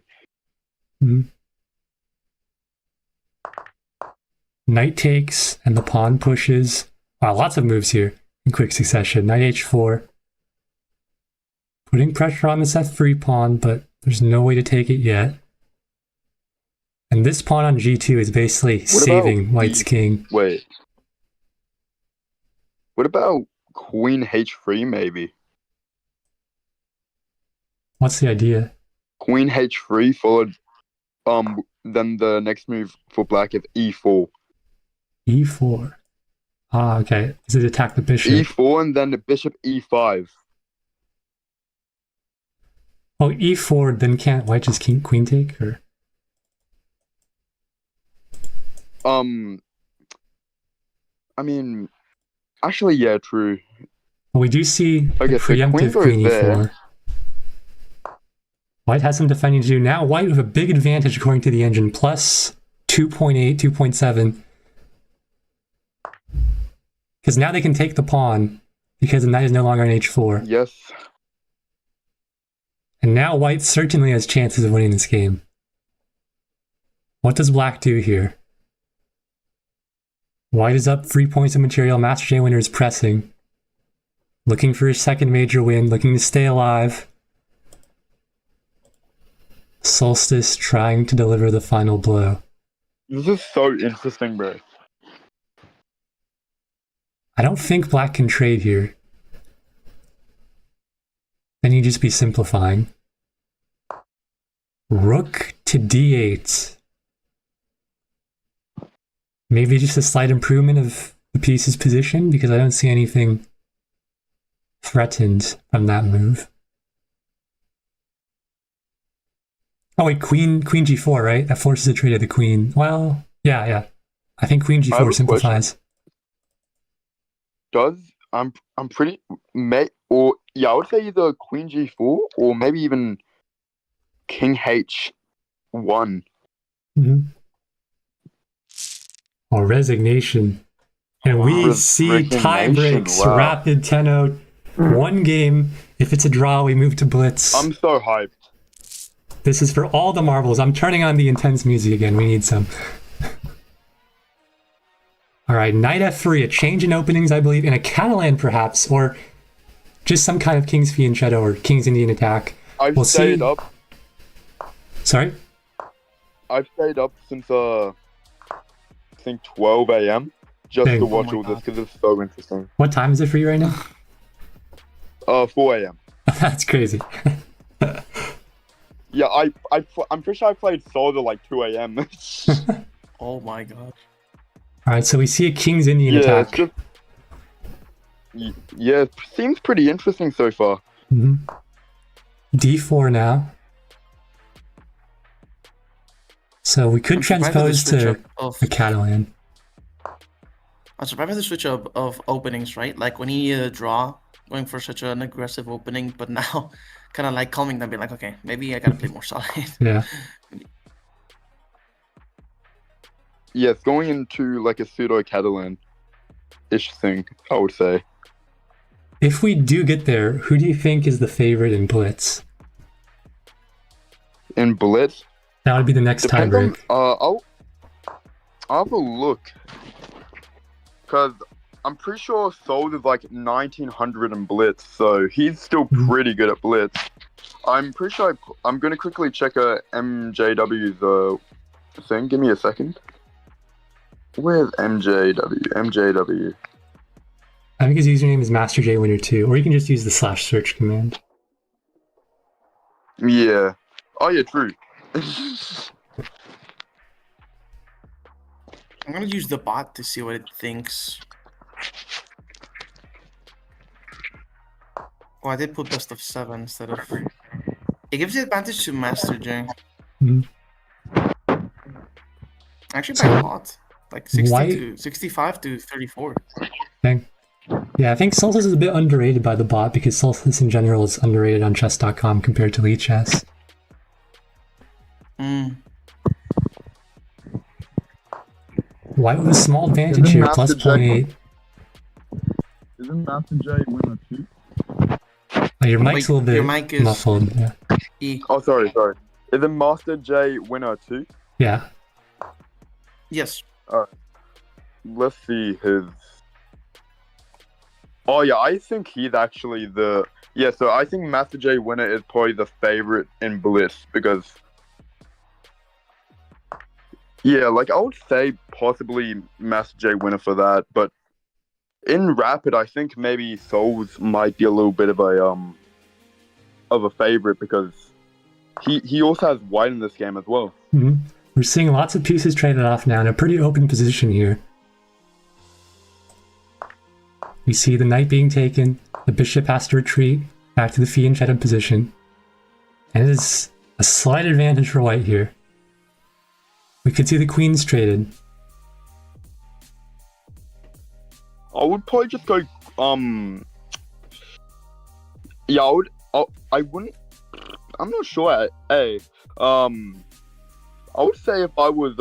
Knight takes, and the pawn pushes. Wow, lots of moves here in quick succession. Knight h4. Putting pressure on this f3 pawn, but there's no way to take it yet. And this pawn on g2 is basically saving White's king.
Wait. What about queen h3, maybe?
What's the idea?
Queen h3 followed. Then the next move for black is e4.
E4. Ah, okay. Does it attack the bishop?
E4 and then the bishop e5.
Oh, E4, then can't white just queen take, or?
I mean, actually, yeah, true.
Well, we do see
Okay,
a
so
preemptive
queen
queen
goes
E4.
there.
White has some defending to do. Now white with a big advantage according to the engine, plus 2.8, 2.7. Because now they can take the pawn, because the knight is no longer on h4.
Yes.
And now white certainly has chances of winning this game. What does black do here? White is up 3 points of material. Master J winner is pressing. Looking for his second major win, looking to stay alive. Solstice trying to deliver the final blow.
This is so interesting, bro.
I don't think black can trade here. Then you just be simplifying. Rook to d8. Maybe just a slight improvement of the piece's position, because I don't see anything threatened from that move. Oh wait, queen g4, right? That forces a trade of the queen. Well, yeah. I think queen g4 simplifies.
I'm pretty I would say either queen g4 or maybe even king h1.
Mm-hmm. Or resignation. And we see tie breaks,
wow.
rapid 10-0, one game. If it's a draw, we move to blitz.
I'm so hyped.
This is for all the marbles. I'm turning on the intense music again. We need some. All right, knight f3, a change in openings, I believe, in a Catalan perhaps, or just some kind of king's fianchetto or king's Indian attack.
I've stayed up.
Sorry?
I've stayed up since I think 12 a.m. just to watch all this because it's so interesting.
What time is it for you right now?
4 a.m.
That's crazy.
Yeah, I'm pretty sure I played Soldier like 2 a.m.
Oh my god.
All right, so we see a king's Indian attack.
Yeah, it seems pretty interesting so far.
Mm-hmm. D4 now. So we could transpose to a Catalan.
I'm surprised by the switch up of openings, right? Like when he draw, going for such an aggressive opening, but now kind of like calming them, being like, okay, maybe I gotta play more solid.
Yeah.
Yeah, it's going into like a pseudo Catalan-ish thing, I would say.
If we do get there, who do you think is the favorite in blitz?
In blitz?
That would be the next tiebreak.
I'll have a look. Because I'm pretty sure Sold is like 1900 in blitz, so he's still pretty good at blitz. I'm pretty sure I'm going to quickly check MJW's thing. Give me a second. Where's MJW? MJW.
I think his username is Master J Winner 2, or you can just use the /search command.
Yeah. Oh yeah, true.
I'm gonna use the bot to see what it thinks. Oh, I did put best of 7 instead of... It gives the advantage to Master J.
Mm-hmm.
Actually, by a lot. Like 65 to 34.
Dang. Yeah, I think Solstice is a bit underrated by the bot, because Solstice in general is underrated on chess.com compared to Lead Chess. White with a small advantage here, plus 0.8.
Isn't Master J Winner 2?
Oh, your mic's a little bit muffled. Yeah.
Oh, sorry. Is it Master J Winner 2?
Yeah.
Yes.
Alright. Let's see his... Oh yeah, I think he's actually the... Yeah, so I think Master J Winner is probably the favorite in Blitz, because... Yeah, like I would say possibly Master J Winner for that, but... In Rapid, I think maybe Souls might be a little bit of a, of a favorite because he also has white in this game as well.
Mm-hmm. We're seeing lots of pieces traded off now in a pretty open position here. We see the knight being taken, the bishop has to retreat back to the fianchetted position, and it is a slight advantage for white here. We could see the queens traded.
I would probably just go, yeah, I wouldn't, I'm not sure, I would say if I was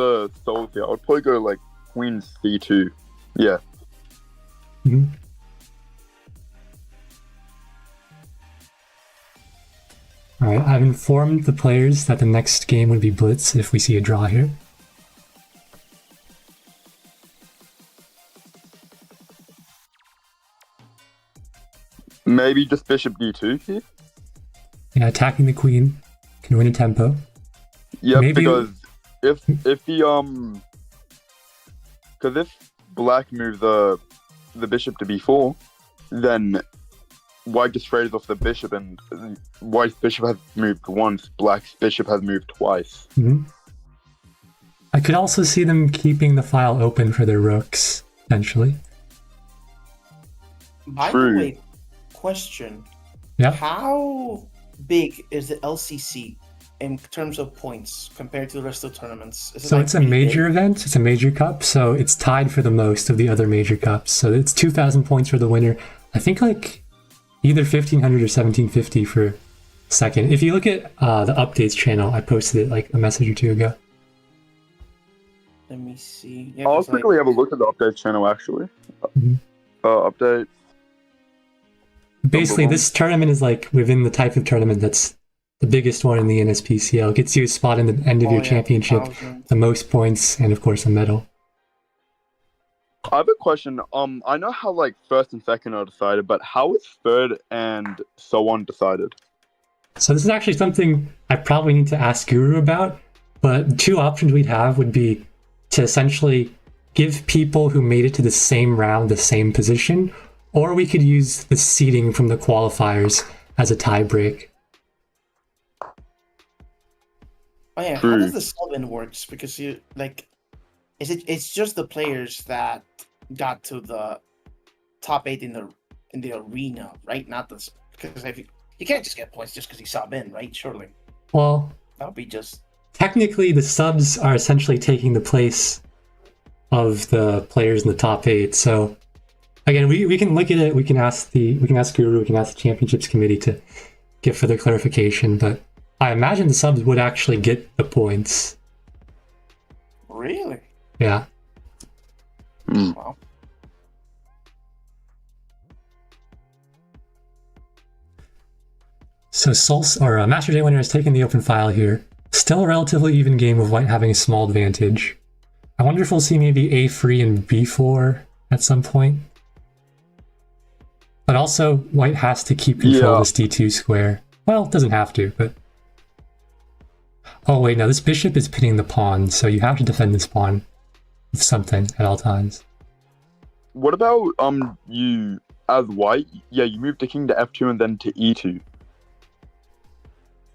Souls here, I would probably go like queen c2, yeah.
Mm-hmm. Alright, I've informed the players that the next game would be blitz if we see a draw here.
Maybe just bishop d2 here?
Yeah, attacking the queen can win a tempo.
Yeah,
Maybe...
because if black moves the bishop to b4, then white just trades off the bishop, and white's bishop has moved once, black's bishop has moved twice.
Mm-hmm. I could also see them keeping the file open for their rooks, potentially.
By the way, question.
Yeah.
How big is the LCC in terms of points compared to the rest of the tournaments?
So it's a major event, it's a major cup, so it's tied for the most of the other major cups. So it's 2,000 points for the winner. I think like either 1,500 or 1,750 for second. If you look at the updates channel, I posted it like a message or two ago.
Let me see. Yeah,
I'll quickly have a look at the update channel actually.
Mm-hmm.
Update.
Basically, this tournament is like within the type of tournament that's the biggest one in the NSPCL. It gets you a spot in the end of your championship, 1,000. The most points, and of course a medal.
I have a question. I know how like first and second are decided, but how is third and so on decided?
So this is actually something I probably need to ask Guru about, but two options we'd have would be to essentially give people who made it to the same round the same position, or we could use the seeding from the qualifiers as a tie break.
Oh yeah, how does the sub-in works? Because you like, it's just the players that got to the top 8 in the arena, right? Not the, because if you can't just get points just because you sub in, right? Surely.
Well,
that would be just
technically the subs are essentially taking the place of the players in the top 8. So again, we can look at it. We can ask Guru. We can ask the championships committee to get further clarification. But I imagine the subs would actually get the points.
Really?
Yeah.
Wow.
So Master J winner has taken the open file here. Still a relatively even game with white having a small advantage. I wonder if we'll see maybe a3 and b4 at some point. But also, white has to keep control of this d2 square. Well, it doesn't have to, but... Oh wait, no, this bishop is pinning the pawn, so you have to defend this pawn with something at all times.
What about, you, as white, you move the king to f2 and then to e2.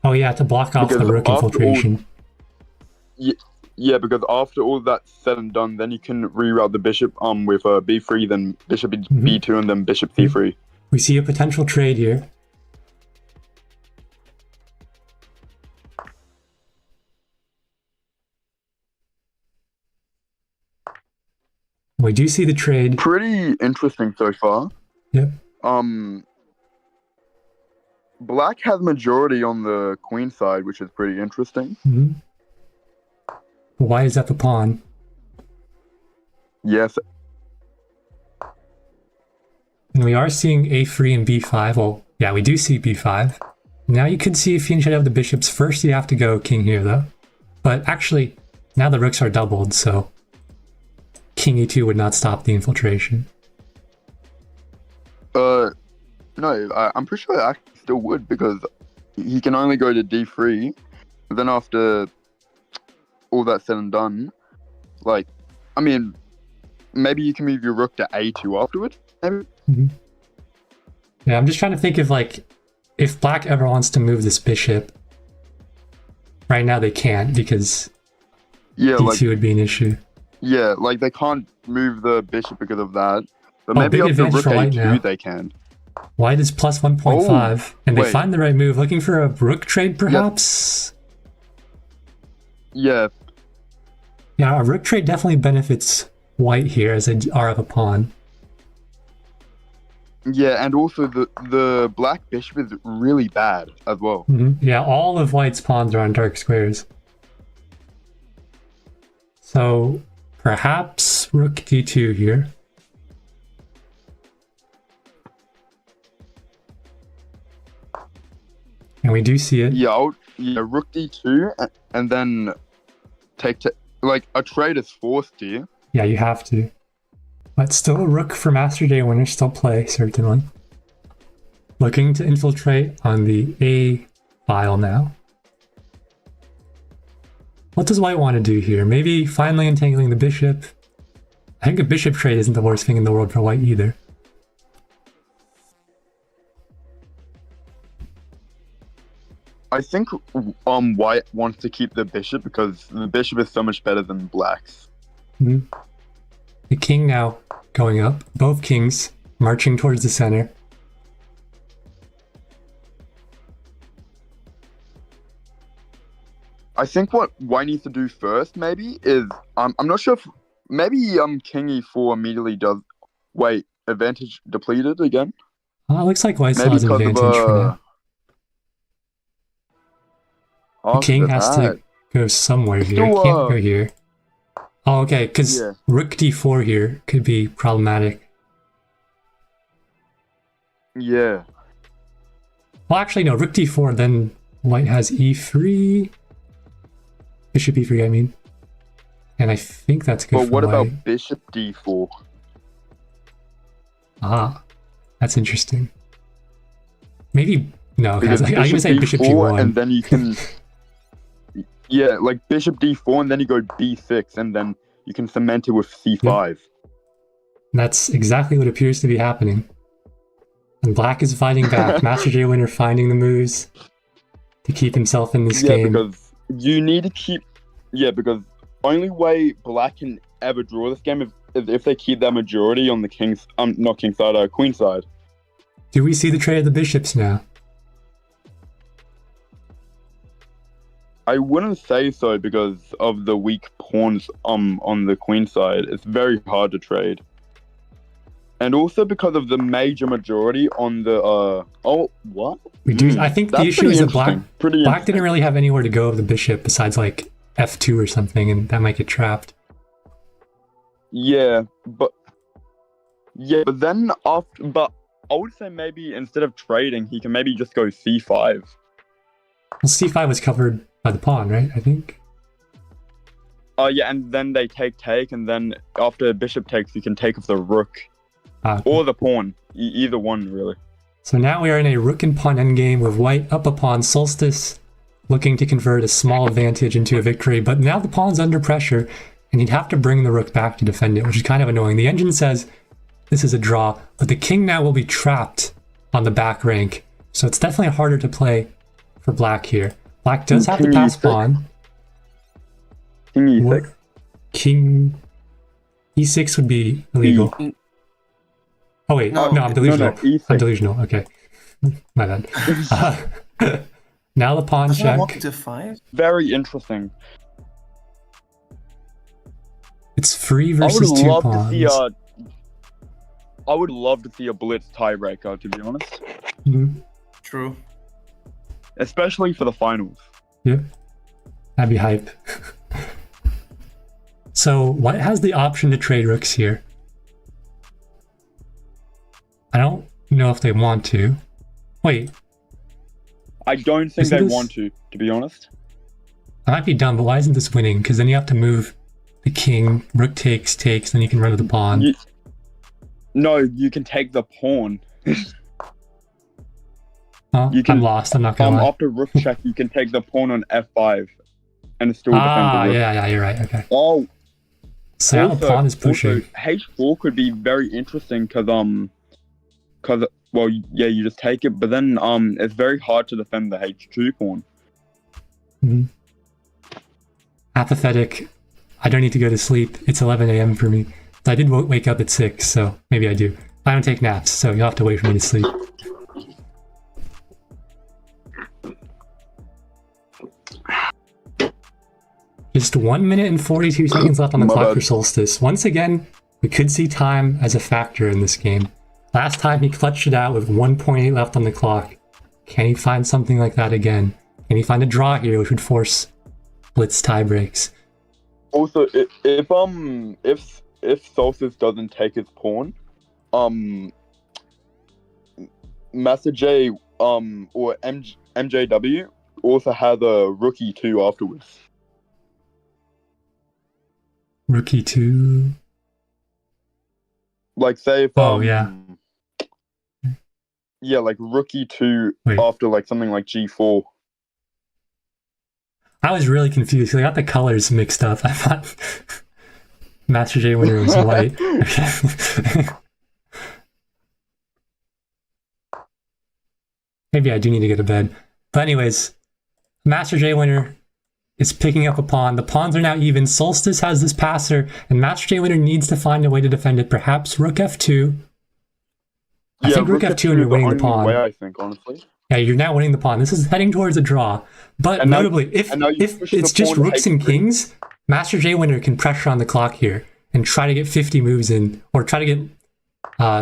Oh yeah, to block off the rook infiltration.
Yeah, because after all that's said and done, then you can reroute the bishop with b3, then bishop b2, and then bishop c3.
We see a potential trade here. We do see the trade.
Pretty interesting so far.
Yep.
Black has majority on the queen side, which is pretty interesting.
Mm-hmm. Why is that the pawn?
Yes.
And we are seeing a3 and b5. Well, yeah, we do see b5. Now you could see if you should have the bishops. First, you have to go king here, though. But actually, now the rooks are doubled, so king e2 would not stop the infiltration.
No, I'm pretty sure it actually still would, because he can only go to d3. Then after all that's said and done, like, I mean, maybe you can move your rook to a2 afterwards, maybe?
Mm-hmm. Yeah, I'm just trying to think of, like, if black ever wants to move this bishop, right now they can't because d2 would be an issue.
Yeah, like they can't move the bishop because of that. But
Oh,
maybe
big
after
advantage
rook
for white
a2
now.
they can.
White is plus 1.5, and they
wait.
find the right move, looking for a rook trade perhaps?
Yeah,
Yeah, a rook trade definitely benefits white here as they are up a pawn.
yeah, and also the black bishop is really bad as well.
Yeah, all of white's pawns are on dark squares. So perhaps rook d2 here. And we do see it.
Yeah, rook d2 and then like a trade is forced here.
Yeah, you have to. But still a rook for Master J winner, still play, certainly. Looking to infiltrate on the A file now. What does white want to do here? Maybe finally entangling the bishop. I think a bishop trade isn't the worst thing in the world for white either.
I think white wants to keep the bishop because the bishop is so much better than black's.
The king now going up. Both kings marching towards the center.
I think what white needs to do first maybe is I'm not sure if maybe king e4 immediately does. Wait, advantage depleted again?
It looks like white still
Maybe
has an
because
advantage for now.
Oh,
The king
look at
has
that.
to go somewhere here.
Still,
Can't go here. Oh, okay, because
Yeah.
rook d4 here could be problematic.
Yeah.
Well, actually, no, rook d4, then white has e3. Bishop e3, I mean. And I think that's good
But
for
what
white.
about bishop d4?
Ah, that's interesting. Maybe, no,
Because
I'm going to say bishop g1.
and then you can yeah, like bishop d4 and then you go b6 and then you can cement it with c5.
That's exactly what appears to be happening. And black is fighting back. Master J winner finding the moves to keep himself in this game.
Because you need to keep because only way black can ever draw this game is if they keep that majority on the king's not king side, queen side.
Do we see the trade of the bishops now?
I wouldn't say so because of the weak pawns on the queen side. It's very hard to trade. And also because of the major majority on the what?
We do. I think the
That's
issue is that
pretty
black didn't really have anywhere to go with the bishop besides like f2 or something, and that might get trapped.
Yeah, but then but I would say maybe instead of trading, he can maybe just go c5.
Well, c5 was covered by the pawn, right? I think.
Yeah, and then they take, and then after bishop takes, you can take off the rook
Okay.
or the pawn, either one really.
So now we are in a rook and pawn endgame with white up a pawn, Solstice looking to convert a small advantage into a victory, but now the pawn's under pressure and he'd have to bring the rook back to defend it, which is kind of annoying. The engine says this is a draw, but the king now will be trapped on the back rank, so it's definitely harder to play for black here. Black does have to pass pawn.
King e6.
King e6 would be illegal. Oh wait, no, I'm delusional.
E6.
I'm delusional. Okay, my bad. Now the pawn
Doesn't
check.
walk to 5?
Very interesting.
It's free versus two pawns.
I would love to see a blitz tiebreaker, to be honest.
True.
Especially for the finals.
Yep, that'd be hype. So white has the option to trade rooks here. I don't know if they want to. Wait,
I don't think
Isn't
they
this-
want to be honest.
I might be dumb, but why isn't this winning? Because then you have to move the king, rook takes, then you can run with the pawn.
No, you can take the pawn.
Huh?
you can-
I'm lost, I'm not gonna lie.
After rook check, you can take the pawn on f5 and it still defend the rook.
yeah, you're right, okay.
Oh,
So now the pawn is pushing.
h4 could be very interesting because well, yeah, you just take it. But then it's very hard to defend the H2 pawn.
Mm-hmm. Apathetic. I don't need to go to sleep. It's 11 a.m. for me. I did wake up at 6, so maybe I do. I don't take naps, so you'll have to wait for me to sleep. Just 1 minute and 42 seconds left on the clock for Solstice. Once again, we could see time as a factor in this game. Last time he clutched it out with 1.8 left on the clock. Can he find something like that again? Can he find a draw here, which would force blitz tie breaks?
Also, if Solstice doesn't take his pawn, Master J or MJW also has a rook e2 afterwards.
Rook e2.
Like say if
yeah,
like rook e2 after like something like g4.
I was really confused because I got the colors mixed up. I thought Master J winner was white. Maybe I do need to go to bed. But anyways, Master J winner is picking up a pawn. The pawns are now even. Solstice has this passer, and Master J winner needs to find a way to defend it. Perhaps rook f2. I think rook f2 and you're winning the pawn.
Way, I think, honestly.
Yeah, you're now winning the pawn. This is heading towards a draw. But and notably, if it's just rooks and kings, Master J winner can pressure on the clock here and try to get 50 moves in, or try to get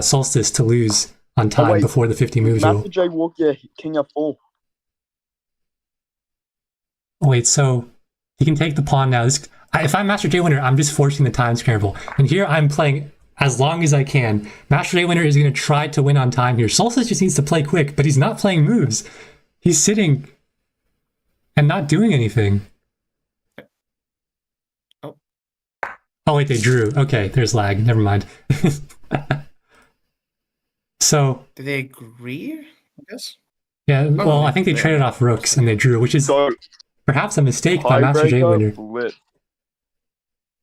Solstice to lose on time before the 50 moves rule.
Master J walk, yeah, king f4.
Wait, so he can take the pawn now. If I'm Master J winner, I'm just forcing the time scramble. And here I'm playing as long as I can. Master J winner is going to try to win on time here. Solstice just needs to play quick, but he's not playing moves. He's sitting and not doing anything. Oh wait, they drew. Okay, there's lag. Never mind. So
did they agree? I guess.
Yeah. Well, I think they traded off rooks and they drew, which is perhaps a mistake by Master J winner.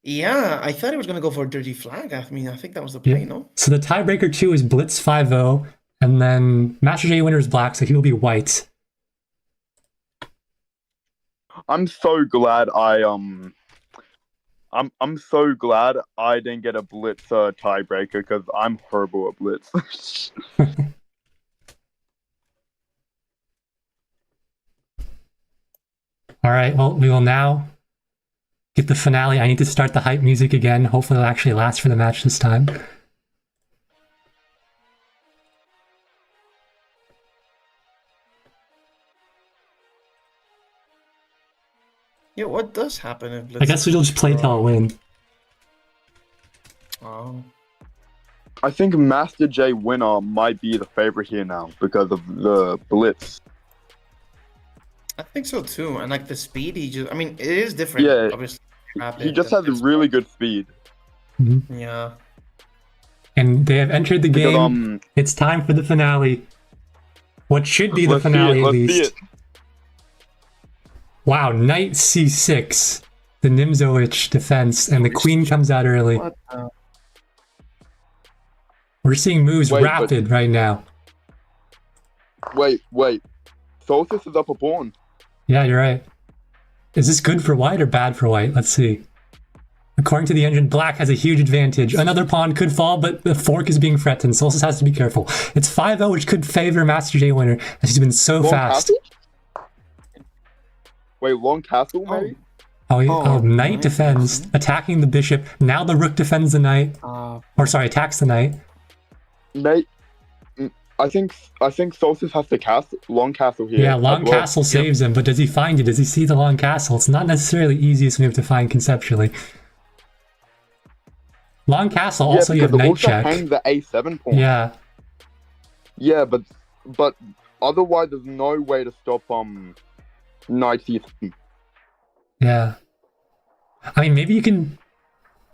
Yeah, I thought he was going to go for a dirty flag. I mean, I think that was the play, no?
So the tiebreaker 2 is blitz 5-0, and then Master J winner is black, so he will be white.
I'm so glad I'm so glad I didn't get a blitz tiebreaker because I'm horrible at blitz.
All right, well, we will now get the finale. I need to start the hype music again. Hopefully it'll actually last for the match this time.
Yeah, what does happen if blitz?
I guess we'll just play till I win.
Oh.
I think Master J winner might be the favorite here now because of the blitz.
I think so too, and like the speed, I mean, it is different.
Yeah,
obviously.
He just has a really good speed.
Mm-hmm.
Yeah.
And they have entered the game. It's time for the finale. What should be the finale at least. Wow, knight c6. The Nimzowicz defense, and the queen comes out early. We're seeing moves rapid right now.
Wait. Solstice is up a pawn.
Yeah, you're right. Is this good for white or bad for white? Let's see. According to the engine, black has a huge advantage. Another pawn could fall, but the fork is being threatened. Solstice has to be careful. It's 5-0, which could favor Master J winner, as he's been so fast.
Castle? Wait, long castle, maybe?
Knight defends, attacking the bishop. Now the rook defends the knight. Attacks the knight.
Knight. I think Solstice has the long castle here.
Yeah, long castle saves him, but does he find it? Does he see the long castle? It's not necessarily the easiest move to find conceptually. Long castle, also you have knight check.
Hang the a7 pawn.
Yeah.
Yeah, but otherwise there's no way to stop knight c3.
Yeah. I mean, maybe you can...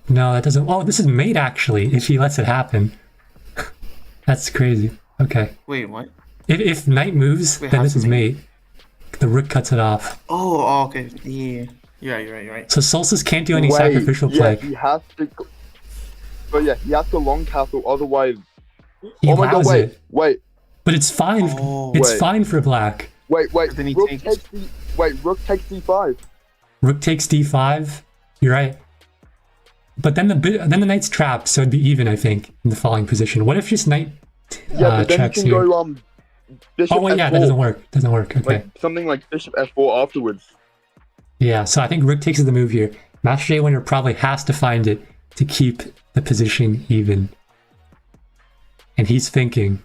No, that doesn't... Oh, this is mate, actually, if he lets it happen. That's crazy. Okay.
Wait, what?
If knight moves, then this is mate. The rook cuts it off.
Oh, okay. Yeah. You're right.
So Solstice can't do any sacrificial play.
He has to... But yeah, he has to long castle, otherwise...
He allows it.
Wait.
But it's fine.
Oh.
It's
Wait.
fine for black.
Wait.
Then he
Rook
takes-
takes Rook takes d5.
Rook takes d5. You're right. But then the knight's trapped, so it'd be even, I think, in the falling position. What if just knight
Yeah, but then you
checks
can
here?
go bishop
Oh wait, yeah,
f4.
that doesn't work. Doesn't work. Okay.
Like something like bishop f4 afterwards.
Yeah, so I think rook takes the move here. Master J winner probably has to find it to keep the position even. And he's thinking.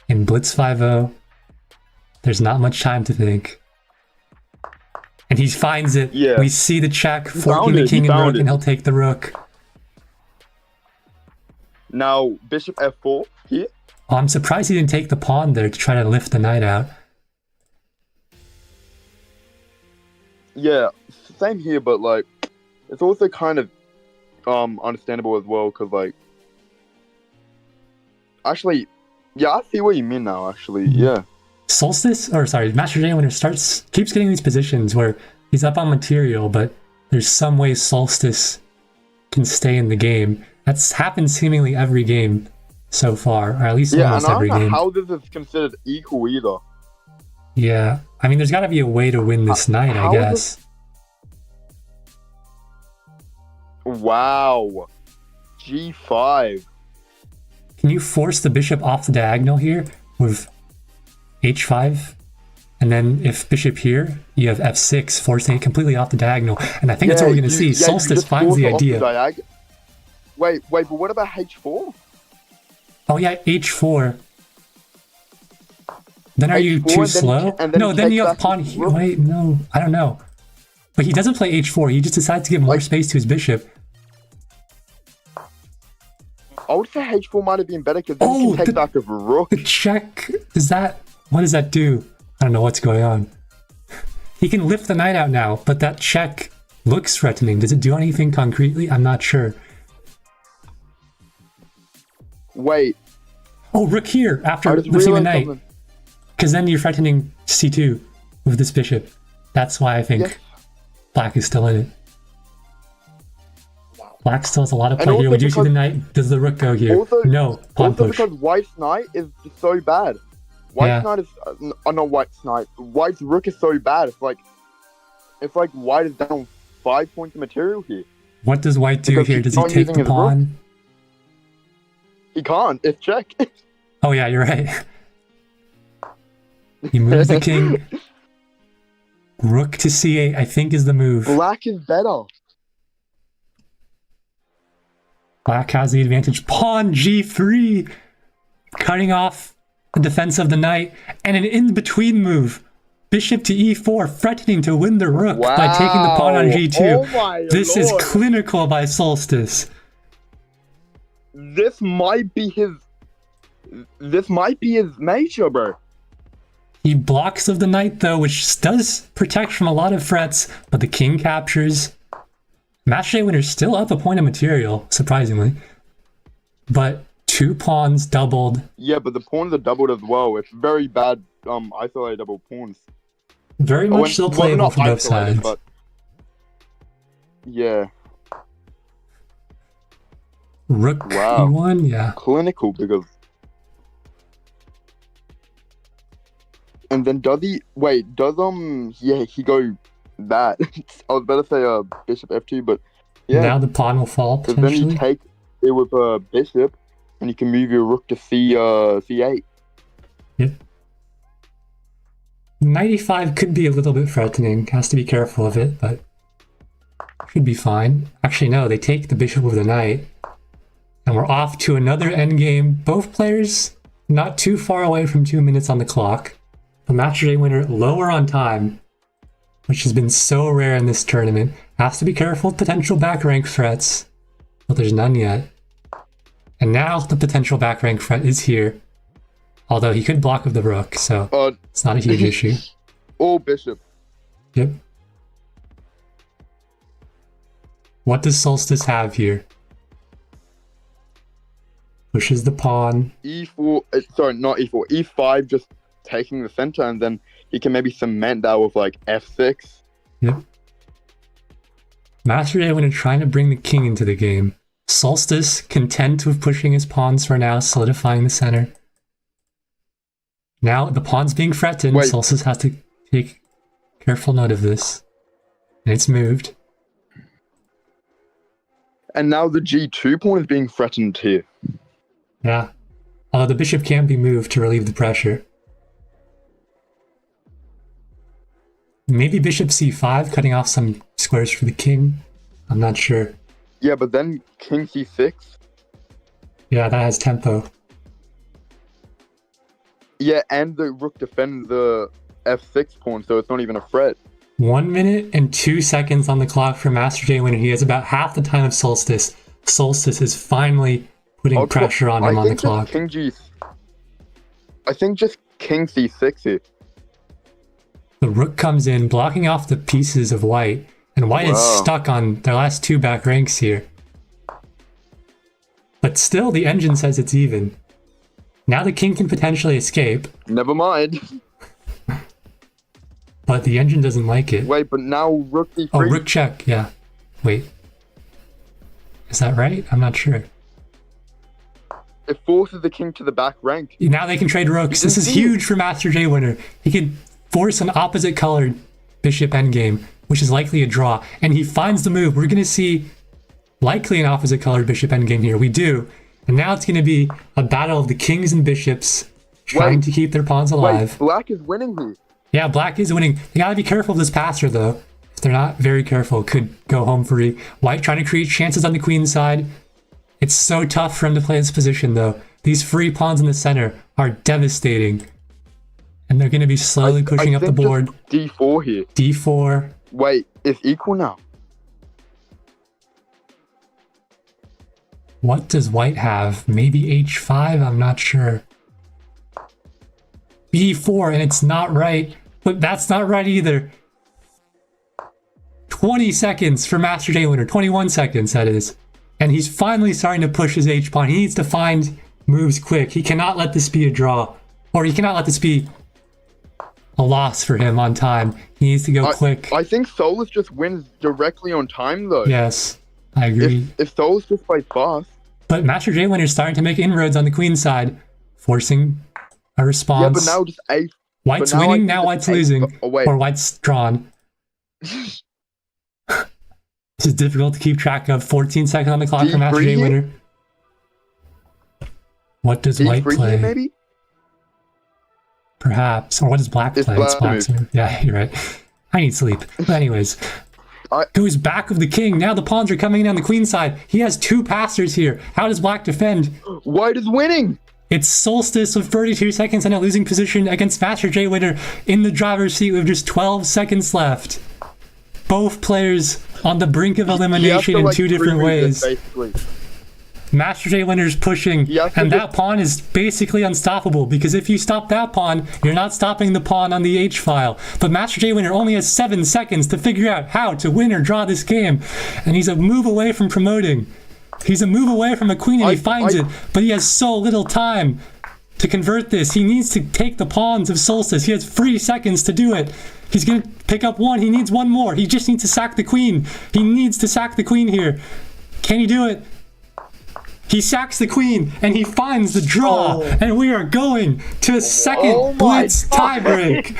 In Blitz 5-0, there's not much time to think. And he finds it.
Yeah.
We see the check,
He
forking
found
the
it,
king
he
and rook,
found it.
and he'll take the rook.
Now bishop f4 here.
Oh, I'm surprised he didn't take the pawn there to try to lift the knight out.
Yeah, same here, but like it's also kind of understandable as well because like actually, yeah, I see what you mean now. Actually, yeah.
Solstice, or sorry, Master J winner keeps getting these positions where he's up on material, but there's some way Solstice can stay in the game. That's happened seemingly every game so far, or at least
Yeah, and
almost
I don't
every
know
game.
how this is considered equal either.
Yeah, I mean, there's got to be a way to win this knight, I
how is
guess.
Wow, g5.
Can you force the bishop off the diagonal here with h5? And then if bishop here, you have f6, forcing it completely off the diagonal. And I think that's what we're going to see. Solstice finds the idea.
Wait, but what about h4?
Oh yeah, h4. Then are you
H4,
too
and then
slow?
and then
No, then
take
you have
back
pawn
his
here.
rook.
Wait, no, I don't know. But he doesn't play h4. He just decides to give more
Like-
space to his bishop.
I would say h4 might have been better because then
Oh,
you can take
the-
back a rook.
The check, what does that do? I don't know what's going on. He can lift the knight out now, but that check looks threatening. Does it do anything concretely? I'm not sure.
Wait,
Oh, rook here
I
after
just
lifting the
realized
knight.
something.
Because then you're threatening c2 with this bishop. That's why I think
Yes.
black is still in it. Black still has a lot of
And
play here.
also
Would you see the
because-
knight? Does the rook go here?
Also-
No, pawn
Also
push.
because White's knight is just so bad. White's
Yeah.
knight is not White's knight. White's rook is so bad. It's like White is down 5 points of material here.
What does white do
Because
here?
he's
Does he
not
take
using
the
his rook.
pawn?
He can't. It's check.
Oh yeah, you're right. He moves the king. Rook to c8, I think, is the move.
Black is better.
Black has the advantage. Pawn g3, cutting off the defense of the knight, and an in-between move. Bishop to e4, threatening to win the rook by taking the pawn on
Wow.
g2.
Oh my
This is
lord.
clinical by Solstice.
This might be his major, bro.
He blocks of the knight though, which does protect from a lot of threats, but the king captures. Master J winner's still up a point of material, surprisingly. But 2 pawns doubled.
Yeah, but the pawns are doubled as well. It's very bad isolated double pawns.
Very much still playable
not
for both
isolated,
sides.
but yeah,
Rook
Wow.
e1, yeah.
clinical because. And then does he he go that? I was about to say bishop f2, but yeah,
Now the pawn will fall
because then you
potentially.
take it with a bishop, and you can move your rook to c8.
Knight e5 could be a little bit threatening. Has to be careful of it, but should be fine. Actually, no, they take the bishop with the knight. And we're off to another endgame. Both players not too far away from 2 minutes on the clock. The Master J winner lower on time, which has been so rare in this tournament. Has to be careful of potential back rank threats, but there's none yet. And now the potential back rank threat is here. Although he could block with the rook, so it's not a huge issue.
Or bishop.
Yep. What does Solstice have here? Pushes the pawn.
E4, sorry, not E4, E5 just taking the center, and then he can maybe cement that with like F6.
Yep. Master J winner trying to bring the king into the game. Solstice content with pushing his pawns for now, solidifying the center. Now the pawn's being threatened.
Wait.
Solstice has to take careful note of this. And it's moved.
And now the G2 pawn is being threatened here.
Yeah. Although the bishop can be moved to relieve the pressure. Maybe bishop c5, cutting off some squares for the king. I'm not sure.
Yeah, but then king c6.
Yeah, that has tempo.
Yeah, and the rook defends the f6 pawn, so it's not even a threat.
1 minute and 2 seconds on the clock for Master J Winner. He has about half the time of Solstice. Solstice is finally putting pressure on him on the clock.
I think just king c6 here.
The rook comes in, blocking off the pieces of white. And white is stuck on their last 2 back ranks here. But still, the engine says it's even. Now the king can potentially escape.
Never mind.
But the engine doesn't like it.
Wait, but now rook d3.
Oh, rook check, yeah. Wait. Is that right? I'm not sure.
It forces the king to the back rank.
Now they can trade rooks. This is huge for Master J Winner. He can force an opposite colored bishop endgame, which is likely a draw. And he finds the move. We're going to see likely an opposite colored bishop endgame here. We do. And now it's going to be a battle of the kings and bishops trying to keep their pawns alive.
Wait, black is winning here.
Yeah, black is winning. They gotta be careful of this passer, though. If they're not very careful, could go home free. White trying to create chances on the queen side. It's so tough for him to play this position, though. These free pawns in the center are devastating. And they're gonna be slowly pushing up the board.
d4 here.
d4.
Wait, it's equal now.
What does white have? Maybe h5? I'm not sure. b4, and it's not right. But that's not right either. 20 seconds for Master J Winner. 21 seconds, that is. And he's finally starting to push his h-pawn. He needs to find moves quick. He cannot let this be a draw. Or he cannot let this be a loss for him on time. He needs to go quick.
I think Solus just wins directly on time, though.
Yes, I agree.
If Solus just plays fast.
But Master J Winner is starting to make inroads on the queen side, forcing a response.
Yeah, but now just a.
White's winning, now White's losing. Or White's drawn. This is difficult to keep track of. 14 seconds on the clock for Master J Winner. What does White play?
Maybe?
Perhaps. Or what does Black play? It's Black's move. Yeah, you're right. I need sleep. But anyways. Goes back of the king. Now the pawns are coming in on the queen side. He has 2 passers here. How does Black defend?
White is winning!
It's Solstice with 32 seconds in a losing position against Master J Winner in the driver's seat with just 12 seconds left. Both players on the brink of elimination in 2 different ways. Master J Winner's pushing, and that pawn is basically unstoppable, because if you stop that pawn, you're not stopping the pawn on the H-file. But Master J Winner only has 7 seconds to figure out how to win or draw this game, and he's a move away from promoting. He's a move away from a queen, and he finds it, but he has so little time to convert this. He needs to take the pawns of Solstice. He has 3 seconds to do it. He's going to pick up 1. He needs 1 more. He just needs to sack the queen. He needs to sack the queen here. Can he do it? He sacks the queen, and he finds the draw, and we are going to a second blitz tiebreak.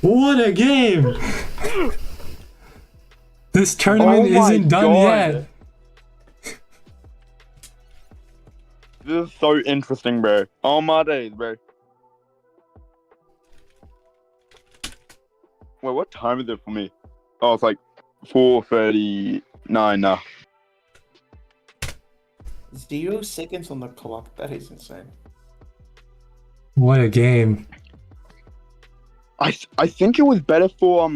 What a game! This tournament isn't done yet.
This is so interesting, bro. All my days, bro. Wait, what time is it for me? Oh, it's like 4:39 now.
0 seconds on the clock. That is insane.
What a game.
I think it was better for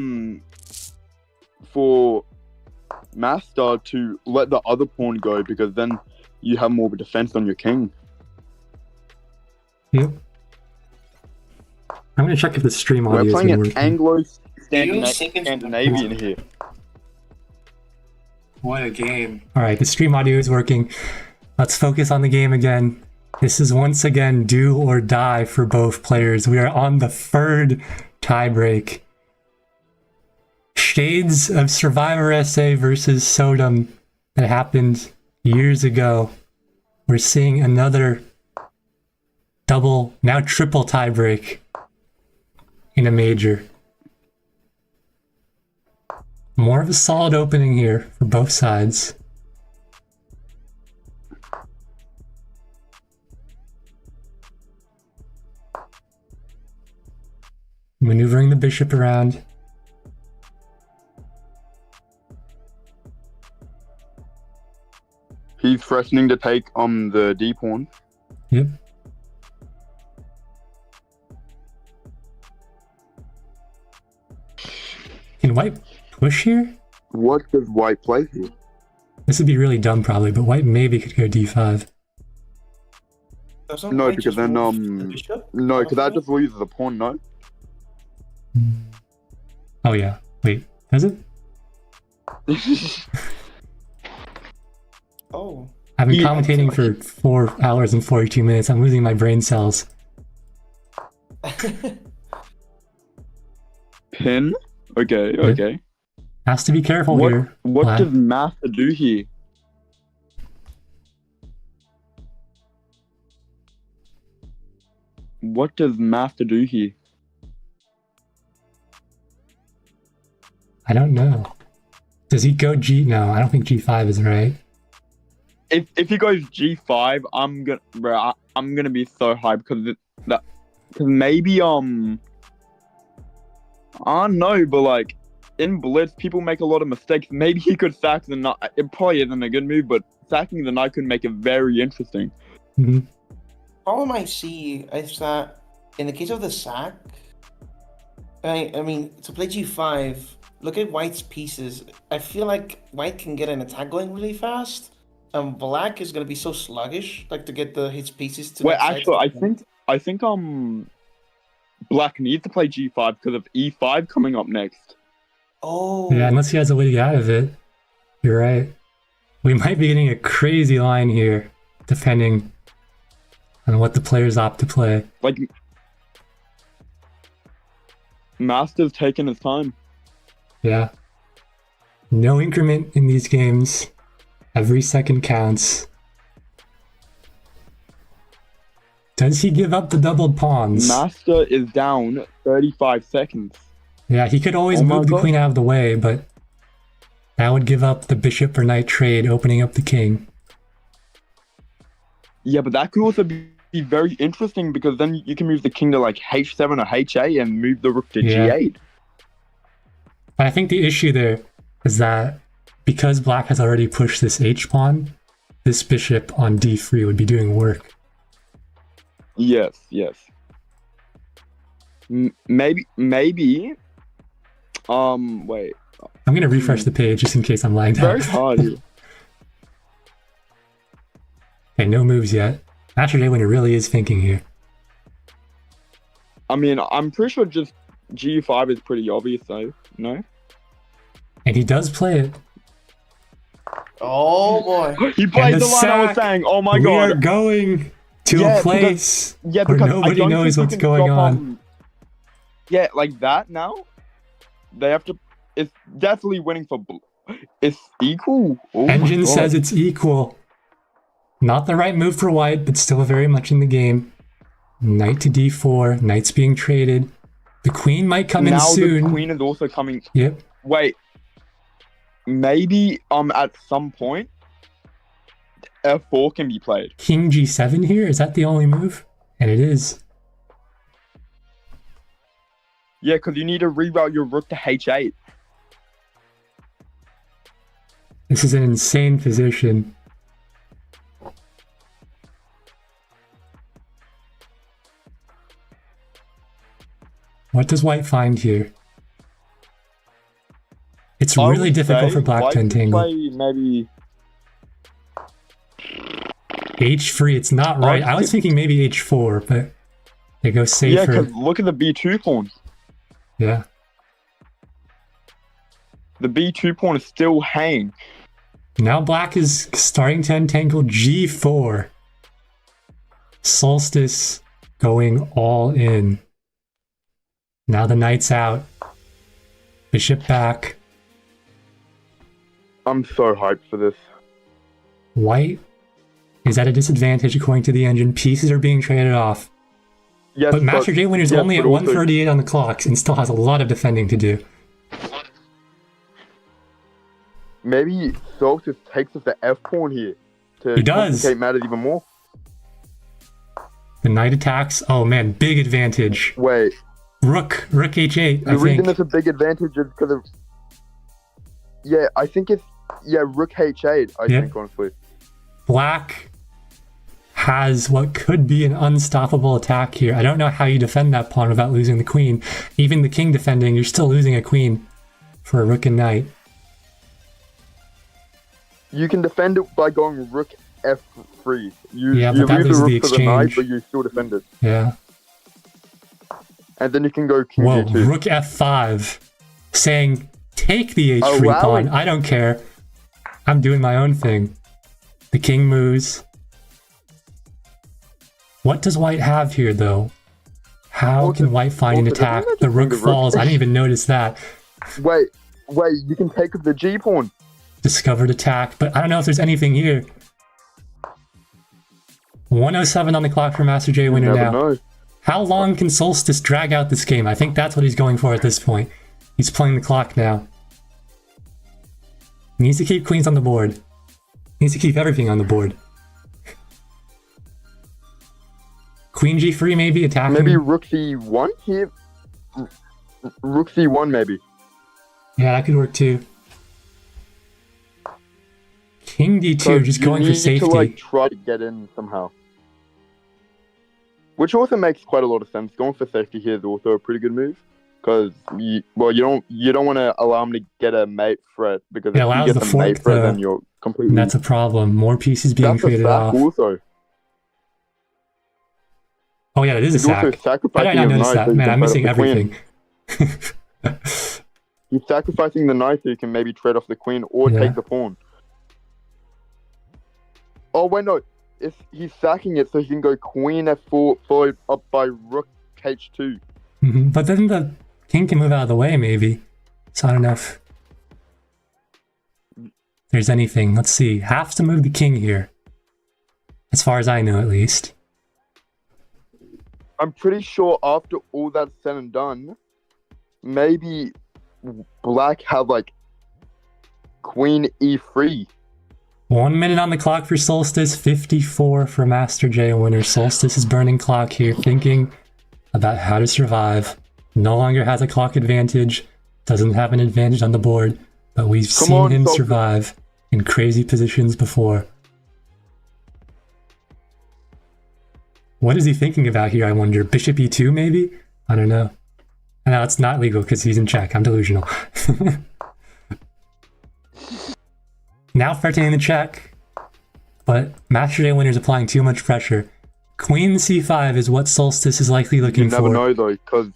Master to let the other pawn go, because then you have more of a defense on your king.
Yep. I'm gonna check if the stream audio is working.
We're playing an Anglo-Scandinavian here.
What a game. Alright, the stream audio is working. Let's focus on the game again. This is once again do or die for both players. We are on the 3rd tiebreak. Shades of Survivor SA versus Sodom that happened years ago. We're seeing another double, now triple tiebreak in a major. More of a solid opening here for both sides. Maneuvering the bishop around.
He's threatening to take the D pawn.
Yep. Can white push here?
What does white play here?
This would be really dumb probably, but white maybe could go d5.
Doesn't
No,
white
because
just
then
move the bishop
no, because that
after
just loses the pawn. No.
Oh yeah. Wait, does it?
Oh.
I've been
Yeah.
commentating for 4 hours and 42 minutes. I'm losing my brain cells.
Pin. Okay. Okay.
Has to be careful
What
here.
what
Black.
does master do here? What does master do here?
I don't know. Does he go G? No, I don't think G5 is right.
If he goes G5, I'm gonna be so hyped because maybe I don't know, but like in Blitz, people make a lot of mistakes. Maybe he could sack the knight. It probably isn't a good move, but sacking the knight could make it very interesting.
Mm-hmm.
Problem I see is that in the case of the sack, I mean, to play G5, look at white's pieces. I feel like white can get an attack going really fast, and black is gonna be so sluggish, like to get his pieces to.
Wait,
that side.
actually, I think black needs to play G5 because of E5 coming up next.
Oh.
Yeah, unless he has a way to get out of it. You're right. We might be getting a crazy line here, depending on what the players opt to play.
Like, master's taking his time.
Yeah. No increment in these games. Every second counts. Does he give up the doubled pawns?
Master is down 35 seconds.
Yeah, he could always
Oh my
move the
God.
queen out of the way, but that would give up the bishop or knight trade, opening up the king.
Yeah, but that could also be very interesting because then you can move the king to like H7 or H8 and move the rook to
Yeah.
G8.
But I think the issue there is that because black has already pushed this h-pawn, this bishop on d3 would be doing work.
Yes. Maybe. Wait.
I'm going to refresh the page just in case I'm lying down.
Very hard here.
Okay, no moves yet. Master Day when it really is thinking here.
I mean, I'm pretty sure just G5 is pretty obvious though. No?
And he does play it.
Oh boy.
He played
And
the
the
line I was
sack.
saying. Oh my
We are
god.
going to a place
Yeah,
where
because I
nobody
don't
knows
think
what's
you can
going
stop,
on.
Yeah, like that now. They have to. It's definitely winning for. It's equal. Oh my
Engine
God.
says it's equal. Not the right move for white, but still very much in the game. Knight to d4. Knight's being traded. The queen might come in
now
soon.
the queen is also coming.
Yep.
Wait. Maybe at some point F4 can be played.
King g7 here? Is that the only move? And it is.
Yeah, because you need to reroute your rook to H8.
This is an insane position. What does white find here? It's
I
really
would
difficult
say
for black
white
to
could
entangle.
play maybe.
H3, it's not right. I was thinking maybe H4, but they go
Yeah,
safer.
because look at the B2 pawn.
Yeah.
The B2 pawn is still hanging.
Now black is starting to entangle G4. Solstice going all in. Now the knight's out. Bishop back.
I'm so hyped for this.
White is at a disadvantage according to the engine. Pieces are being traded off.
Yes,
but Master J Winner's only at 138 on the clock and still has a lot of defending to do.
Maybe Solstice takes off the F pawn here to
He does.
complicate matters even more.
The knight attacks. Oh man, big advantage.
Wait.
Rook H8,
The reason it's a big advantage is because of... Yeah, I think it's... Yeah, Rook H8, I think, honestly.
Black has what could be an unstoppable attack here. I don't know how you defend that pawn without losing the queen. Even the king defending, you're still losing a queen for a rook and knight.
You can defend it by going Rook F3. You
but that
leave
loses
the
the
rook for the knight,
exchange.
but you still defend it.
Yeah.
And then you can go King
Whoa,
G2.
Rook F5, saying, take the H3
Allowing-
pawn. I don't care. I'm doing my own thing. The king moves. What does white have here, though? How can white find an attack? The rook falls. I didn't even notice that.
Wait, you can take up the G pawn.
Discovered attack, but I don't know if there's anything here. 107 on the clock for Master J Winner now.
Know.
How long can Solstice drag out this game? I think that's what he's going for at this point. He's playing the clock now. He needs to keep queens on the board. He needs to keep everything on the board. Queen G3 maybe attacking.
Maybe Rook C1 here? Rook C1 maybe.
Yeah, that could work too. King D2, just going for safety.
To like try to get in somehow. Which also makes quite a lot of sense. Going for safety here is also a pretty good move. Because you don't want to allow him to get a mate threat, because
It
if
allows
you
the
get the
fork,
mate threat,
though.
then you're completely...
And that's a problem. More pieces being
That's a
created
sack
off.
also.
Oh yeah, that is a
He's also
sack. How
sacrificing
did I not
his
notice
knight
that?
so he
Man,
can
I'm missing
trade off the queen.
everything.
He's sacrificing the knight so he can maybe trade off the queen or take the pawn. Oh wait, no. He's sacking it so he can go queen F4 followed up by rook H2.
But then the king can move out of the way, maybe. So I don't know if there's anything. Let's see. Have to move the king here. As far as I know, at least.
I'm pretty sure after all that's said and done, maybe black have like queen E3.
1 minute on the clock for Solstice, 54 for Master J Winner. Solstice is burning clock here, thinking about how to survive. No longer has a clock advantage, doesn't have an advantage on the board, but we've seen him survive in crazy positions before. What is he thinking about here, I wonder? Bishop E2, maybe? I don't know. I know it's not legal because he's in check. I'm delusional. Now threatening the check, but Master J Winner is applying too much pressure. Queen C5 is what Solstice is likely looking for.
You never know though, because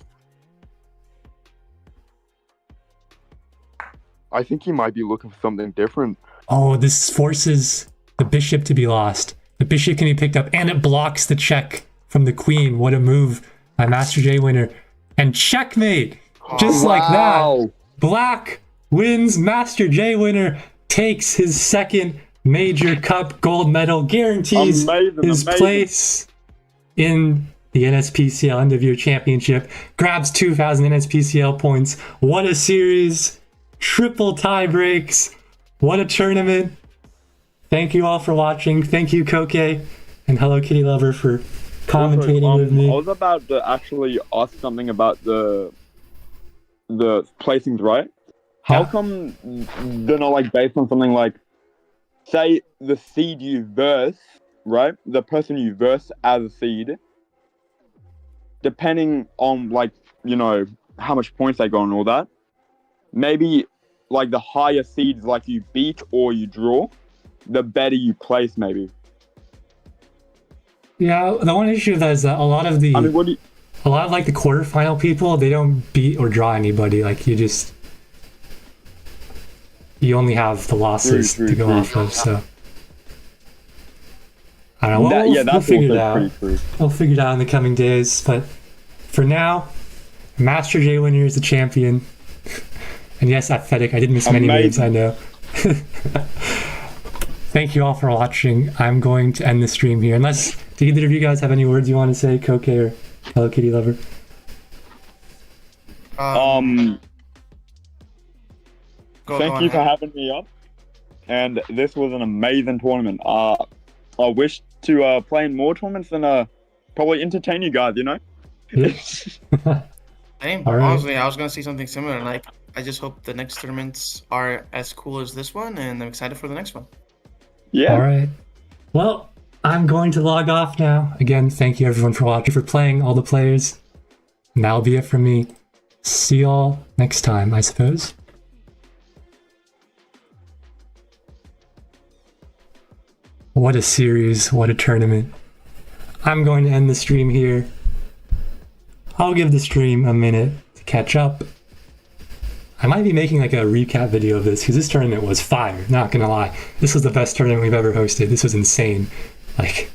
I think he might be looking for something different.
Oh, this forces the bishop to be lost. The bishop can be picked up, and it blocks the check from the queen. What a move by Master J Winner. And checkmate! Just like that. Black wins. Master J Winner takes his second major cup gold medal, guarantees his place in the NSPCL End of Year Championship, grabs 2,000 NSPCL points. What a series! Triple tie breaks. What a tournament. Thank you all for watching. Thank you, Koke and Hello Kitty Lover, for commentating with me.
I was about to actually ask something about the placings, right? How come they're not like based on something like, say, the seed you verse, right? The person you verse as a seed, depending on like, you know, how much points they got and all that, maybe like the higher seeds like you beat or you draw, the better you place maybe.
Yeah, the one issue that is that a lot of the, a lot of like the quarterfinal people, they don't beat or draw anybody. Like you only have the losses to go off of. So I don't know. We'll figure it out. We'll figure it out in the coming days. But for now, Master J Winner is the champion. And yes, apathetic. I did miss many moves, I know. Thank you all for watching. I'm going to end the stream here. Unless, do either of you guys have any words you want to say, Koke or Hello Kitty Lover.
Thank you for having me up. And this was an amazing tournament. I wish to play in more tournaments and probably entertain you guys, you know?
Yeah.
Same.
All right.
Honestly, I was gonna say something similar. Like, I just hope the next tournaments are as cool as this one, and I'm excited for the next one.
Yeah.
All right. Well, I'm going to log off now. Again, thank you everyone for watching, for playing, all the players. And that'll be it from me. See y'all next time, I suppose. What a series, what a tournament. I'm going to end the stream here. I'll give the stream a minute to catch up. I might be making like a recap video of this because this tournament was fire, not gonna lie. This was the best tournament we've ever hosted. This was insane. Like,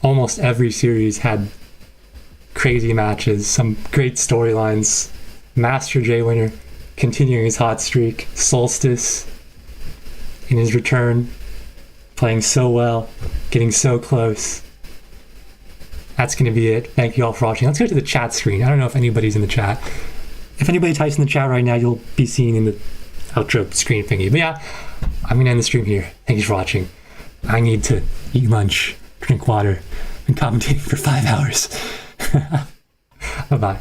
almost every series had crazy matches, some great storylines. Master J winner continuing his hot streak. Solstice in his return, playing so well, getting so close. That's going to be it. Thank you all for watching. Let's go to the chat screen. I don't know if anybody's in the chat. If anybody types in the chat right now, you'll be seen in the outro screen thingy. But yeah, I'm going to end the stream here. Thank you for watching. I need to eat lunch, drink water, and commentate for 5 hours. Bye-bye.